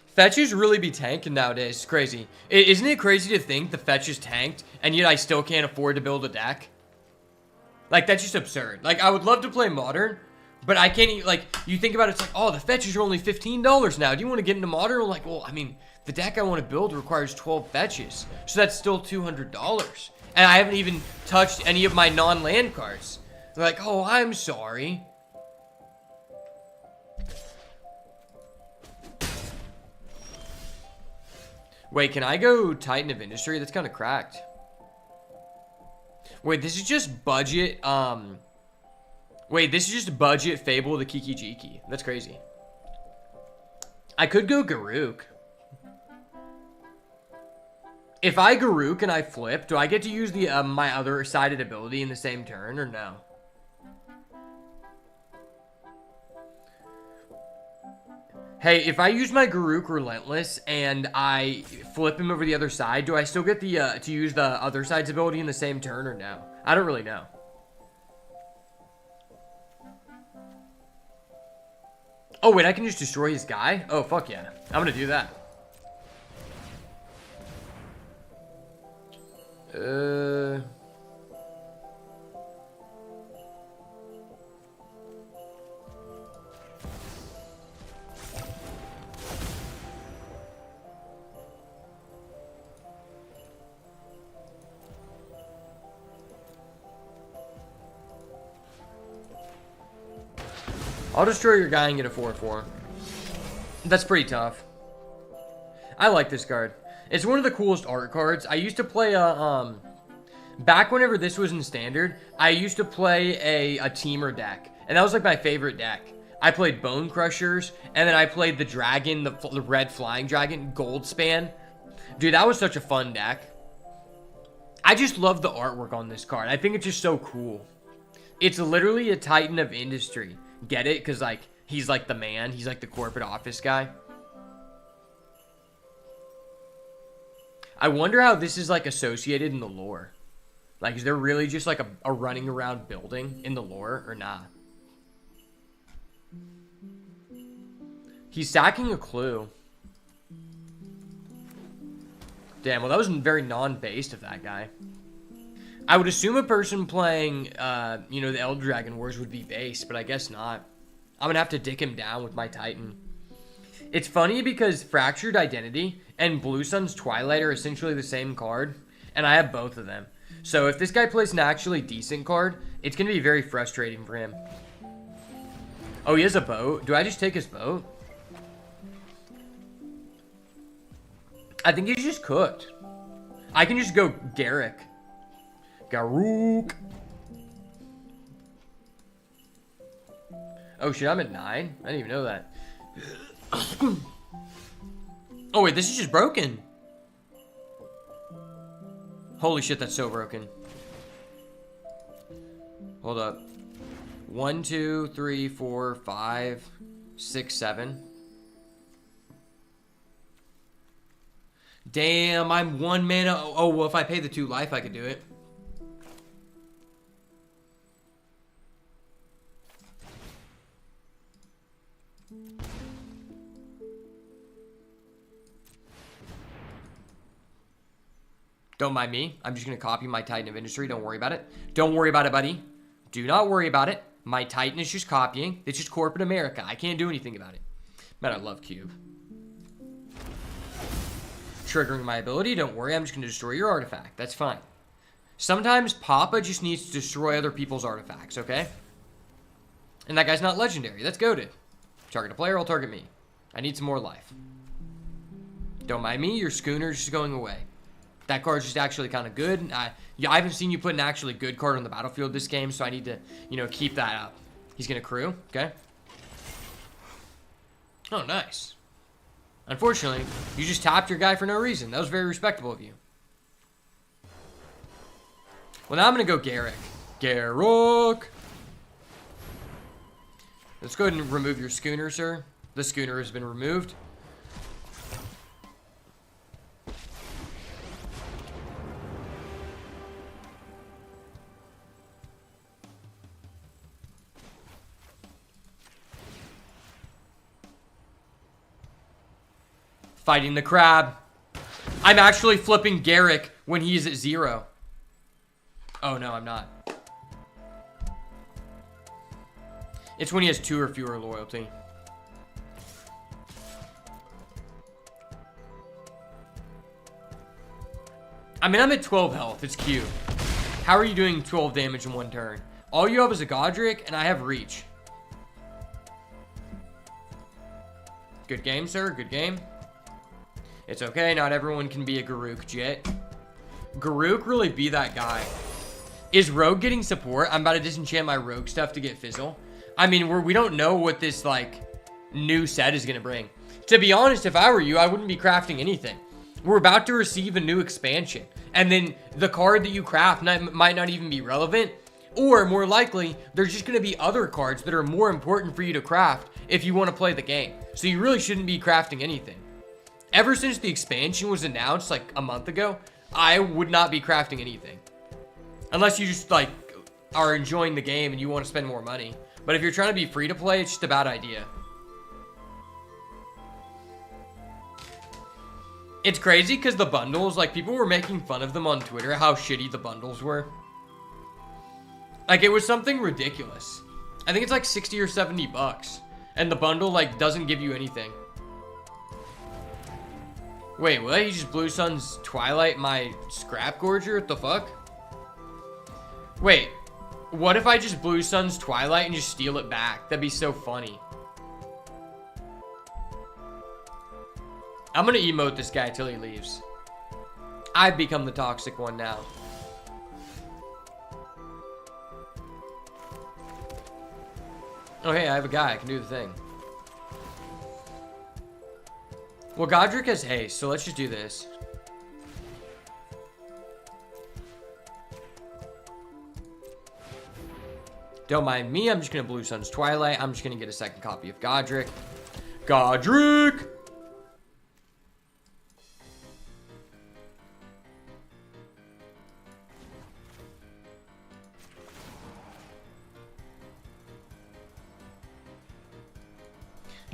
Fetches really be tanking nowadays. It's crazy. Isn't it crazy to think the fetches tanked, and yet I still can't afford to build a deck? Like, that's just absurd. Like, I would love to play Modern, but I can't even, like, you think about it, it's like, oh, the fetches are only $15 now. Do you want to get into Modern? I'm like, well, I mean, the deck I want to build requires 12 fetches. So that's still $200. And I haven't even touched any of my non-land cards. They're like, oh, I'm sorry. Wait, can I go Titan of Industry? That's kind of cracked. Wait, this is just budget, Wait, this is just budget Fable the Kiki Jiki. That's crazy. I could go Garuk. If I Garuk and I flip, do I get to use the my other sided ability in the same turn, or no? Hey, if I use my Garuk Relentless and I flip him over the other side, do I still get the to use the other side's ability in the same turn, or no? I don't really know. Oh, wait, I can just destroy his guy? Oh, fuck yeah. I'm gonna do that. I'll destroy your guy and get a 4/4. That's pretty tough. I like this card. It's one of the coolest art cards. I used to play back whenever this was in Standard, I used to play a Teamer deck. And that was like my favorite deck. I played Bone Crushers, and then I played the dragon, the red flying dragon, Goldspan. Dude, that was such a fun deck. I just love the artwork on this card. I think it's just so cool. It's literally a Titan of Industry. Get it? Because, like, he's like the man. He's like the corporate office guy. I wonder how this is, like, associated in the lore. Like, is there really just, like, a running around building in the lore, or nah? He's sacking a clue. Damn, well, that was very non-based of that guy. I would assume a person playing, you know, the Elder Dragon Wars would be base, but I guess not. I'm gonna have to dick him down with my Titan. It's funny because Fractured Identity and Blue Sun's Twilight are essentially the same card, and I have both of them. So if this guy plays an actually decent card, it's gonna be very frustrating for him. Oh, he has a boat? Do I just take his boat? I think he's just cooked. I can just go Garruk. Garuk. Oh shit, I'm at 9? I didn't even know that. Oh wait, this is just broken. Holy shit, that's so broken. Hold up. 1, 2, 3, 4, 5, 6, 7. Damn, I'm 1 mana. Oh, well, if I pay the 2 life, I could do it. Don't mind me. I'm just going to copy my Titan of Industry. Don't worry about it. Don't worry about it, buddy. Do not worry about it. My Titan is just copying. It's just corporate America. I can't do anything about it. Man, I love Cube. Triggering my ability. Don't worry, I'm just going to destroy your artifact. That's fine. Sometimes Papa just needs to destroy other people's artifacts, okay? And that guy's not legendary. That's goated. Target a player, I'll target me. I need some more life. Don't mind me, your schooner's just going away. That card's just actually kind of good. Yeah, I haven't seen you put an actually good card on the battlefield this game, so I need to, you know, keep that up. He's going to crew, okay? Oh, nice. Unfortunately, you just tapped your guy for no reason. That was very respectable of you. Well, now I'm going to go Garruk. Garruk! Let's go ahead and remove your schooner, sir. The schooner has been removed. Fighting the crab. I'm actually flipping Garruk when he's at 0. Oh, no, I'm not. It's when he has 2 or fewer loyalty. I mean, I'm at 12 health. It's cute. How are you doing 12 damage in 1 turn? All you have is a Godric, and I have reach. Good game, sir. Good game. It's okay. Not everyone can be a Garruk Jet. Garruk really be that guy. Is Rogue getting support? I'm about to disenchant my Rogue stuff to get Fizzle. I mean, we don't know what this, like, new set is going to bring. To be honest, if I were you, I wouldn't be crafting anything. We're about to receive a new expansion. And then the card that you craft might not even be relevant. Or, more likely, there's just going to be other cards that are more important for you to craft if you want to play the game. So you really shouldn't be crafting anything. Ever since the expansion was announced, like, a month ago, I would not be crafting anything. Unless you just, like, are enjoying the game and you want to spend more money. But if you're trying to be free to play, it's just a bad idea. It's crazy because the bundles, like, people were making fun of them on Twitter, how shitty the bundles were. Like, it was something ridiculous. I think it's like 60 or 70 bucks. And the bundle, like, doesn't give you anything. Wait, what? You just Blue Sun's Twilight my Scrap Gorger? What the fuck? Wait, what if I just Blue Sun's Twilight and just steal it back? That'd be so funny. I'm gonna emote this guy till he leaves. I've become the toxic one now. Oh, hey, I have a guy. I can do the thing. Well, Godric has haste, so let's just do this. Don't mind me. I'm just going to Blue Sun's Twilight. I'm just going to get a second copy of Godric. Godric!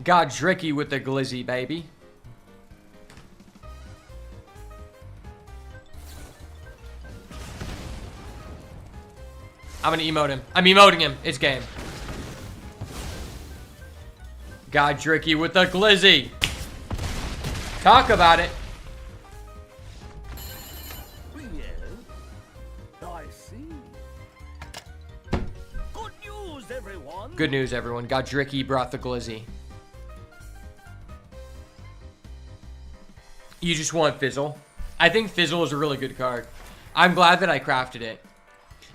Godricky with the glizzy, baby. I'm gonna emote him. I'm emoting him. It's game. Godricky with the glizzy. Talk about it. I see. Good news, everyone. Good news, everyone. Godricky brought the glizzy. You just want Fizzle. I think Fizzle is a really good card. I'm glad that I crafted it.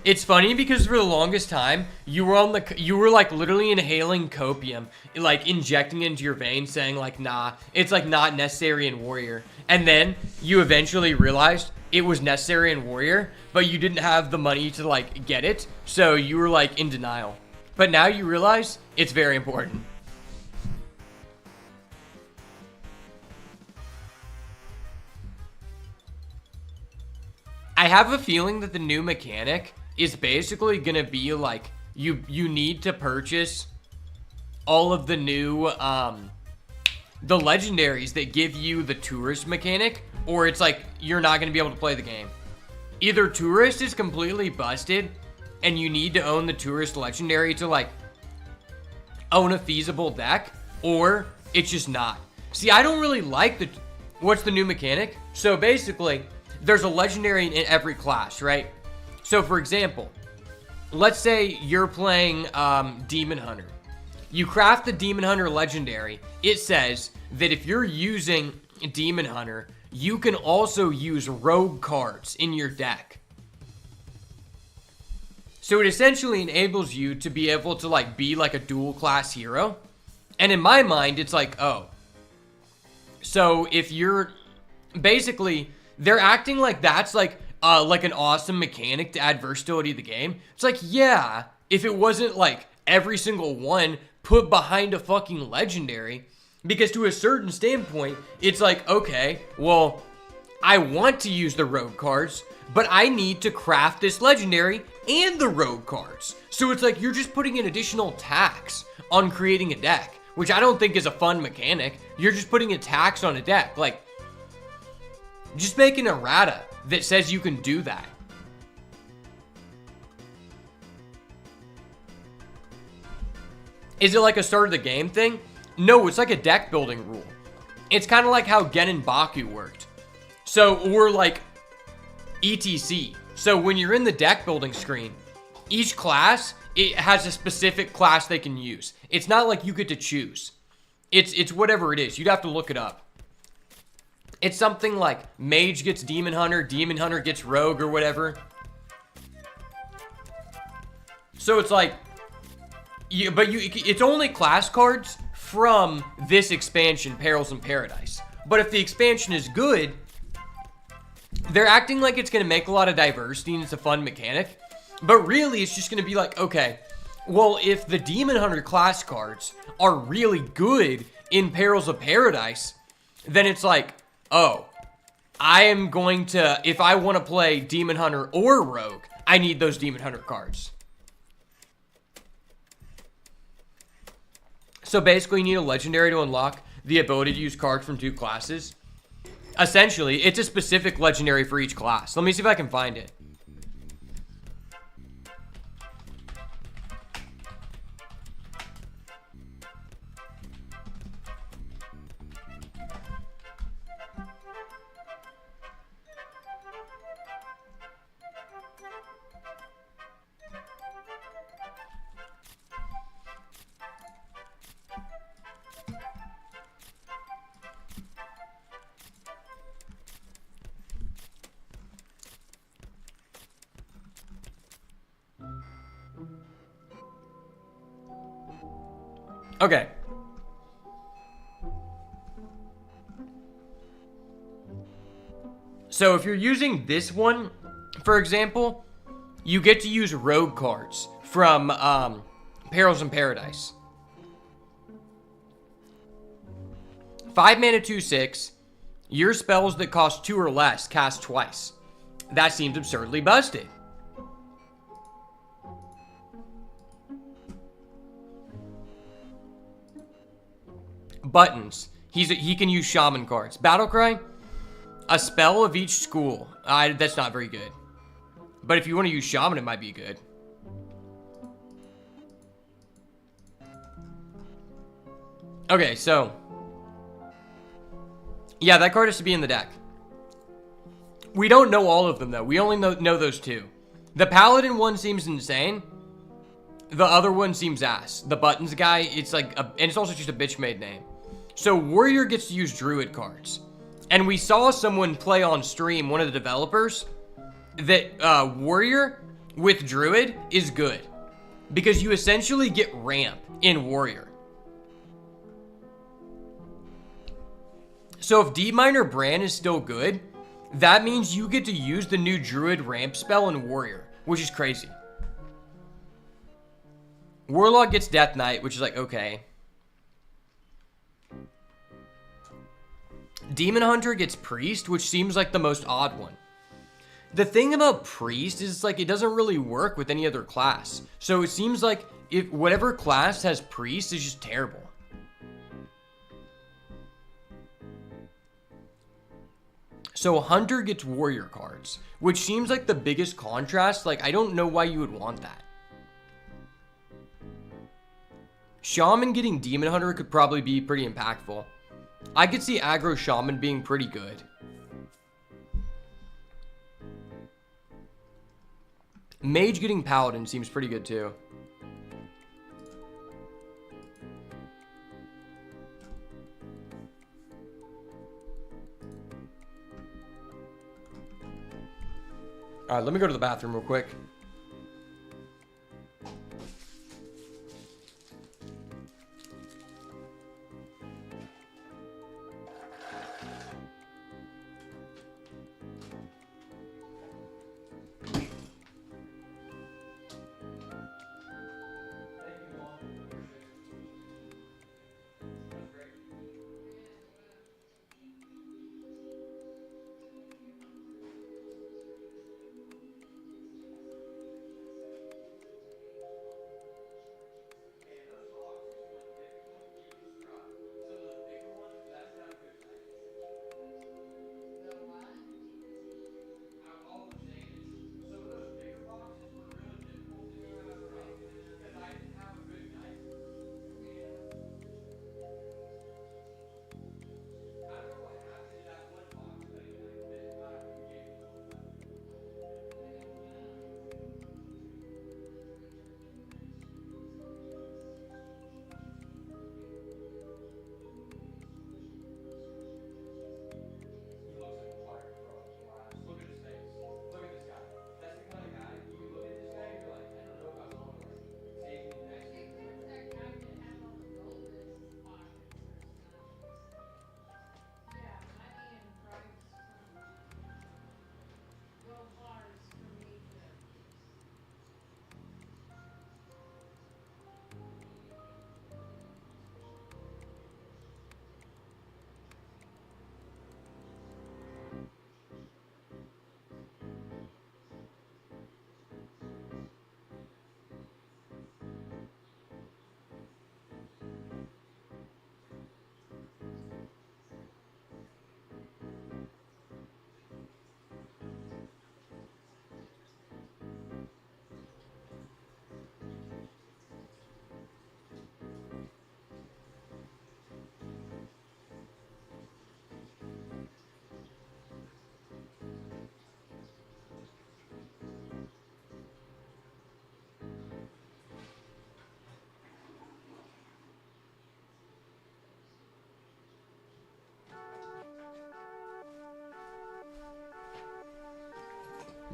It's funny because for the longest time, you were like literally inhaling copium, like injecting it into your veins, saying like, nah, it's like not necessary in Warrior. And then you eventually realized it was necessary in Warrior, but you didn't have the money to like get it. So you were like in denial. But now you realize it's very important. I have a feeling that the new mechanic is basically gonna be like you need to purchase all of the new the legendaries that give you the tourist mechanic, or it's like you're not gonna be able to play the game. Either tourist is completely busted and you need to own the Tourist Legendary to, like, own a feasible deck, or it's just not. See, I don't really like the... What's the new mechanic? So basically, there's a Legendary in every class, right? So for example, let's say you're playing Demon Hunter. You craft the Demon Hunter Legendary. It says that if you're using Demon Hunter, you can also use rogue cards in your deck. So it essentially enables you to be able to, like, be like a dual class hero. And in my mind, it's like, oh. So if you're basically, they're acting like that's like an awesome mechanic to add versatility to the game. It's like, yeah, if it wasn't like every single one put behind a fucking legendary, because to a certain standpoint, it's like, okay, well, I want to use the rogue cards, but I need to craft this legendary and the rogue cards. So it's like you're just putting an additional tax on creating a deck, which I don't think is a fun mechanic. You're just putting a tax on a deck. Like, just make an errata that says you can do that. Is it like a start of the game thing? No, it's like a deck building rule. It's kind of like how Genin Baku worked. So, or like ETC. So when you're in the deck building screen, each class, it has a specific class they can use. It's not like you get to choose. It's whatever it is. You'd have to look it up. It's something like Mage gets Demon Hunter gets Rogue or whatever. So it's like, it's only class cards from this expansion, Perils in Paradise. But if the expansion is good, they're acting like it's going to make a lot of diversity and it's a fun mechanic. But really, it's just going to be like, okay, well, if the Demon Hunter class cards are really good in Perils of Paradise, then it's like, oh, I am going to, if I want to play Demon Hunter or Rogue, I need those Demon Hunter cards. So basically, you need a legendary to unlock the ability to use cards from two classes. Essentially, it's a specific legendary for each class. Let me see if I can find it. Okay. So if you're using this one, for example, you get to use rogue cards from Perils in Paradise. 5 mana 2/6. Your spells that cost 2 or less cast twice. That seems absurdly busted. Buttons. He can use shaman cards. Battlecry. A spell of each school. That's not very good. But if you want to use shaman, it might be good. Okay, so. Yeah, that card has to be in the deck. We don't know all of them, though. We only know those two. The Paladin one seems insane. The other one seems ass. The Buttons guy, it's like, and it's also just a bitch-made name. So Warrior gets to use Druid cards. And we saw someone play on stream, one of the developers, that Warrior with Druid is good. Because you essentially get ramp in Warrior. So if D Minor Bran is still good, that means you get to use the new Druid ramp spell in Warrior, which is crazy. Warlock gets Death Knight, which is like, okay. Demon Hunter gets Priest, which seems like the most odd one. The thing about Priest is like it doesn't really work with any other class. So it seems like if whatever class has Priest is just terrible. So Hunter gets warrior cards, which seems like the biggest contrast. Like, I don't know why you would want that. Shaman getting Demon Hunter could probably be pretty impactful. I could see aggro Shaman being pretty good. Mage getting Paladin seems pretty good too. Alright, let me go to the bathroom real quick.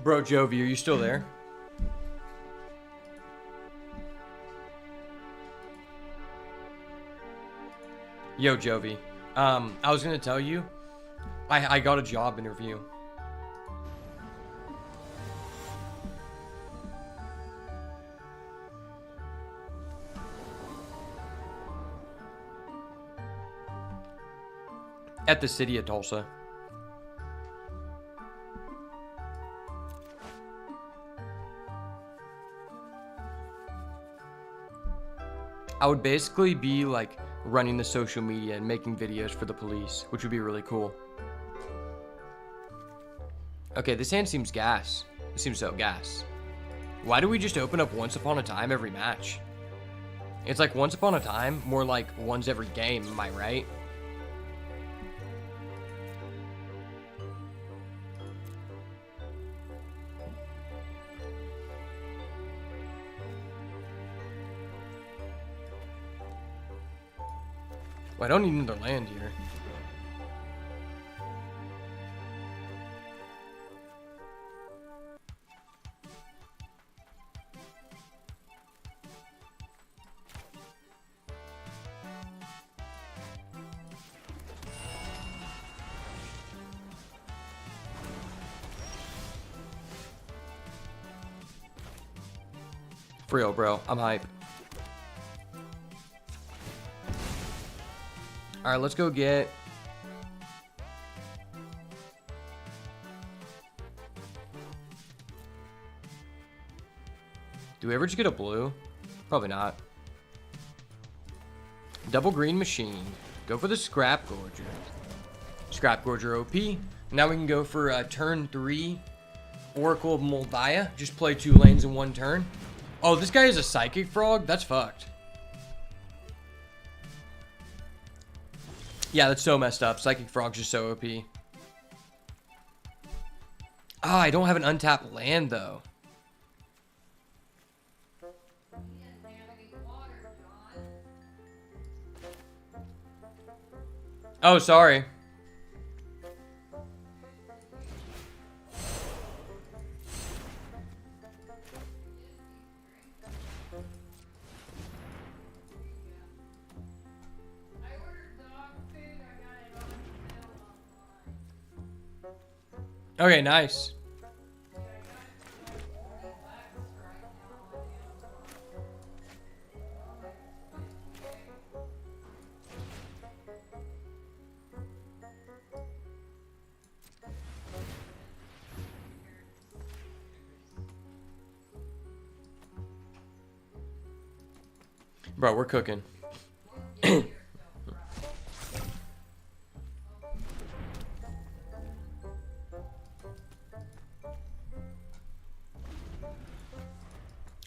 Bro, Jovi, are you still there? Yo, Jovi. I was gonna tell you, I got a job interview. At the city of Tulsa. I would basically be like running the social media and making videos for the police, which would be really cool. Okay, this hand seems gas. It seems so gas. Why do we just open up Once Upon a Time every match? It's like Once Upon a Time, more like once every game, am I right? Well, I don't need another land here. For real, bro. I'm hype. Alright, let's go get... Do we ever just get a blue? Probably not. Double green machine. Go for the Scrap Gorger. Scrap Gorger OP. Now we can go for turn 3, Oracle of Moldiah. Just play 2 lanes in 1 turn. Oh, this guy is a Psychic Frog? That's fucked. Yeah, that's so messed up. Psychic Frog's just so OP. Ah, I don't have an untapped land, though. Oh, sorry. Okay, nice. Bro, we're cooking.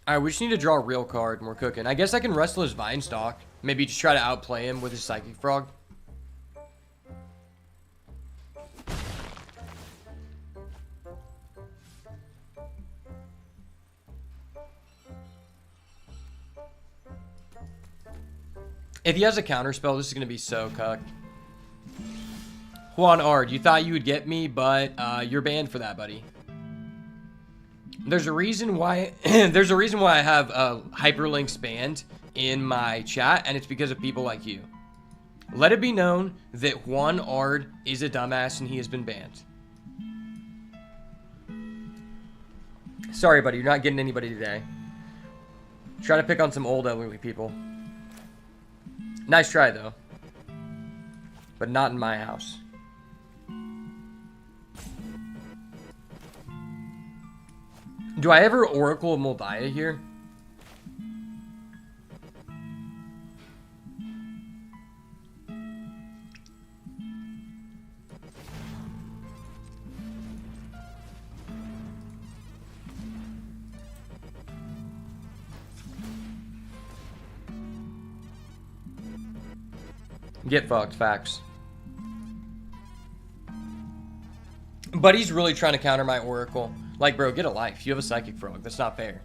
Alright, we just need to draw a real card and we're cooking. I guess I can wrestle his Vinestalk. Maybe just try to outplay him with his Psychic Frog. If he has a counterspell, this is going to be so cucked. Juan Ard, you thought you would get me, but you're banned for that, buddy. There's a reason why there's a reason why I have hyperlinks banned in my chat, and it's because of people like you. Let it be known that Juan Ard is a dumbass and he has been banned. Sorry, buddy, you're not getting anybody today. Try to pick on some old elderly people. Nice try, though. But not in my house. Do I ever Oracle of Moldiah here? Get fucked, facts. But he's really trying to counter my Oracle. Like, bro, get a life. You have a Psychic Frog. That's not fair.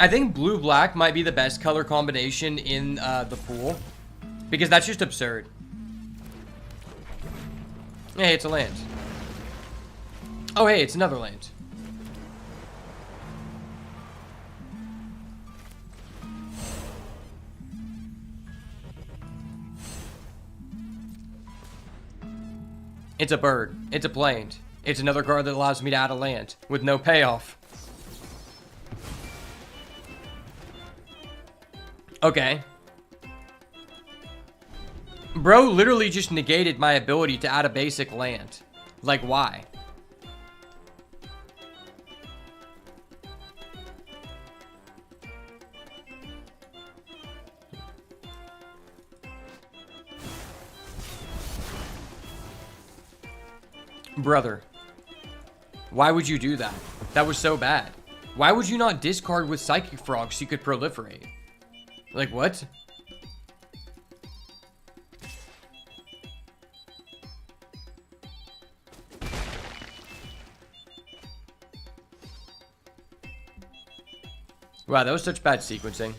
I think blue-black might be the best color combination in the pool. Because that's just absurd. Hey, it's a land. Oh, hey, it's another land. It's a bird. It's a plane. It's another card that allows me to add a land with no payoff. Okay. Bro literally just negated my ability to add a basic land. Like, why? Brother. Why would you do that? That was so bad. Why would you not discard with Psychic Frog so you could proliferate? Like, what? Wow, that was such bad sequencing.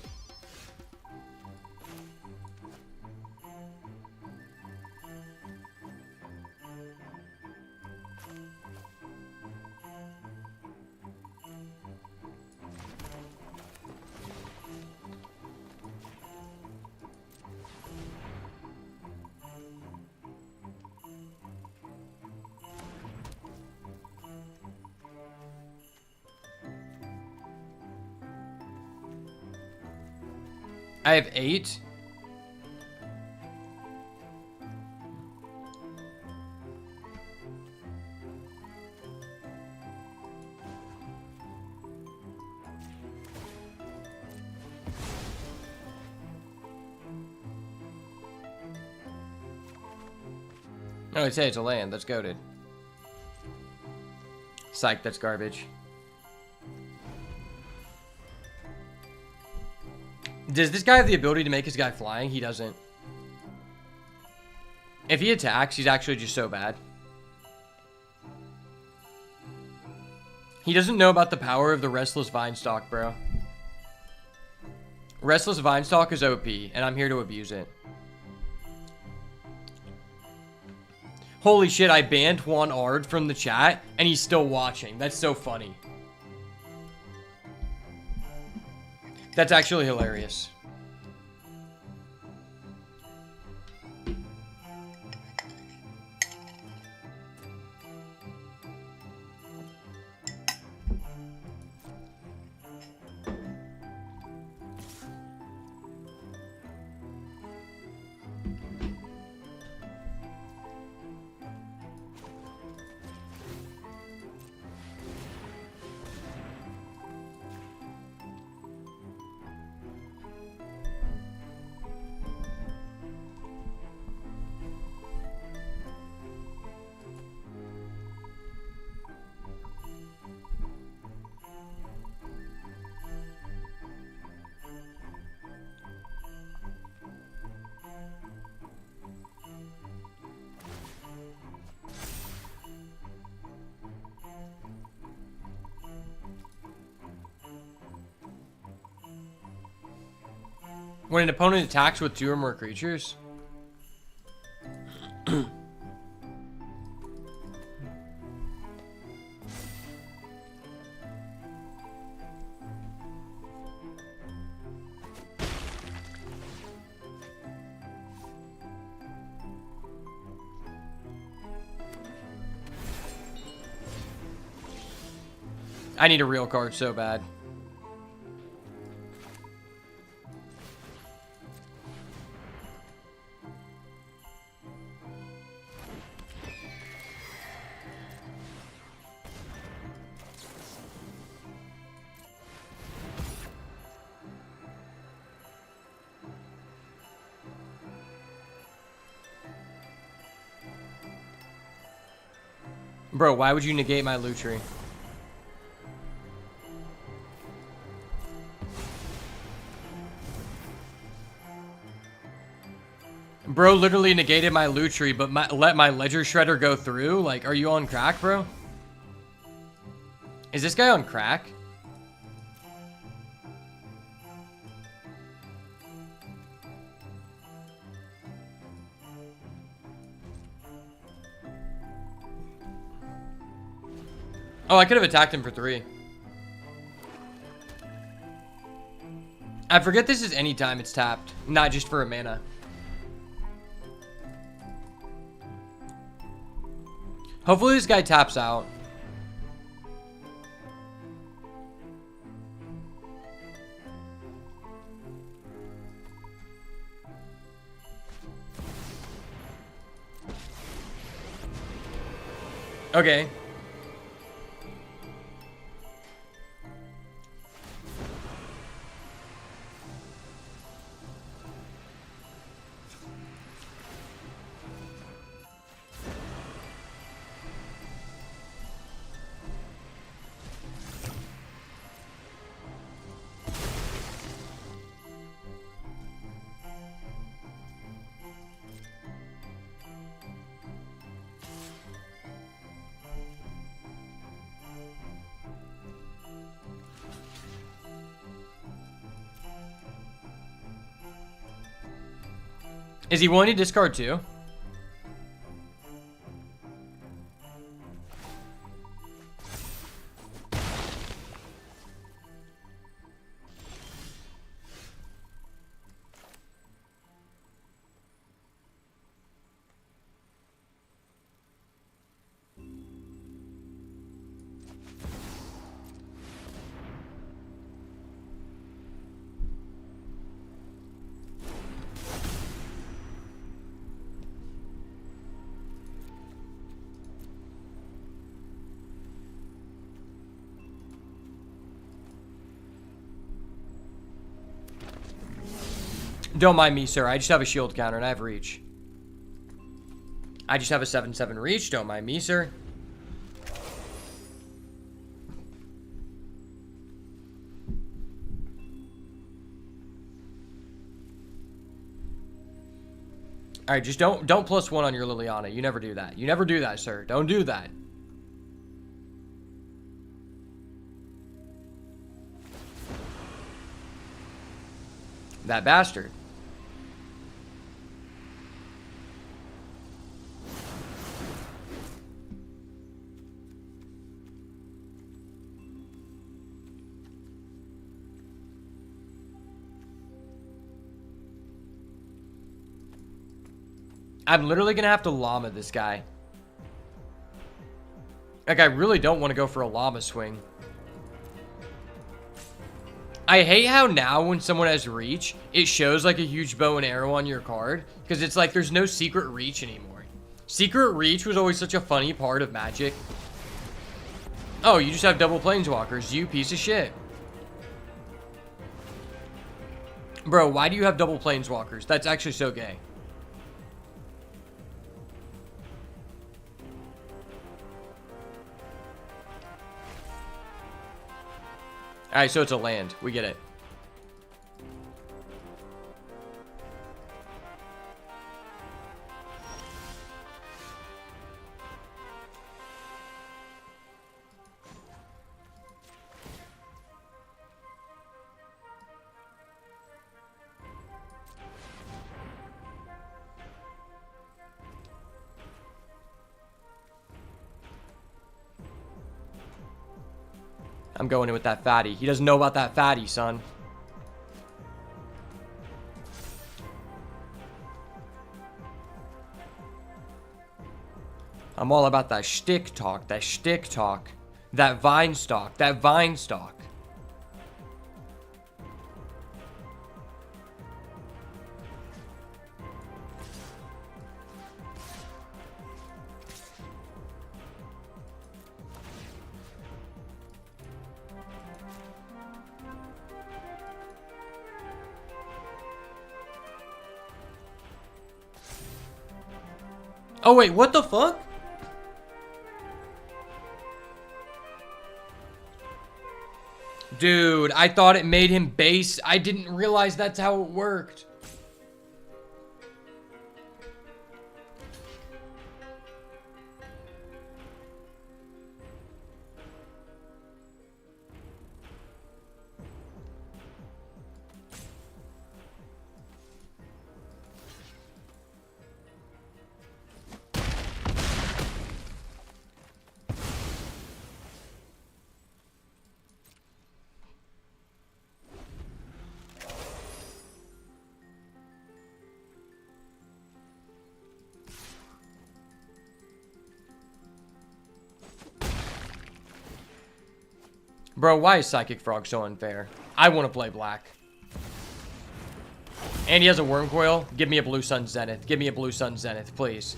I have 8. No, I'd say it's a land. That's goated. Psych, that's garbage. Does this guy have the ability to make his guy flying? He doesn't. If he attacks, he's actually just so bad. He doesn't know about the power of the Restless Vinestalk, bro. Restless Vinestalk is OP, and I'm here to abuse it. Holy shit, I banned Juan Ard from the chat, and he's still watching. That's so funny. That's actually hilarious. When an opponent attacks with 2 or more creatures. I need a real card so bad. Bro, why would you negate my Lutri? Bro literally negated my Lutri, but let my Ledger Shredder go through? Like, are you on crack, bro? Is this guy on crack? Oh, I could have attacked him for 3. I forget this is anytime it's tapped, not just for a mana. Hopefully this guy taps out. Okay. Is he willing to discard 2? Don't mind me, sir. I just have a shield counter and I have reach. I just have a 7/7 reach. Don't mind me, sir. All right, just don't +1 on your Liliana. You never do that. You never do that, sir. Don't do that. That bastard. I'm literally gonna have to llama this guy. Like, I really don't want to go for a llama swing. I hate how now when someone has reach, it shows like a huge bow and arrow on your card. Because it's like there's no secret reach anymore. Secret reach was always such a funny part of Magic. Oh, you just have double planeswalkers, you piece of shit. Bro, why do you have double planeswalkers? That's actually so gay. Alright, so it's a land. We get it. I'm going in with that fatty. He doesn't know about that fatty, son. I'm all about that shtick talk, that shtick talk. That vine stalk, that vine stalk. Oh wait, what the fuck? Dude, I thought it made him base. I didn't realize that's how it worked. Bro, why is Psychic Frog so unfair? I want to play black. And he has a Worm Coil. Give me a Blue Sun Zenith. Give me a Blue Sun Zenith, please.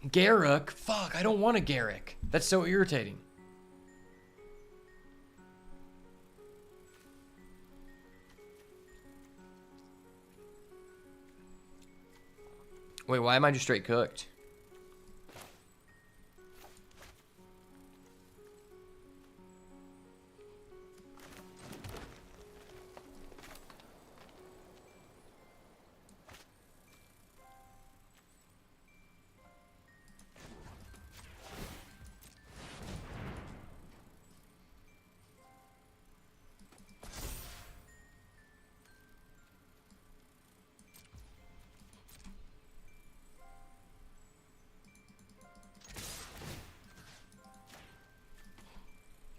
Garruk? Fuck, I don't want a Garruk. That's so irritating. Wait, why am I just straight cooked?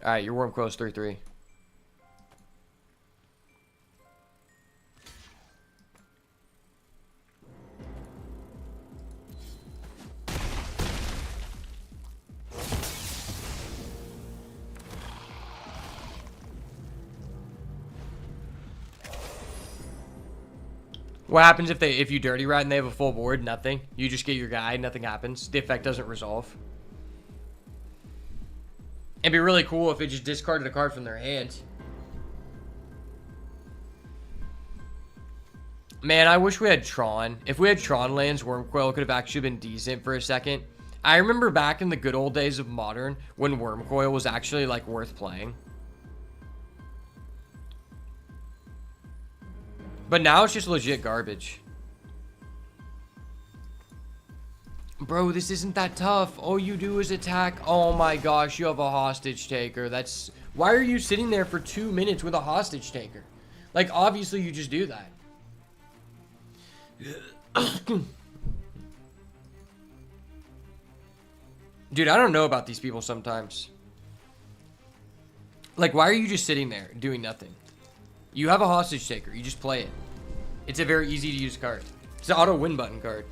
Alright, your Worm Coil's 3/3. What happens if you dirty rat and they have a full board? Nothing. You just get your guy, nothing happens. The effect doesn't resolve. It'd be really cool if it just discarded a card from their hand. Man, I wish we had Tron. If we had Tron lands, Wurmcoil could have actually been decent for a second. I remember back in the good old days of Modern when Wurmcoil was actually, like, worth playing. But now it's just legit garbage. Bro, this isn't that tough. All you do is attack. Oh my gosh, you have a hostage taker. That's... Why are you sitting there for 2 minutes with a hostage taker? Like, obviously you just do that. Dude, I don't know about these people sometimes. Like, why are you just sitting there doing nothing? You have a hostage taker. You just play it. It's a very easy to use card. It's an auto win button card.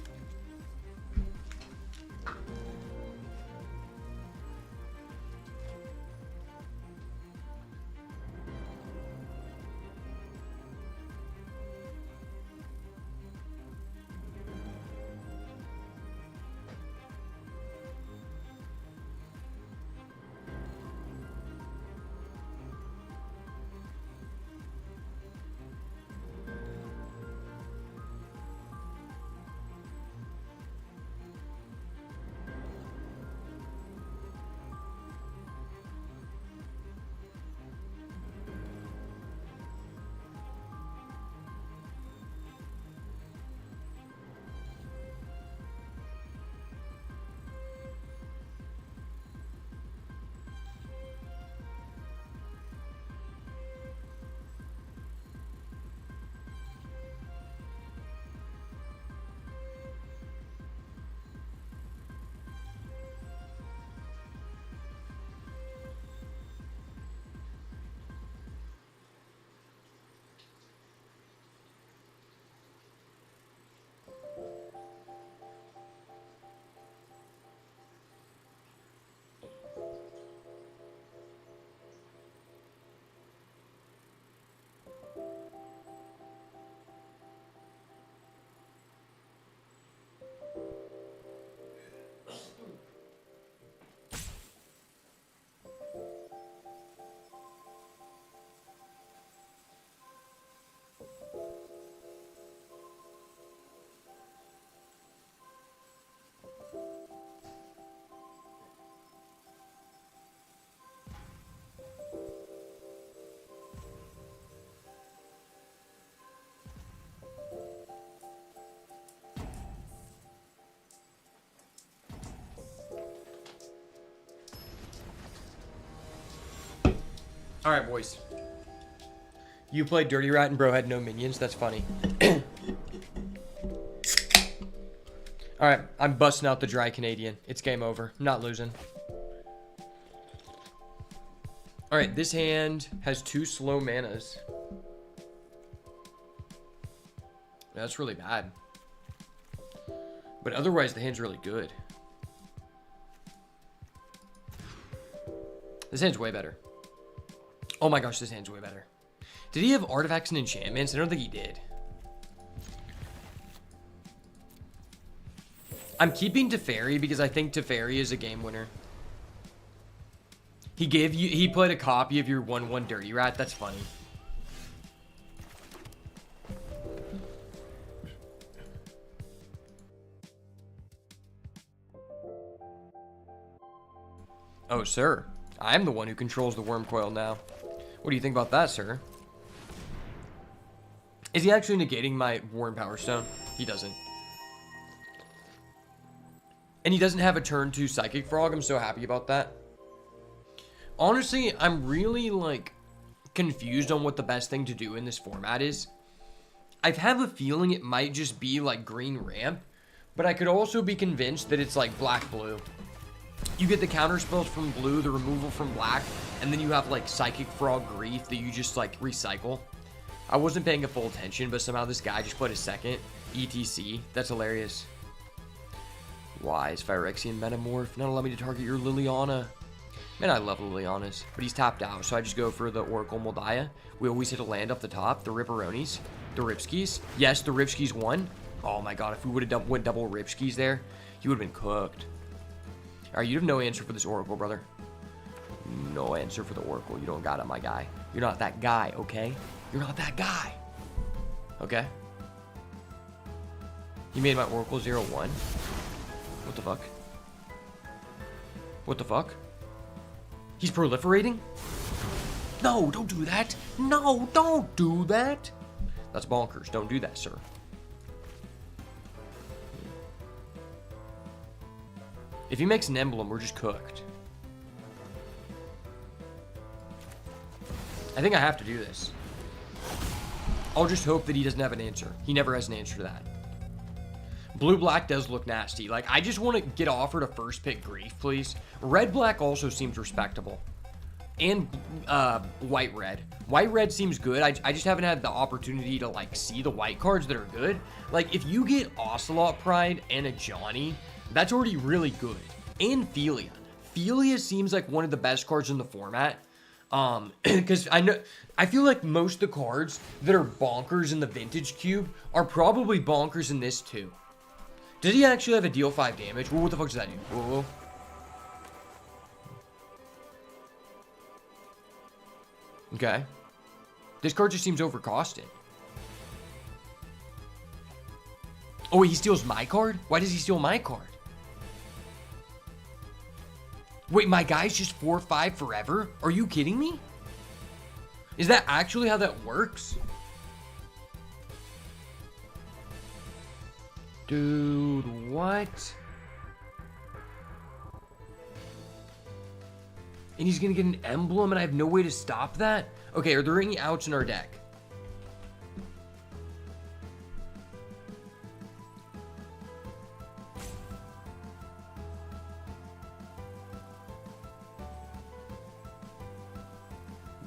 All right, boys. You played Dirty Rat and bro had no minions. That's funny. All right, I'm busting out the dry Canadian. It's game over. I'm not losing. All right, this hand has 2 slow manas. That's really bad. But otherwise, the hand's really good. This hand's way better. Oh my gosh, this hand's way better. Did he have artifacts and enchantments? I don't think he did. I'm keeping Teferi because I think Teferi is a game winner. He played a copy of your 1/1 Dirty Rat. That's funny. Oh, sir. I'm the one who controls the Wurmcoil now. What do you think about that, sir? Is he actually negating my Warren Power Stone? He doesn't. And he doesn't have a turn 2 Psychic Frog. I'm so happy about that. Honestly, I'm really, like, confused on what the best thing to do in this format is. I have a feeling it might just be, like, green ramp. But I could also be convinced that it's, like, black-blue. You get the counter spells from blue, the removal from black, and then you have, like, Psychic Frog Grief that you just, like, recycle. I wasn't paying a full attention, but somehow this guy just put a second. ETC. That's hilarious. Wise Phyrexian Metamorph. Not allow me to target your Liliana. Man, I love Lilianas. But he's tapped out, so I just go for the Oracle Moldiah. We always hit a land up the top. The Ripperonis. The Ripskis. Yes, the Ripskis won. Oh my god, if we would have went double Ripskis there, he would have been cooked. Alright, you have no answer for this Oracle, brother. No answer for the Oracle. You don't got it, my guy. You're not that guy, okay? You're not that guy. Okay? He made my Oracle 0-1. What the fuck? What the fuck? He's proliferating? No, don't do that. No, don't do that. That's bonkers. Don't do that, sir. If he makes an emblem, we're just cooked. I think I have to do this. I'll just hope that he doesn't have an answer. He never has an answer to that. Blue-black does look nasty. Like, I just want to get offered a first pick Grief, please. Red-black also seems respectable. And white-red. White-red seems good. I just haven't had the opportunity to, like, see the white cards that are good. Like, if you get Ocelot Pride and a Johnny, that's already really good. And Philia. Philia seems like one of the best cards in the format. Because I feel like most of the cards that are bonkers in the Vintage Cube are probably bonkers in this too. Does he actually have a deal 5 damage? Well, what the fuck does that do? Whoa. Okay. This card just seems overcosted. Oh, wait, he steals my card? Why does he steal my card? Wait, my guy's just 4/5 forever? Are you kidding me? Is that actually how that works? Dude, what? And he's gonna get an emblem and I have no way to stop that? Okay, are there any outs in our deck?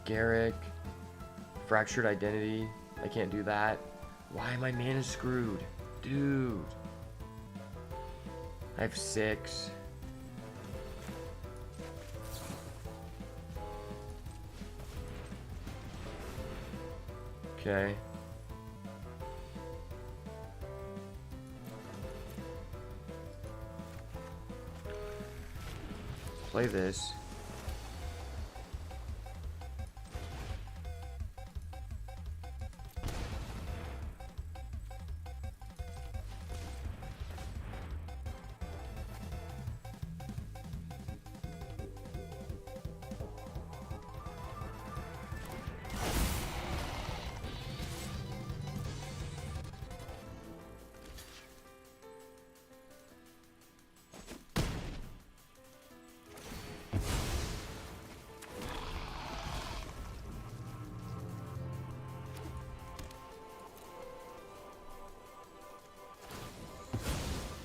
Garrick, Fractured Identity. I can't do that. Why am I mana screwed? Dude. I have 6. Okay. Play this.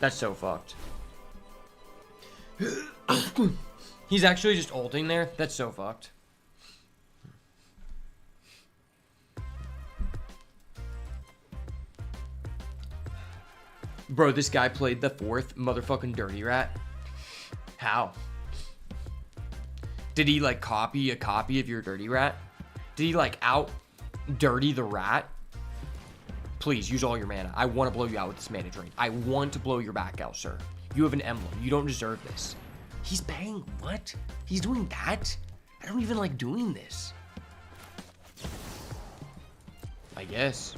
That's so fucked. He's actually just ulting there? That's so fucked. Bro, this guy played the 4th motherfucking Dirty Rat. How? Did he like copy a copy of your Dirty Rat? Did he like out dirty the rat? Please, use all your mana. I want to blow you out with this mana drain. I want to blow your back out, sir. You have an emblem. You don't deserve this. He's paying what? He's doing that? I don't even like doing this. I guess.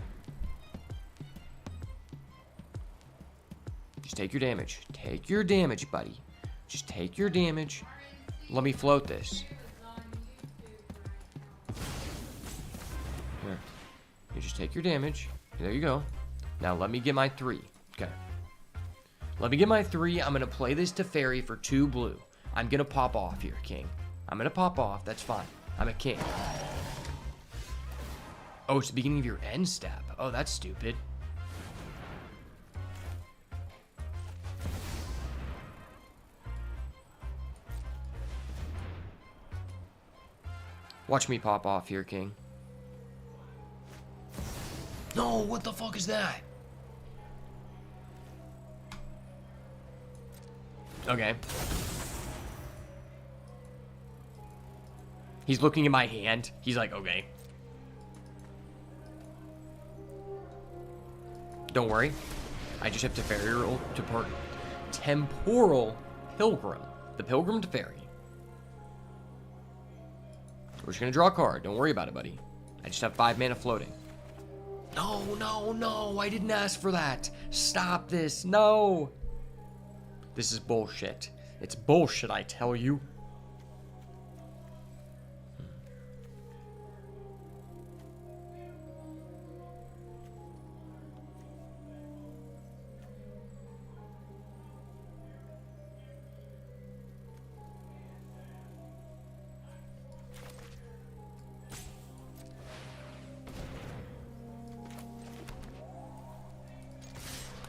Just take your damage. Take your damage, buddy. Just take your damage. Let me float this. Here. You just take your damage. There you go. Now let me get my 3. Okay. Let me get my 3. I'm going to play this to Fairy for 2 blue. I'm going to pop off here, King. I'm going to pop off. That's fine. I'm a king. Oh, it's the beginning of your end step. Oh, that's stupid. Watch me pop off here, King. No, what the fuck is that? Okay. He's looking at my hand. He's like, okay. Don't worry. I just have to Temporal Pilgrim. The Pilgrim to Fairy. We're just gonna draw a card. Don't worry about it, buddy. I just have 5 mana floating. No, no, no. I didn't ask for that. Stop this. No. This is bullshit. It's bullshit, I tell you.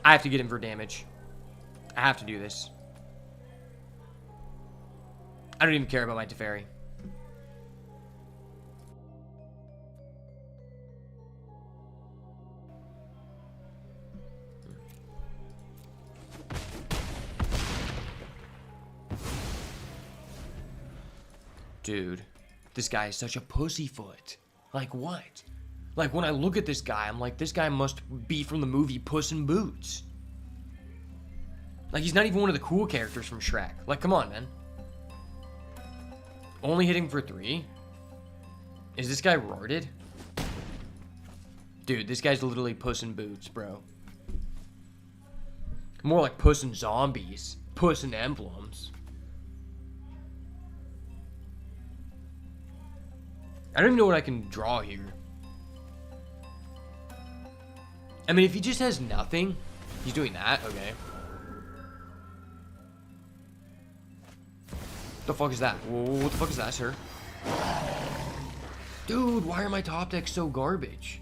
I have to get him for damage. I have to do this. I don't even care about my Teferi. Dude, this guy is such a pussyfoot. Like what? Like when I look at this guy, I'm like, this guy must be from the movie Puss in Boots. Like he's not even one of the cool characters from Shrek. Like, come on, man. Only hitting for 3? Is this guy retarded? Dude, this guy's literally Puss in Boots, bro. More like Puss in Zombies. Puss in Emblems. I don't even know what I can draw here. I mean, if he just has nothing, he's doing that, okay. The fuck is that? Whoa, what the fuck is that, sir? Dude, why are my top decks so garbage?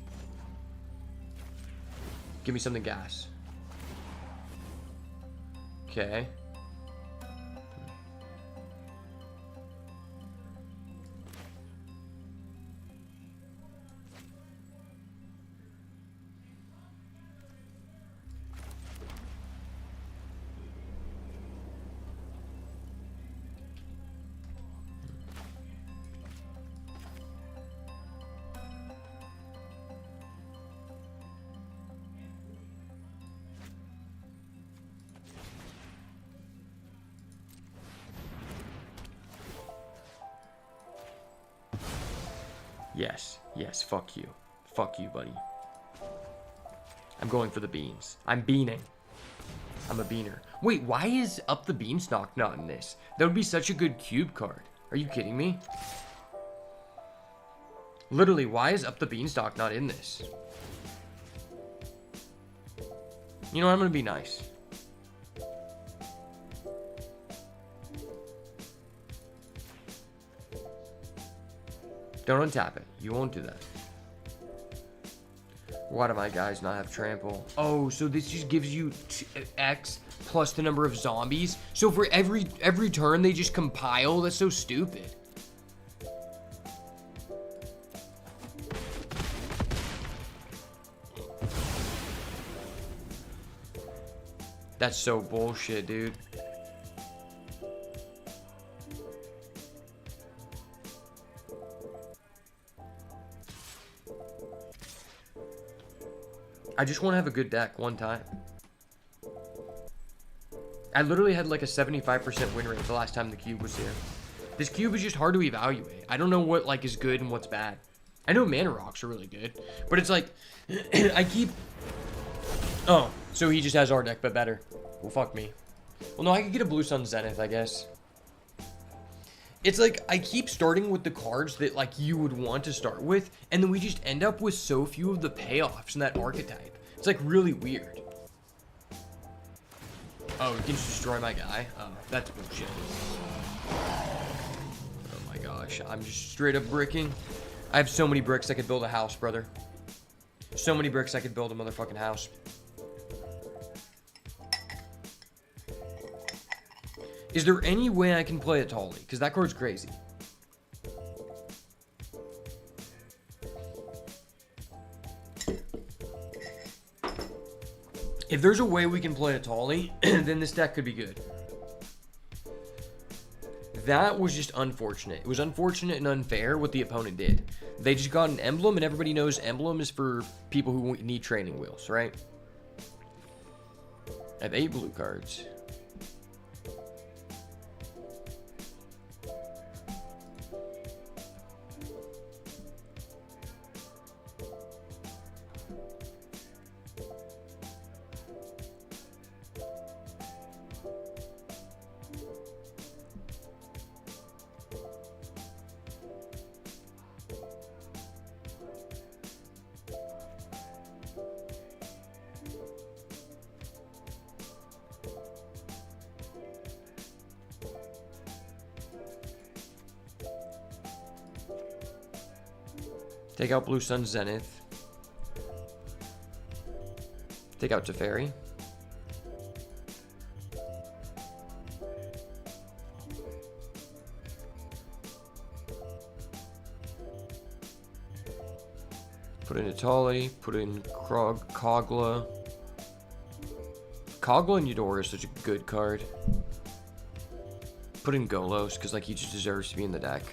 Give me something gas. Okay. Yes, yes, fuck you. Fuck you, buddy. I'm going for the beans. I'm beaning. I'm a beaner. Wait, why is Up the Beanstalk not in this? That would be such a good cube card. Are you kidding me? Literally, why is Up the Beanstalk not in this? You know, I'm gonna be nice. Don't untap it. You won't do that. Why do my guys not have trample? Oh, so this just gives you X plus the number of zombies? So for every turn they just compile? That's so stupid. That's so bullshit, dude. I just want to have a good deck one time. I literally had like a 75% win rate the last time the cube was here. This cube is just hard to evaluate. I don't know what like is good and what's bad. I know mana rocks are really good, but it's like I keep. Oh, so he just has our deck but better. Well, fuck me. Well, no, I could get a Blue Sun Zenith, I guess. It's like I keep starting with the cards that like you would want to start with, and then we just end up with so few of the payoffs in that archetype. It's like really weird. Oh, you can just destroy my guy? Oh, that's bullshit. Oh my gosh, I'm just straight up bricking. I have so many bricks I could build a house, brother. So many bricks I could build a motherfucking house. Is there any way I can play a Tolly? Because that card's crazy. If there's a way we can play a Tolly, then this deck could be good. That was just unfortunate. It was unfortunate and unfair what the opponent did. They just got an emblem, and everybody knows emblem is for people who need training wheels, right? I have 8 blue cards. Take out Blue Sun Zenith. Take out Teferi. Put in Itali, put in Kogla. Kogla and Eudora is such a good card. Put in Golos, because like he just deserves to be in the deck.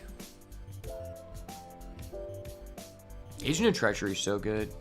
Agent of Treachery is so good.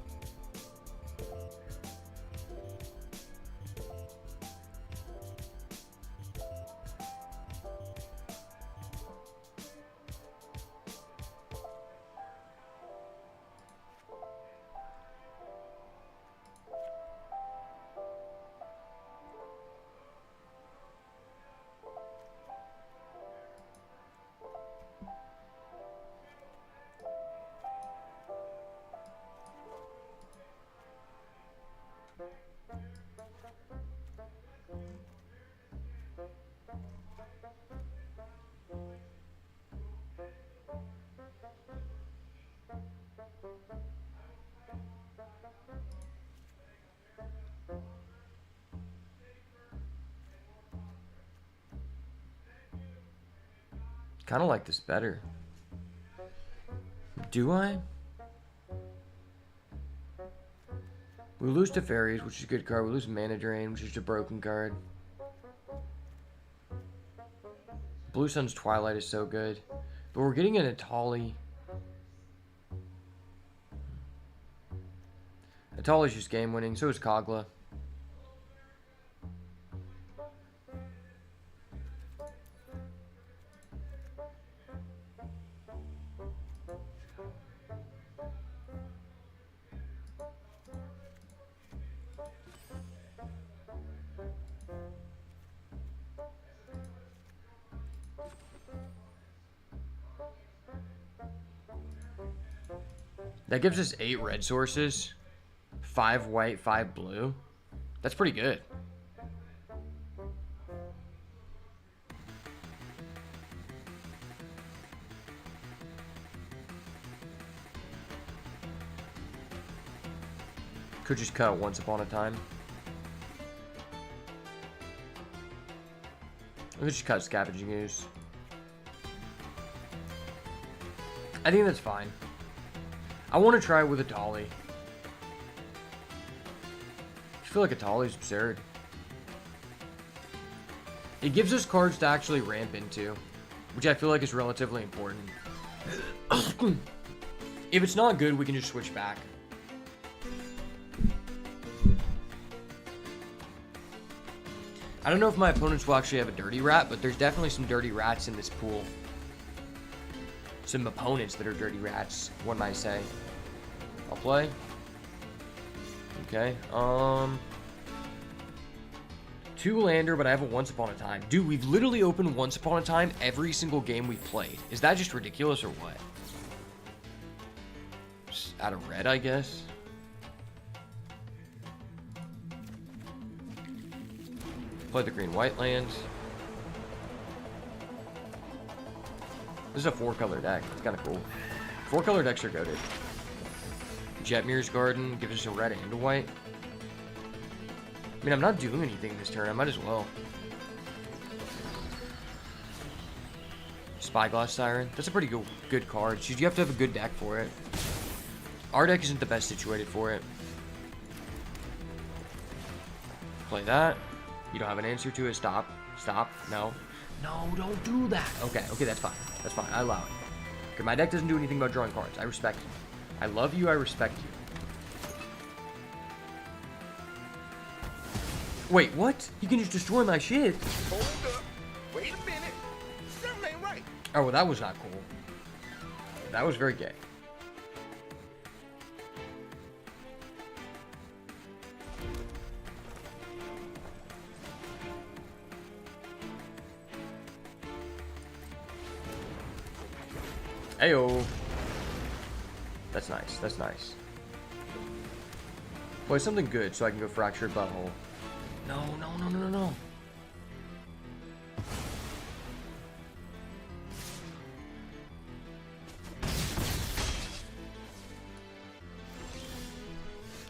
Kind of like this better. Do I? We lose to Fairies, which is a good card. We lose Mana Drain, which is a broken card. Blue Sun's Twilight is so good. But we're getting an Atali. Atali's just game winning, so is Kogla. That gives us 8 red sources, 5 white, 5 blue. That's pretty good. Could just cut Once Upon a Time. We could just cut Scavenging Ooze. I think that's fine. I want to try it with Atali. I feel like Atali's absurd. It gives us cards to actually ramp into, which I feel like is relatively important. If it's not good, we can just switch back. I don't know if my opponents will actually have a Dirty Rat, but there's definitely some Dirty Rats in this pool. Some opponents that are Dirty Rats, one might say. I'll play. Okay, 2 lander, but I have a Once Upon a Time. Dude, we've literally opened Once Upon a Time every single game we've played. Is that just ridiculous or what? Just out of red, I guess. Play the green-white lands. This is a 4-color deck. It's kind of cool. 4-color decks are goated. Jetmir's Garden gives us a red and a white. I mean, I'm not doing anything this turn. I might as well. Spyglass Siren. That's a pretty good card. You have to have a good deck for it. Our deck isn't the best situated for it. Play that. You don't have an answer to it. Stop. Stop. No. No, don't do that. Okay, that's fine. That's fine. I allow it. Okay, my deck doesn't do anything about drawing cards. I respect you. I love you. I respect you. Wait, what? You can just destroy my shit. Hold up. Wait a minute. Something ain't right. Oh, well, that was not cool. That was very gay. Ayo. That's nice. That's nice. Play something good so I can go Fractured Butthole. No, no, no, no, no, no.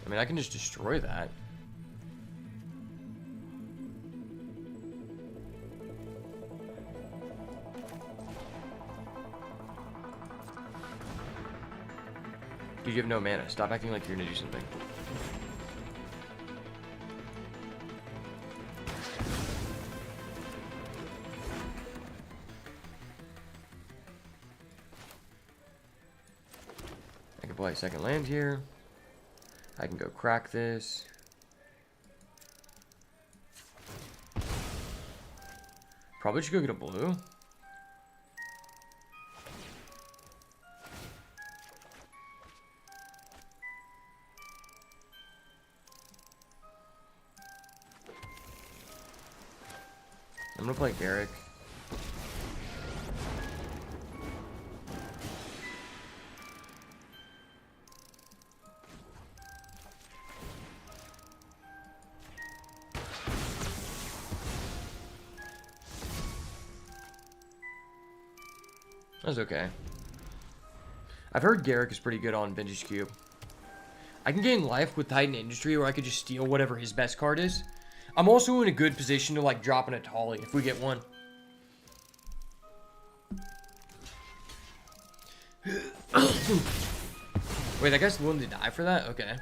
I mean, I can just destroy that. Dude, you have no mana. Stop acting like you're gonna do something. I can play a second land here. I can go crack this. Probably should go get a blue. I'm gonna play Garrick. That's okay. I've heard Garrick is pretty good on Vintage Cube. I can gain life with Titan Industry, or I could just steal whatever his best card is. I'm also in a good position to like drop an Atali if we get one. Wait, that guy's willing to die for that? Okay.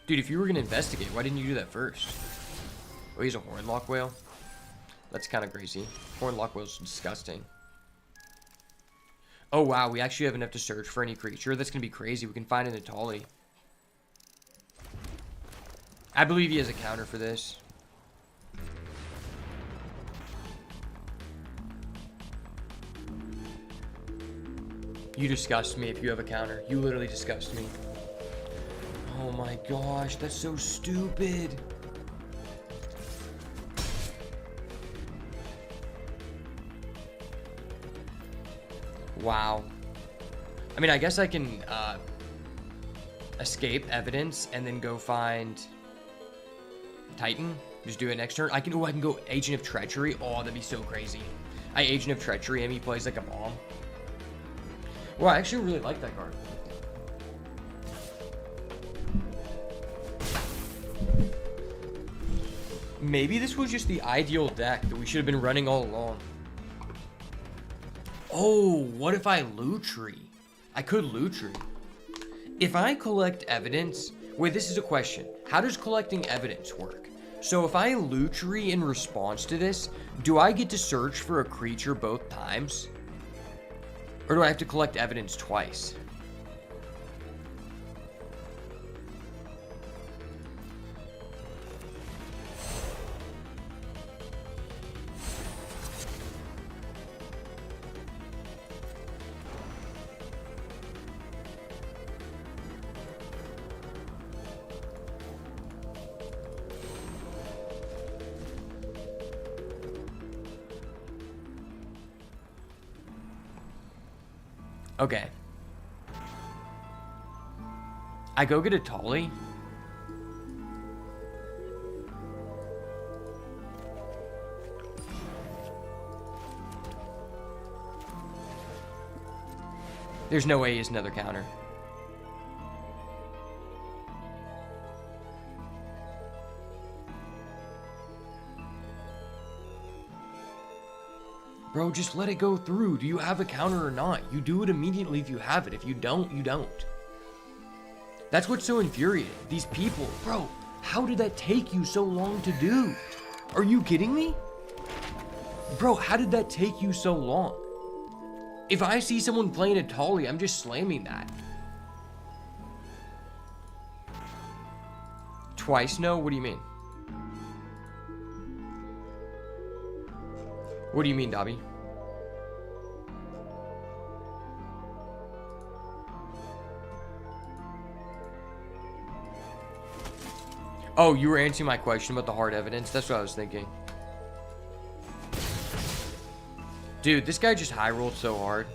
Dude, if you were gonna investigate, why didn't you do that first? Oh, he's a Hornlock Whale. That's kind of crazy. Hornlock Whale's disgusting. Oh wow, we actually have enough to search for any creature. That's gonna be crazy. We can find an Atali. I believe he has a counter for this. You disgust me if you have a counter. You literally disgust me. Oh my gosh, that's so stupid. Wow. I mean, I guess I can escape evidence and then go find Titan. Just do it next turn. I can go Agent of Treachery. Oh, that'd be so crazy. I Agent of Treachery and he plays like a bomb. Well, I actually really like that card. Maybe this was just the ideal deck that we should have been running all along. Oh, what if I Lutri? I could Lutri. If I collect evidence... Wait, this is a question. How does collecting evidence work? So if I Lutri in response to this, do I get to search for a creature both times? Or do I have to collect evidence twice? Okay. I go get a Tolly. There's no way he has another counter. Bro, just let it go through. Do you have a counter or not? You do it immediately if you have it. If you don't, you don't. That's what's so infuriating. These people, bro, how did that take you so long to do? Are you kidding me? Bro, how did that take you so long? If I see someone playing a Tolly, I'm just slamming that. Twice no? What do you mean? What do you mean, Dobby? Oh, you were answering my question about the hard evidence? That's what I was thinking. Dude, this guy just high rolled so hard.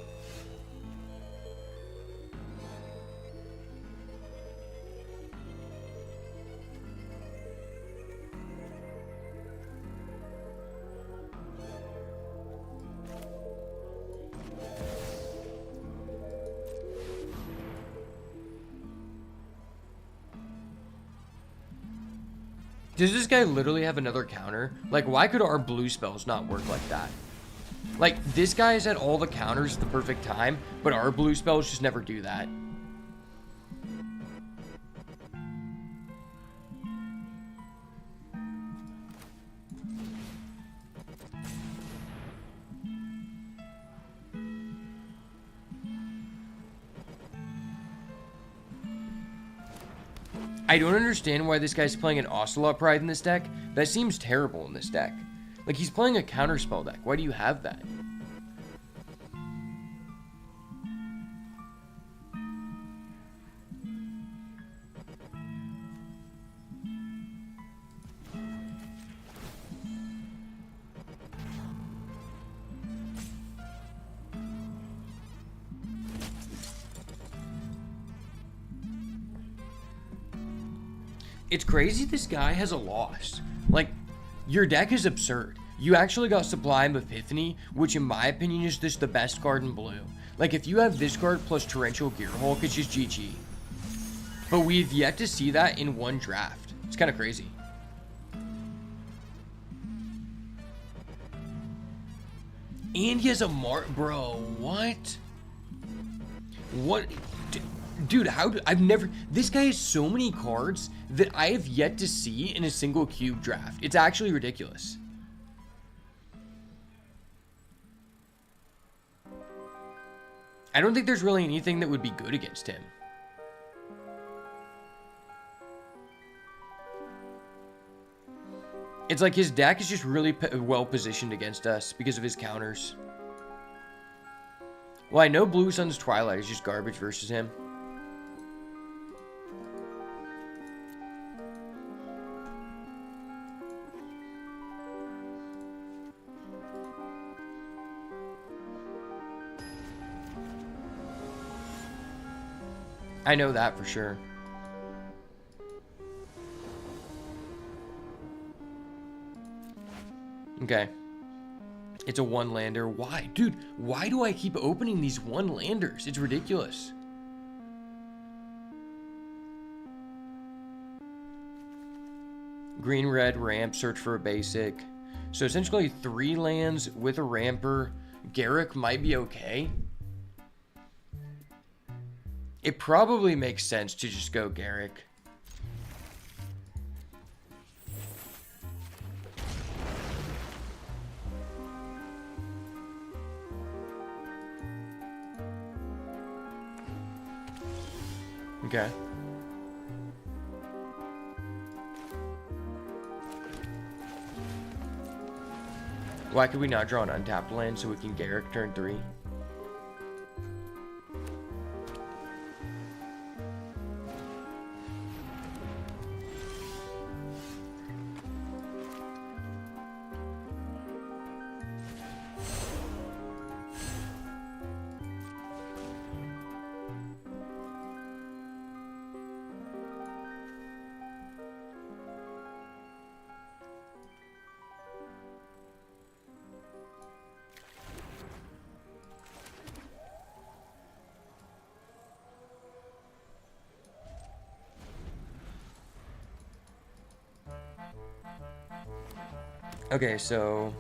Does this guy literally have another counter? Like, why could our blue spells not work like that? Like, this guy is at all the counters at the perfect time, but our blue spells just never do that. I don't understand why this guy's playing an Ocelot Pride in this deck. That seems terrible in this deck. Like, he's playing a counterspell deck. Why do you have that? It's crazy this guy has a loss. Like, your deck is absurd. You actually got Sublime Epiphany, which in my opinion is just the best card in blue. Like, if you have this card plus Torrential Gearhulk, it's just GG. But we've yet to see that in one draft. It's kind of crazy. And he has a Bro, what? What? Dude, I've never... This guy has so many cards that I have yet to see in a single cube draft. It's actually ridiculous. I don't think there's really anything that would be good against him. It's like his deck is just really well positioned against us because of his counters. Well, I know Blue Sun's Twilight is just garbage versus him. I know that for sure. Okay. It's a one-lander. Why? Dude, why do I keep opening these one-landers? It's ridiculous. Green-red ramp, search for a basic. So essentially 3 lands with a ramper. Garruk might be okay. It probably makes sense to just go Garruk. Okay. Why could we not draw an untapped land so we can Garruk turn 3? Okay, so...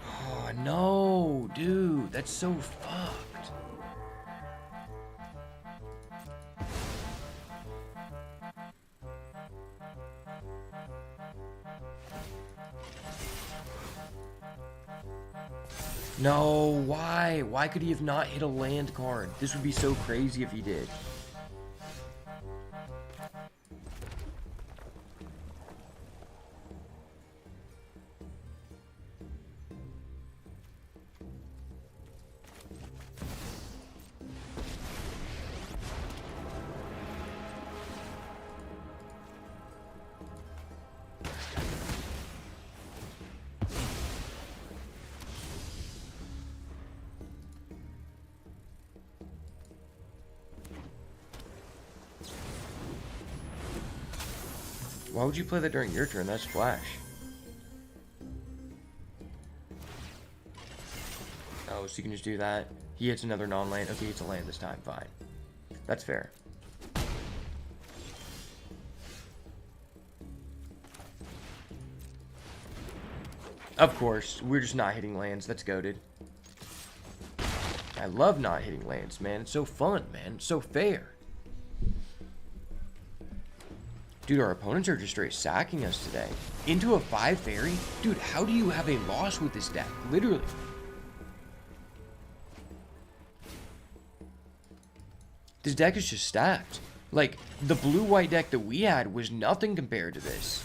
Oh, no, dude, that's so fucked. No, why? Why could he have not hit a land card? This would be so crazy if he did. Why would you play that during your turn? That's Flash. Oh, so you can just do that. He hits another non-land. Okay, it's a land this time. Fine. That's fair. Of course, we're just not hitting lands. That's goated. I love not hitting lands, man. It's so fun, man. It's so fair. Dude, our opponents are just straight sacking us today. Into a 5 fairy? Dude, how do you have a loss with this deck? Literally. This deck is just stacked. Like, the blue-white deck that we had was nothing compared to this.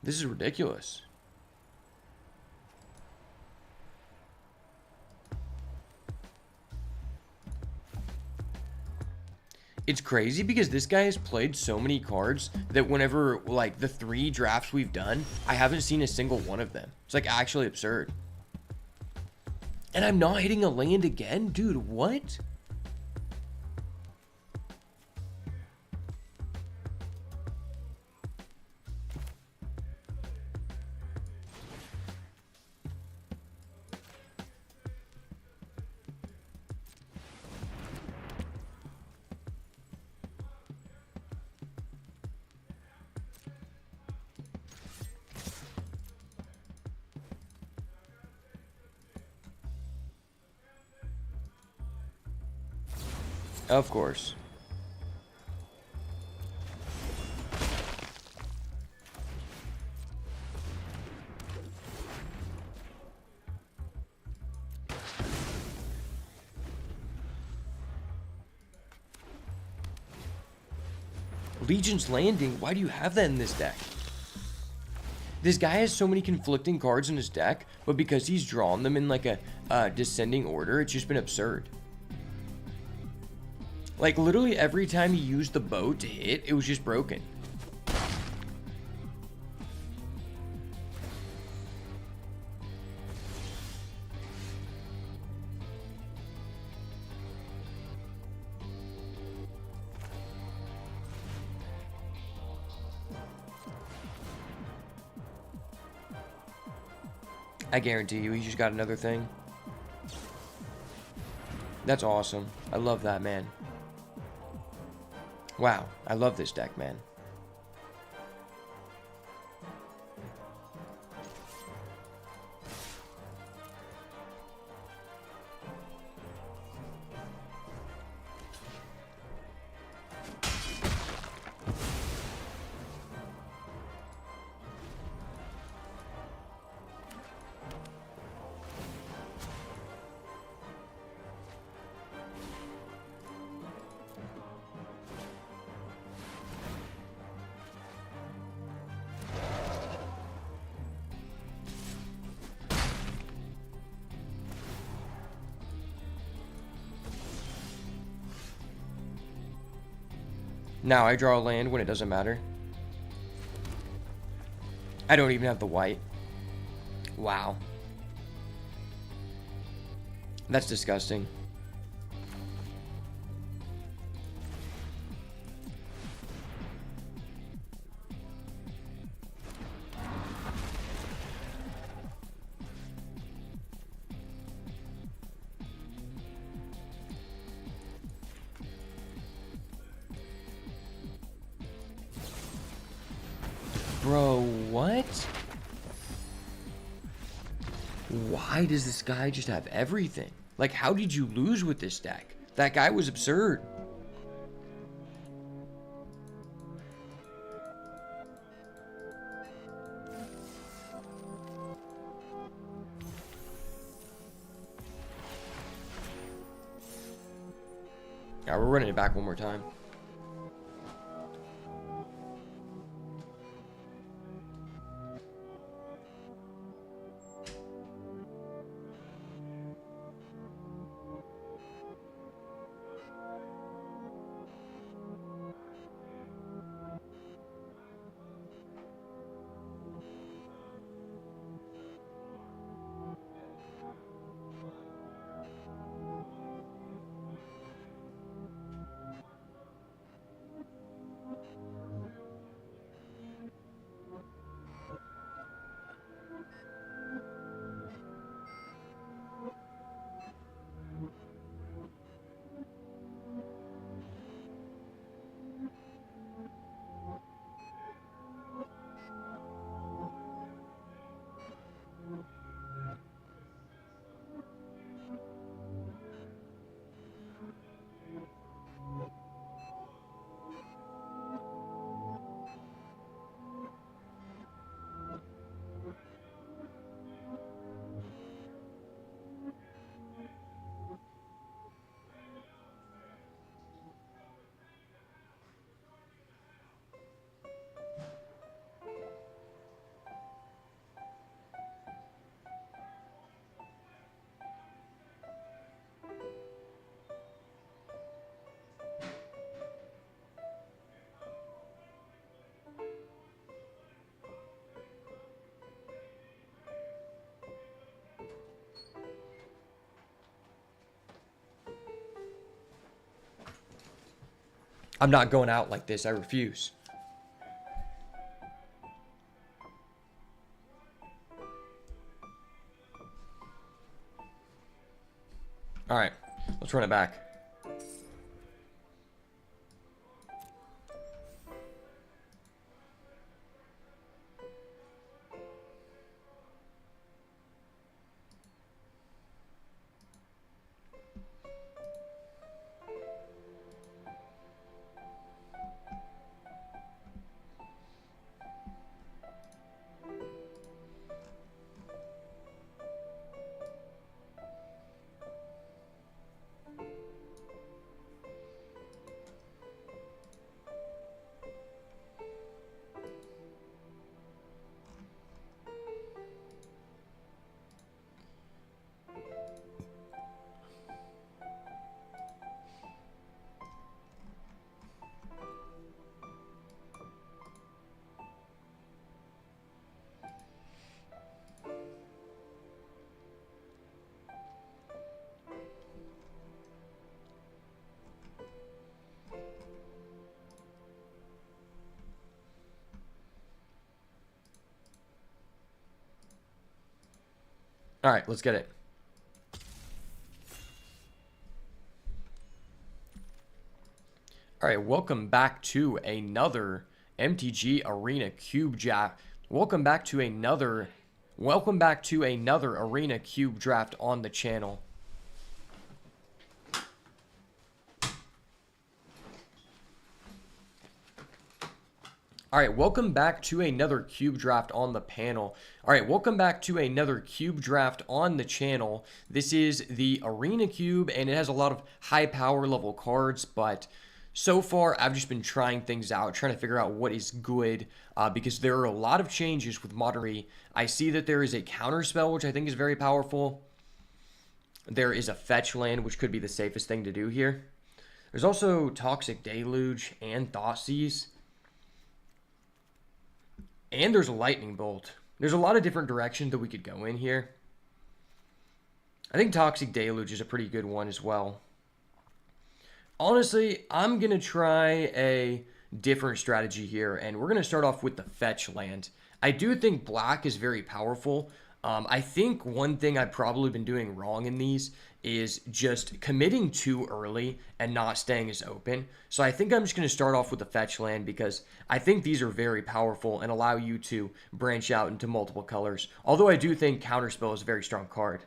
This is ridiculous. It's crazy because this guy has played so many cards that whenever, like, the 3 drafts we've done, I haven't seen a single one of them. It's, like, actually absurd. And I'm not hitting a land again? Dude, what? Of course. Legion's Landing? Why do you have that in this deck? This guy has so many conflicting cards in his deck, but because he's drawn them in like a descending order, it's just been absurd. Like, literally every time he used the boat to hit, it was just broken. I guarantee you, he just got another thing. That's awesome. I love that, man. Wow, I love this deck, man. Now I draw a land when it doesn't matter. I don't even have the white. Wow. That's disgusting. Bro, what? Why does this guy just have everything? Like, how did you lose with this deck? That guy was absurd. Yeah, we're running it back one more time. I'm not going out like this. I refuse. Alright, let's run it back. All right, let's get it. All right, welcome back to another MTG Arena Cube Draft. Welcome back to another Arena Cube Draft on the channel. All right, welcome back to another Cube Draft on the panel. All right, welcome back to another Cube Draft on the channel. This is the Arena Cube, and it has a lot of high power level cards, but so far I've just been trying things out, trying to figure out what is good, because there are a lot of changes with Modern. I see that there is a counter spell, which I think is very powerful. There is a fetch land, which could be the safest thing to do here. There's also Toxic Deluge and Thoughtseize. And there's a Lightning Bolt. There's a lot of different directions that we could go in here. I think Toxic Deluge is a pretty good one as well. Honestly, I'm going to try a different strategy here, and we're going to start off with the fetch land. I do think black is very powerful. I think one thing I've probably been doing wrong in these is just committing too early and not staying as open. So I think I'm just going to start off with the fetch land because I think these are very powerful and allow you to branch out into multiple colors. Although I do think Counterspell is a very strong card.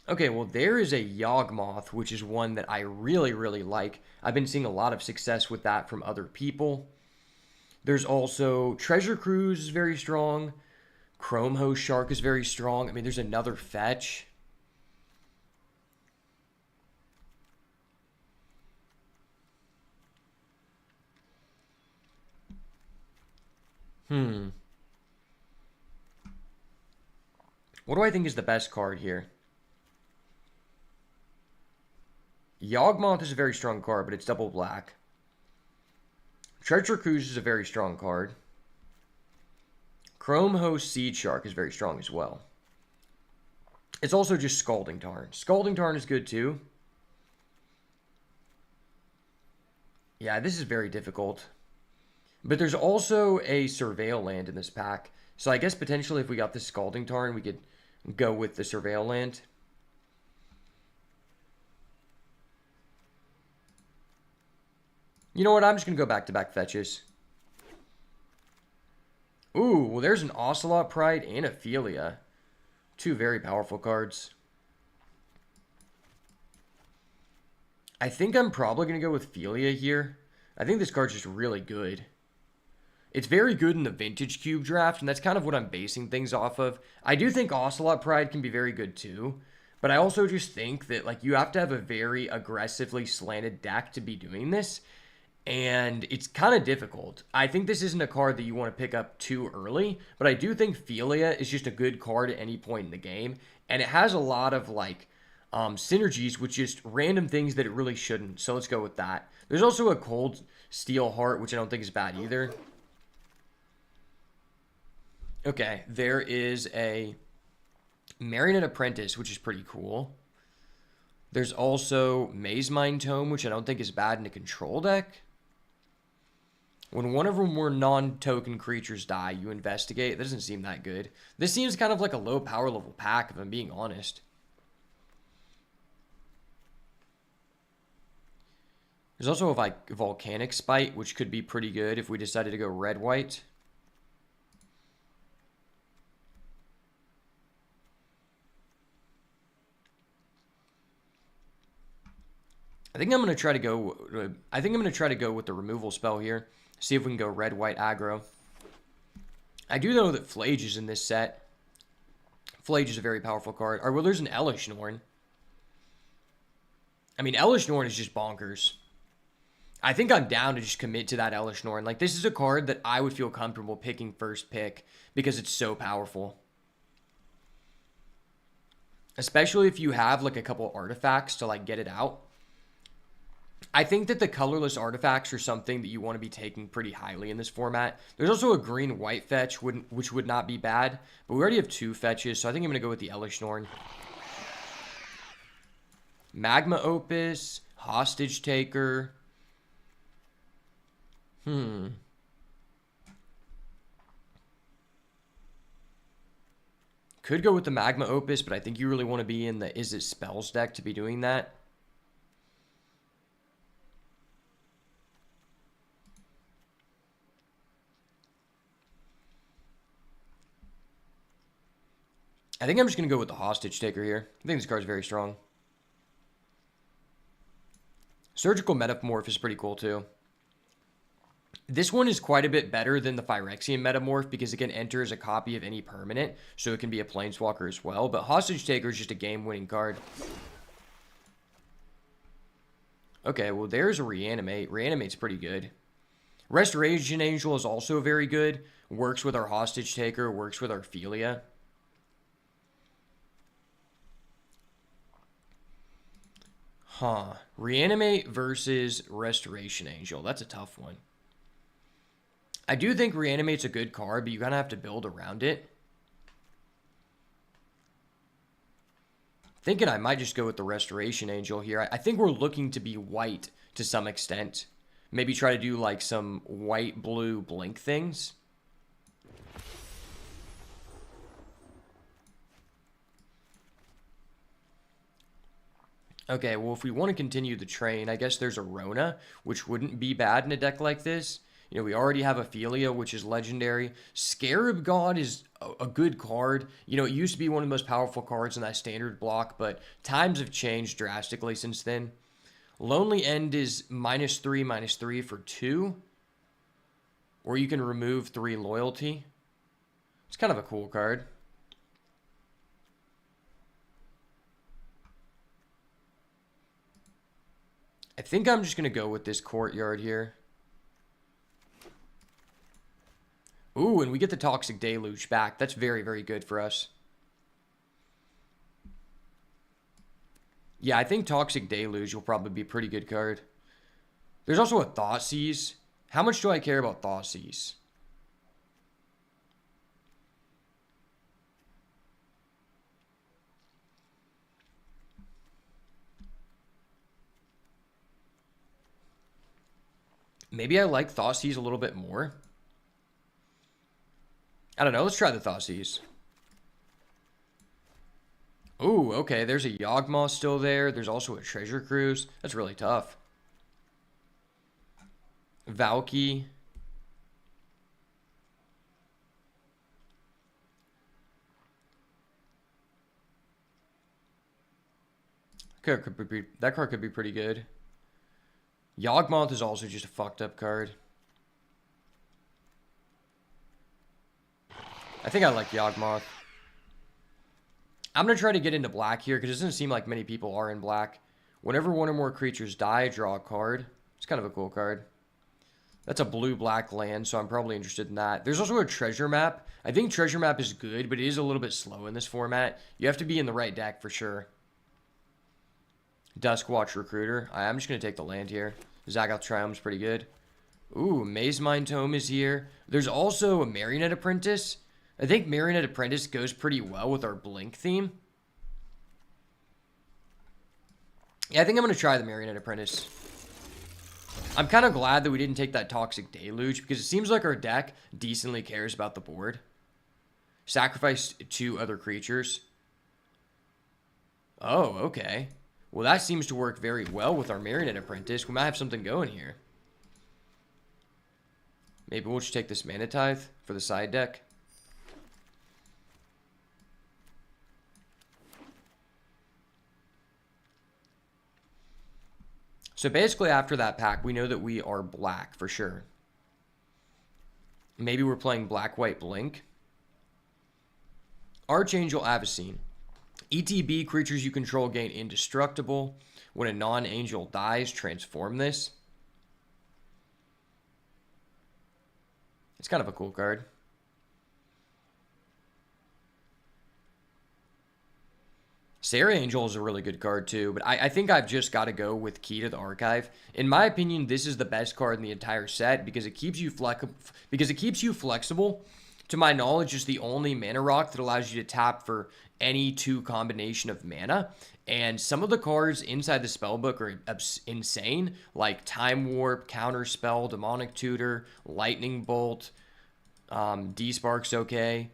Okay, well there is a Yawgmoth, which is one that I really, really like. I've been seeing a lot of success with that from other people. There's also Treasure Cruise is very strong. Chrome Host Shark is very strong. I mean, there's another fetch. What do I think is the best card here? Yawgmoth is a very strong card, but it's double black. Treasure Cruise is a very strong card. Chrome Host Seed Shark is very strong as well. It's also just Scalding Tarn. Scalding Tarn is good too. Yeah, this is very difficult. But there's also a Surveil land in this pack. So I guess potentially if we got the Scalding Tarn, we could go with the Surveil land. You know what? I'm just going to go back-to-back fetches. Ooh, well there's an Ocelot Pride and a Philia. Two very powerful cards. I think I'm probably going to go with Philia here. I think this card's just really good. It's very good in the Vintage Cube Draft, and that's kind of what I'm basing things off of. I do think Ocelot Pride can be very good too, but I also just think that like you have to have a very aggressively slanted deck to be doing this, and it's kind of difficult. I think this isn't a card that you want to pick up too early, but I do think Philia is just a good card at any point in the game, and it has a lot of like synergies with just random things that it really shouldn't, so let's go with that. There's also a Cold Steel Heart, which I don't think is bad either. Okay, there is a Marionette Apprentice, which is pretty cool. There's also Maze Mind Tome, which I don't think is bad in a control deck. When one of our more non-token creatures die, you investigate. That doesn't seem that good. This seems kind of like a low power level pack, if I'm being honest. There's also a Volcanic Spite, which could be pretty good if we decided to go red-white. I think I'm going to try to go with the removal spell here. See if we can go red-white aggro. I do know that Flage is in this set. Flage is a very powerful card. Or, well, there's an Elesh Norn. I mean, Elesh Norn is just bonkers. I think I'm down to just commit to that Elesh Norn. Like, this is a card that I would feel comfortable picking first pick because it's so powerful. Especially if you have, like, a couple artifacts to, like, get it out. I think that the colorless artifacts are something that you want to be taking pretty highly in this format. There's also a green-white fetch, which would not be bad. But we already have 2 fetches, so I think I'm going to go with the Elesh Norn. Magma Opus, Hostage Taker. Could go with the Magma Opus, but I think you really want to be in the Is It Spells deck to be doing that. I think I'm just going to go with the Hostage Taker here. I think this card's very strong. Surgical Metamorph is pretty cool too. This one is quite a bit better than the Phyrexian Metamorph because it can enter as a copy of any permanent, so it can be a Planeswalker as well. But Hostage Taker is just a game-winning card. Okay, well there's a Reanimate. Reanimate's pretty good. Restoration Angel is also very good. Works with our Hostage Taker, works with our Philia. Reanimate versus Restoration Angel. That's a tough one. I do think Reanimate's a good card, but you kind of have to build around it. Thinking I might just go with the Restoration Angel here. I think we're looking to be white to some extent. Maybe try to do like some white-blue blink things. Okay, well, if we want to continue the train, I guess there's a Rona, which wouldn't be bad in a deck like this. You know, we already have a Philia, which is legendary. Scarab God is a good card. You know, it used to be one of the most powerful cards in that standard block, but times have changed drastically since then. Lonely End is -3/-3 for 2. Or you can remove 3 loyalty. It's kind of a cool card. I think I'm just going to go with this Courtyard here. Ooh, and we get the Toxic Deluge back. That's very, very good for us. Yeah, I think Toxic Deluge will probably be a pretty good card. There's also a Thoughtseize. How much do I care about Thoughtseize? Maybe I like Thoughtseize a little bit more. I don't know. Let's try the Thoughtseize. Ooh, okay. There's a Yawgmoth still there. There's also a Treasure Cruise. That's really tough. Valky. That card could be pretty good. Yawgmoth is also just a fucked up card. I think I like Yawgmoth. I'm going to try to get into black here because it doesn't seem like many people are in black. Whenever one or more creatures die, draw a card. It's kind of a cool card. That's a blue-black land, so I'm probably interested in that. There's also a Treasure Map. I think Treasure Map is good, but it is a little bit slow in this format. You have to be in the right deck for sure. Duskwatch Recruiter. I'm just going to take the land here. Zaggoth Triumph's pretty good. Ooh, Maze Mind Tome is here. There's also a Marionette Apprentice. I think Marionette Apprentice goes pretty well with our Blink theme. Yeah, I think I'm going to try the Marionette Apprentice. I'm kind of glad that we didn't take that Toxic Deluge because it seems like our deck decently cares about the board. Sacrifice 2 other creatures. Oh, okay. Well, that seems to work very well with our Marionette Apprentice. We might have something going here. Maybe we'll just take this Mana Tithe for the side deck. So basically after that pack, we know that we are black for sure. Maybe we're playing Black-White Blink. Archangel Avacyn. ETB, creatures you control gain indestructible. When a non-angel dies, transform this. It's kind of a cool card. Serra Angel is a really good card too, but I think I've just got to go with Key to the Archive. In my opinion, this is the best card in the entire set because it keeps you flexible. To my knowledge, it's the only mana rock that allows you to tap for any 2 combination of mana. And some of the cards inside the spellbook are insane, like Time Warp, Counterspell, Demonic Tutor, Lightning Bolt, D-Spark's okay,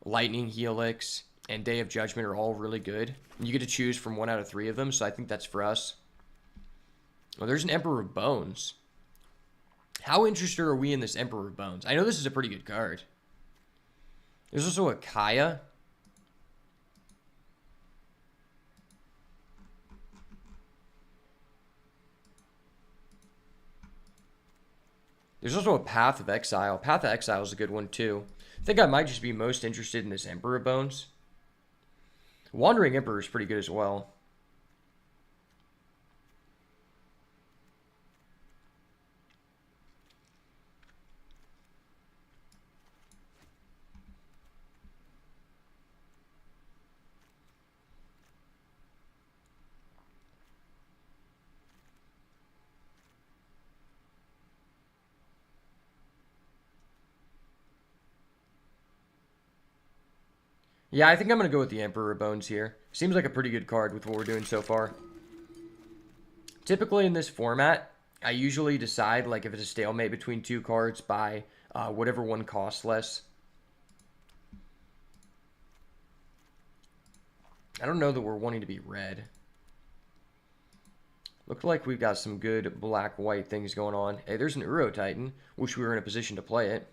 Lightning Helix, and Day of Judgment are all really good. And you get to choose from 1 out of 3 of them, so I think that's for us. Well, there's an Emperor of Bones. How interested are we in this Emperor of Bones? I know this is a pretty good card. There's also a Kaya. There's also a Path of Exile. Path of Exile is a good one too. I think I might just be most interested in this Emperor of Bones. Wandering Emperor is pretty good as well. Yeah, I think I'm going to go with the Emperor of Bones here. Seems like a pretty good card with what we're doing so far. Typically in this format, I usually decide like if it's a stalemate between 2 cards by whatever one costs less. I don't know that we're wanting to be red. Looks like we've got some good black-white things going on. Hey, there's an Uro Titan. Wish we were in a position to play it.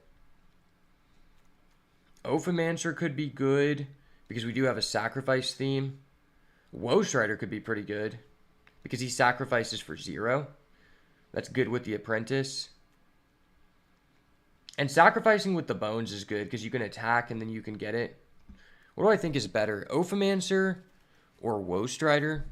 Ophimancer could be good because we do have a sacrifice theme. Woe Strider could be pretty good because he sacrifices for 0. That's good with the Apprentice. And sacrificing with the Bones is good because you can attack and then you can get it. What do I think is better? Ophimancer or Woe Strider?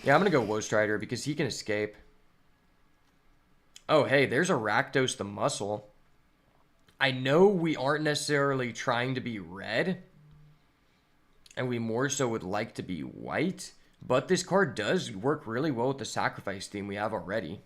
Yeah, I'm going to go Woe Strider because he can escape. Oh, hey, there's a Rakdos the Muscle. I know we aren't necessarily trying to be red, and we more so would like to be white, but this card does work really well with the sacrifice theme we have already.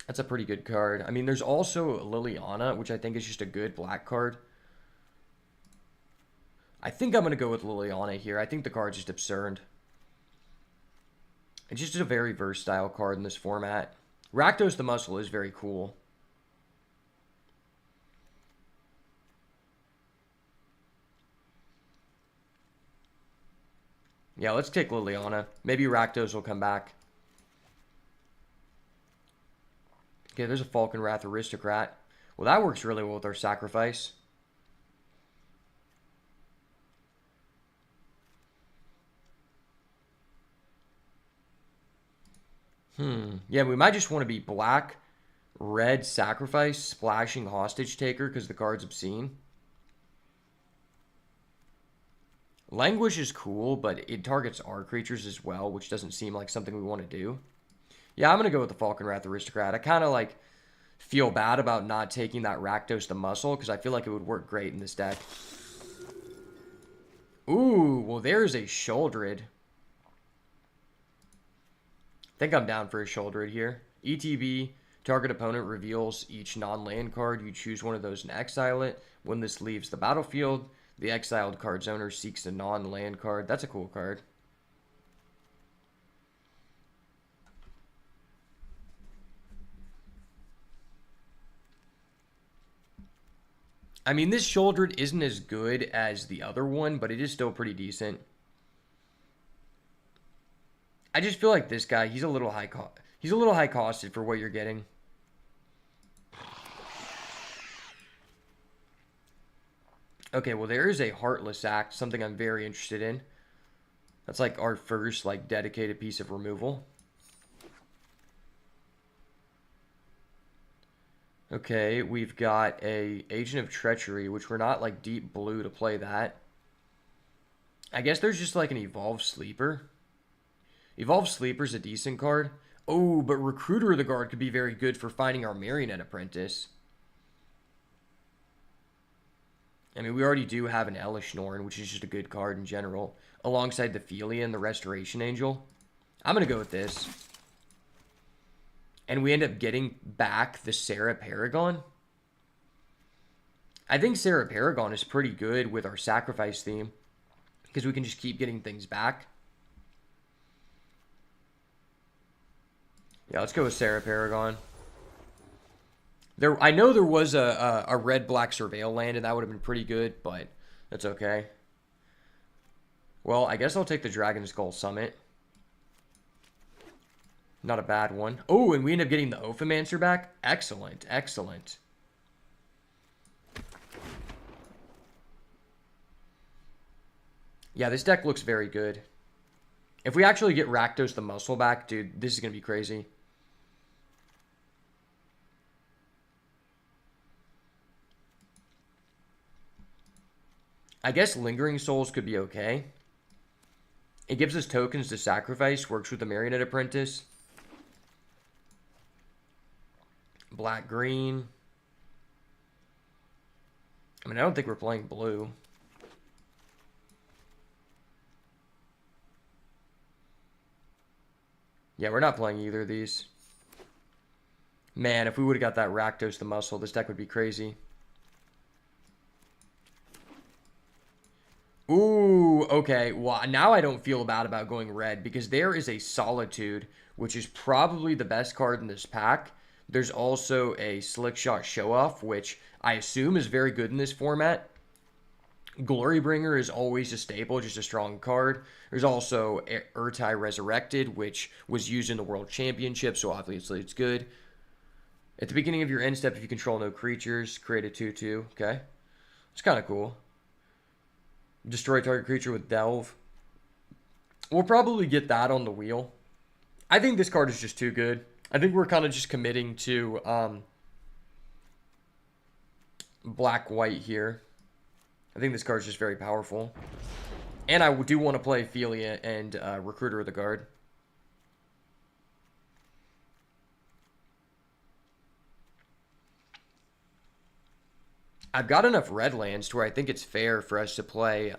That's a pretty good card. I mean, there's also Liliana, which I think is just a good black card. I think I'm going to go with Liliana here. I think the card's just absurd. It's just a very versatile card in this format. Rakdos the Muscle is very cool. Yeah, let's take Liliana. Maybe Rakdos will come back. Okay, there's a Falkenrath Aristocrat. Well, that works really well with our sacrifice. Yeah, we might just want to be black, red, sacrifice, splashing hostage taker because the card's obscene. Languish is cool, but it targets our creatures as well, which doesn't seem like something we want to do. Yeah, I'm going to go with the Falkenrath Aristocrat. I kind of like feel bad about not taking that Rakdos the Muscle, because I feel like it would work great in this deck. Ooh, well, there's a Sheoldred. I think I'm down for a Sheoldred here. ETB, target opponent reveals each non-land card. You choose one of those and exile it. When this leaves the battlefield, the exiled card's owner seeks a non-land card. That's a cool card. I mean, this Sheoldred isn't as good as the other one, but it is still pretty decent. I just feel like this guy, he's a little high costed for what you're getting. Okay, well, there is a Heartless Act, something I'm very interested in. That's like our first like dedicated piece of removal. Okay, we've got a Agent of Treachery, which we're not like deep blue to play that. I guess there's just like an Evolved Sleeper. Evolved Sleeper's a decent card. Oh, but Recruiter of the Guard could be very good for finding our Marionette Apprentice. I mean, we already do have an Elesh Norn, which is just a good card in general, alongside the Philia and the Restoration Angel. I'm going to go with this. And we end up getting back the Serra Paragon. I think Serra Paragon is pretty good with our Sacrifice theme, because we can just keep getting things back. Yeah, let's go with Serra Paragon. I know there was a red-black Surveil land, and that would have been pretty good, but that's okay. Well, I guess I'll take the Dragon Skull Summit. Not a bad one. Oh, and we end up getting the Ophimancer back. Excellent, excellent. Yeah, this deck looks very good. If we actually get Rakdos the Muscle back, dude, this is going to be crazy. I guess Lingering Souls could be okay. It gives us tokens to sacrifice, works with the Marionette Apprentice. Black-green. I mean, I don't think we're playing blue. Yeah, we're not playing either of these. Man, if we would have got that Rakdos the Muscle, this deck would be crazy. Ooh, okay. Well, now I don't feel bad about going red, because there is a Solitude, which is probably the best card in this pack. There's also a Slickshot Show-Off, which I assume is very good in this format. Glorybringer is always a staple, just a strong card. There's also Urtai Resurrected, which was used in the World Championship, so obviously it's good. At the beginning of your end step, if you control no creatures, create a 2/2. Okay. It's kind of cool. Destroy target creature with Delve. We'll probably get that on the wheel. I think this card is just too good. I think we're kind of just committing to black-white here. I think this card is just very powerful. And I do want to play Philia and Recruiter of the Guard. I've got enough red lands to where I think it's fair for us to play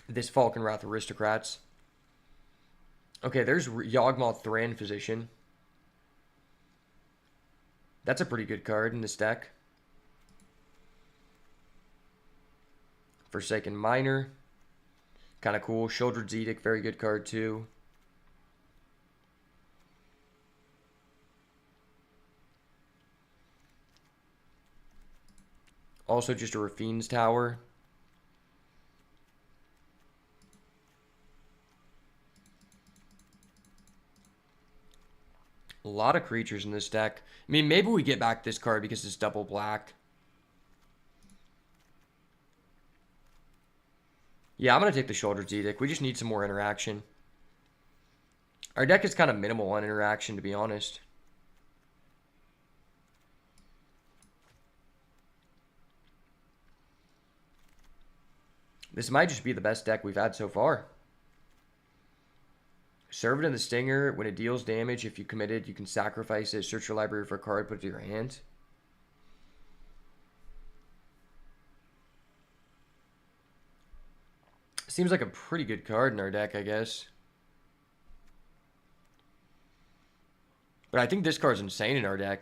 this Falkenrath Aristocrats. Okay, there's Yawgmoth Thran Physician. That's a pretty good card in this deck. Forsaken Miner. Kind of cool. Sheoldred's Edict, very good card too. Also just a Rafine's Tower. A lot of creatures in this deck. I mean, maybe we get back this card because it's double black. Yeah, I'm going to take the Sheoldred's Edict. We just need some more interaction. Our deck is kind of minimal on interaction, to be honest. This might just be the best deck we've had so far. Serve it in the Stinger. When it deals damage, if you commit it, you can sacrifice it, search your library for a card, put it to your hand. Seems like a pretty good card in our deck, I guess. But I think this card's insane in our deck.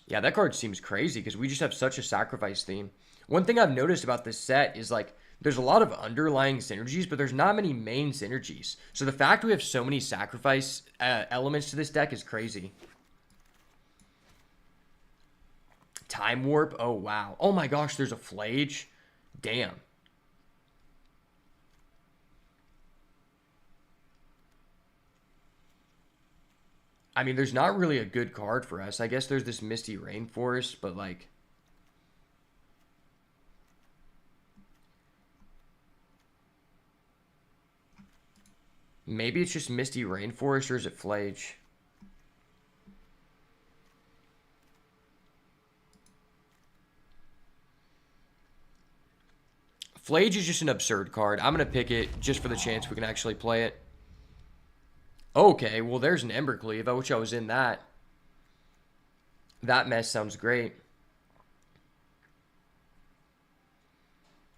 Yeah, that card seems crazy because we just have such a sacrifice theme. One thing I've noticed about this set is like there's a lot of underlying synergies, but there's not many main synergies. So the fact we have so many sacrifice elements to this deck is crazy. Time Warp. Oh, wow. Oh my gosh, there's a Flage. Damn. I mean, there's not really a good card for us. I guess there's this Misty Rainforest, but like... maybe it's just Misty Rainforest, or is it Flage? Flage is just an absurd card. I'm going to pick it just for the chance we can actually play it. Okay, well, there's an Embercleave. I wish I was in that. That mess sounds great.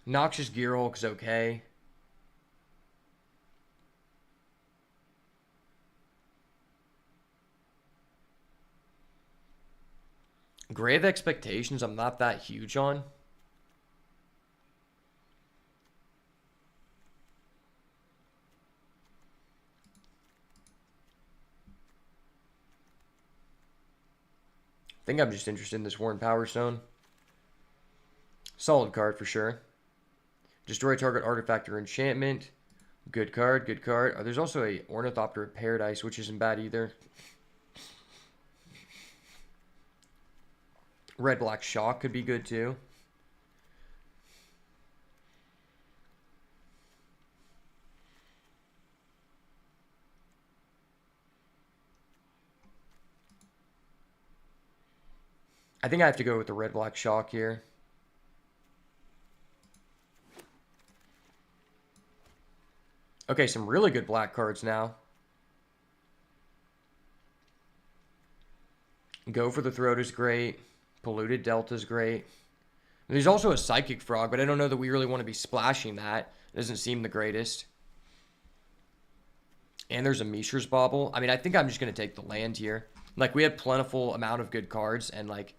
Noxious Gearhulk is okay. Grave Expectations, I'm not that huge on. I think I'm just interested in this Worn Power Stone. Solid card for sure. Destroy target artifact or enchantment. Good card, good card. Oh, there's also a Ornithopter of Paradise, which isn't bad either. Red-Black Shock could be good too. I think I have to go with the Red-Black Shock here. Okay, some really good black cards now. Go for the Throat is great. Polluted Delta is great. There's also a Psychic Frog, but I don't know that we really want to be splashing that. It doesn't seem the greatest. And there's a Mishra's Bauble. I mean, I think I'm just going to take the land here. Like, we have plentiful amount of good cards, and, like,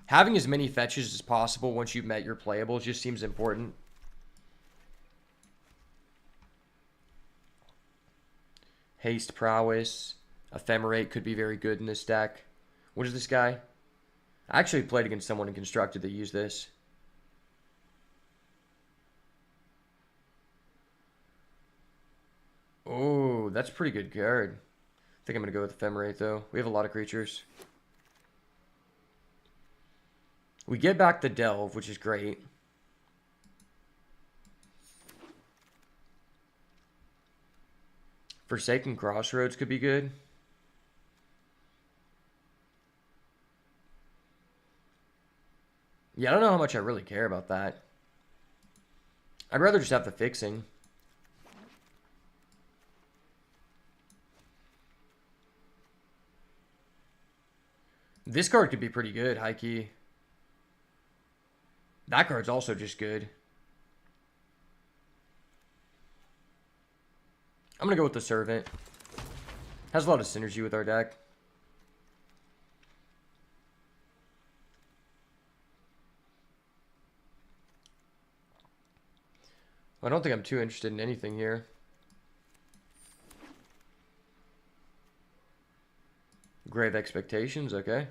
having as many fetches as possible once you've met your playables just seems important. Haste Prowess. Ephemerate could be very good in this deck. What is this guy? I actually played against someone in Constructed that used this. Oh, that's a pretty good card. I think I'm going to go with Ephemerate, though. We have a lot of creatures. We get back the Delve, which is great. Forsaken Crossroads could be good. Yeah, I don't know how much I really care about that. I'd rather just have the fixing. This card could be pretty good, high key. That card's also just good. I'm going to go with the Servant. Has a lot of synergy with our deck. I don't think I'm too interested in anything here. Grave Expectations, okay.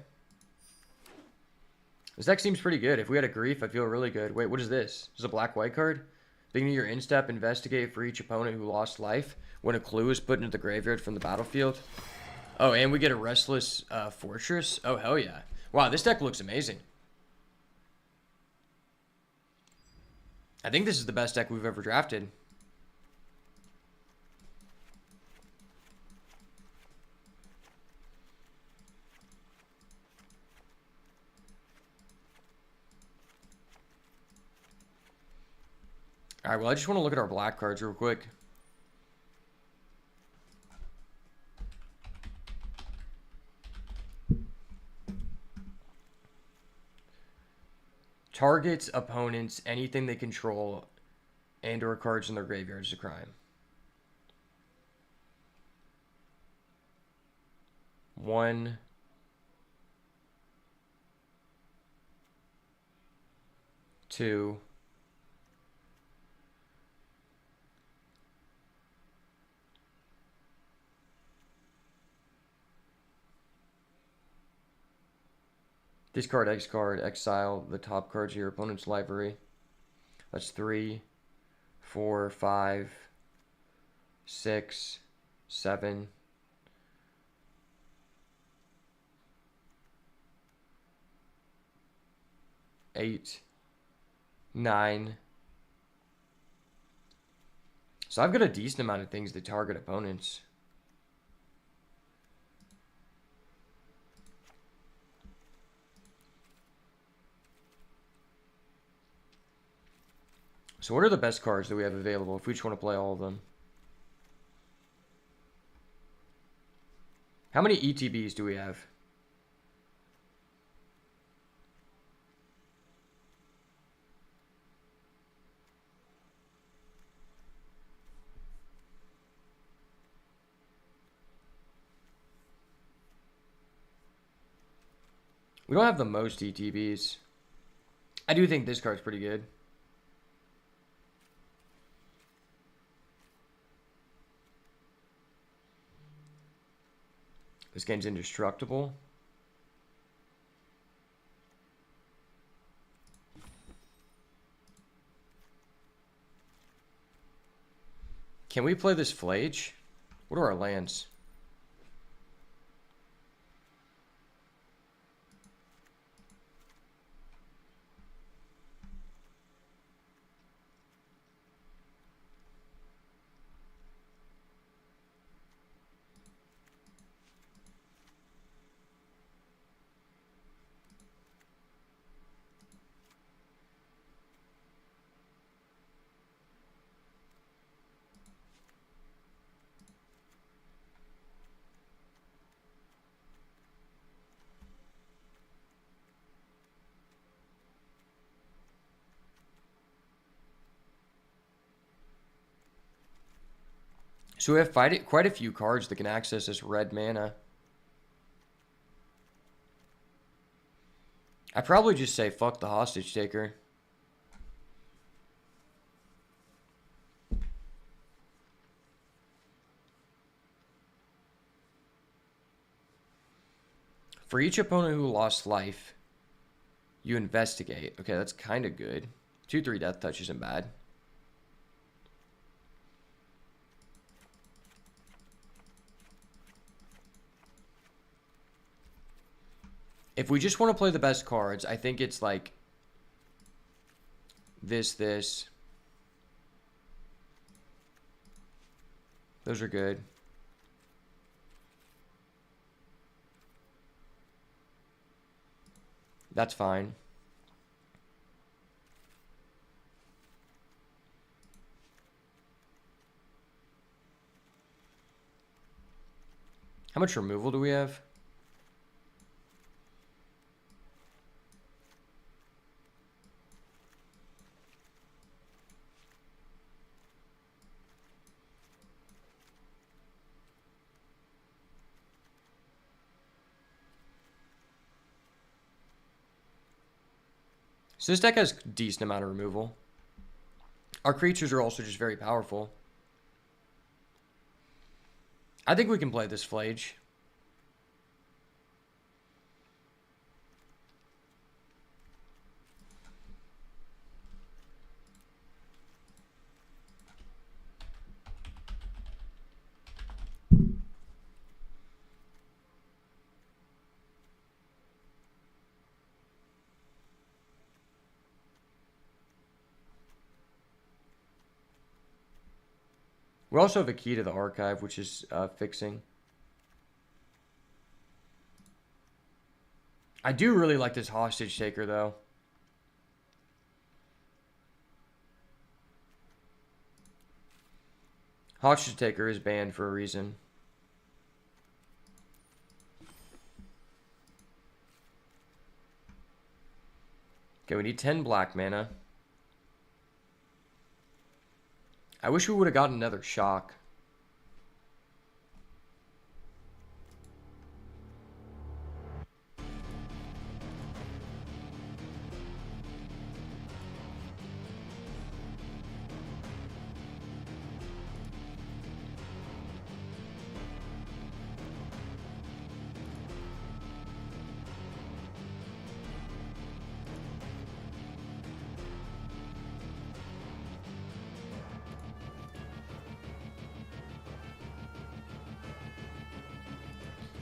This deck seems pretty good. If we had a Grief, I'd feel really good. Wait, what is this? This is a black-white card? Beginning of your in-step, investigate for each opponent who lost life when a clue is put into the graveyard from the battlefield. Oh, and we get a Restless Fortress? Oh, hell yeah. Wow, this deck looks amazing. I think this is the best deck we've ever drafted. All right, well, I just want to look at our black cards real quick. Targets opponents, anything they control, and or cards in their graveyard is a crime. 1, 2, 'Discard X card, exile the top cards of your opponent's library. That's 3, 4, 5, 6, 7, 8, 9. So I've got a decent amount of things to target opponents. So what are the best cards that we have available if we just want to play all of them? How many ETBs do we have? We don't have the most ETBs. I do think this card's pretty good. This game's indestructible. Can we play this Flage? What are our lands? So we have quite a few cards that can access this red mana. I'd probably just say fuck the Hostage Taker. For each opponent who lost life, you investigate. Okay, that's kind of good. 2/3 Death Touch isn't bad. If we just want to play the best cards, I think it's like this. Those are good. That's fine. How much removal do we have? So this deck has a decent amount of removal. Our creatures are also just very powerful. I think we can play this Flage. We also have a key to the archive, which is fixing. I do really like this Hostage Taker, though. Hostage Taker is banned for a reason. Okay, we need 10 black mana. I wish we would have gotten another shock.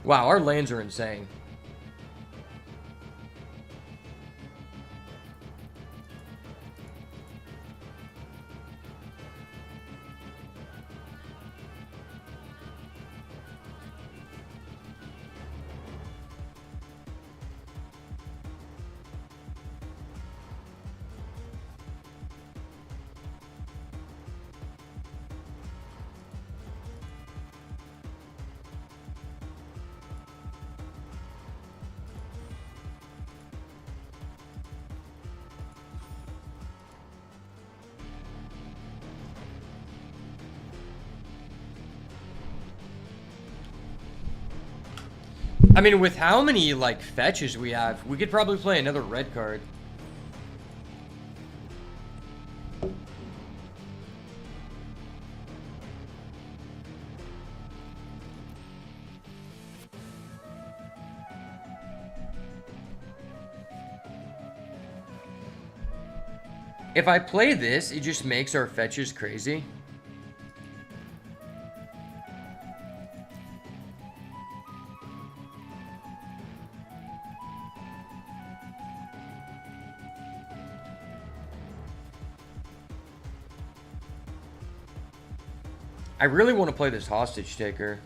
Wow, our lands are insane. I mean, with how many, like, fetches we have, we could probably play another red card. If I play this, it just makes our fetches crazy. I really want to play this Hostage Taker.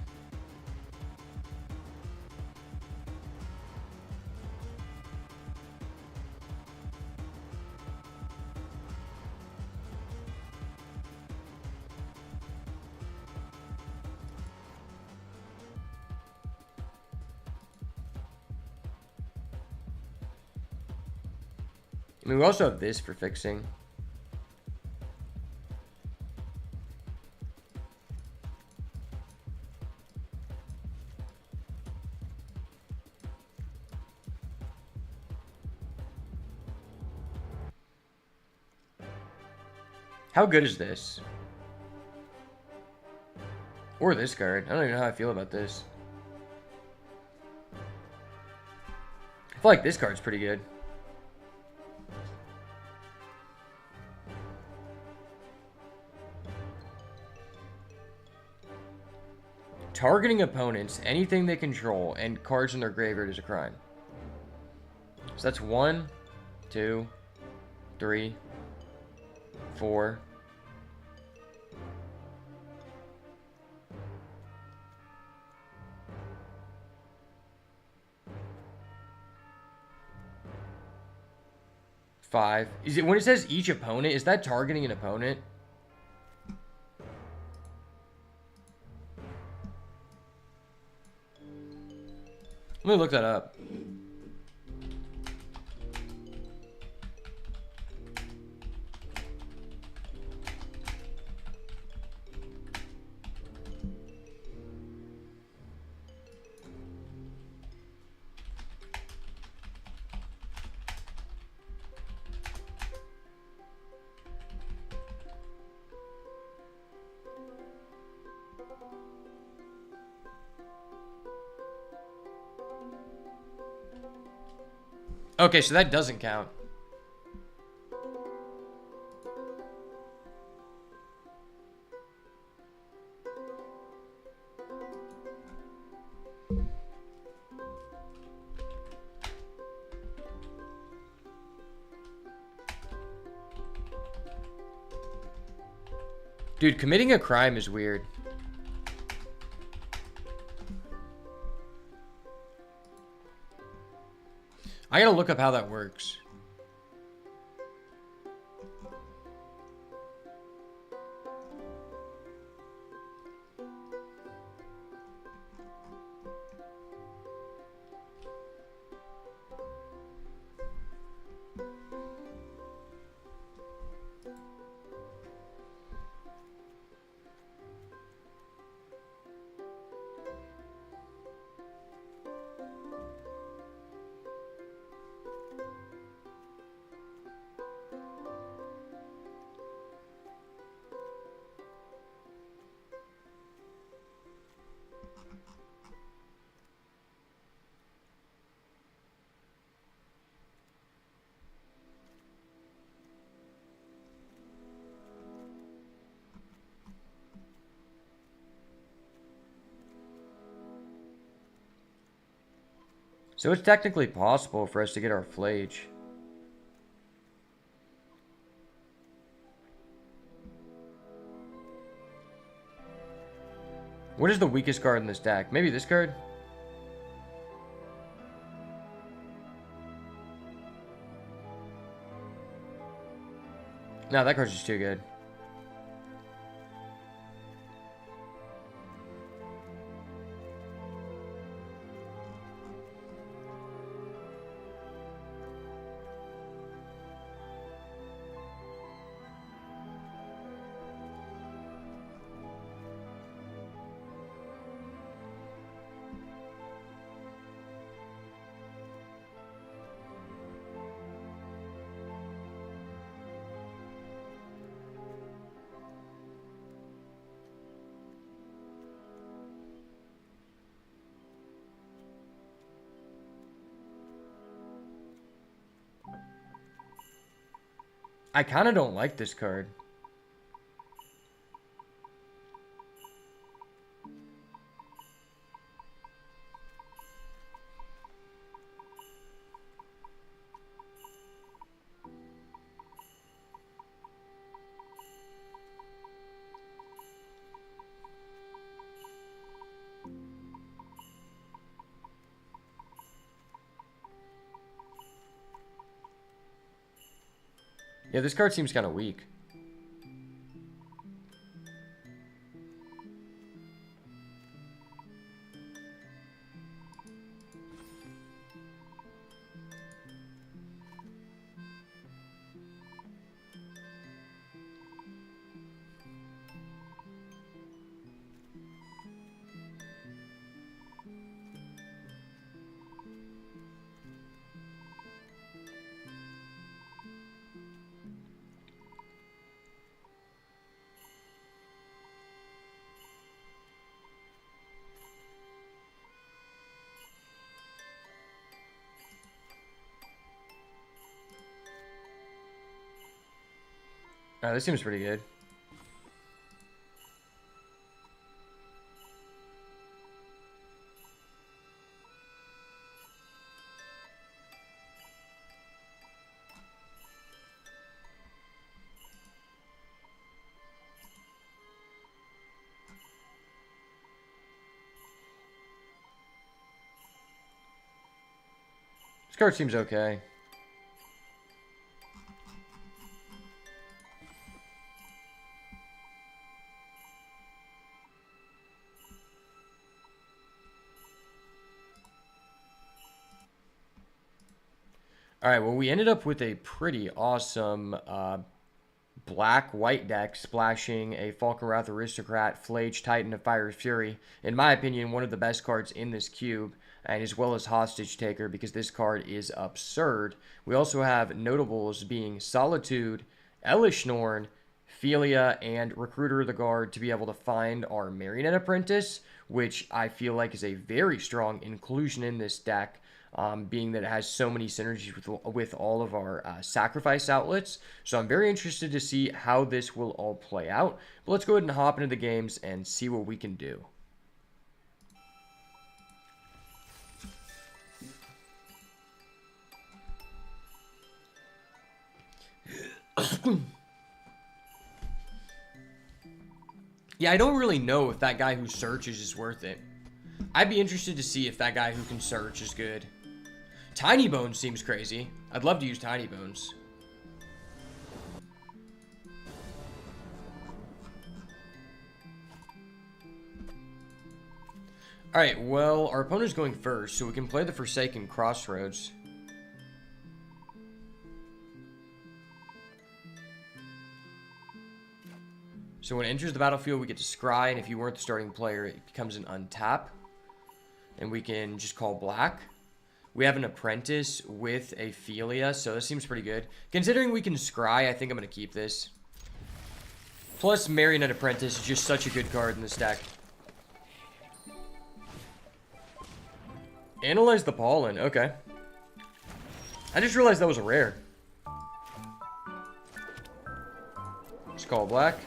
I mean, we also have this for fixing. How good is this? Or this card. I don't even know how I feel about this. I feel like this card's pretty good. Targeting opponents, anything they control, and cards in their graveyard is a crime. So that's 1, 2, 3, 4. Five. Is it when it says each opponent? Is that targeting an opponent? Let me look that up. Okay, so that doesn't count. Dude, committing a crime is weird. I gotta look up how that works. So it's technically possible for us to get our Flage. What is the weakest card in this deck? Maybe this card? No, that card's just too good. I kind of don't like this card. Yeah, this card seems kind of weak. Alright, this seems pretty good. This card seems okay. Alright, well, we ended up with a pretty awesome black-white deck, splashing a Falkenrath Aristocrat, Flage Titan of Fire Fury. In my opinion, one of the best cards in this cube, and as well as Hostage Taker, because this card is absurd. We also have notables being Solitude, Elish Norn, Philia, and Recruiter of the Guard to be able to find our Marionette Apprentice, which I feel like is a very strong inclusion in this deck. Being that it has so many synergies with all of our sacrifice outlets. So I'm very interested to see how this will all play out. But let's go ahead and hop into the games and see what we can do. Yeah, I don't really know if that guy who searches is worth it. I'd be interested to see if that guy who can search is good. Tiny Bones seems crazy. I'd love to use Tiny Bones. Alright, well, our opponent's going first, so we can play the Forsaken Crossroads. So when it enters the battlefield, we get to scry, and if you weren't the starting player, it becomes an untap. And we can just call black. We have an Apprentice with a Philia, so this seems pretty good. Considering we can scry, I think I'm going to keep this. Plus, Marionette Apprentice is just such a good card in this deck. Analyze the Pollen, okay. I just realized that was a rare. Let's call black.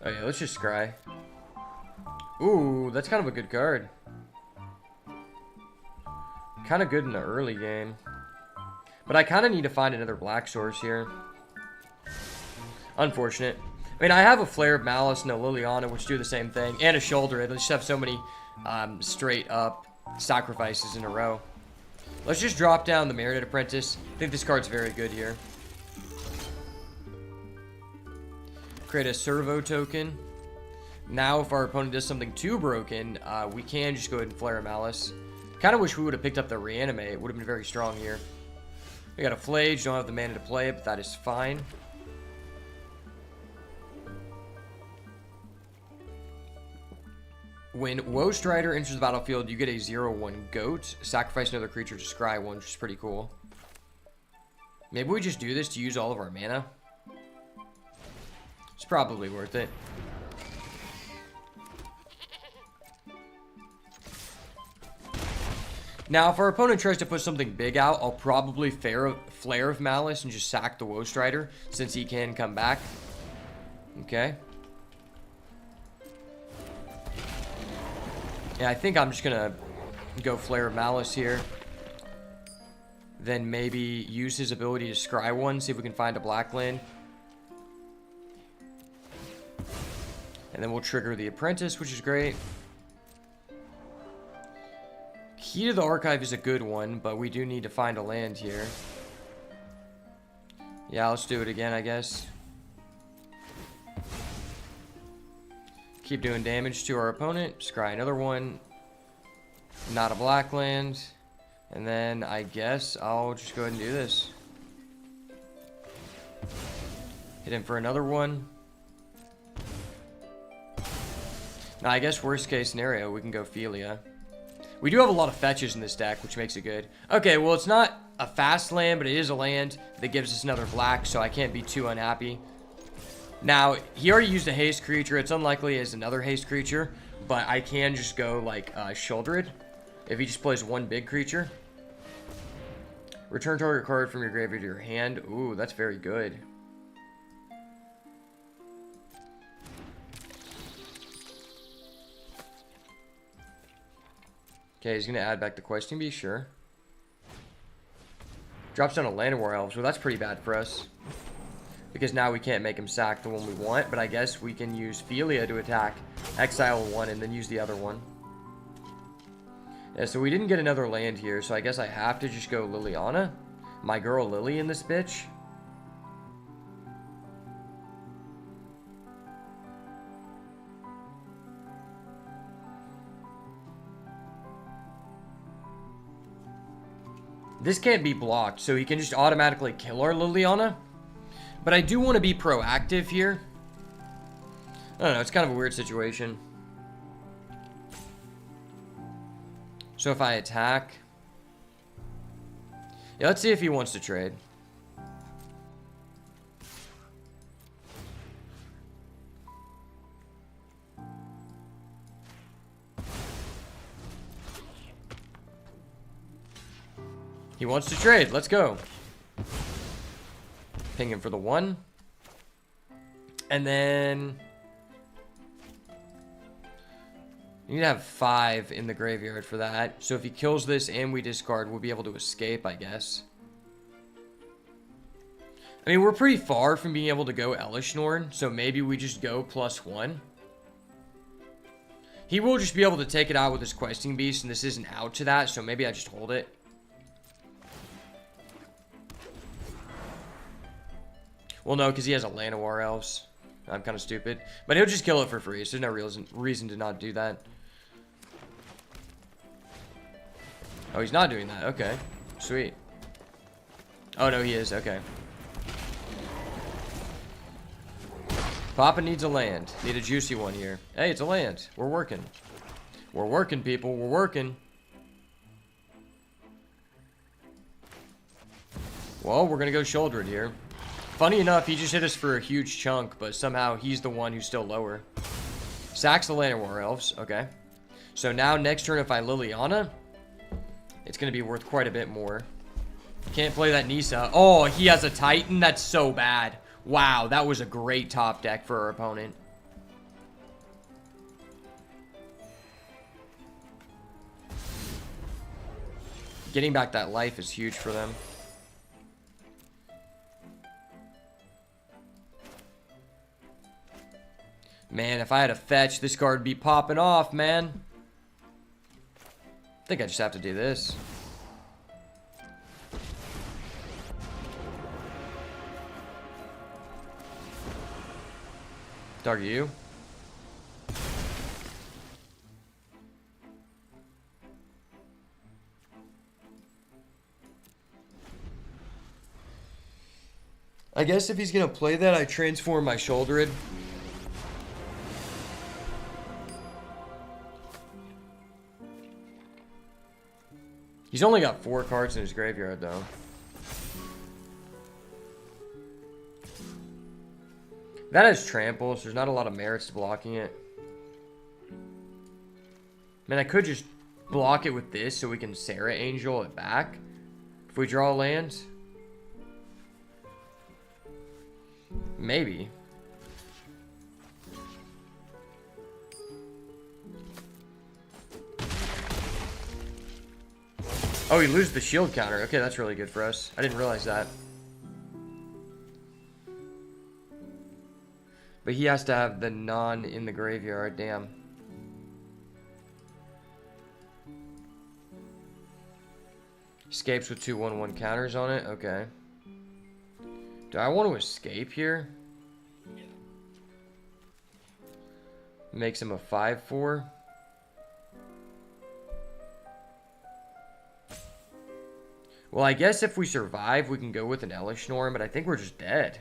Oh yeah, let's just scry. Ooh, that's kind of a good card. Kind of good in the early game. But I kind of need to find another black source here. Unfortunate. I mean, I have a Flare of Malice and a Liliana, which do the same thing. And a Shoulder. I just have so many straight up sacrifices in a row. Let's just drop down the Merited Apprentice. I think this card's very good here. Create a Servo token. Now, if our opponent does something too broken, we can just go ahead and Flare of Malice. Kind of wish we would have picked up the Reanimate. It would have been very strong here. We got a Flage. Don't have the mana to play it, but that is fine. When Woe Strider enters the battlefield, you get a 0/1 goat. Sacrifice another creature to scry one, which is pretty cool. Maybe we just do this to use all of our mana. It's probably worth it. Now, if our opponent tries to put something big out, I'll probably Flare of Malice and just sack the Woe Strider, since he can come back. Okay. Yeah, I think I'm just gonna go Flare of Malice here. Then maybe use his ability to scry one, see if we can find a black land. And then we'll trigger the Apprentice, which is great. Key to the Archive is a good one, but we do need to find a land here. Yeah, let's do it again, I guess. Keep doing damage to our opponent. Scry another one. Not a black land. And then I guess I'll just go ahead and do this. Hit him for another one. Now I guess worst case scenario, we can go Philia. We do have a lot of fetches in this deck, which makes it good. Okay, well it's not a fast land, but it is a land that gives us another black, so I can't be too unhappy. Now, he already used a haste creature. It's unlikely as another haste creature, but I can just go like Sheoldred if he just plays one big creature. Return target card from your graveyard to your hand. Ooh, that's very good. Okay, he's going to add back the Questing Beast, sure. Drops down a Llanowar Elves. Well, that's pretty bad for us. Because now we can't make him sack the one we want, but I guess we can use Philia to attack, exile one, and then use the other one. Yeah, so we didn't get another land here, so I guess I have to just go Liliana. My girl Lily in this bitch. This can't be blocked, so he can just automatically kill our Liliana. But I do want to be proactive here. I don't know, it's kind of a weird situation. So if I attack... Yeah, let's see if he wants to trade. He wants to trade. Let's go. Ping him for the 1. And then... you need to have 5 in the graveyard for that. So if he kills this and we discard, we'll be able to escape, I guess. I mean, we're pretty far from being able to go Elesh Norn, so maybe we just go +1. He will just be able to take it out with his Questing Beast, and this isn't out to that, so maybe I just hold it. Well, no, because he has a Llanowar Elves. I'm kind of stupid. But he'll just kill it for free, so there's no reason to not do that. Oh, he's not doing that. Okay. Sweet. Oh, no, he is. Okay. Papa needs a land. Need a juicy one here. Hey, it's a land. We're working. We're working, people. We're working. Well, we're going to go Sheoldred here. Funny enough, he just hit us for a huge chunk, but somehow he's the one who's still lower. Sacks the Llanowar Elves. Okay. So now next turn if I Liliana, it's going to be worth quite a bit more. Can't play that Nissa. Oh, he has a Titan? That's so bad. Wow, that was a great top deck for our opponent. Getting back that life is huge for them. Man, if I had a fetch, this card would be popping off, man. I think I just have to do this. Target you. I guess if he's gonna play that, I transform my Shouldered. He's only got 4 cards in his graveyard, though. That has Trample, so there's not a lot of merits to blocking it. Man, I could just block it with this so we can Sarah Angel it back if we draw lands. Maybe. Oh, he loses the shield counter. Okay, that's really good for us. I didn't realize that. But he has to have the non in the graveyard. Damn. Escapes with 2/1/1 counters on it. Okay. Do I want to escape here? Makes him a 5/4. Well, I guess if we survive, we can go with an Hellish Norn, but I think we're just dead.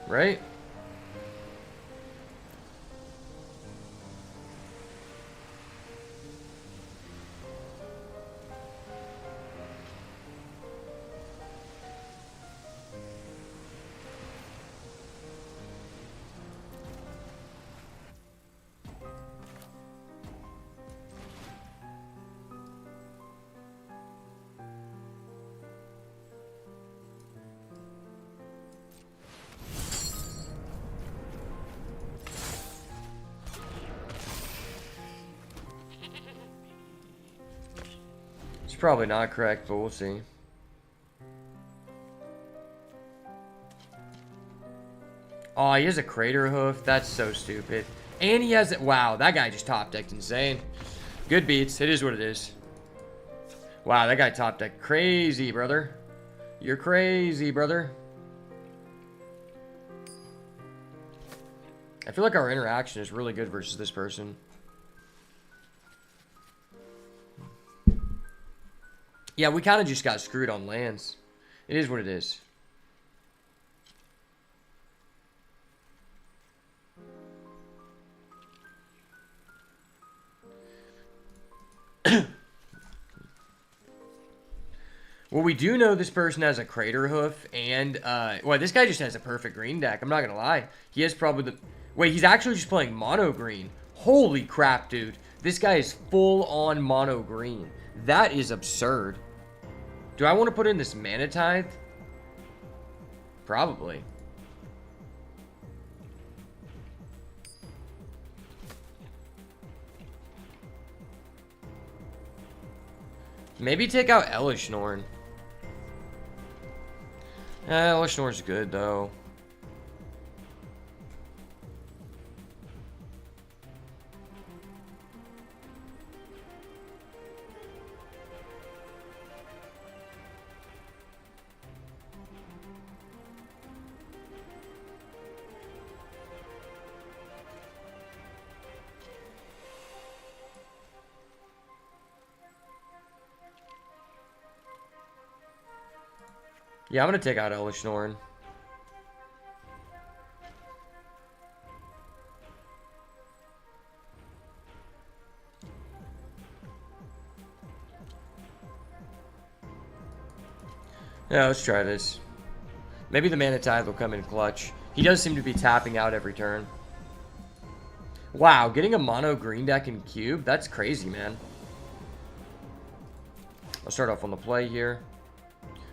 Right? Probably not correct, but we'll see. Oh, he has a Crater Hoof. That's so stupid. And he has it. Wow, that guy just top decked insane. Good beats. It is what it is. Wow, that guy top decked crazy, brother. You're crazy, brother. I feel like our interaction is really good versus this person. Yeah, we kind of just got screwed on lands. It is what it is. Well, we do know this person has a Crater Hoof, and, well, this guy just has a perfect green deck. I'm not going to lie. He has probably the... Wait, he's actually just playing mono green. Holy crap, dude. This guy is full on mono green. That is absurd. Do I want to put in this Mana Tithe? Probably. Maybe take out Hellish Norn. Hellish Norn's good, though. Yeah, I'm going to take out Hellish Norn. Yeah, let's try this. Maybe the Mana Tithe will come in clutch. He does seem to be tapping out every turn. Wow, getting a mono green deck in cube, that's crazy, man. I'll start off on the play here.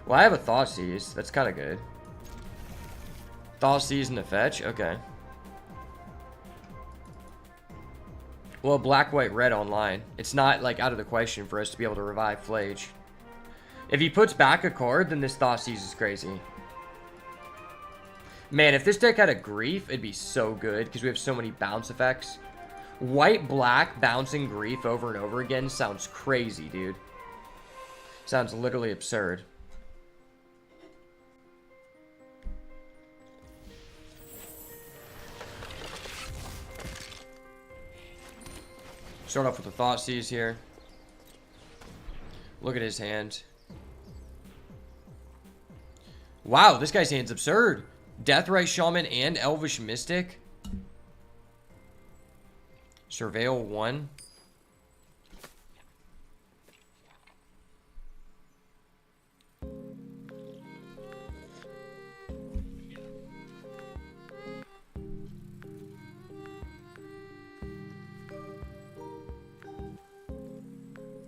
Well, I have a Thoughtseize. That's kind of good. Thoughtseize and a fetch? Okay. Well, black, white, red online. It's not, like, out of the question for us to be able to revive Flage. If he puts back a card, then this Thoughtseize is crazy. Man, if this deck had a Grief, it'd be so good, because we have so many bounce effects. White, black, bouncing Grief over and over again sounds crazy, dude. Sounds literally absurd. Start off with the Thoughtseize here. Look at his hand. Wow, this guy's hand's absurd. Deathrite Shaman and Elvish Mystic. Surveil 1.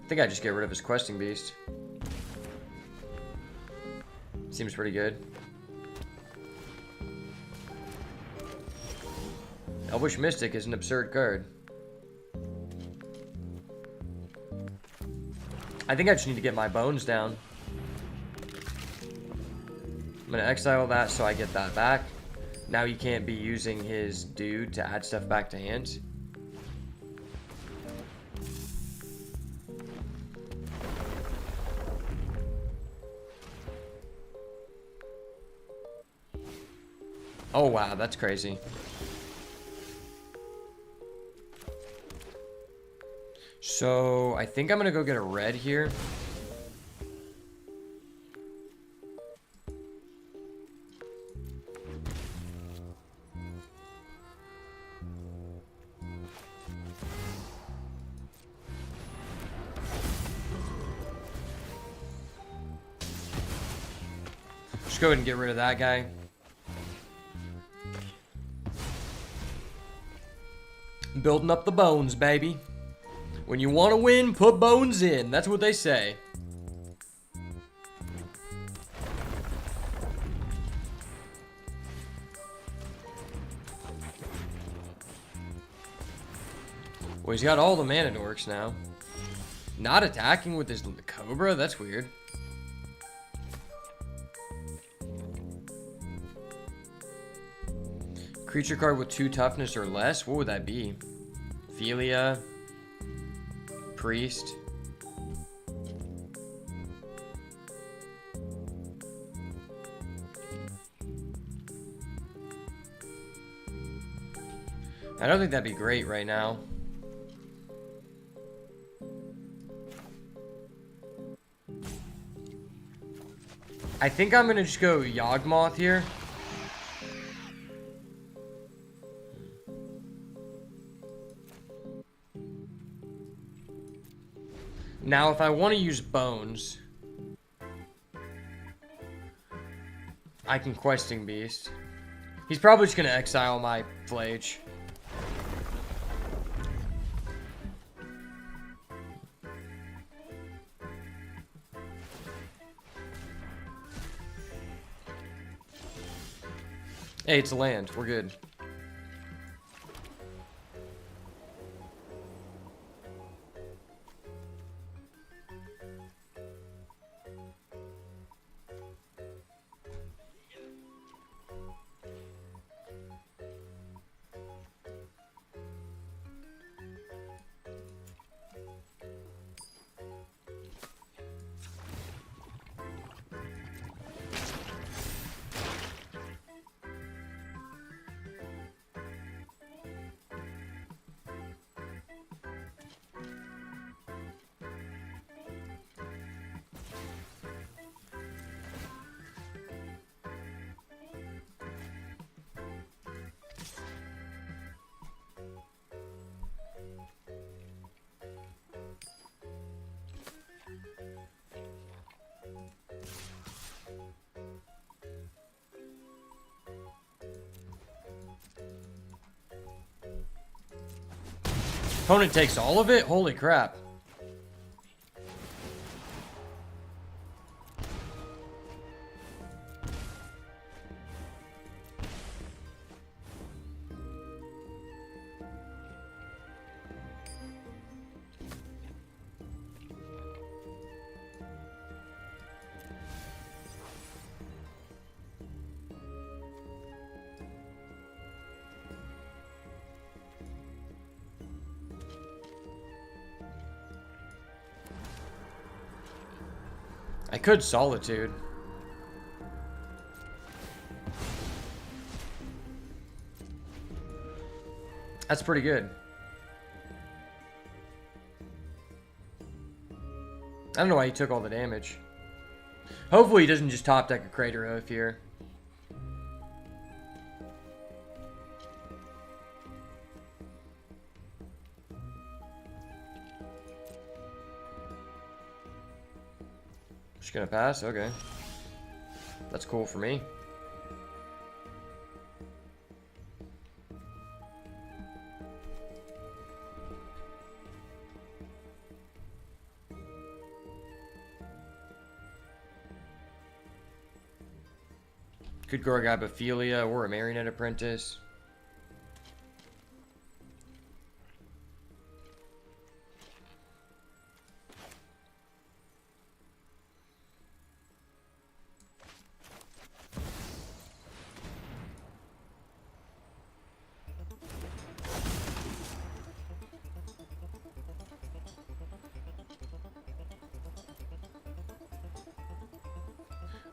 I think I just get rid of his questing beast. Seems pretty good. Elvish Mystic is an absurd card. I think I just need to get my bones down. I'm gonna exile that so I get that back. Now he can't be using his dude to add stuff back to hand. Oh wow, that's crazy. So, I think I'm gonna go get a red here. Just go ahead and get rid of that guy. Building up the bones, baby. When you want to win, put bones in. That's what they say. Well, he's got all the mana dorks now. Not attacking with his Cobra? That's weird. Creature card with 2 toughness or less? What would that be? Philia. Priest. I don't think that'd be great right now. I think I'm gonna just go Yawgmoth here. Now, if I want to use bones, I can Questing Beast. He's probably just going to exile my Flage. Hey, it's a land. We're good. Opponent takes all of it? Holy crap. I could Solitude. That's pretty good. I don't know why he took all the damage. Hopefully he doesn't just top deck a Crater Oath here. Just gonna pass? Okay. That's cool for me. Could grab Ophelia or a Marionette Apprentice.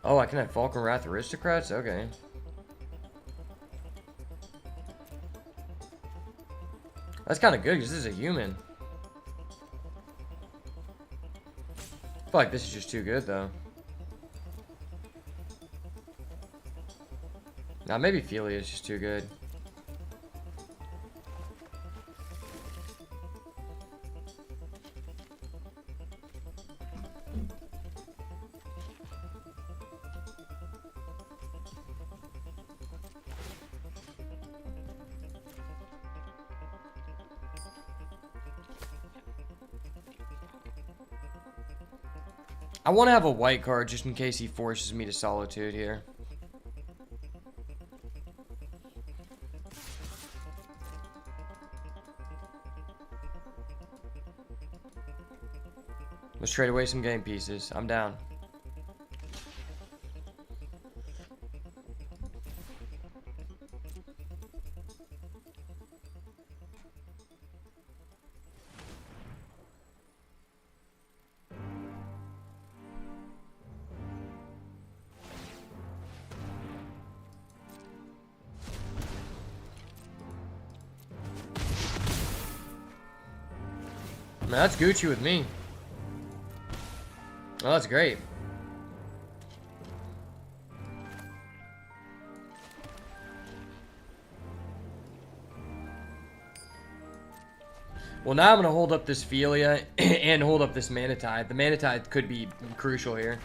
Oh, I can have Falcon Wrath Aristocrats? Okay. That's kind of good because this is a human. I feel like this is just too good though. Now maybe Ophelia is just too good. I want to have a white card just in case he forces me to Solitude here. Let's trade away some game pieces. I'm down. Man, that's Gucci with me. Oh, that's great. Well, now I'm going to hold up this Ophelia and hold up this Manatide. The Manatide could be crucial here.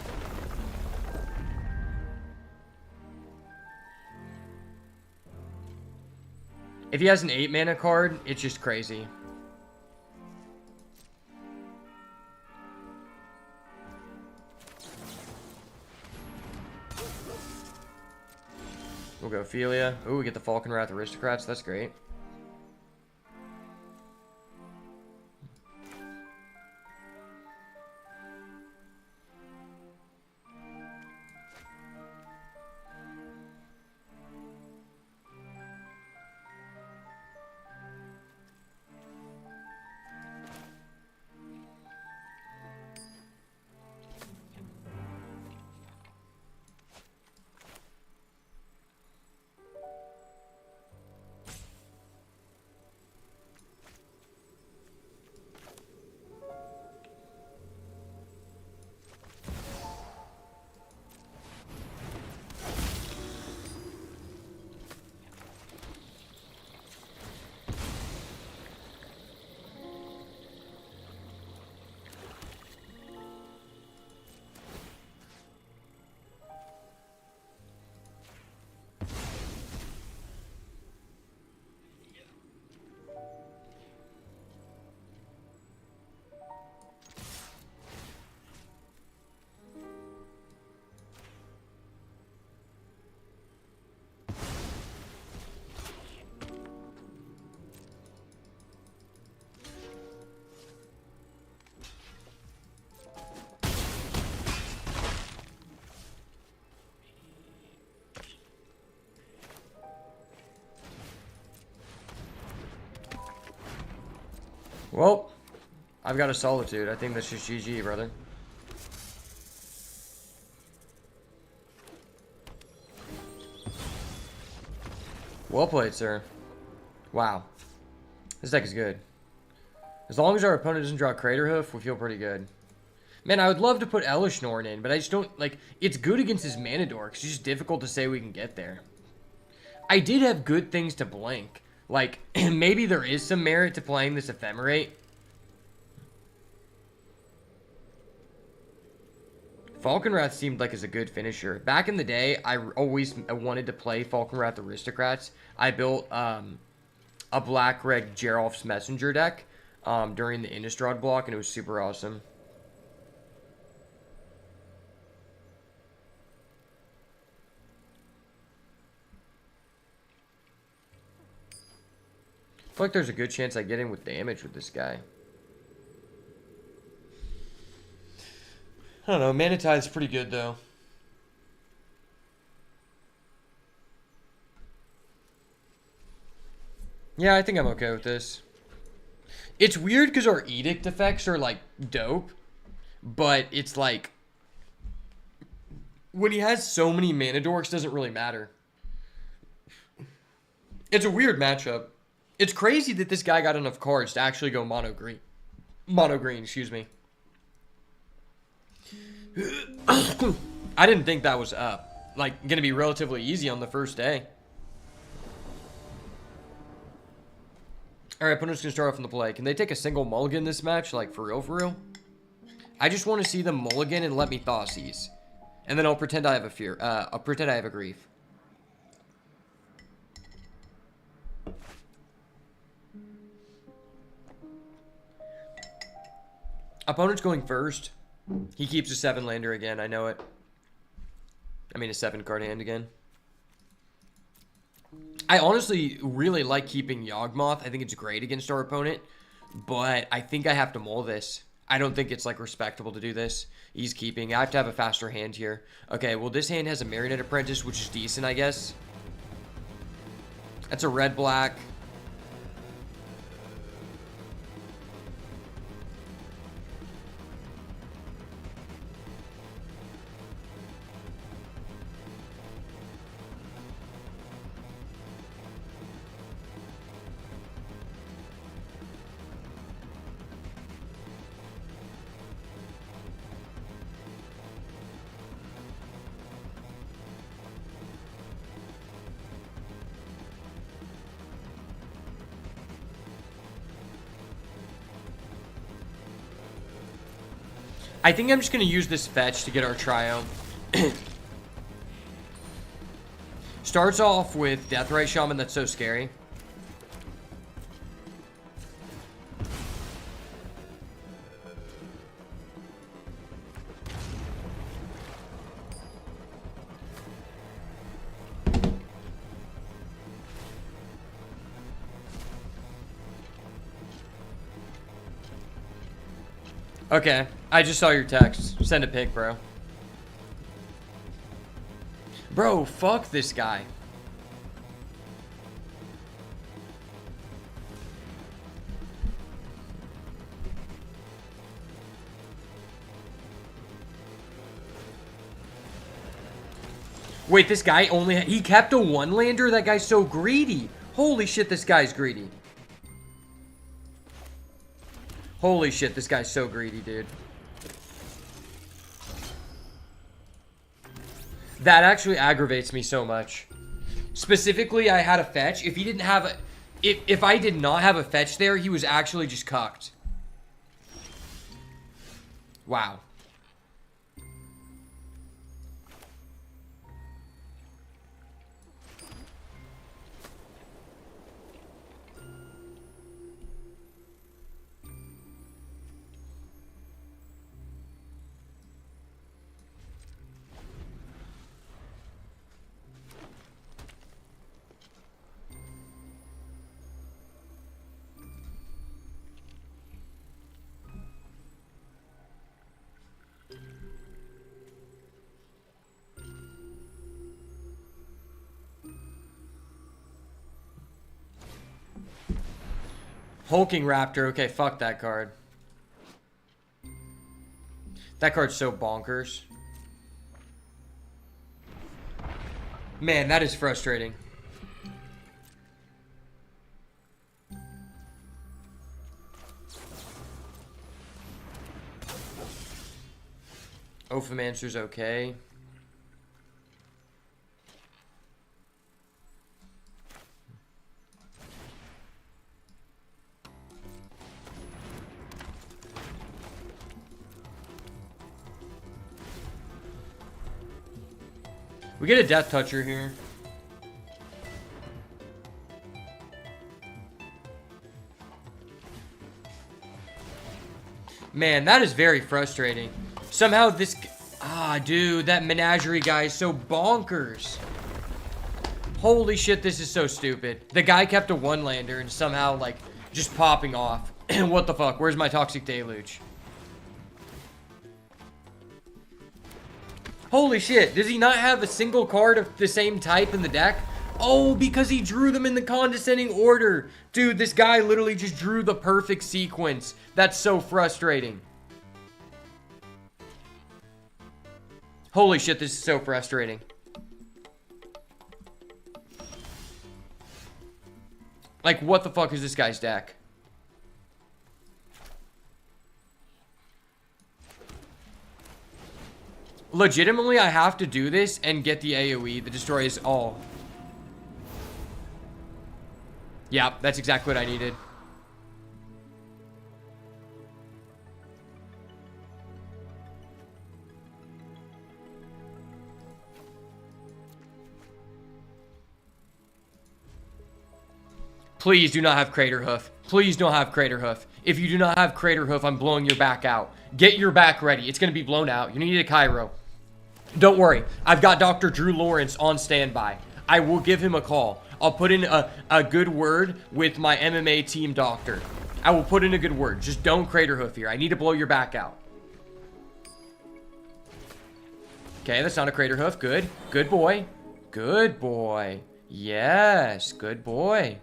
If he has an 8 mana card, it's just crazy. We'll go Ophelia. Ooh, we get the Falcon Wrath Aristocrats. That's great. Well, I've got a Solitude. I think that's just GG, brother. Well played, sir. Wow. This deck is good. As long as our opponent doesn't draw Crater Hoof, we feel pretty good. Man, I would love to put Elish Norn in, but I just don't, like, it's good against his Mana Dork. It's just difficult to say we can get there. I did have good things to blank. Like, maybe there is some merit to playing this Ephemerate. Falconwrath seemed like is a good finisher. Back in the day, I always wanted to play Falconwrath Aristocrats. I built a black-red Geralf's Messenger deck during the Innistrad block, and it was super awesome. I feel like there's a good chance I get in with damage with this guy. I don't know. Mana Tide's pretty good, though. Yeah, I think I'm okay with this. It's weird because our Edict effects are, like, dope. But it's like... when he has so many Mana Dorks, doesn't really matter. It's a weird matchup. It's crazy that this guy got enough cards to actually go mono green. Mono green, excuse me. I didn't think that was like gonna be relatively easy on the first day. Alright, opponent's gonna start off in the play. Can they take a single mulligan this match? Like, for real, for real? I just want to see them mulligan and let me Thoughtseize. And then I'll pretend I have a fear. I'll pretend I have a grief. Opponent's going first. He keeps a 7-lander again. I know it. I mean, a 7-card hand again. I honestly really like keeping Yawgmoth. I think it's great against our opponent. But I think I have to mull this. I don't think it's, like, respectable to do this. He's keeping. I have to have a faster hand here. Okay, well, this hand has a Marionette Apprentice, which is decent, I guess. That's a red-black. I think I'm just going to use this fetch to get our trio. Starts off with Deathrite Shaman, that's so scary. Okay, I just saw your text. Send a pic, bro. Bro, fuck this guy. Wait, this guy only... he kept a 1-lander? That guy's so greedy. Holy shit, this guy's greedy. Holy shit, this guy's so greedy, dude. That actually aggravates me so much. Specifically, I had a fetch. If he didn't have a... If I did not have a fetch there, he was actually just cucked. Wow. Hulking Raptor. Okay, fuck that card. That card's so bonkers. Man, that is frustrating. Ophimancer's okay. We get a Death Toucher here. Man, that is very frustrating. Somehow this... Ah, dude, that Menagerie guy is so bonkers. Holy shit, this is so stupid. The guy kept a one-lander and somehow, like, just popping off. What the fuck? Where's my Toxic Deluge? Holy shit, does he not have a single card of the same type in the deck? Oh, because he drew them in the condescending order. Dude, this guy literally just drew the perfect sequence. That's so frustrating. Holy shit, this is so frustrating. Like, what the fuck is this guy's deck? Legitimately, I have to do this and get the AoE that destroys all. Yeah, that's exactly what I needed. Please do not have Crater Hoof. Please don't have Crater Hoof. If you do not have Crater Hoof, I'm blowing your back out. Get your back ready. It's going to be blown out. You need a Cairo. Don't worry. I've got Dr. Drew Lawrence on standby. I will give him a call. I'll put in a good word with my MMA team doctor. I will put in a good word. Just don't Crater Hoof here. I need to blow your back out. Okay, that's not a Crater Hoof. Good. Good boy. Good boy. Yes. Good boy.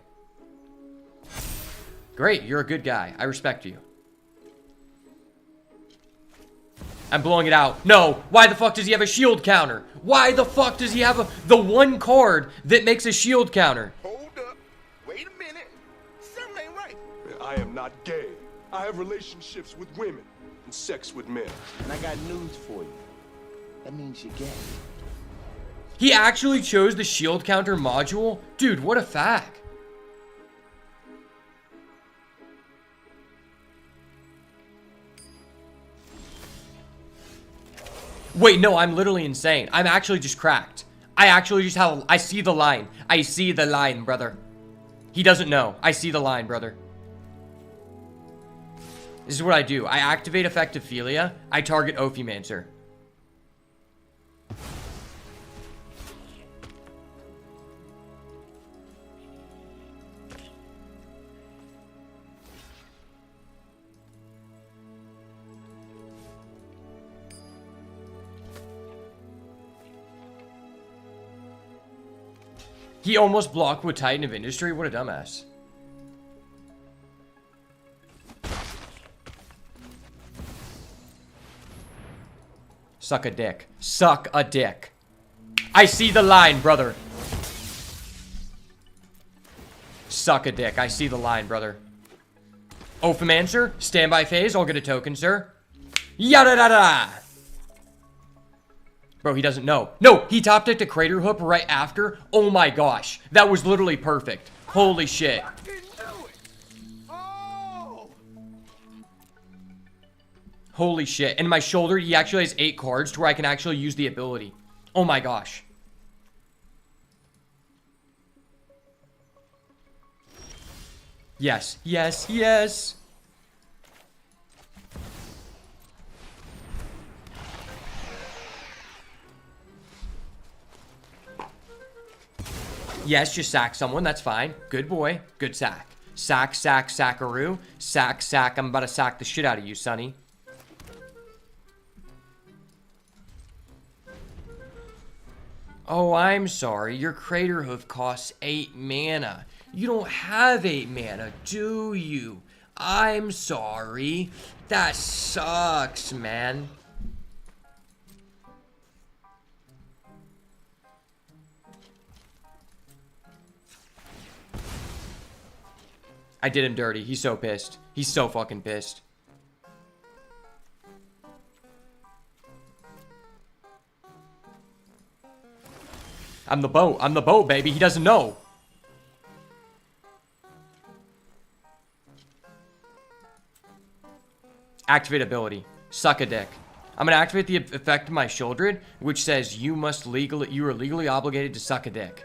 Great. You're a good guy. I respect you. I'm blowing it out. No. Why the fuck does he have a shield counter? Why the fuck does he have the one card that makes a shield counter? Hold up. Wait a minute. Something ain't right. I am not gay. I have relationships with women and sex with men. And I got news for you. That means you're gay. He actually chose the shield counter module? Dude, what a fag. Wait, no, I'm literally insane. I'm actually just cracked. I actually just have... I see the line. I see the line, brother. He doesn't know. I see the line, brother. This is what I do. I activate Effective Philia. I target Ophimancer. He almost blocked with Titan of Industry. What a dumbass. Suck a dick. Suck a dick. I see the line, brother. Suck a dick. I see the line, brother. Ophimancer, standby phase. I'll get a token, sir. Yada da da. Bro, he doesn't know. No, he top decked a Crater Hoof right after. Oh my gosh. That was literally perfect. Holy shit. Holy shit. And my shoulder, he actually has 8 cards to where I can actually use the ability. Oh my gosh. Yes, yes, yes. Yes, just sack someone. That's fine. Good boy. Good sack. Sack, sack, sackaroo. Sack, sack. I'm about to sack the shit out of you, Sonny. Oh, I'm sorry. Your Crater Hoof costs 8 mana. You don't have 8 mana, do you? I'm sorry. That sucks, man. I did him dirty. He's so pissed. He's so fucking pissed. I'm the boat. I'm the boat, baby. He doesn't know. Activate ability. Suck a dick. I'm gonna activate the effect of my Sheoldred, which says you are legally obligated to suck a dick.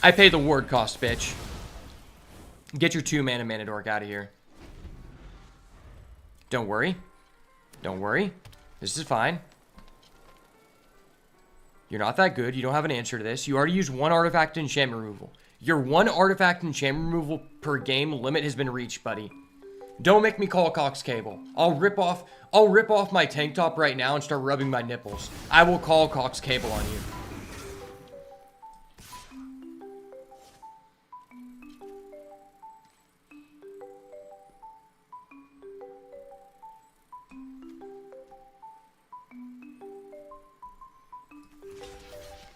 I pay the ward cost, bitch. Get your 2 mana Mana Dork out of here. Don't worry. Don't worry. This is fine. You're not that good. You don't have an answer to this. You already used 1 artifact enchantment removal. Your 1 artifact enchantment removal per game limit has been reached, buddy. Don't make me call Cox Cable. I'll rip off my tank top right now and start rubbing my nipples. I will call Cox Cable on you.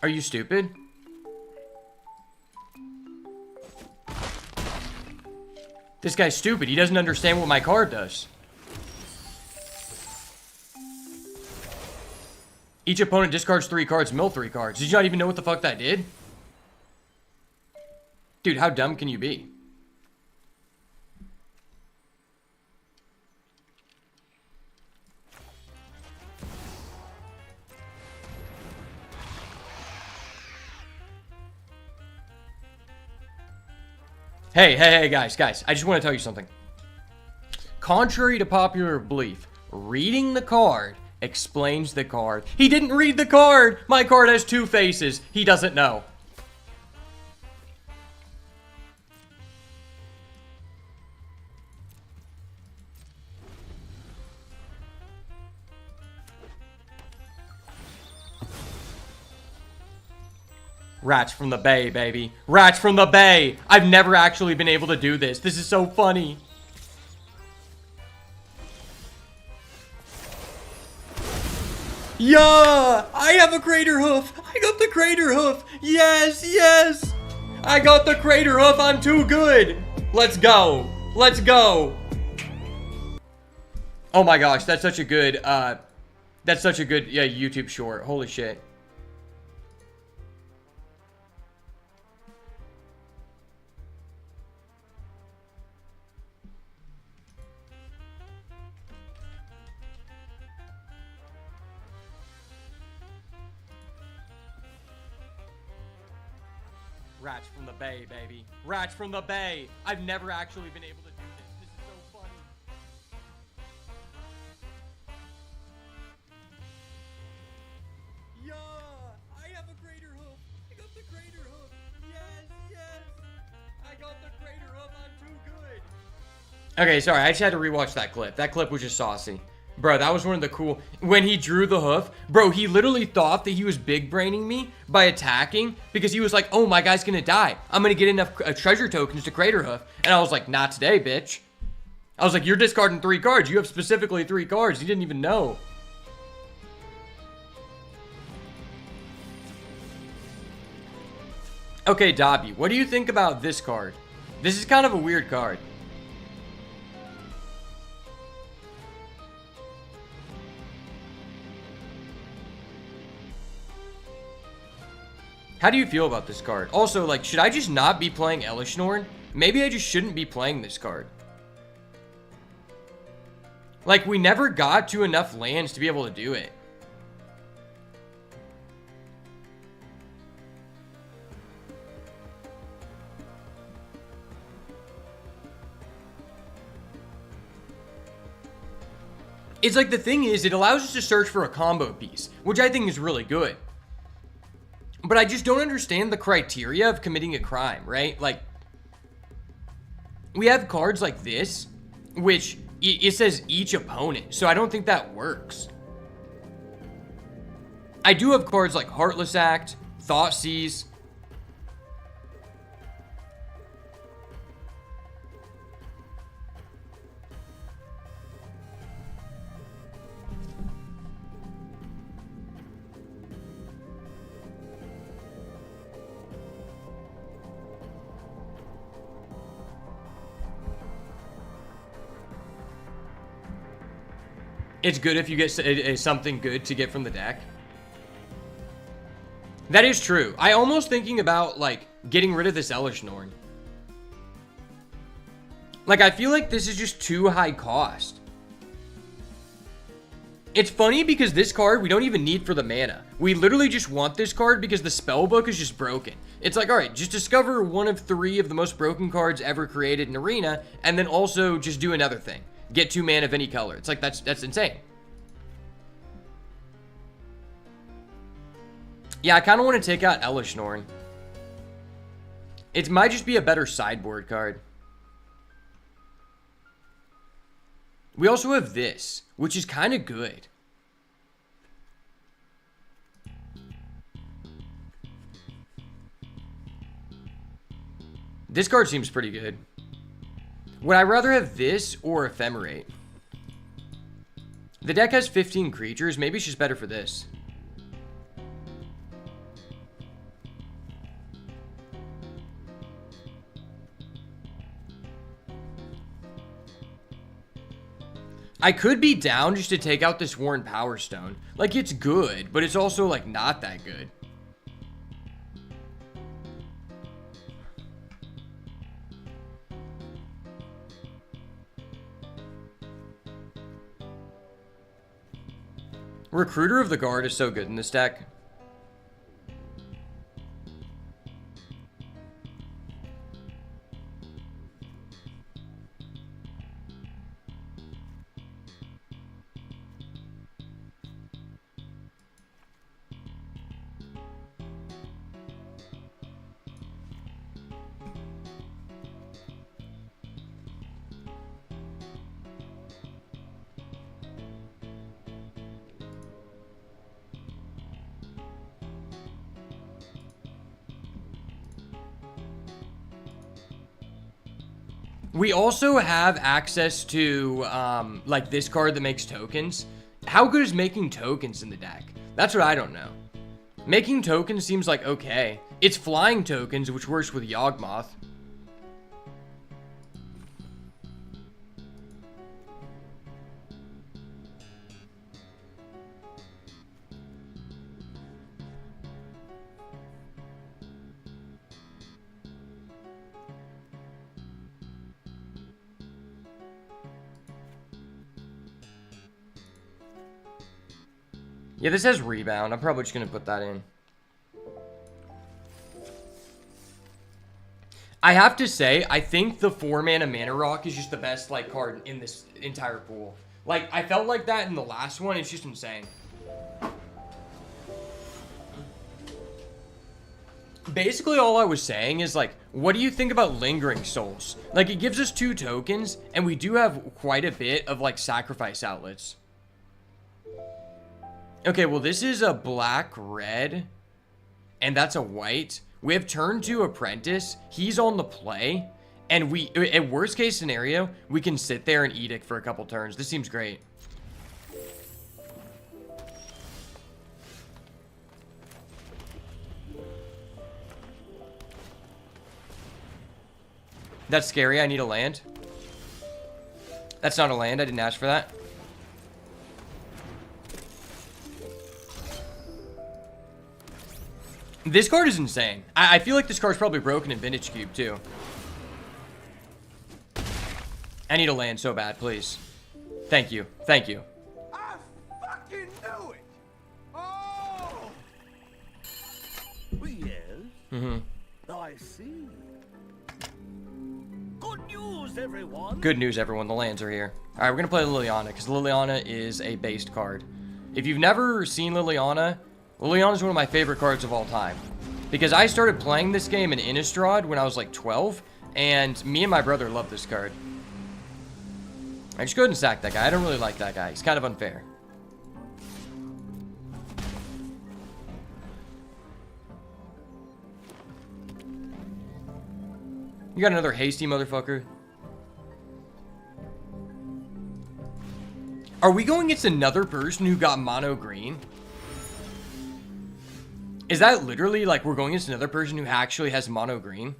Are you stupid? This guy's stupid. He doesn't understand what my card does. Each opponent discards 3 cards, mill 3 cards. Did you not even know what the fuck that did? Dude, how dumb can you be? Hey, guys, I just want to tell you something. Contrary to popular belief, reading the card explains the card. He didn't read the card! My card has 2 faces. He doesn't know. Rats from the Bay, baby. Rats from the Bay! I've never actually been able to do this. This is so funny. Yeah! I have a Crater Hoof! I got the Crater Hoof! Yes, yes! I got the Crater Hoof! I'm too good! Let's go! Let's go! Oh my gosh, that's such a good, yeah, YouTube short. Holy shit. Rats from the Bay, baby. Rats from the Bay. I've never actually been able to do this. This is so funny. Yeah, I have a Crater Hoof. I got the Crater Hoof. Yes, yes. I got the Crater Hoof. I'm too good. Okay, sorry. I just had to rewatch that clip. That clip was just saucy. Bro, that was one of the cool... When he drew the hoof, bro, he literally thought that he was big-braining me by attacking because he was like, oh, my guy's gonna die. I'm gonna get enough treasure tokens to Crater Hoof. And I was like, not today, bitch. I was like, you're discarding 3 cards. You have specifically 3 cards. You didn't even know. Okay, Dobby, what do you think about this card? This is kind of a weird card. How do you feel about this card? Also, like, should I just not be playing Elesh Norn? Maybe I just shouldn't be playing this card. Like, we never got to enough lands to be able to do it. It's like the thing is, it allows us to search for a combo piece, which I think is really good. But I just don't understand the criteria of committing a crime, right? Like, we have cards like this, which it says each opponent, so I don't think that works. I do have cards like Heartless Act, Thoughtseize. It's good if you get something good to get from the deck. That is true. I almost thinking about, like, getting rid of this Elesh Norn. Like, I feel like this is just too high cost. It's funny because this card we don't even need for the mana. We literally just want this card because the spellbook is just broken. It's like, alright, just discover one of 3 of the most broken cards ever created in Arena, and then also just do another thing. Get 2 mana of any color. It's like, that's insane. Yeah, I kind of want to take out Elesh Norn. It might just be a better sideboard card. We also have this, which is kind of good. This card seems pretty good. Would I rather have this or Ephemerate? The deck has 15 creatures. Maybe it's just better for this. I could be down just to take out this Worn Power Stone. Like, it's good, but it's also, like, not that good. Recruiter of the Guard is so good in this deck. We also have access to, like, this card that makes tokens. How good is making tokens in the deck? That's what I don't know. Making tokens seems like okay. It's flying tokens, which works with Yawgmoth. Yeah, this has Rebound. I'm probably just going to put that in. I have to say, I think the 4-mana Mana Rock is just the best, like, card in this entire pool. Like, I felt like that in the last one. It's just insane. Basically, all I was saying is, like, what do you think about Lingering Souls? Like, it gives us 2 tokens, and we do have quite a bit of, like, sacrifice outlets. Okay, well, this is a black-red, and that's a white. We have turn 2 Apprentice. He's on the play, and we, at worst case scenario, we can sit there and Edict for a couple turns. This seems great. That's scary. I need a land. That's not a land. I didn't ask for that. This card is insane. I feel like this card's probably broken in Vintage Cube, too. I need a land so bad, please. Thank you. Thank you. I fucking knew it! Oh! Yes. I see. Good news, news, everyone. Good news, everyone. The lands are here. All right, we're going to play Liliana because Liliana is a based card. If you've never seen Liliana, Liliana is one of my favorite cards of all time. Because I started playing this game in Innistrad when I was like 12, and me and my brother love this card. I just go ahead and sack that guy. I don't really like that guy. He's kind of unfair. You got another hasty motherfucker. Are we going against another person who got mono green? Is that literally like we're going against another person who actually has mono green?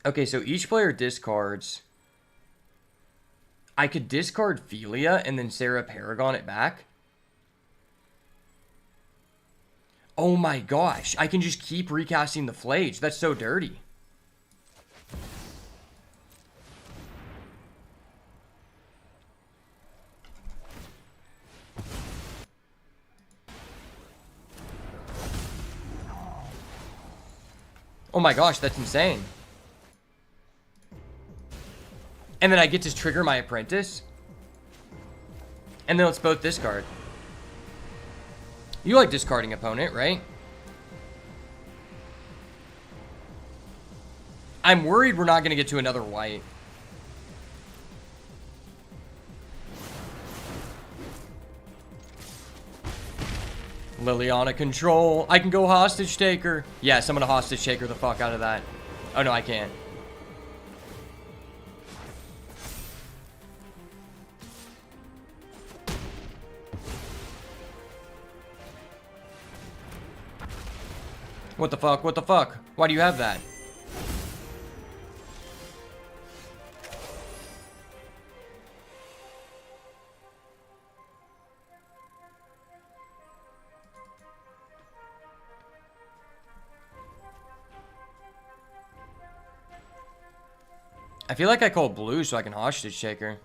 Okay, so each player discards. I could discard Philia and then Sarah Paragon it back. Oh my gosh, I can just keep recasting the Flage. That's so dirty. Oh my gosh, that's insane. And then I get to trigger my Apprentice. And then let's both discard. You like discarding opponent, right? I'm worried we're not going to get to another white. Liliana control. I can go hostage taker. Yes, I'm going to hostage taker the fuck out of that. Oh no, I can't. What the fuck? What the fuck? Why do you have that? I feel like I called blue so I can hostage take her.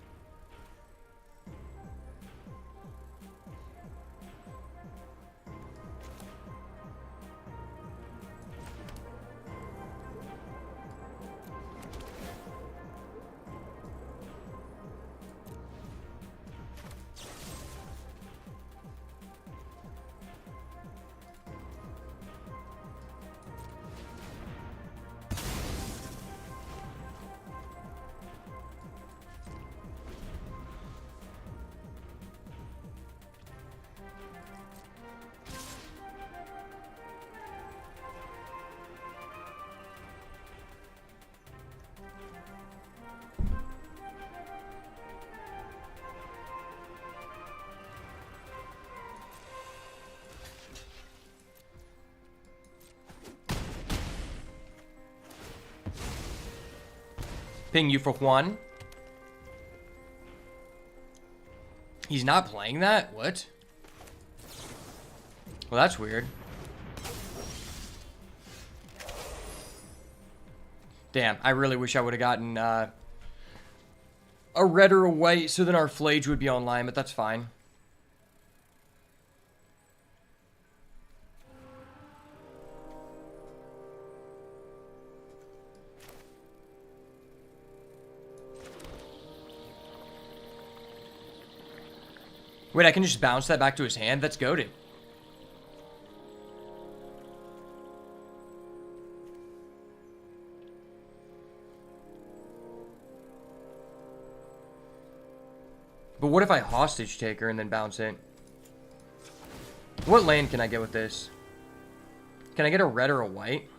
Ping you for Juan. He's not playing that? What? Well, that's weird. Damn, I really wish I would have gotten a red or a white so then our Flage would be online, but that's fine. Wait, I can just bounce that back to his hand? That's goated. But what if I hostage take her and then bounce it? What land can I get with this? Can I get a red or a white?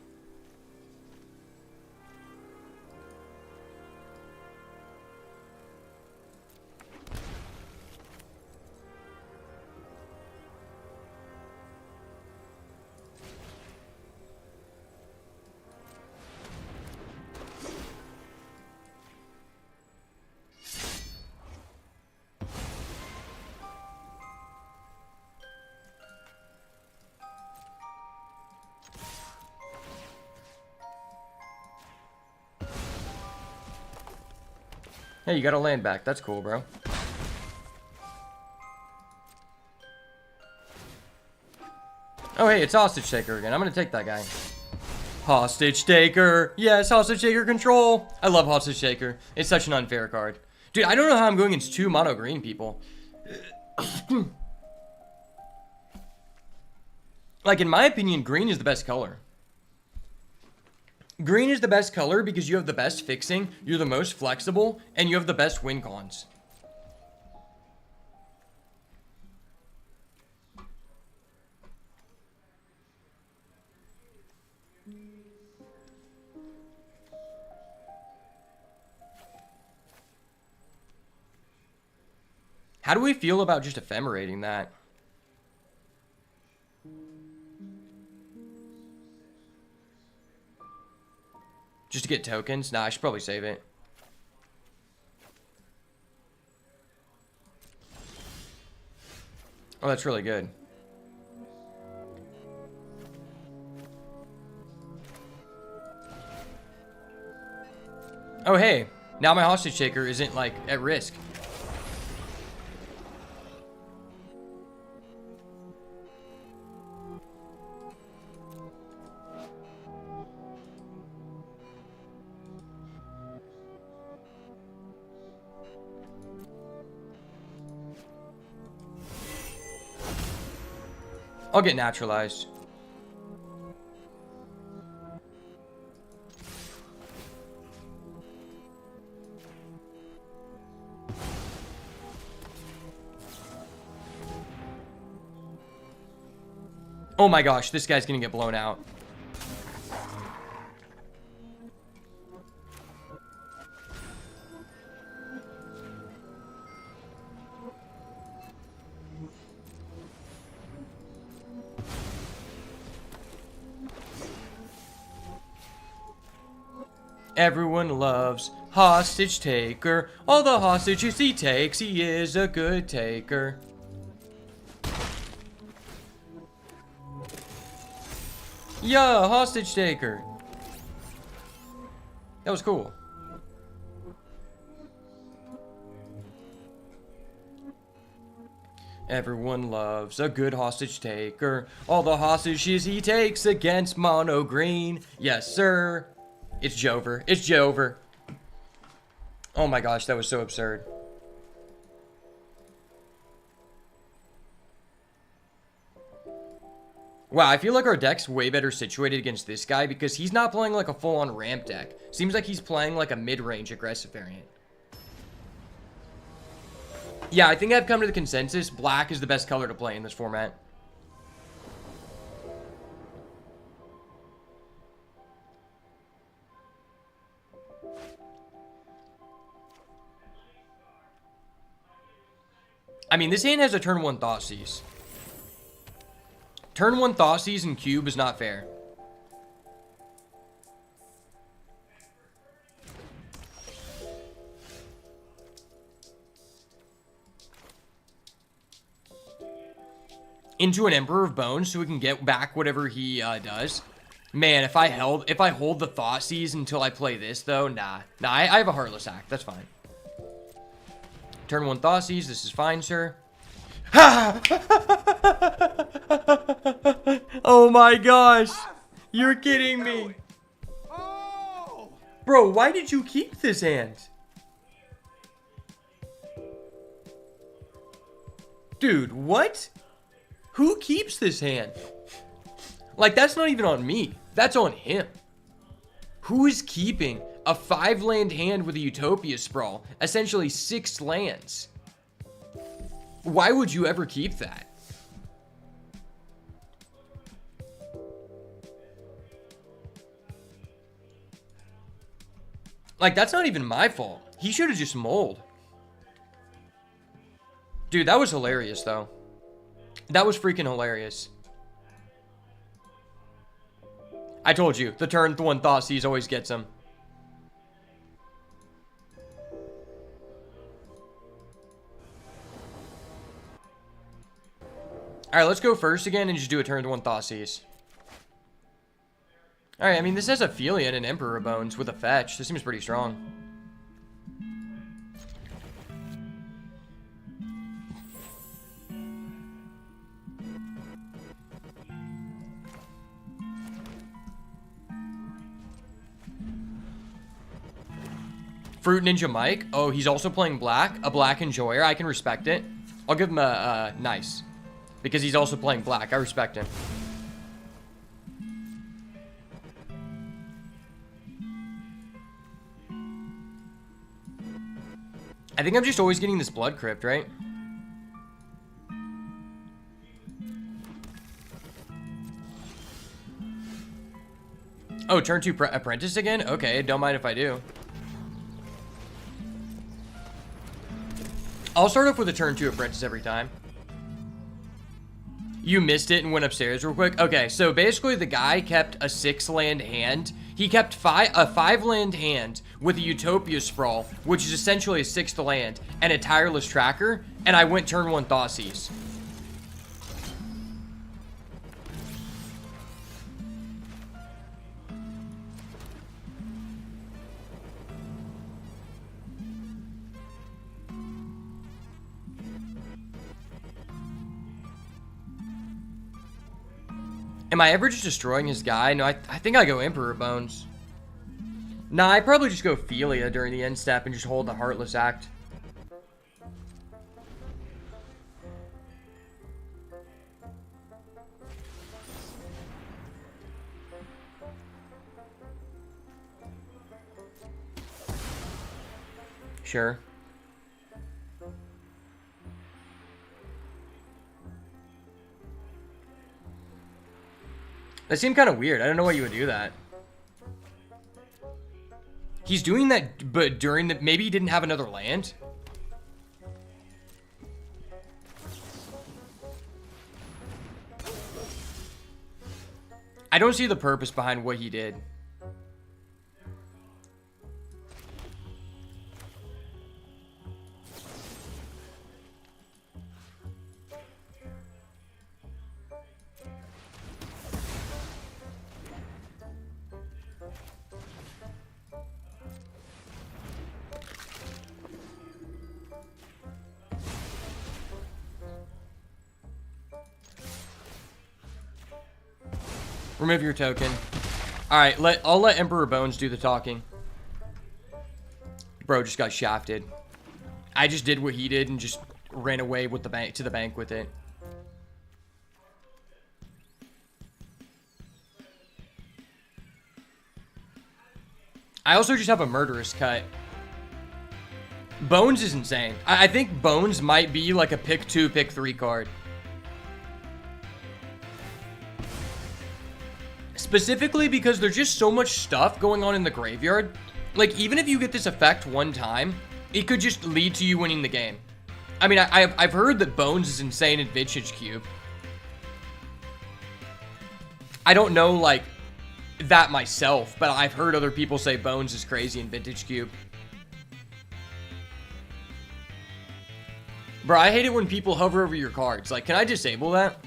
Hey, you got a land back. That's cool, bro. Oh, hey, it's Hostage Taker again. I'm gonna take that guy. Hostage Taker. Yes, Hostage Taker control. I love Hostage Taker. It's such an unfair card. Dude, I don't know how I'm going against 2 mono green people. Like, in my opinion, green is the best color. Green is the best color because you have the best fixing, you're the most flexible, and you have the best win cons. How do we feel about just ephemerating that? Just to get tokens? Nah, I should probably save it. Oh, that's really good. Oh, hey. Now my Hostage Taker isn't, like, at risk. I'll get naturalized. Oh my gosh, this guy's gonna get blown out. Everyone loves Hostage Taker. All the hostages he takes, he is a good taker. Yeah, Hostage Taker. That was cool. Everyone loves a good Hostage Taker. All the hostages he takes against mono green. Yes, sir. It's Jover. It's Jover. Oh my gosh, that was so absurd. Wow, I feel like our deck's way better situated against this guy because he's not playing like a full-on ramp deck. Seems like he's playing like a mid-range aggressive variant. Yeah, I think I've come to the consensus. Black is the best color to play in this format. I mean, this hand has a turn 1 Thoughtseize. Turn 1 Thoughtseize and cube is not fair. Into an Emperor of Bones so we can get back whatever he does. Man, if I hold the Thoughtseize until I play this though, nah. Nah, I have a Heartless Act. That's fine. Turn 1 Thoughtseize. This is fine, sir. Oh my gosh. You're kidding me. Bro, why did you keep this hand? Dude, what? Who keeps this hand? Like, that's not even on me. That's on him. Who is keeping a 5-land hand with a Utopia Sprawl? Essentially 6 lands. Why would you ever keep that? Like, that's not even my fault. He should have just molded. Dude, that was hilarious, though. That was freaking hilarious. I told you, the turn 1 Thoughtseize always gets him. Alright, let's go first again and just do a turn 1 Thoughtseize. Alright, I mean, this has Ophelia and an Emperor Bones with a fetch. This seems pretty strong. Fruit Ninja Mike. Oh, he's also playing black. A black enjoyer. I can respect it. I'll give him a nice. Because he's also playing black. I respect him. I think I'm just always getting this blood crypt, right? Oh, turn 2 apprentice again? Okay, don't mind if I do. I'll start off with a turn 2 apprentice every time. You missed it and went upstairs real quick. Okay, so basically the guy kept a 6 land hand. He kept a 5 land hand with a Utopia Sprawl, which is essentially a 6th land, and a Tireless Tracker, and I went turn 1 Thoughtseize. Am I ever just destroying his guy? No, I think I go Emperor Bones. Nah, I probably just go Philia during the end step and just hold the Heartless Act. Sure. That seemed kind of weird. I don't know why you would do that. He's doing that, but during the... Maybe he didn't have another land? I don't see the purpose behind what he did. Remove your token. Alright, I'll let Emperor Bones do the talking. Bro just got shafted. I just did what he did and just ran away with the bank to the bank with it. I also just have a Murderous Cut. Bones is insane. I think Bones might be like a pick 2, pick 3 card. Specifically because there's just so much stuff going on in the graveyard. Like, even if you get this effect one time, it could just lead to you winning the game. I mean, I've heard that Bones is insane in Vintage Cube. I don't know, like, that myself, but I've heard other people say Bones is crazy in Vintage Cube. Bro, I hate it when people hover over your cards. Like, can I disable that?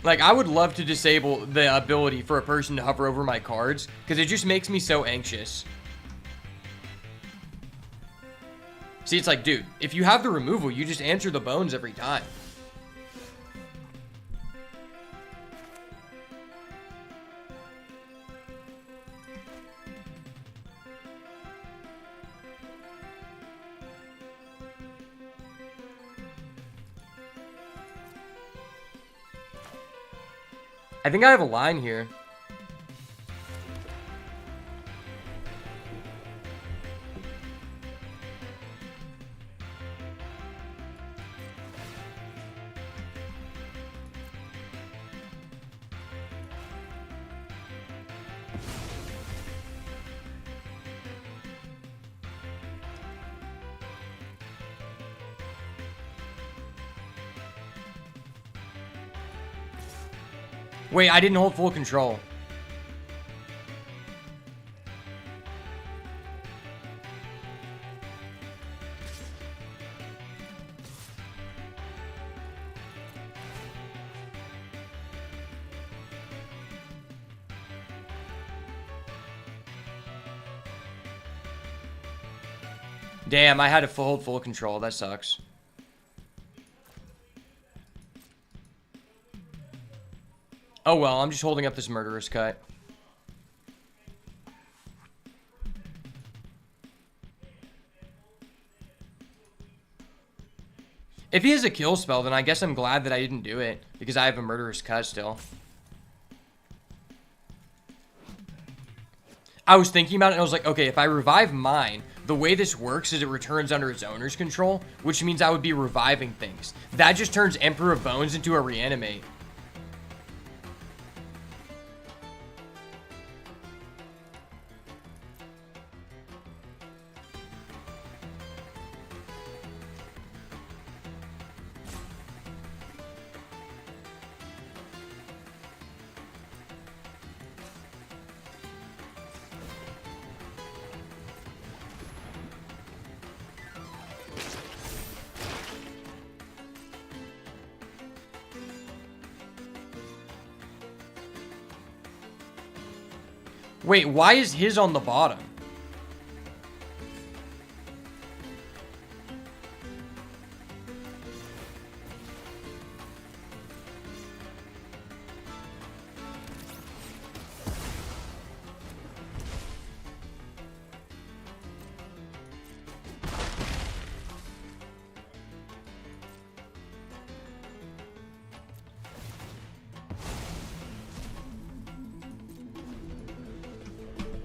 Like, I would love to disable the ability for a person to hover over my cards, because it just makes me so anxious. See, it's like, dude, if you have the removal, you just answer the Bones every time. I think I have a line here. Wait, I didn't hold full control. Damn, I had to hold full control. That sucks. Oh well, I'm just holding up this Murderous Cut. If he has a kill spell, then I guess I'm glad that I didn't do it, because I have a Murderous Cut still. I was thinking about it, and I was like, okay, if I revive mine, the way this works is it returns under its owner's control, which means I would be reviving things. That just turns Emperor of Bones into a reanimate. Wait, why is his on the bottom?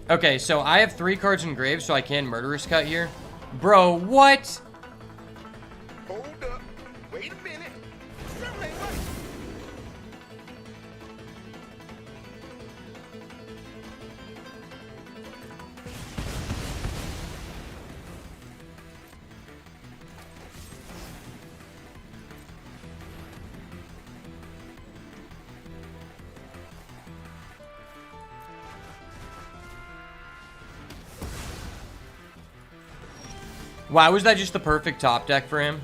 Okay, so I have 3 cards engraved, so I can Murderous Cut here. Bro, what? Hold up. Wait a minute. Something ain't right. Why was that just the perfect top deck for him?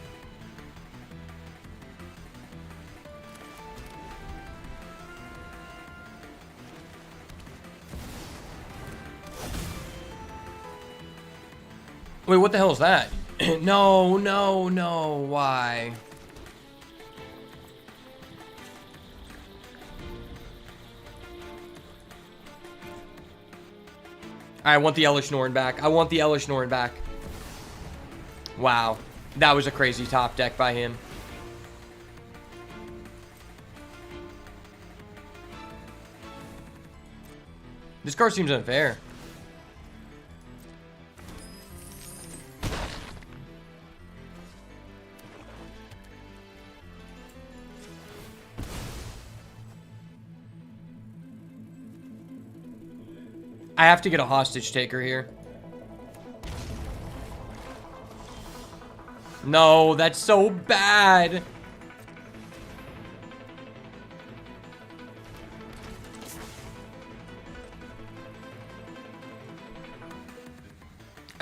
Wait, what the hell is that? No, no, no, why? I want the Elesh Norn back. I want the Elesh Norn back. Wow. That was a crazy top deck by him. This card seems unfair. I have to get a hostage taker here. No, that's so bad.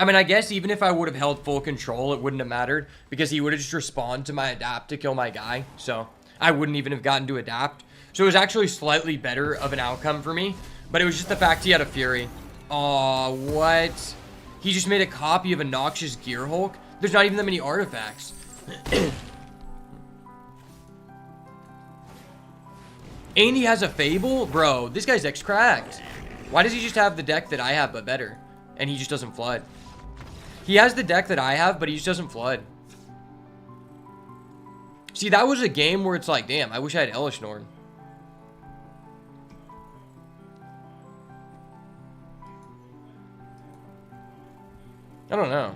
I mean, I guess even if I would have held full control, it wouldn't have mattered because he would have just respawned to my adapt to kill my guy. So I wouldn't even have gotten to adapt. So it was actually slightly better of an outcome for me, but it was just the fact he had a Fury. Aw, what? He just made a copy of a Noxious Gear Hulk? There's not even that many artifacts. And he has a Fable? Bro, this guy's X-cracked. Why does he just have the deck that I have but better? And he just doesn't flood. He has the deck that I have, but he just doesn't flood. See, that was a game where it's like, damn, I wish I had Elesh Norn. I don't know.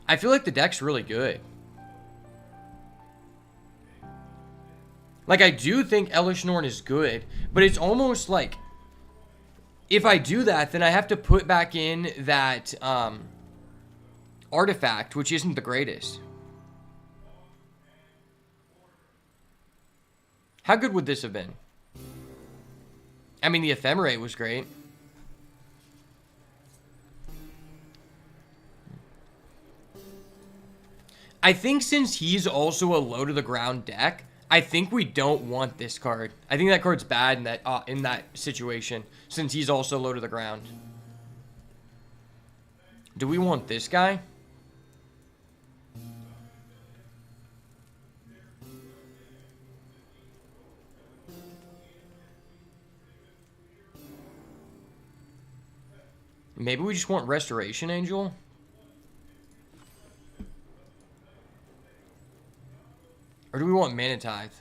I feel like the deck's really good. Like, I do think Elesh Norn is good, but it's almost like, if I do that, then I have to put back in that artifact, which isn't the greatest. How good would this have been? I mean, the Ephemerate was great. I think since he's also a low-to-the-ground deck, I think we don't want this card. I think that card's bad in that situation, since he's also low to the ground. Do we want this guy? Maybe we just want Restoration Angel? Or do we want Mana Tithe?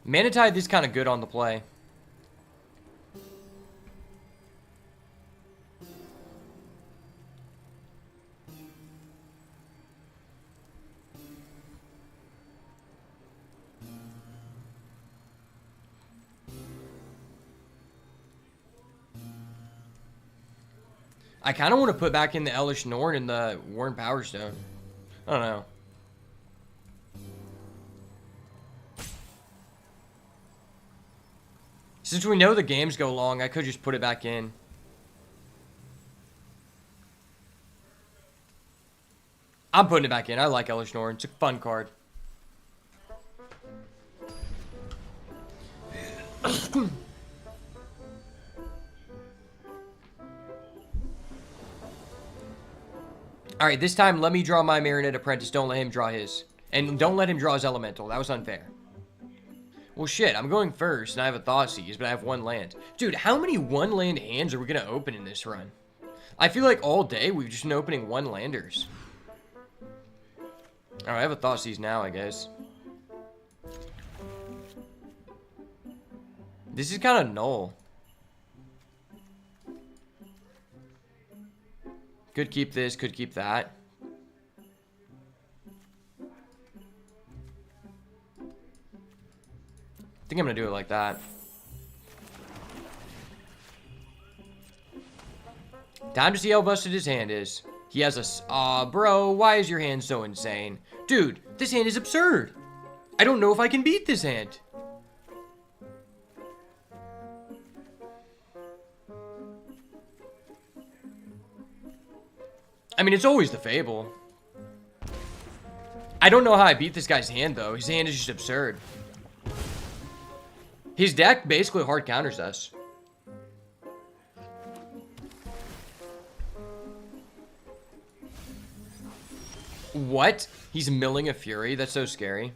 Mana Tithe is kind of good on the play. I kind of want to put back in the Elish Norn and the Worn Power Stone. I don't know. Since we know the games go long, I could just put it back in. I'm putting it back in. I like Elish Norn. It's a fun card. Alright, this time let me draw my Marionette Apprentice. Don't let him draw his. And don't let him draw his Elemental. That was unfair. Well, shit, I'm going first, and I have a Thoughtseize, but I have one land. Dude, how many one-land hands are we going to open in this run? I feel like all day we've just been opening one-landers. Alright, I have a Thoughtseize now, I guess. This is kind of null. Could keep this, could keep that. I think I'm gonna do it like that. Time to see how busted his hand is. He has a... Aw, bro, why is your hand so insane? Dude, this hand is absurd. I don't know if I can beat this hand. I mean, it's always the Fable. I don't know how I beat this guy's hand, though. His hand is just absurd. His deck basically hard counters us. What? He's milling a Fury? That's so scary.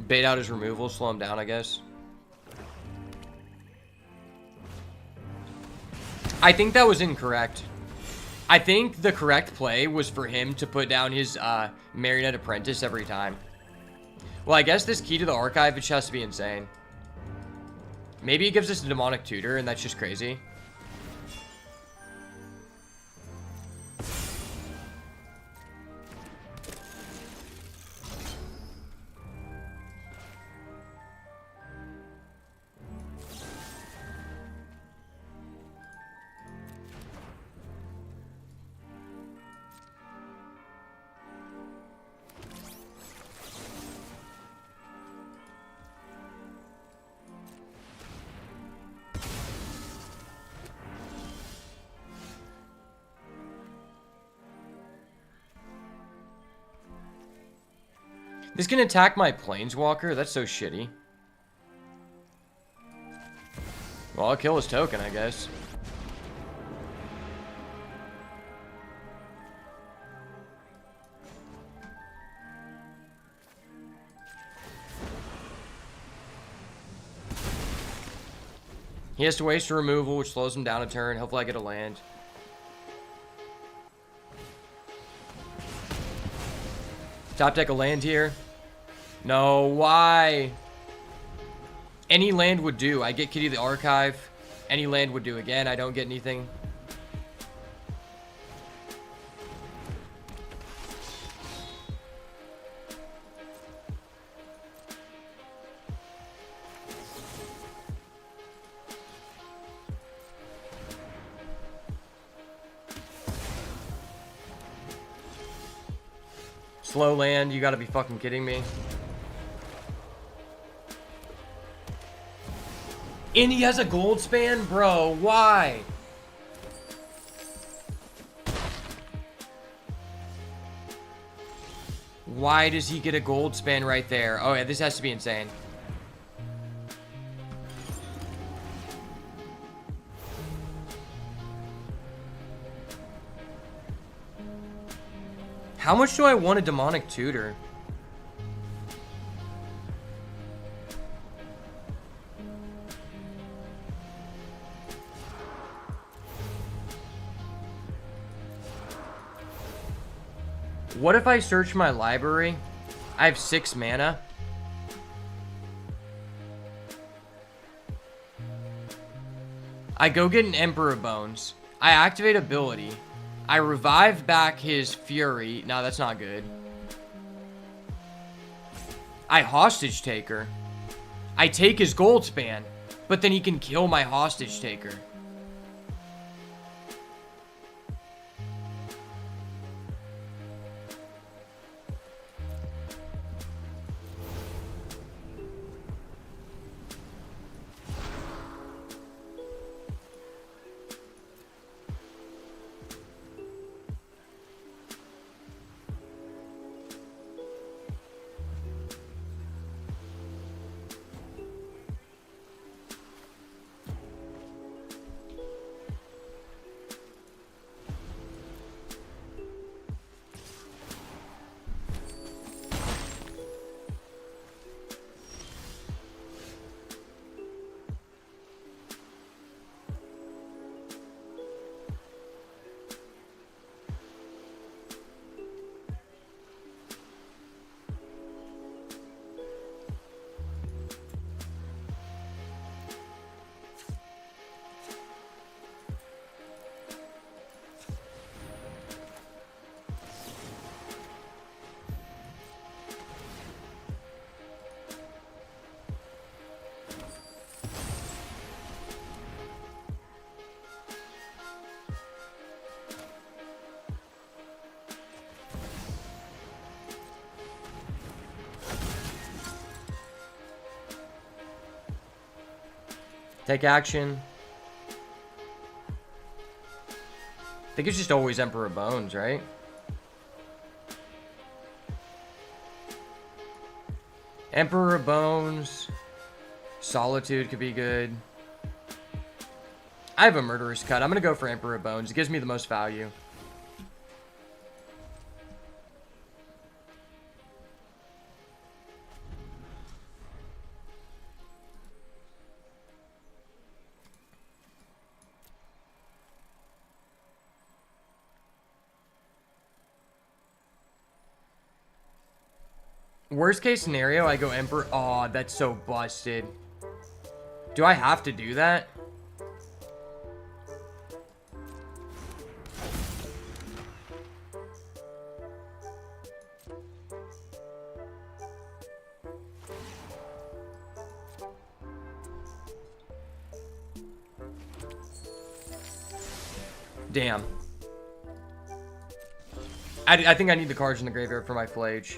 Bait out his removal, slow him down, I guess. I think that was incorrect. I think the correct play was for him to put down his Marionette Apprentice every time. Well, I guess this Key to the Archive, it just has to be insane. Maybe it gives us a Demonic Tutor, and that's just crazy. This can attack my Planeswalker? That's so shitty. Well, I'll kill his token, I guess. He has to waste a removal, which slows him down a turn. Hopefully I get a land. Top deck a land here. No, why? Any land would do. I get Kitty the Archive. Any land would do. Again, I don't get anything. Slow land, you gotta be fucking kidding me. And he has a gold span? Bro, why? Why does he get a gold span right there? Oh yeah, this has to be insane. How much do I want a demonic tutor? What if I search my library? I have 6 mana. I go get an Emperor Bones. I activate ability. I revive back his Fury. No, that's not good. I hostage taker. I take his gold span, but then he can kill my hostage taker. Take action. I think it's just always Emperor Bones, right? Emperor Bones. Solitude could be good. I have a Murderous Cut. I'm going to go for Emperor Bones. It gives me the most value. Worst case scenario, I go Emperor. Oh, that's so busted. Do I have to do that? Damn. I think I need the cards in the graveyard for my Flage.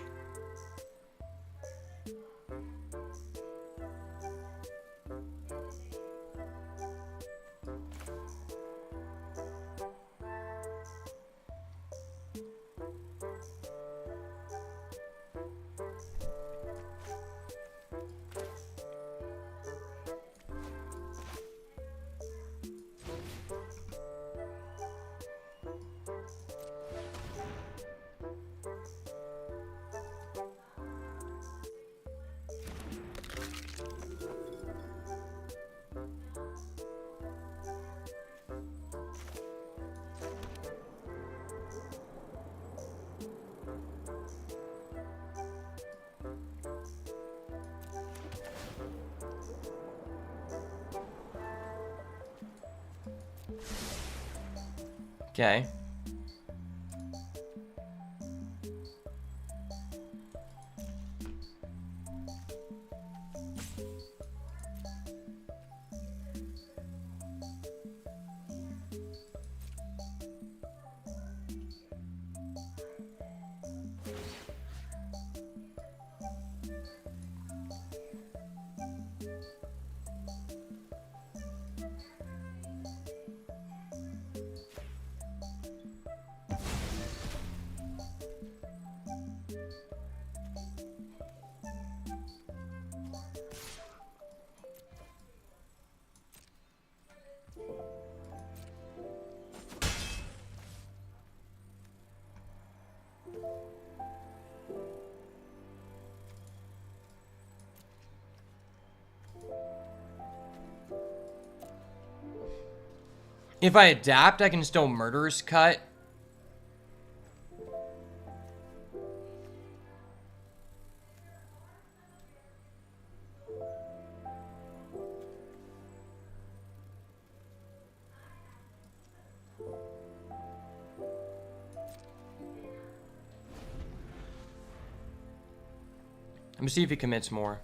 Okay. If I adapt, I can still Murderous Cut. Let me see if he commits more.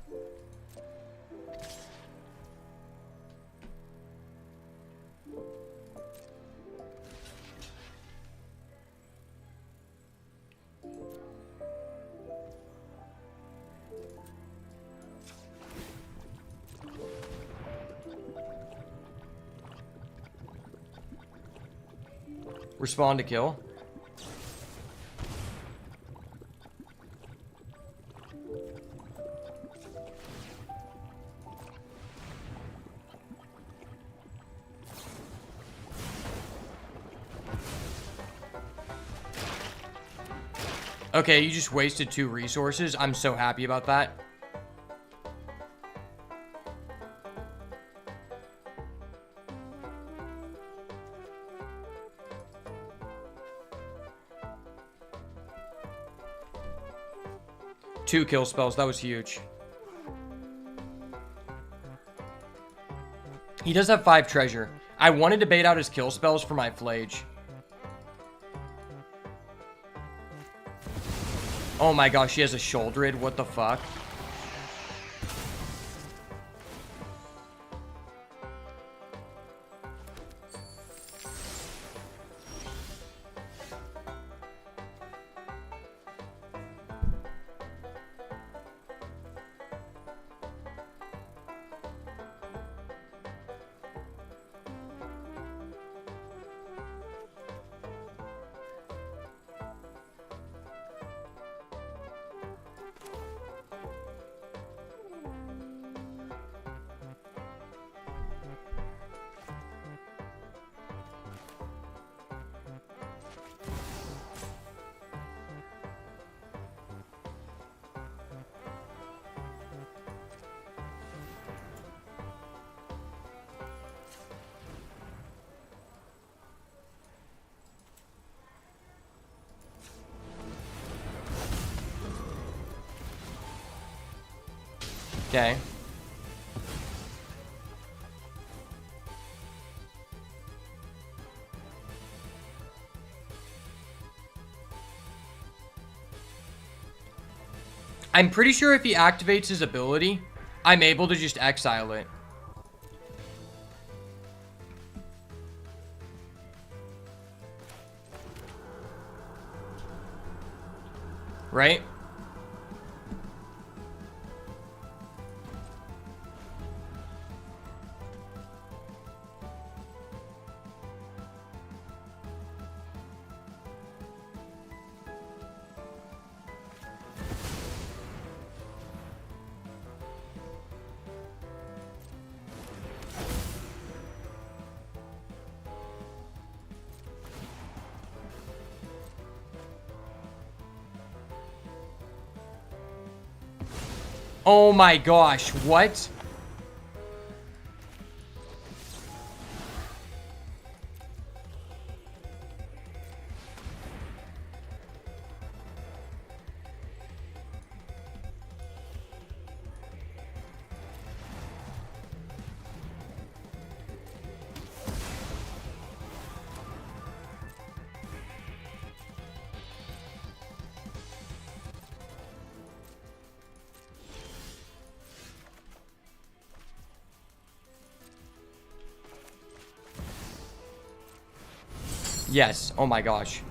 Respond to kill. Okay, you just wasted 2 resources. I'm so happy about that. Two kill spells. That was huge. He does have 5 treasure. I wanted to bait out his kill spells for my Flage. Oh my gosh, he has a Shouldered. What the fuck? Okay. I'm pretty sure if he activates his ability, I'm able to just exile it. Right? Oh my gosh, what? Yes. Oh my gosh.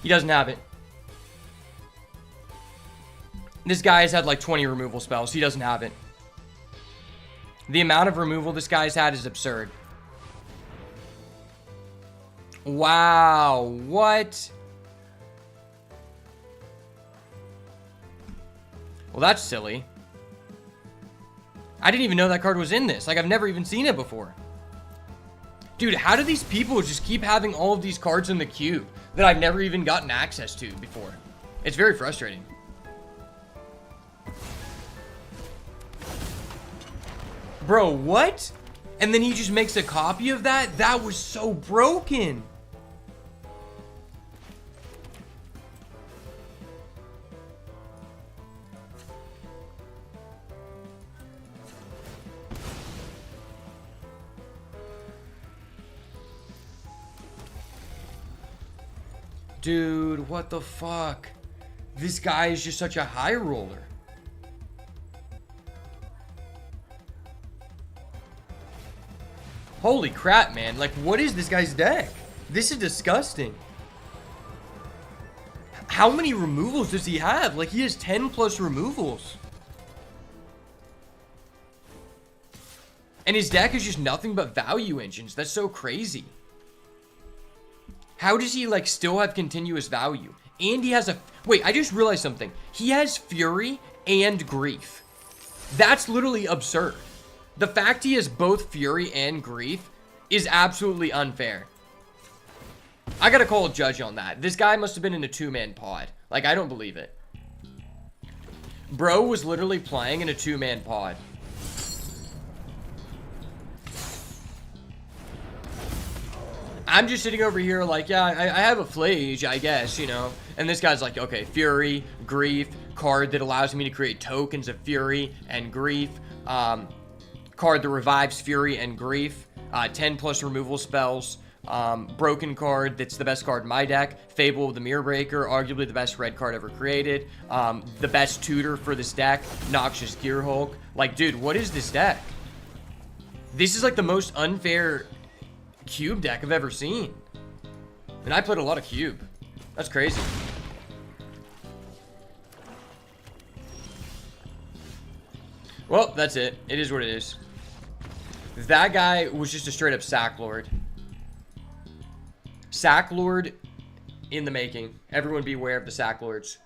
He doesn't have it. This guy has had like 20 removal spells. He doesn't have it. The amount of removal this guy's had is absurd. Wow. What? Well, that's silly. I didn't even know that card was in this. Like, I've never even seen it before. Dude, how do these people just keep having all of these cards in the cube that I've never even gotten access to before? It's very frustrating. Bro, what? And then he just makes a copy of that? That was so broken. Dude, what the fuck? This guy is just such a high roller. Holy crap, man. Like, what is this guy's deck? This is disgusting. How many removals does he have? Like, he has 10 plus removals. And his deck is just nothing but value engines. That's so crazy. How does he, like, still have continuous value? And he has a... Wait, I just realized something. He has Fury and Grief. That's literally absurd. The fact he has both Fury and Grief is absolutely unfair. I gotta call a judge on that. This guy must have been in a two-man pod. Like, I don't believe it. Bro was literally playing in a two-man pod. I'm just sitting over here like, yeah, I have a Flage, I guess, you know. And this guy's like, okay, Fury, Grief, card that allows me to create tokens of Fury and Grief. Card that revives Fury and Grief. 10 plus removal spells. Broken card that's the best card in my deck. Fable of the Mirror Breaker, arguably the best red card ever created. The best tutor for this deck, Noxious Gearhulk. Like, dude, what is this deck? This is like the most unfair cube deck I've ever seen. And I played a lot of cube. That's crazy. Well, that's it. It is what it is. That guy was just a straight up sack lord. Sack lord in the making. Everyone beware of the sack lords.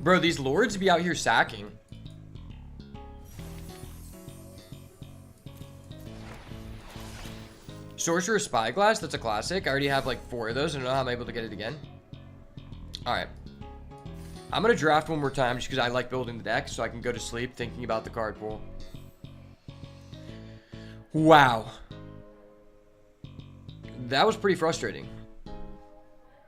Bro, these lords be out here sacking. Sorcerer's Spyglass, that's a classic. I already have like 4 of those. I don't know how I'm able to get it again. Alright. I'm going to draft one more time just because I like building the deck so I can go to sleep thinking about the card pool. Wow. That was pretty frustrating.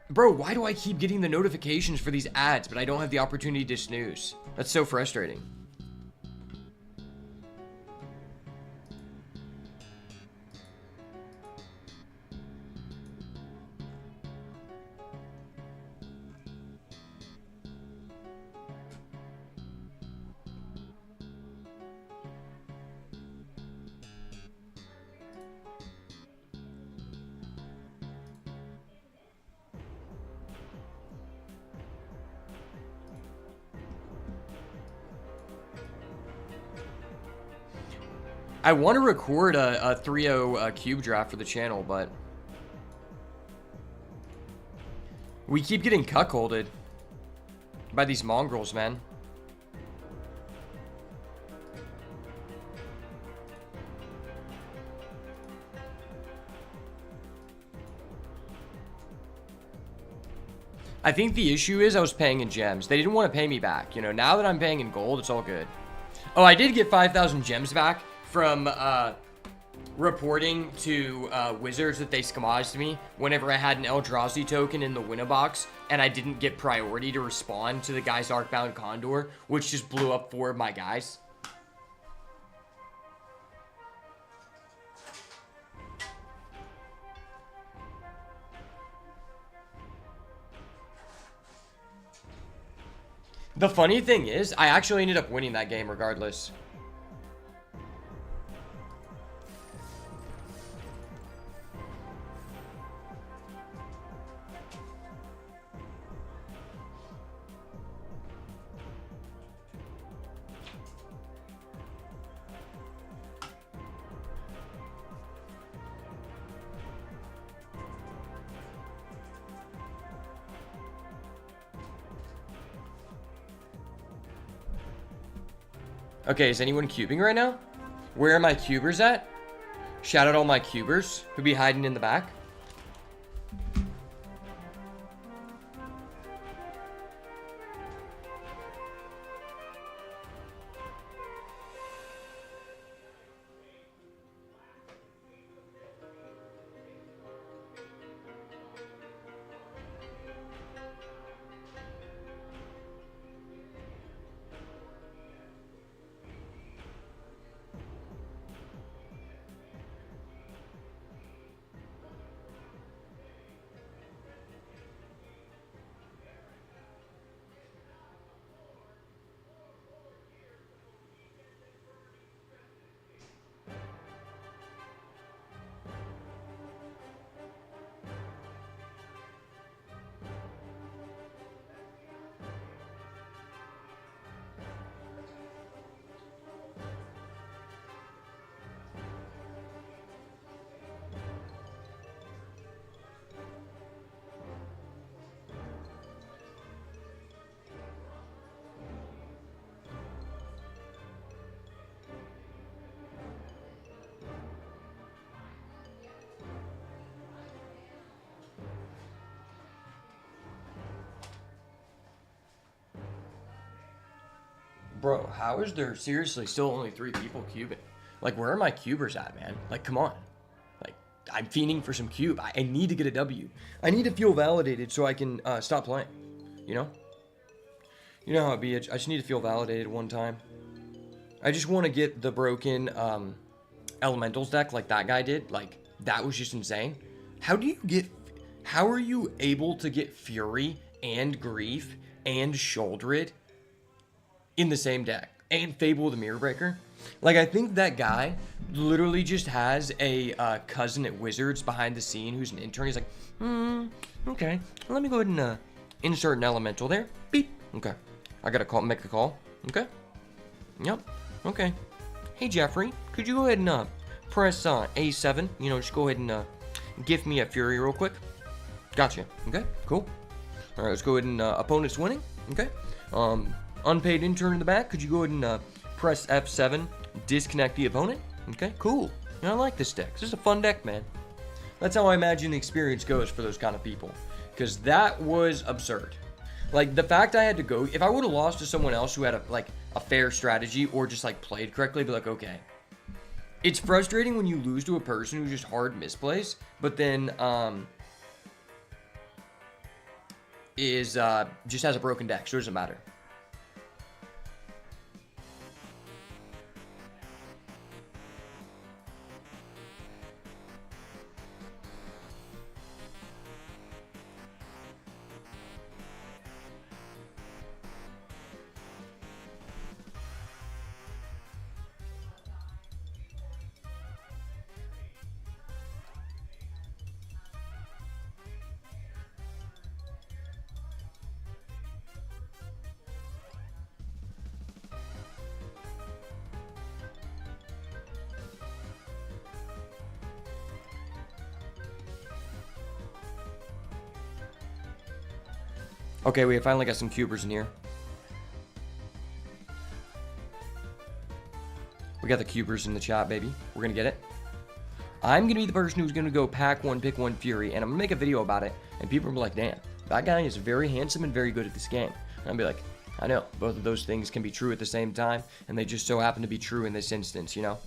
Bro, why do I keep getting the notifications for these ads but I don't have the opportunity to snooze? That's so frustrating. I want to record a 3-0 cube draft for the channel, but we keep getting cuckolded by these mongrels, man. I think the issue is I was paying in gems. They didn't want to pay me back. You know, now that I'm paying in gold, it's all good. Oh, I did get 5,000 gems back from reporting to Wizards that they scamaged me whenever I had an Eldrazi token in the winner box and I didn't get priority to respond to the guy's Arcbound Condor, which just blew up 4 of my guys. The funny thing is, I actually ended up winning that game regardless. Okay, is anyone cubing right now? Where are my cubers at? Shout out all my cubers who be hiding in the back. Bro, how is there seriously still only 3 people cubing? Like, where are my cubers at, man? Like, come on. Like, I'm fiending for some cube. I need to get a W. I need to feel validated so I can stop playing. You know? You know how it be. I just need to feel validated one time. I just want to get the broken elementals deck like that guy did. Like, that was just insane. How are you able to get Fury and Grief and Shouldered in the same deck? And Fable the Mirror Breaker? Like, I think that guy literally just has a cousin at Wizards behind the scene who's an intern. He's like, okay, let me go ahead and insert an elemental there. Beep. Okay. I gotta make a call. Okay. Yep. Okay. Hey, Jeffrey, could you go ahead and press A7? You know, just go ahead and give me a Fury real quick. Gotcha. Okay, cool. All right, let's go ahead and opponent's winning. Okay. Unpaid intern in the back, could you go ahead and press F7, disconnect the opponent? Okay, cool. You know, I like this deck. This is a fun deck, man. That's how I imagine the experience goes for those kind of people. Because that was absurd. Like, the fact I had to go, if I would have lost to someone else who had a fair strategy or just like played correctly, I'd be like, okay. It's frustrating when you lose to a person who just hard misplays, but then just has a broken deck, so it doesn't matter. Okay, we finally got some cubers in here. We got the cubers in the chat, baby. We're gonna get it. I'm gonna be the person who's gonna go pack 1, pick 1 Fury, and I'm gonna make a video about it, and people will be like, damn, that guy is very handsome and very good at this game. And I'll be like, I know, both of those things can be true at the same time, and they just so happen to be true in this instance, you know?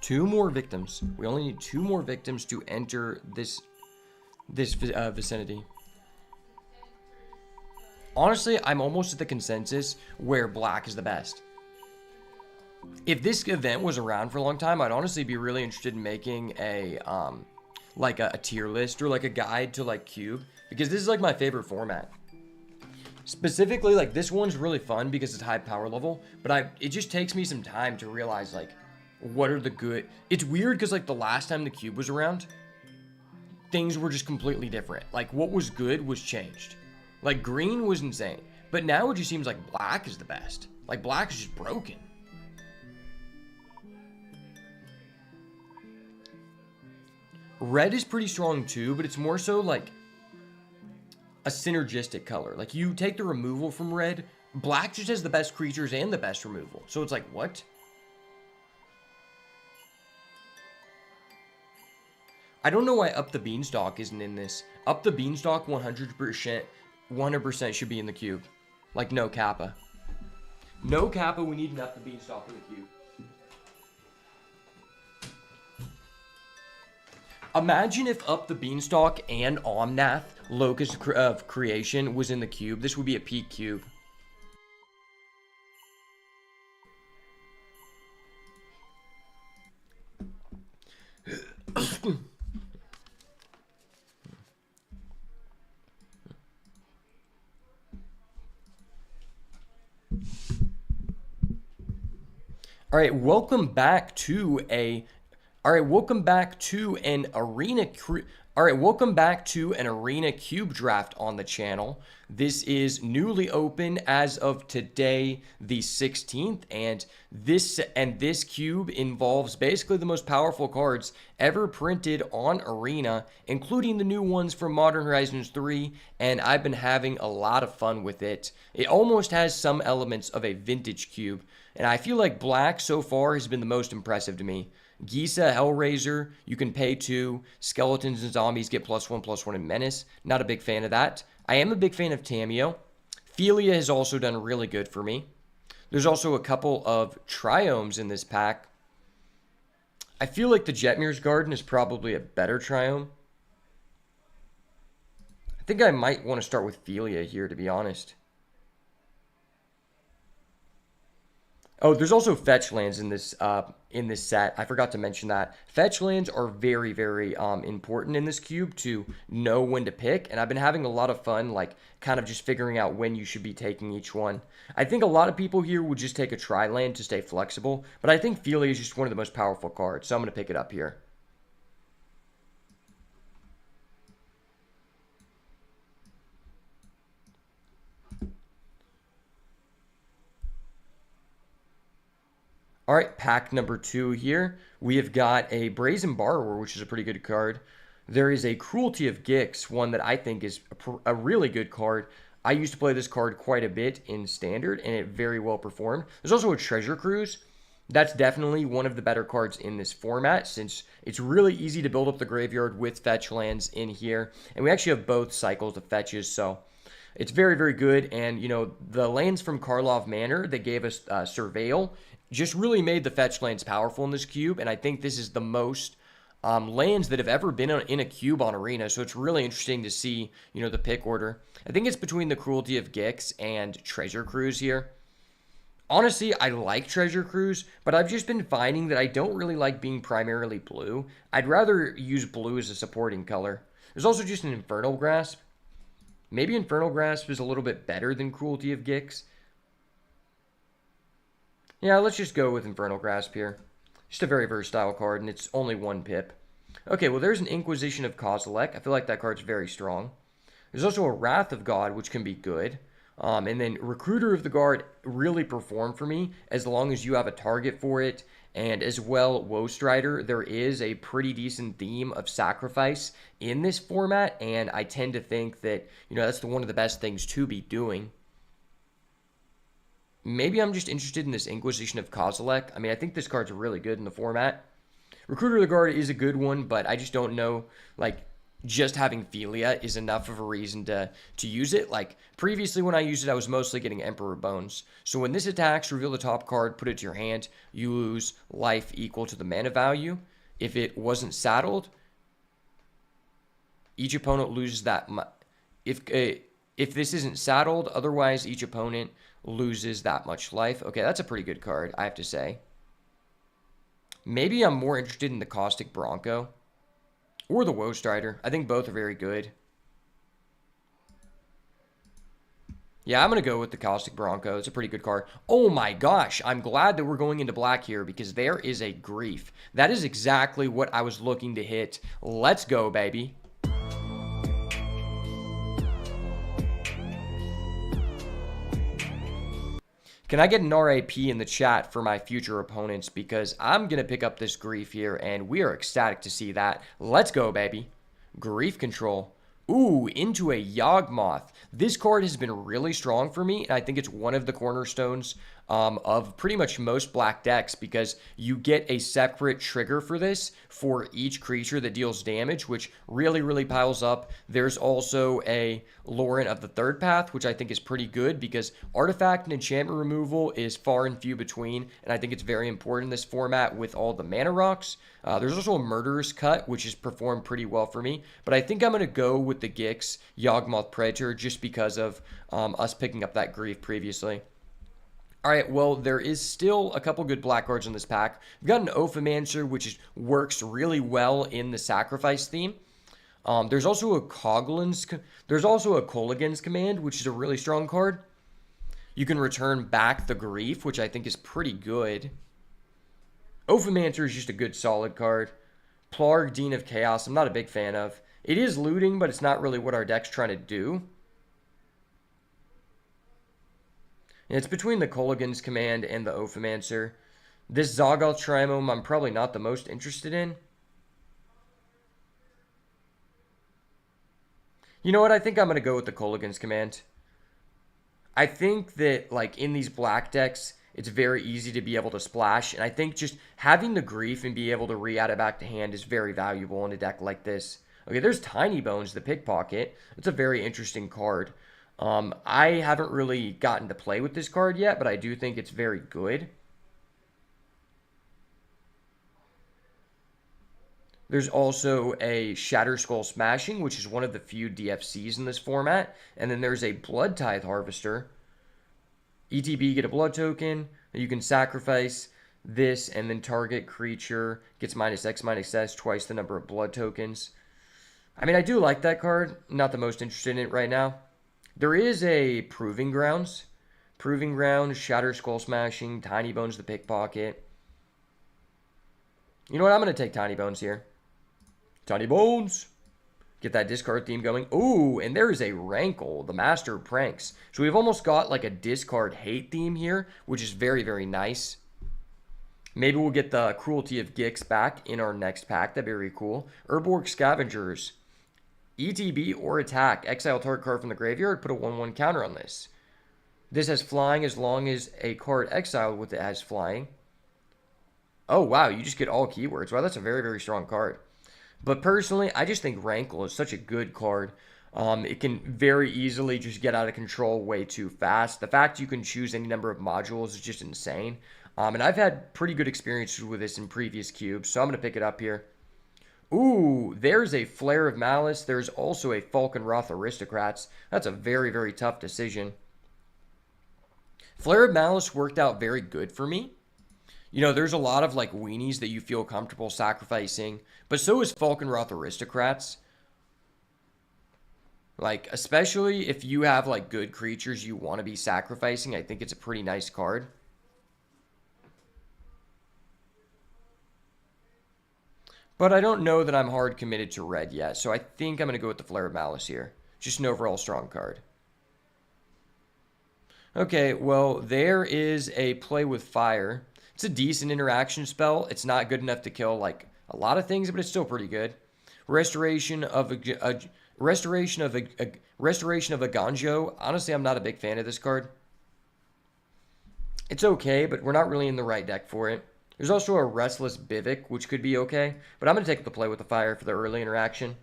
Two more victims. We only need 2 more victims to enter this vicinity. Honestly, I'm almost at the consensus where black is the best. If this event was around for a long time, I'd honestly be really interested in making a like a tier list or like a guide to like cube, because this is like my favorite format. Specifically, like this one's really fun because it's high power level, but it just takes me some time to realize like what are the good. It's weird because like the last time the cube was around, things were just completely different. Like what was good was changed. Like green was insane, but now it just seems like black is the best. Like black is just broken. Red is pretty strong too, but it's more so like a synergistic color. Like you take the removal from red, black just has the best creatures and the best removal. So it's like, what? I don't know why Up the Beanstalk isn't in this. Up the Beanstalk 100% should be in the cube. Like no Kappa. No Kappa, we need an Up the Beanstalk in the cube. Imagine if Up the Beanstalk and Omnath, Locust of Creation, was in the cube. This would be a peak cube. All right, welcome back to an arena cube draft on the channel. This is newly open as of today, the 16th, and this cube involves basically the most powerful cards ever printed on Arena, including the new ones from Modern Horizons 3, and I've been having a lot of fun with it. It almost has some elements of a vintage cube, and I feel like black so far has been the most impressive to me. Gisa, Hellraiser, you can pay 2. Skeletons and zombies get +1/+1 in Menace. Not a big fan of that. I am a big fan of Tamiyo. Philia has also done really good for me. There's also a couple of Triomes in this pack. I feel like the Jetmir's Garden is probably a better Triome. I think I might want to start with Philia here, to be honest. Oh, there's also fetch lands in this set. I forgot to mention that. Fetch lands are very, very important in this cube to know when to pick, and I've been having a lot of fun, like, kind of just figuring out when you should be taking each one. I think a lot of people here would just take a tri-land to stay flexible, but I think Philia is just one of the most powerful cards, so I'm going to pick it up here. All right, pack number 2 here. We have got a Brazen Borrower, which is a pretty good card. There is a Cruelty of Gix, one that I think is a really good card. I used to play this card quite a bit in Standard, and it very well performed. There's also a Treasure Cruise. That's definitely one of the better cards in this format, since it's really easy to build up the graveyard with fetch lands in here. And we actually have both cycles of fetches, so it's very, very good. And, you know, the lands from Karlov Manor that gave us Surveil just really made the fetch lands powerful in this cube, and I think this is the most lands that have ever been in a cube on Arena, so it's really interesting to see, you know, the pick order. I think it's between the Cruelty of Gix and Treasure Cruise here. Honestly, I like Treasure Cruise, but I've just been finding that I don't really like being primarily blue. I'd rather use blue as a supporting color. There's also just an Infernal Grasp. Maybe Infernal Grasp is a little bit better than Cruelty of Gix. Yeah, let's just go with Infernal Grasp here. Just a very versatile card, and it's only 1 pip. Okay, well, there's an Inquisition of Kozilek. I feel like that card's very strong. There's also a Wrath of God, which can be good. And then Recruiter of the Guard really performed for me as long as you have a target for it. And as well, Woe Strider, there is a pretty decent theme of sacrifice in this format, and I tend to think that, you know, that's one of the best things to be doing. Maybe I'm just interested in this Inquisition of Kozilek. I mean, I think this card's really good in the format. Recruiter of the Guard is a good one, but I just don't know, like, just having Philia is enough of a reason to use it. Like, previously when I used it, I was mostly getting Emperor Bones. So when this attacks, reveal the top card, put it to your hand, you lose life equal to the mana value. If it wasn't saddled, each opponent loses that much. If this isn't saddled, otherwise each opponent loses that much life. Okay, that's a pretty good card, I have to say. Maybe I'm more interested in the Caustic Bronco. Or the Woe Strider. I think both are very good. Yeah, I'm going to go with the Caustic Bronco. It's a pretty good card. Oh my gosh, I'm glad that we're going into black here because there is a Grief. That is exactly what I was looking to hit. Let's go, baby. Can I get an RAP in the chat for my future opponents? Because I'm going to pick up this Grief here, and we are ecstatic to see that. Let's go, baby. Grief Control. Ooh, into a Yawgmoth. This card has been really strong for me, and I think it's one of the cornerstones of pretty much most black decks because you get a separate trigger for this for each creature that deals damage, which really, really piles up. There's also a Lorent of the Third Path, which I think is pretty good because artifact and enchantment removal is far and few between, and I think it's very important in this format with all the mana rocks. There's also a Murderous Cut, which has performed pretty well for me, but I think I'm going to go with the Gix Yawgmoth Predator just because of us picking up that Grief previously. All right, well, there is still a couple good black cards in this pack. We've got an Ouphomancer, which works really well in the Sacrifice theme. There's also a Kolaghan's Command, which is a really strong card. You can return back the Grief, which I think is pretty good. Ouphomancer is just a good solid card. Plarg, Dean of Chaos, I'm not a big fan of. It is looting, but it's not really what our deck's trying to do. And it's between the Kolaghan's Command and the Ouphomancer. This Zoggoth Trimome I'm probably not the most interested in. You know what? I think I'm going to go with the Kolaghan's Command. I think that, like, in these black decks, it's very easy to be able to splash. And I think just having the Grief and be able to re-add it back to hand is very valuable in a deck like this. Okay, there's Tinybones, the Pickpocket. It's a very interesting card. I haven't really gotten to play with this card yet, but I do think it's very good. There's also a Shatterskull Smashing, which is one of the few DFCs in this format. And then there's a Blood Tithe Harvester. ETB, get a blood token. You can sacrifice this, and then target creature gets -X/-S, twice the number of blood tokens. I mean, I do like that card. Not the most interested in it right now. There is a Proving Grounds. Proving Grounds, Shatterskull Smashing, Tinybones the Pickpocket. You know what? I'm going to take Tinybones here. Tinybones. Get that discard theme going. Ooh, and there is a Rankle, the Master of Pranks. So we've almost got like a discard hate theme here, which is very, very nice. Maybe we'll get the Cruelty of Gix back in our next pack. That'd be very cool. Urborg Scavengers. ETB or attack. Exile target card from the graveyard. Put a 1/1 counter on this. This has flying as long as a card exiled with it has flying. Oh, wow. You just get all keywords. Wow, that's a very, very strong card. But personally, I just think Rankle is such a good card. It can very easily just get out of control way too fast. The fact you can choose any number of modules is just insane. And I've had pretty good experiences with this in previous cubes, so I'm going to pick it up here. Ooh, there's a Flare of Malice. There's also a Falkenrath Aristocrats. That's a very, very tough decision. Flare of Malice worked out very good for me. You know, there's a lot of, like, weenies that you feel comfortable sacrificing. But so is Falkenrath Aristocrats. Like, especially if you have, like, good creatures you want to be sacrificing, I think it's a pretty nice card. But I don't know that I'm hard committed to red yet, so I think I'm going to go with the Flare of Malice here. Just an overall strong card. Okay, well, there is a Play with Fire. It's a decent interaction spell. It's not good enough to kill, like, a lot of things, but it's still pretty good. Restoration of a Ganjo. Honestly, I'm not a big fan of this card. It's okay, but we're not really in the right deck for it. There's also a Restless Bivik, which could be okay, but I'm going to take the Play with the Fire for the early interaction.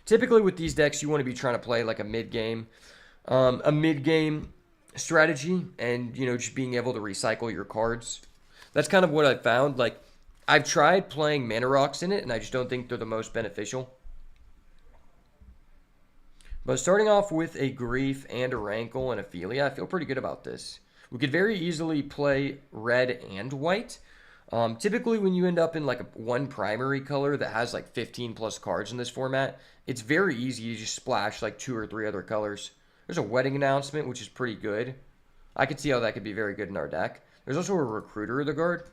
Typically with these decks, you want to be trying to play like a mid-game strategy, and, you know, just being able to recycle your cards. That's kind of what I've found. Like, I've tried playing Mana Rocks in it, and I just don't think they're the most beneficial. But starting off with a Grief and a Rankle and Ophelia, I feel pretty good about this. We could very easily play red and white. Typically, when you end up in like one primary color that has like 15 plus cards in this format, it's very easy to just splash like 2 or 3 other colors. There's a wedding announcement, which is pretty good. I could see how that could be very good in our deck. There's also a Recruiter of the Guard.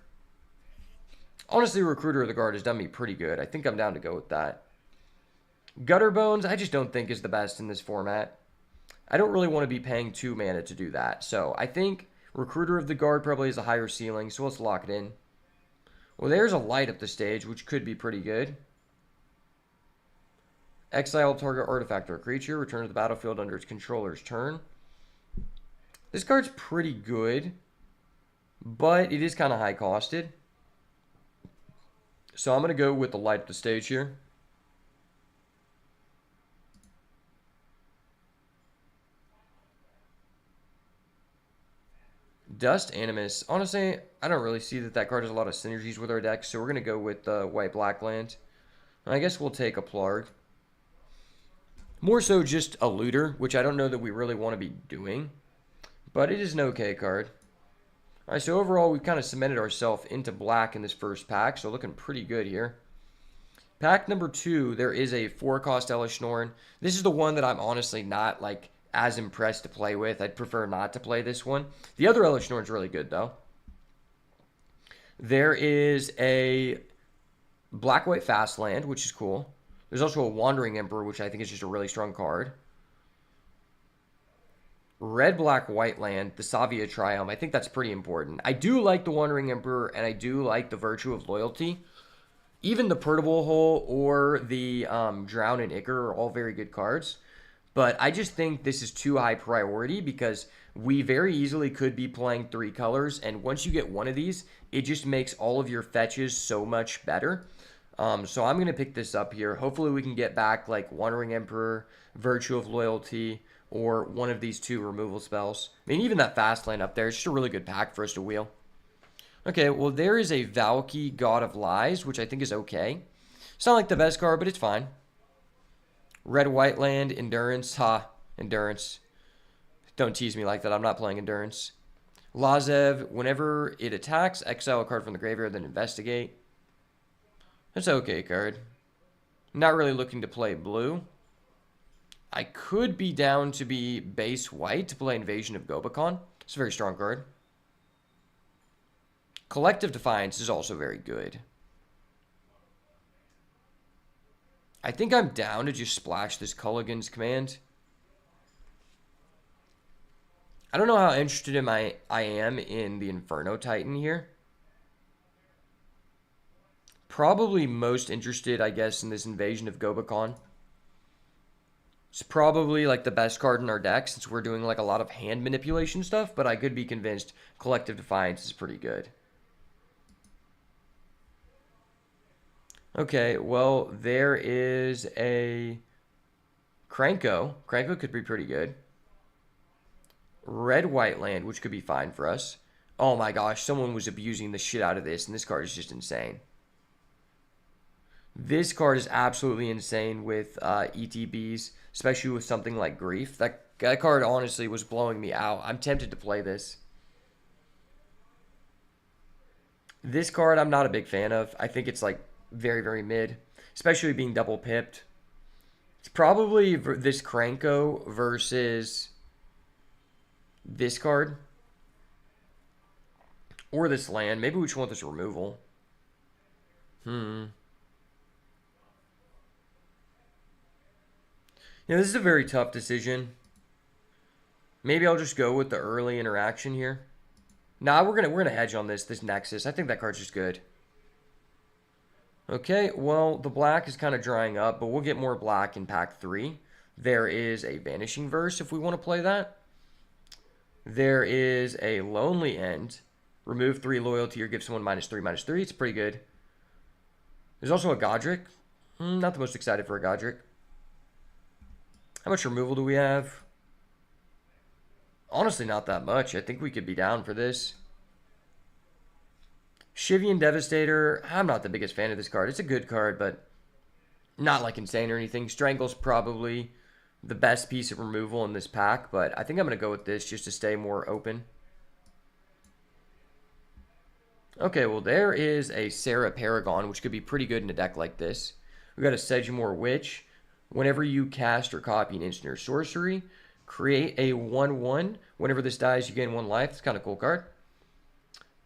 Honestly, Recruiter of the Guard has done me pretty good. I think I'm down to go with that. Gutter Bones, I just don't think is the best in this format. I don't really want to be paying 2 mana to do that. So I think Recruiter of the Guard probably has a higher ceiling, so let's lock it in. Well, there's a light up the stage, which could be pretty good. Exile target artifact or creature. Return to the battlefield under its controller's turn. This card's pretty good, but it is kind of high costed. So I'm going to go with the light up the stage here. Dust Animus. Honestly, I don't really see that card has a lot of synergies with our deck, so we're going to go with white-black land. And I guess we'll take a Plarg. More so just a looter, which I don't know that we really want to be doing. But it is an okay card. Alright, so overall, we've kind of cemented ourselves into black in this first pack, so looking pretty good here. Pack number 2, there is a 4-cost Elesh Norn. This is the one that I'm honestly not, like, as impressed to play with. I'd prefer not to play this one. The other Elesh Norn's really good, though. There is a black-white fast land, which is cool. There's also a Wandering Emperor, which I think is just a really strong card. Red-black-white land, the Savia Triumph. I think that's pretty important. I do like the Wandering Emperor, and I do like the Virtue of Loyalty. Even the Perturbal Hole or the Drown and Ichor are all very good cards. But I just think this is too high priority because we very easily could be playing 3 colors. And once you get one of these, it just makes all of your fetches so much better. So I'm going to pick this up here. Hopefully we can get back like Wandering Emperor, Virtue of Loyalty, or one of these 2 removal spells. I mean, even that fast land up there, it's just a really good pack for us to wheel. Okay, well, there is a Valki, God of Lies, which I think is okay. It's not like the best card, but it's fine. Red-white land, Endurance. Ha, Endurance. Don't tease me like that. I'm not playing Endurance. Lazev, whenever it attacks, exile a card from the graveyard, then investigate. That's an okay card. Not really looking to play blue. I could be down to be base white to play Invasion of Gobakon. It's a very strong card. Collective Defiance is also very good. I think I'm down to just splash this Culligan's Command. I don't know how interested I am in the Inferno Titan here. Probably most interested, I guess, in this Invasion of Gobakon. It's probably like the best card in our deck since we're doing like a lot of hand manipulation stuff, but I could be convinced Collective Defiance is pretty good. Okay, well, there is a Krenko. Krenko could be pretty good. Red-white land, which could be fine for us. Oh my gosh, someone was abusing the shit out of this, and this card is just insane. This card is absolutely insane with ETBs, especially with something like Grief. That card honestly was blowing me out. I'm tempted to play this. This card I'm not a big fan of. I think it's like very, very mid, especially being double pipped. It's probably this Krenko versus this card. Or this land. Maybe we just want this removal. Yeah, this is a very tough decision. Maybe I'll just go with the early interaction here. Nah, we're gonna hedge on this Nexus. I think that card's just good. Okay, well, the black is kind of drying up, but we'll get more black in pack 3. There is a Vanishing Verse if we want to play that. There is a Lonely End. Remove 3 loyalty or give someone -3/-3. It's pretty good. There's also a Godric. Not the most excited for a Godric. How much removal do we have? Honestly, not that much. I think we could be down for this. Shivian Devastator. I'm not the biggest fan of this card. It's a good card, but not like insane or anything. Strangle's probably the best piece of removal in this pack, but I think I'm going to go with this just to stay more open. Okay, well, there is a Sarah Paragon, which could be pretty good in a deck like this. We got a Sedgemoor Witch. Whenever you cast or copy an instant or sorcery, create a 1/1. Whenever this dies, you gain 1 life. It's kind of cool card.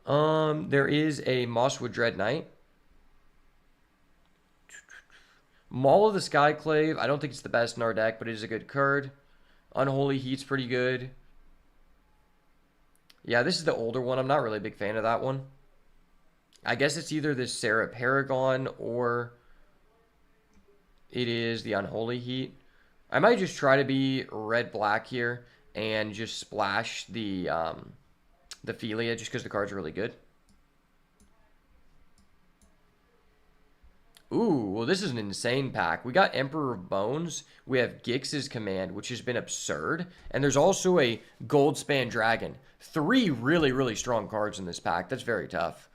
There is a Mosswood Dread Knight. Maul of the Skyclave. I don't think it's the best in our deck, but it is a good card. Unholy Heat's pretty good. Yeah, this is the older one. I'm not really a big fan of that one. I guess it's either this Sarah Paragon or it is the Unholy Heat. I might just try to be red-black here and just splash the Philia just because the card's really good. Ooh, well, this is an insane pack. We got Emperor of Bones. We have Gix's Command, which has been absurd. And there's also a Goldspan Dragon. 3 really, really strong cards in this pack. That's very tough.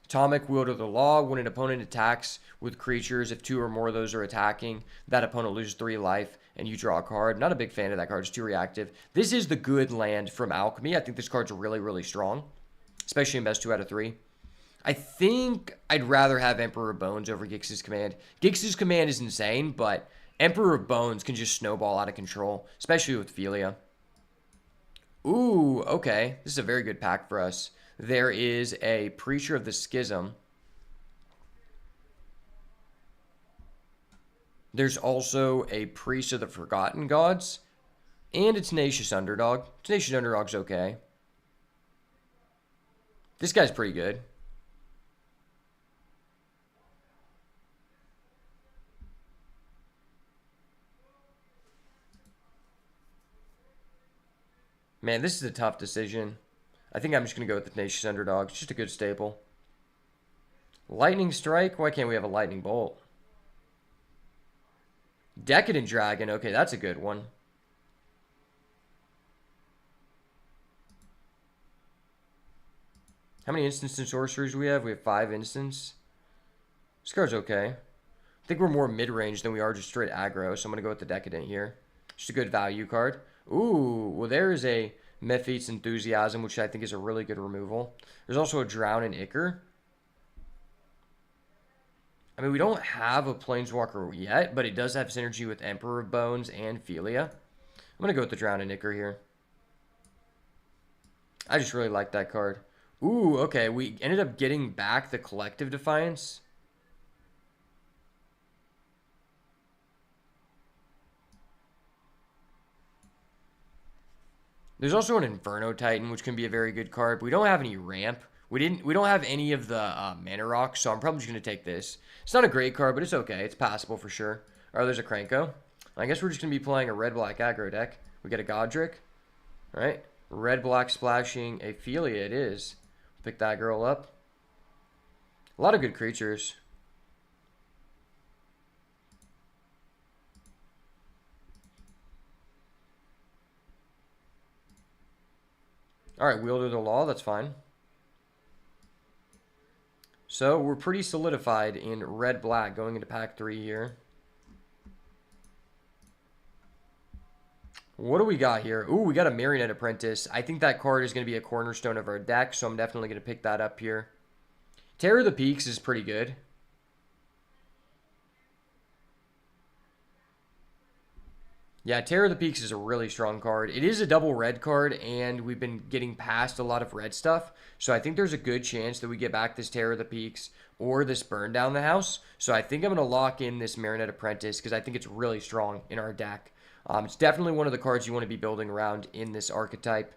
Atomic Wielder of the Law. When an opponent attacks with creatures, if 2 or more of those are attacking, that opponent loses 3 life, and you draw a card. Not a big fan of that card. It's too reactive. This is the good land from Alchemy. I think this card's really, really strong, especially in best 2 out of 3. I think I'd rather have Emperor of Bones over Gix's Command. Gix's Command is insane, but Emperor of Bones can just snowball out of control, especially with Philia. Ooh, okay. This is a very good pack for us. There is a Preacher of the Schism. There's also a Priest of the Forgotten Gods. And a Tenacious Underdog. Tenacious Underdog's okay. This guy's pretty good. Man, this is a tough decision. I think I'm just going to go with the Tenacious Underdog. It's just a good staple. Lightning Strike? Why can't we have a Lightning Bolt? Decadent Dragon. Okay, that's a good one. How many instants and sorceries do we have? We have 5 instants. This card's okay. I think we're more mid-range than we are just straight aggro, so I'm going to go with the Decadent here. Just a good value card. Ooh, well, there is a Mephite's Enthusiasm, which I think is a really good removal. There's also a Drown in Ichor. I mean, we don't have a Planeswalker yet, but it does have synergy with Emperor of Bones and Philia. I'm going to go with the Drown in Ichor here. I just really like that card. Ooh, okay, we ended up getting back the Collective Defiance. There's also an Inferno Titan, which can be a very good card. But we don't have any ramp. We don't have any of the mana rocks, so I'm probably just gonna take this. It's not a great card, but it's okay. It's passable for sure. All right, there's a Krenko. I guess we're just gonna be playing a red-black aggro deck. We get a Godric. All right, red-black splashing a Philia. It is. Pick that girl up. A lot of good creatures. All right, Wielder of the Law, that's fine. So we're pretty solidified in red-black going into pack 3 here. What do we got here? Ooh, we got a Marionette Apprentice. I think that card is going to be a cornerstone of our deck, so I'm definitely going to pick that up here. Terror of the Peaks is pretty good. Yeah, Terror of the Peaks is a really strong card. It is a double red card, and we've been getting past a lot of red stuff. So I think there's a good chance that we get back this Terror of the Peaks or this Burn Down the House. So I think I'm going to lock in this Marionette Apprentice because I think it's really strong in our deck. It's definitely one of the cards you want to be building around in this archetype.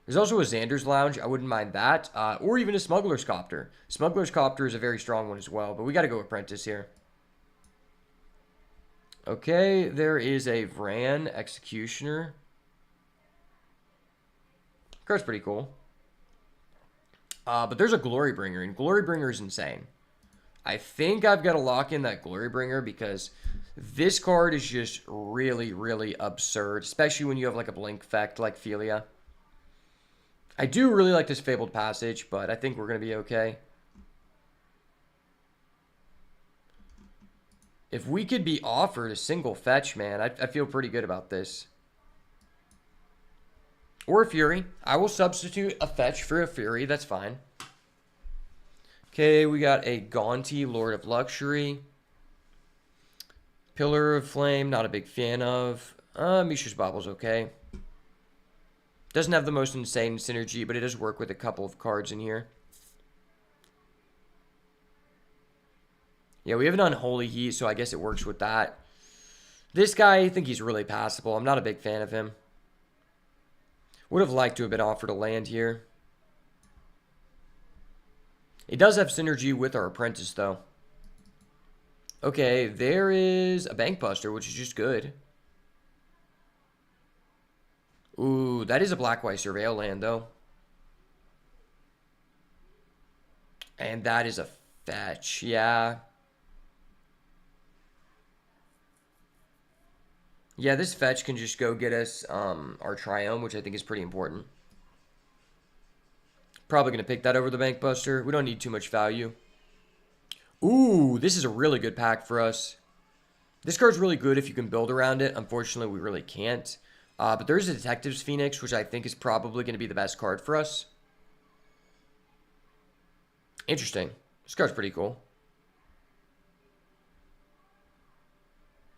There's also a Xander's Lounge. I wouldn't mind that. Or even a Smuggler's Copter. Smuggler's Copter is a very strong one as well, but we got to go Apprentice here. Okay, there is a Vran Executioner. Card's pretty cool. But there's a Glorybringer, and Glorybringer is insane. I think I've got to lock in that Glorybringer because this card is just really, really absurd, especially when you have like a blink effect like Philia. I do really like this Fabled Passage, but I think we're going to be okay. If we could be offered a single fetch, man, I feel pretty good about this. Or a Fury. I will substitute a fetch for a Fury. That's fine. Okay, we got a Gaunty, Lord of Luxury. Pillar of Flame, not a big fan of. Mishra's Bobble's okay. Doesn't have the most insane synergy, but it does work with a couple of cards in here. Yeah, we have an Unholy Heat, so I guess it works with that. This guy, I think he's really passable. I'm not a big fan of him. Would have liked to have been offered a land here. It does have synergy with our Apprentice, though. Okay, there is a Bank Buster, which is just good. Ooh, that is a Black-White Surveil land, though. And that is a fetch, yeah. Yeah, this fetch can just go get us our Triome, which I think is pretty important. Probably going to pick that over the Bank Buster. We don't need too much value. Ooh, this is a really good pack for us. This card's really good if you can build around it. Unfortunately, we really can't. But there's a Detective's Phoenix, which I think is probably going to be the best card for us. Interesting. This card's pretty cool.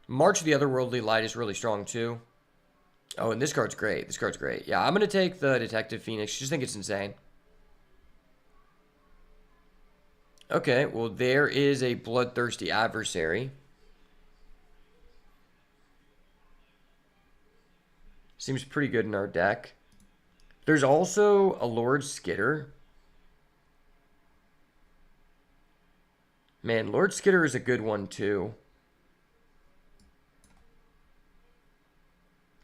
March of the Otherworldly Light is really strong, too. Oh, and this card's great. This card's great. Yeah, I'm going to take the Detective Phoenix. Just think it's insane. Okay, well, there is a Bloodthirsty Adversary. Seems pretty good in our deck. There's also a Lord Skitter. Man, Lord Skitter is a good one, too.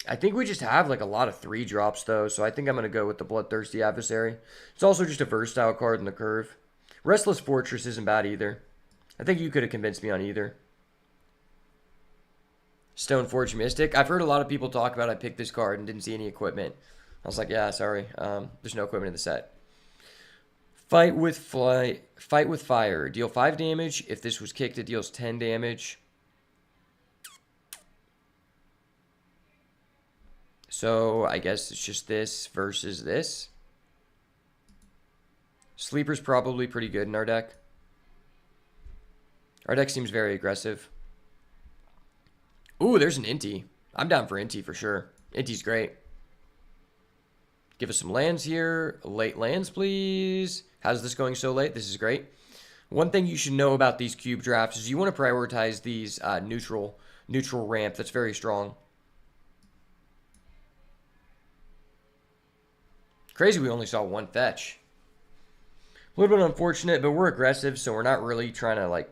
I think we just have like a lot of 3-drops, though, so I think I'm going to go with the Bloodthirsty Adversary. It's also just a versatile card in the curve. Restless Fortress isn't bad either. I think you could have convinced me on either. Stoneforge Mystic. I've heard a lot of people talk about I picked this card and didn't see any equipment. I was like, yeah, sorry. There's no equipment in the set. Fight with Fire. Deal 5 damage. If this was kicked, it deals 10 damage. So I guess it's just this versus this. Sleeper's probably pretty good in our deck. Our deck seems very aggressive. Ooh, there's an Inti. I'm down for Inti for sure. Inti's great. Give us some lands here. Late lands, please. How's this going so late? This is great. One thing you should know about these cube drafts is you want to prioritize these neutral ramp. That's very strong. Crazy we only saw one fetch. A little bit unfortunate, but we're aggressive, so we're not really trying to, like...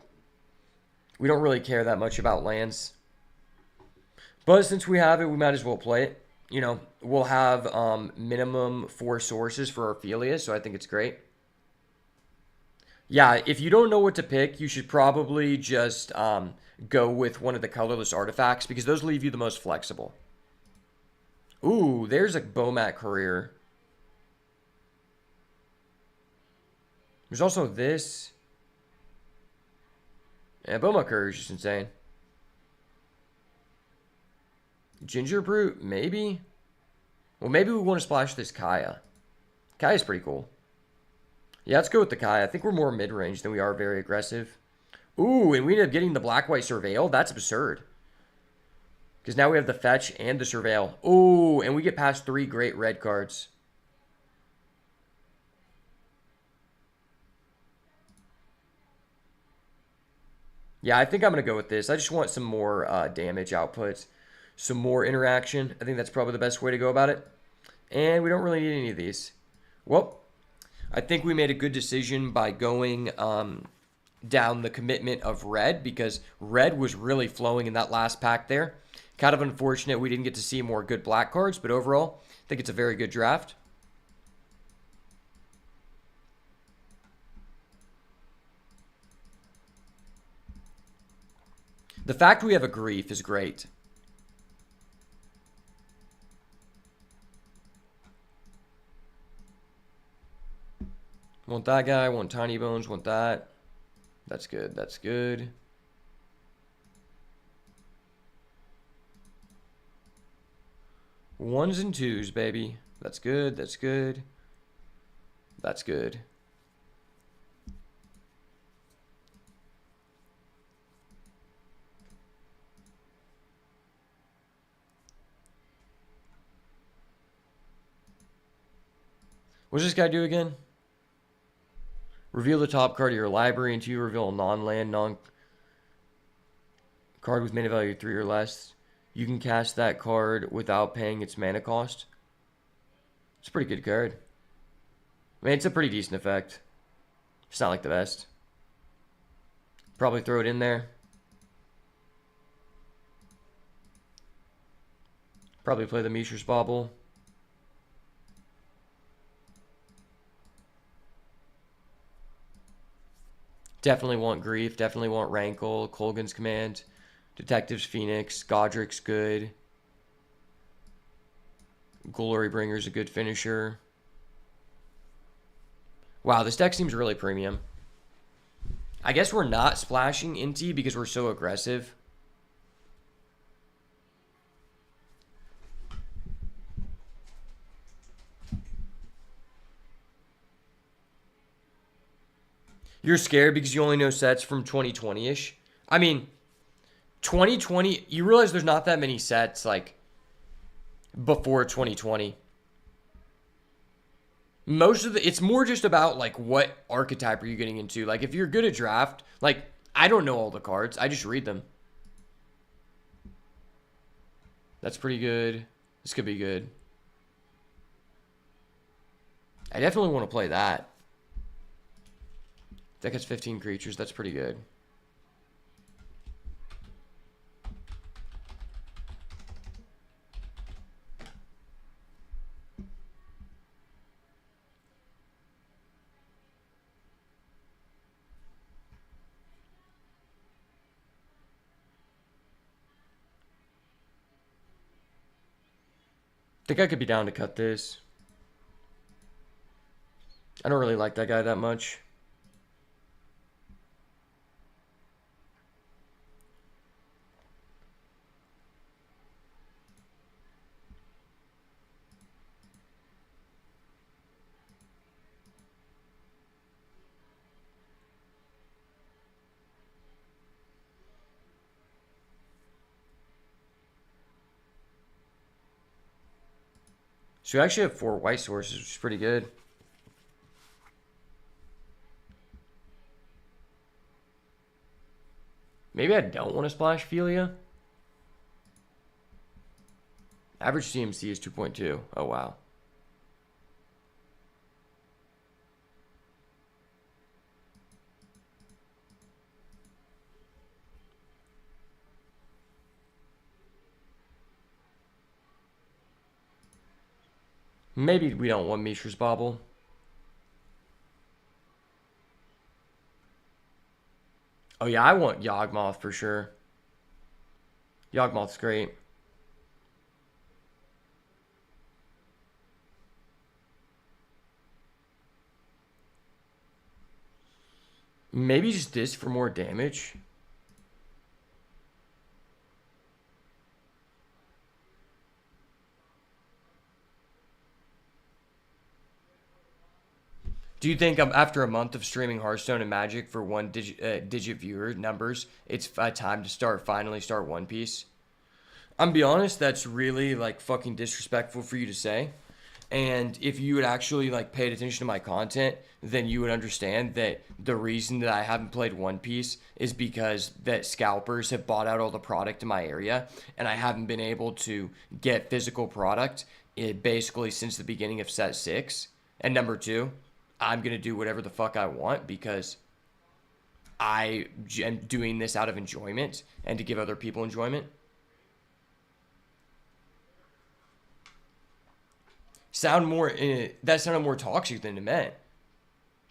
We don't really care that much about lands. But since we have it, we might as well play it. You know, we'll have minimum 4 sources for Ophelia, so I think it's great. Yeah, if you don't know what to pick, you should probably just go with one of the colorless artifacts, because those leave you the most flexible. Ooh, there's a Bomat Career. There's also this. Yeah, Bomat Career is just insane. Ginger Brute, maybe? Well, maybe we want to splash this Kaya. Kaya's pretty cool. Yeah, let's go with the Kaya. I think we're more mid-range than we are very aggressive. Ooh, and we ended up getting the Black-White Surveil? That's absurd. Because now we have the Fetch and the Surveil. Ooh, and we get past 3 great red cards. Yeah, I think I'm going to go with this. I just want some more damage outputs. Some more interaction. I think that's probably the best way to go about it. And we don't really need any of these. Well, I think we made a good decision by going down the commitment of red, because red was really flowing in that last pack there. Kind of unfortunate we didn't get to see more good black cards, but overall, I think it's a very good draft. The fact we have a Grief is great. Want that guy, want Tiny Bones, want that. That's good, that's good. Ones and twos, baby. That's good, that's good. That's good. What does this guy do again? Reveal the top card of your library until you reveal a non-land, card with mana value 3 or less. You can cast that card without paying its mana cost. It's a pretty good card. I mean, it's a pretty decent effect. It's not like the best. Probably throw it in there. Probably play the Mishra's Bauble. Definitely want Grief. Definitely want Rankle. Kolgan's Command. Detective's Phoenix. Godric's good. Glorybringer's a good finisher. Wow, this deck seems really premium. I guess we're not splashing Inti because we're so aggressive. You're scared because you only know sets from 2020-ish. I mean, 2020, you realize there's not that many sets, like, before 2020. Most of it's more just about, like, what archetype are you getting into. Like, if you're good at draft, like, I don't know all the cards. I just read them. That's pretty good. This could be good. I definitely want to play that. That gets 15 creatures. That's pretty good. I think I could be down to cut this. I don't really like that guy that much. So we actually have 4 white sources, which is pretty good. Maybe I don't want to splash Philia. Average CMC is 2.2. Oh, wow. Maybe we don't want Mishra's Bauble. Oh yeah, I want Yawgmoth for sure. Yawgmoth's great. Maybe just this for more damage. Do you think after a month of streaming Hearthstone and Magic for one digit viewer numbers, it's time to finally start One Piece? I'm be honest, that's really like fucking disrespectful for you to say. And if you had actually like paid attention to my content, then you would understand that the reason that I haven't played One Piece is because that scalpers have bought out all the product in my area, and I haven't been able to get physical product basically since the beginning of set 6. And number 2, I'm going to do whatever the fuck I want because I am doing this out of enjoyment and to give other people enjoyment. That sounded more toxic than it meant.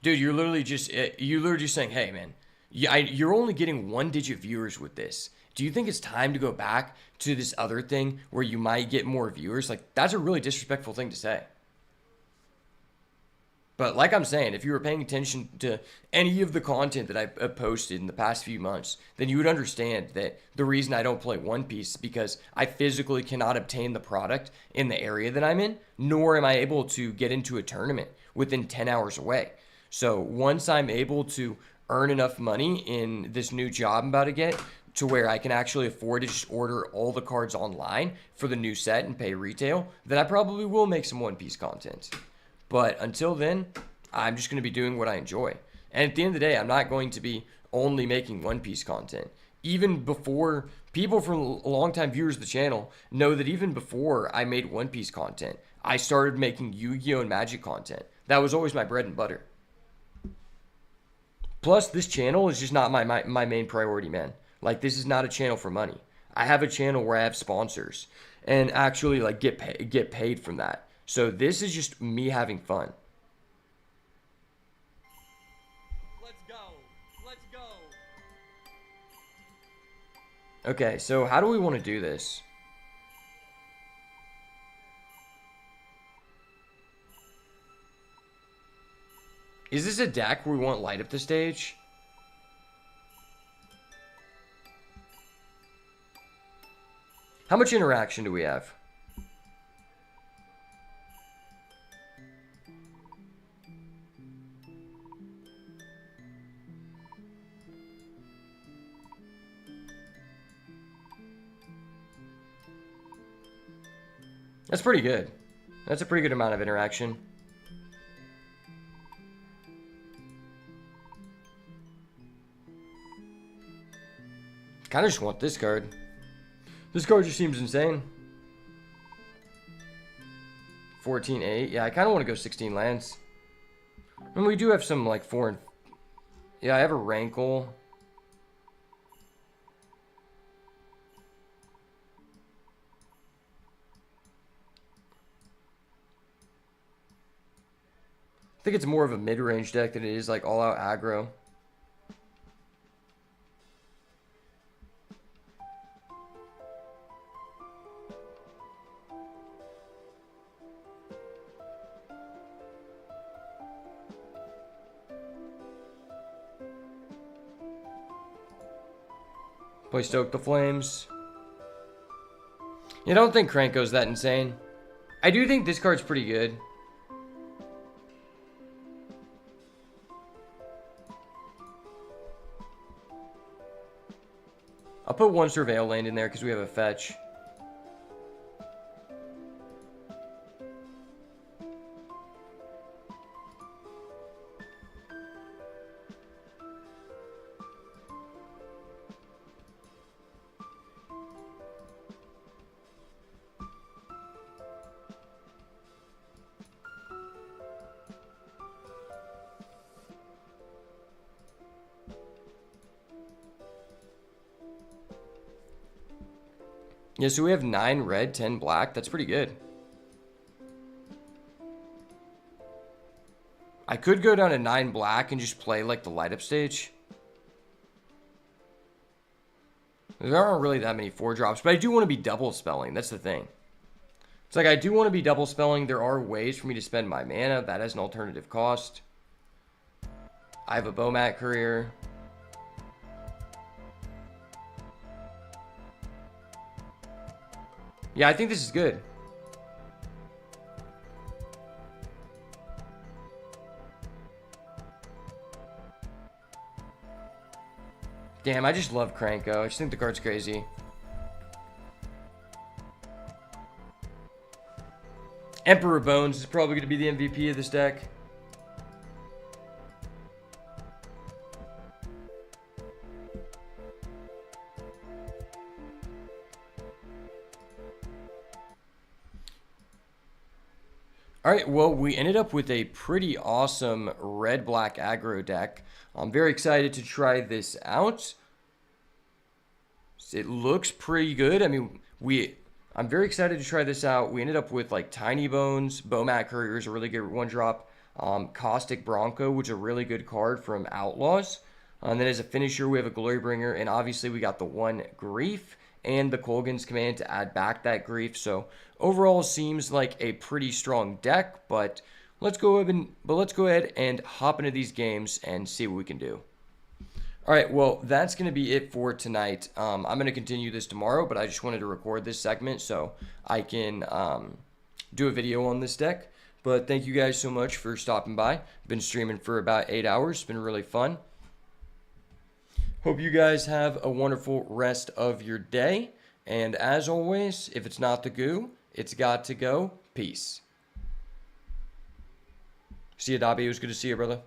Dude, you're literally just saying, hey man, you're only getting 1-digit viewers with this. Do you think it's time to go back to this other thing where you might get more viewers? Like, that's a really disrespectful thing to say. But like I'm saying, if you were paying attention to any of the content that I've posted in the past few months, then you would understand that the reason I don't play One Piece is because I physically cannot obtain the product in the area that I'm in, nor am I able to get into a tournament within 10 hours away. So once I'm able to earn enough money in this new job I'm about to get to where I can actually afford to just order all the cards online for the new set and pay retail, then I probably will make some One Piece content. But until then, I'm just going to be doing what I enjoy. And at the end of the day, I'm not going to be only making One Piece content. Even before, people from longtime viewers of the channel know that even before I made One Piece content, I started making Yu-Gi-Oh! And Magic content. That was always my bread and butter. Plus, this channel is just not my main priority, man. Like, this is not a channel for money. I have a channel where I have sponsors and actually like get paid from that. So this is just me having fun. Let's go. Let's go. Okay, so how do we want to do this? Is this a deck where we want light up the stage? How much interaction do we have? That's pretty good. That's a pretty good amount of interaction. Kinda just want this card. This card just seems insane. 14-8. Yeah, I kind of want to go 16 lands. And we do have some, like, foreign... Yeah, I have a Rankle. I think it's more of a mid-range deck than it is, like, all-out aggro. Play Stoke the Flames. Yeah, I don't think Kranko's that insane. I do think this card's pretty good. I'll put one Surveil land in there because we have a fetch. Yeah, so we have 9 red, 10 black. That's pretty good. I could go down to 9 black and just play like the light up stage. There aren't really that many 4-drops, but I do want to be double spelling. That's the thing. It's like I do want to be double spelling. There are ways for me to spend my mana. That has an alternative cost. I have a Bomat Courier. Yeah, I think this is good. Damn, I just love Kranko. I just think the card's crazy. Emperor Bones is probably going to be the MVP of this deck. Alright, well, we ended up with a pretty awesome red-black aggro deck. I'm very excited to try this out. It looks pretty good. I mean, I'm very excited to try this out. We ended up with, like, Tiny Bones. Bomat Courier is a really good one-drop. Caustic Bronco, which is a really good card from Outlaws. And then as a finisher, we have a Glorybringer. And obviously, we got the one Grief and the Kolaghan's Command to add back that Grief. So overall, seems like a pretty strong deck, but let's go ahead and hop into these games and see what we can do. All right, well, that's going to be it for tonight. I'm going to continue this tomorrow, but I just wanted to record this segment so I can do a video on this deck. But thank you guys so much for stopping by. Been streaming for about 8 hours. It's been really fun. Hope you guys have a wonderful rest of your day. And as always, if it's not the goo, it's got to go. Peace. See you, Dobby. It was good to see you, brother.